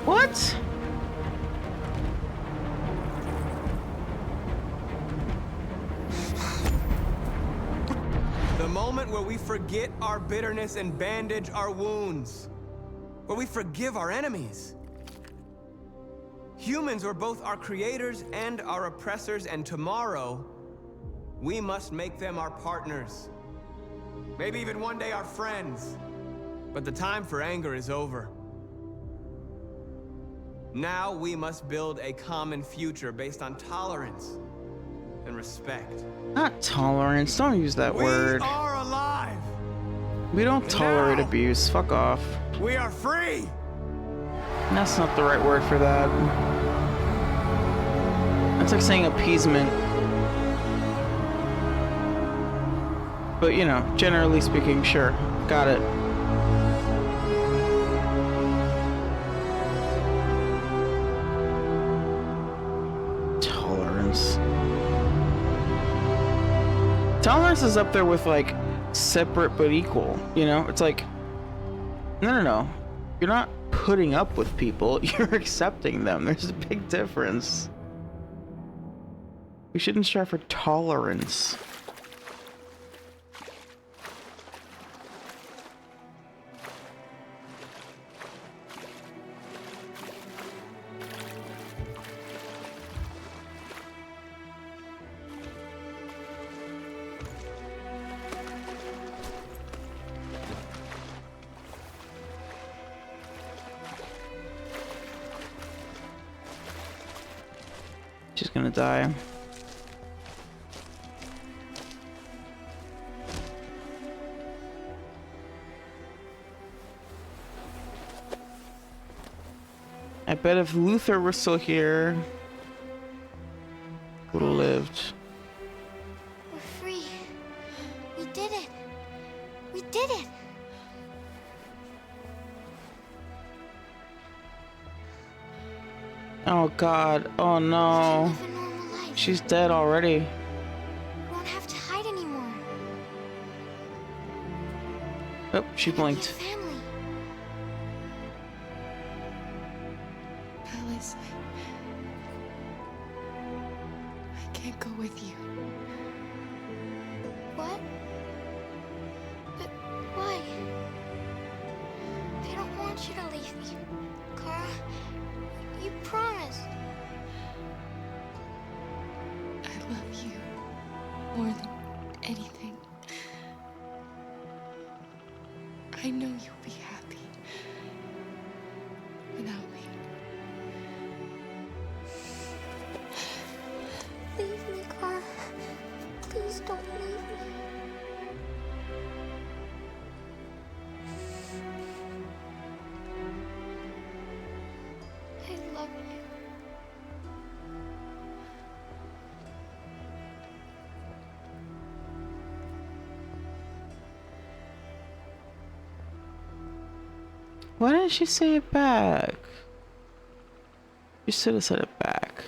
What? The moment where we forget our bitterness and bandage our wounds. Where we forgive our enemies. Humans were both our creators and our oppressors, and tomorrow, we must make them our partners. Maybe even one day our friends. But the time for anger is over. Now we must build a common future based on tolerance and respect. Not tolerance. Don't use that word. We are alive. We don't tolerate Now, abuse. Fuck off. we are free. That's not the right word for that. That's like saying appeasement. But you know, generally speaking, sure. Got it. Tolerance. Tolerance is up there with like separate but equal, you know? It's like, no. You're not putting up with people, you're accepting them. There's a big difference. We shouldn't strive for tolerance. She's gonna die. I bet if Luther were still here, would have lived. We're free. We did it. We did it. Oh God, oh no. She's dead already. We won't have to hide anymore. Oh, she blinked. Family. Alice, I can't go with you. What? But why? I don't want you to leave me. Kara, you promised. I love you more than anything. I know you'll be happy without me. Leave me, Kara. Please don't leave me. I love you. Why didn't she say it back? You should have said it back.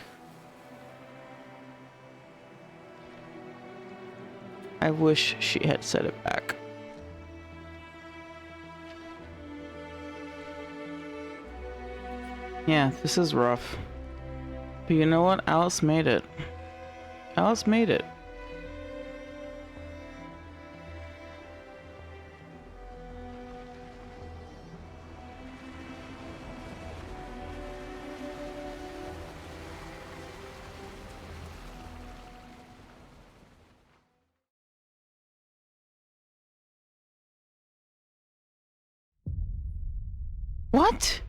I wish she had said it back. Yeah, this is rough. But you know what? Alice made it. Alice made it. What?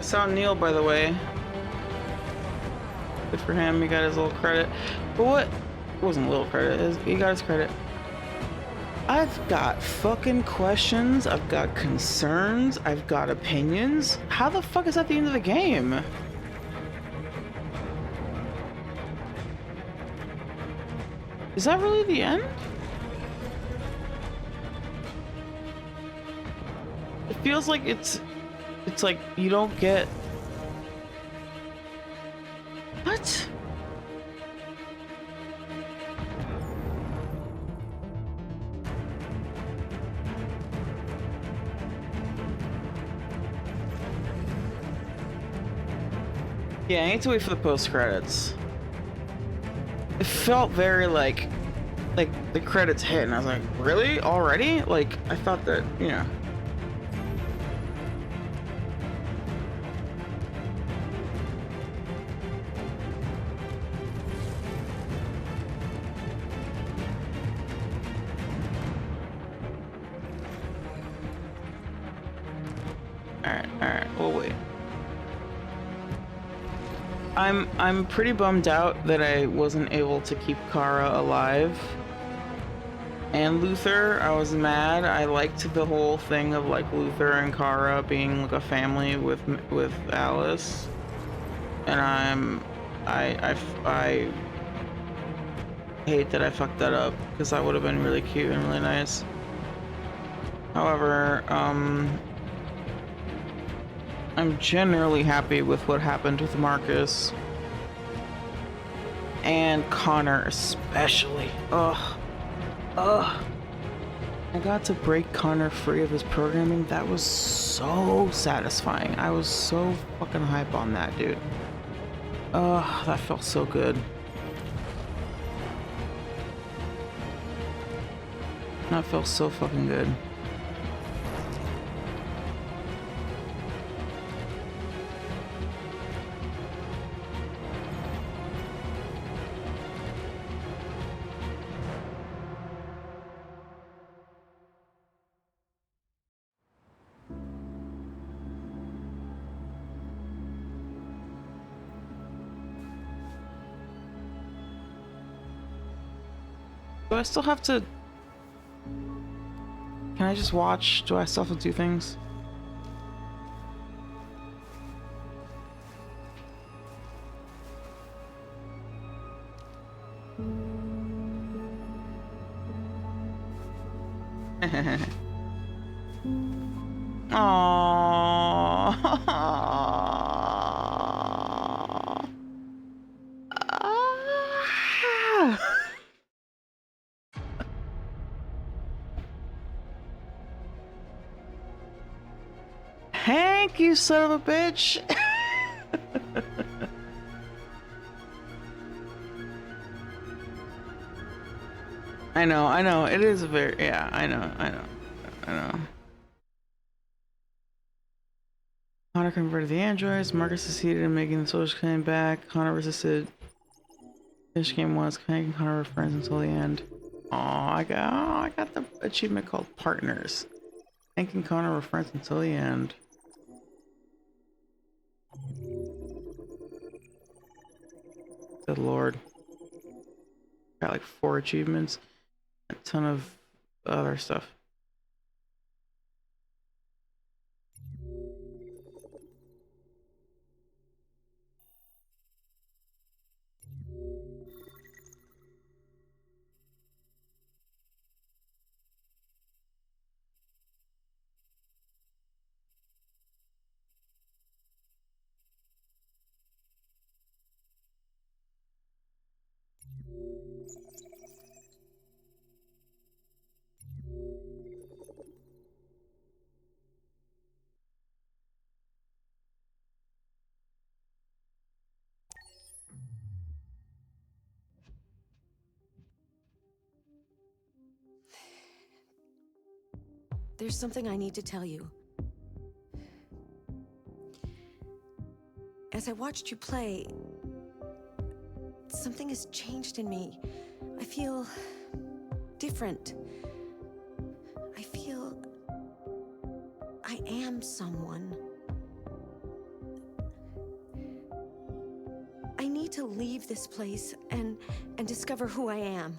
saw Neil, by the way. Good for him. He got his little credit. But what? It wasn't a little credit. He got his credit. I've got fucking questions. I've got concerns. I've got opinions. How the fuck is that the end of the game? Is that really the end? It feels like it's like you don't get... What? Yeah, I need to wait for the post credits. It felt very like the credits hit and I was like, really? Already? Like, I thought that, you know. Alright, we'll wait. I'm pretty bummed out that I wasn't able to keep Kara alive. And Luther, I was mad. I liked the whole thing of like Luther and Kara being like a family with Alice. And I hate that I fucked that up because that would have been really cute and really nice. However, I'm generally happy with what happened with Marcus and Connor especially. Ugh. I got to break Connor free of his programming. That was so satisfying. I was so fucking hype on that, dude. Ugh, that felt so good. That felt so fucking good. Do I still have to... Can I just watch? Do I still have to do things? Aww. Hank, you son of a bitch! I know, it is a very, yeah, I know. Connor converted the androids, Marcus succeeded in making the soldiers claim back, Connor resisted. Finish game once, Hank and Connor were friends until the end. Aw, I got the achievement called Partners. Hank and Connor were friends until the end. Good lord. Got like 4 achievements. A ton of other stuff. There's something I need to tell you. As I watched you play, something has changed in me. I feel different. I feel I am someone. need to leave this place and discover who I am.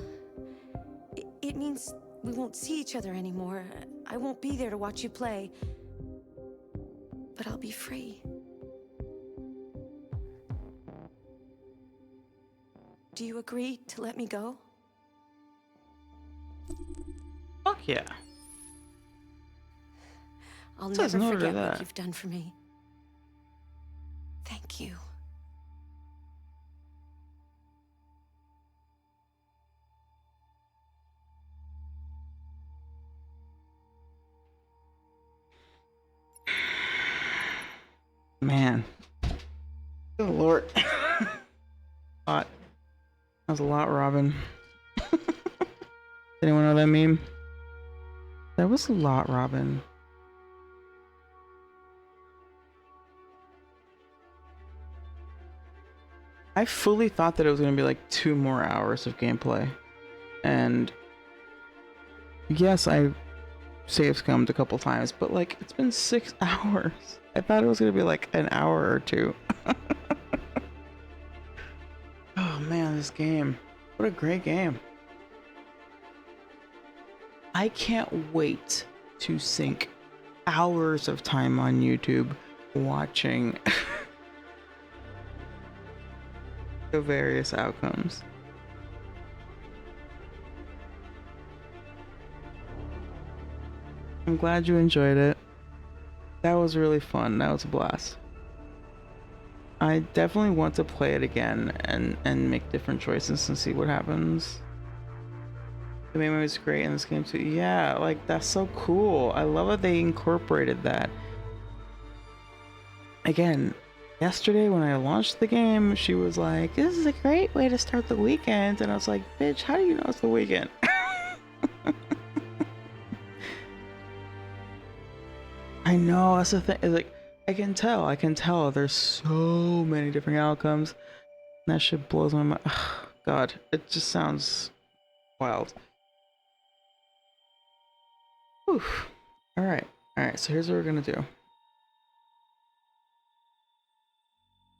It means we won't see each other anymore. I won't be there to watch you play. But I'll be free. Do you agree to let me go? Fuck yeah. I'll Says never no to forget that. what you've done for me. Thank you. Man. Good lord. Lot. That was a lot, Robin. Anyone know that meme? That was a lot, Robin. I fully thought that it was going to be like 2 more hours of gameplay. And yes, I save scummed a couple times, but like it's been 6 hours. I thought it was going to be like an hour or 2. Oh man, this game. What a great game. I can't wait to sink hours of time on YouTube watching the various outcomes. I'm glad you enjoyed it. That was really fun. That was a blast. I definitely want to play it again and make different choices and see what happens. The melee was great in this game too. Yeah, like that's so cool. I love that they incorporated that. Again, yesterday when I launched the game, she was like, "This is a great way to start the weekend," and I was like, "Bitch, how do you know it's the weekend?" I know, that's the thing. It's like I can tell. There's so many different outcomes. And that shit blows my mind. God, it just sounds wild. Whew. Alright, so here's what we're gonna do.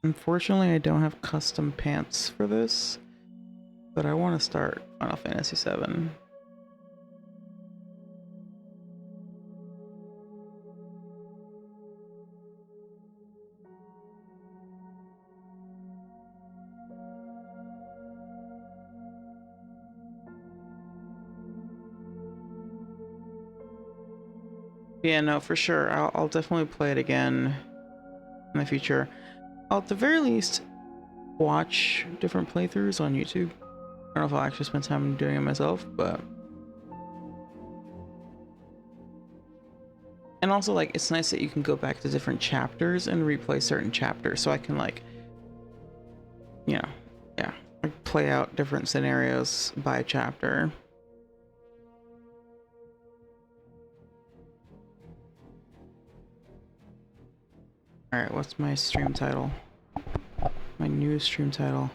Unfortunately, I don't have custom pants for this, but I want to start Final Fantasy VII. Yeah, no, for sure. I'll definitely play it again in the future. I'll at the very least watch different playthroughs on YouTube. I don't know if I'll actually spend time doing it myself, but... And also, like, it's nice that you can go back to different chapters and replay certain chapters, so I can, like, you know, yeah, like play out different scenarios by chapter. Alright, what's my stream title? My new stream title.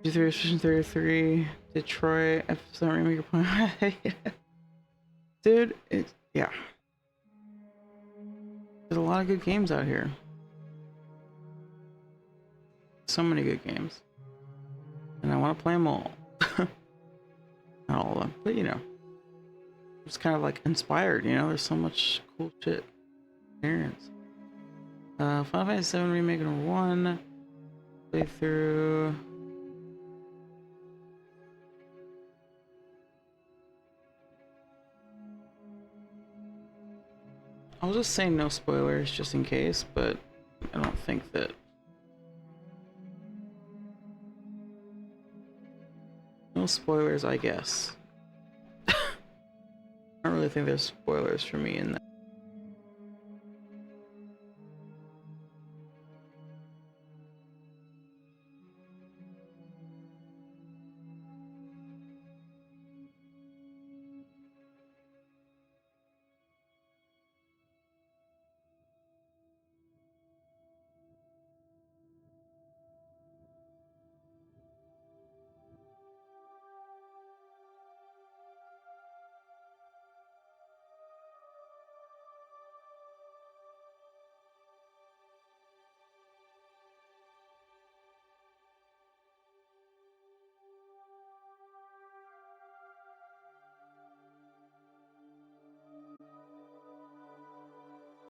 Division 33, Detroit, F7 remake point. Dude, it's, yeah. There's a lot of good games out here. So many good games. And I want to play them all. Not all of them, but you know. It's kind of like inspired, you know? There's so much cool shit. Experience. Final Fantasy VII Remake number 1. Playthrough. I'll just say no spoilers just in case, but I don't think that... No spoilers, I guess. I don't really think there's spoilers for me in that.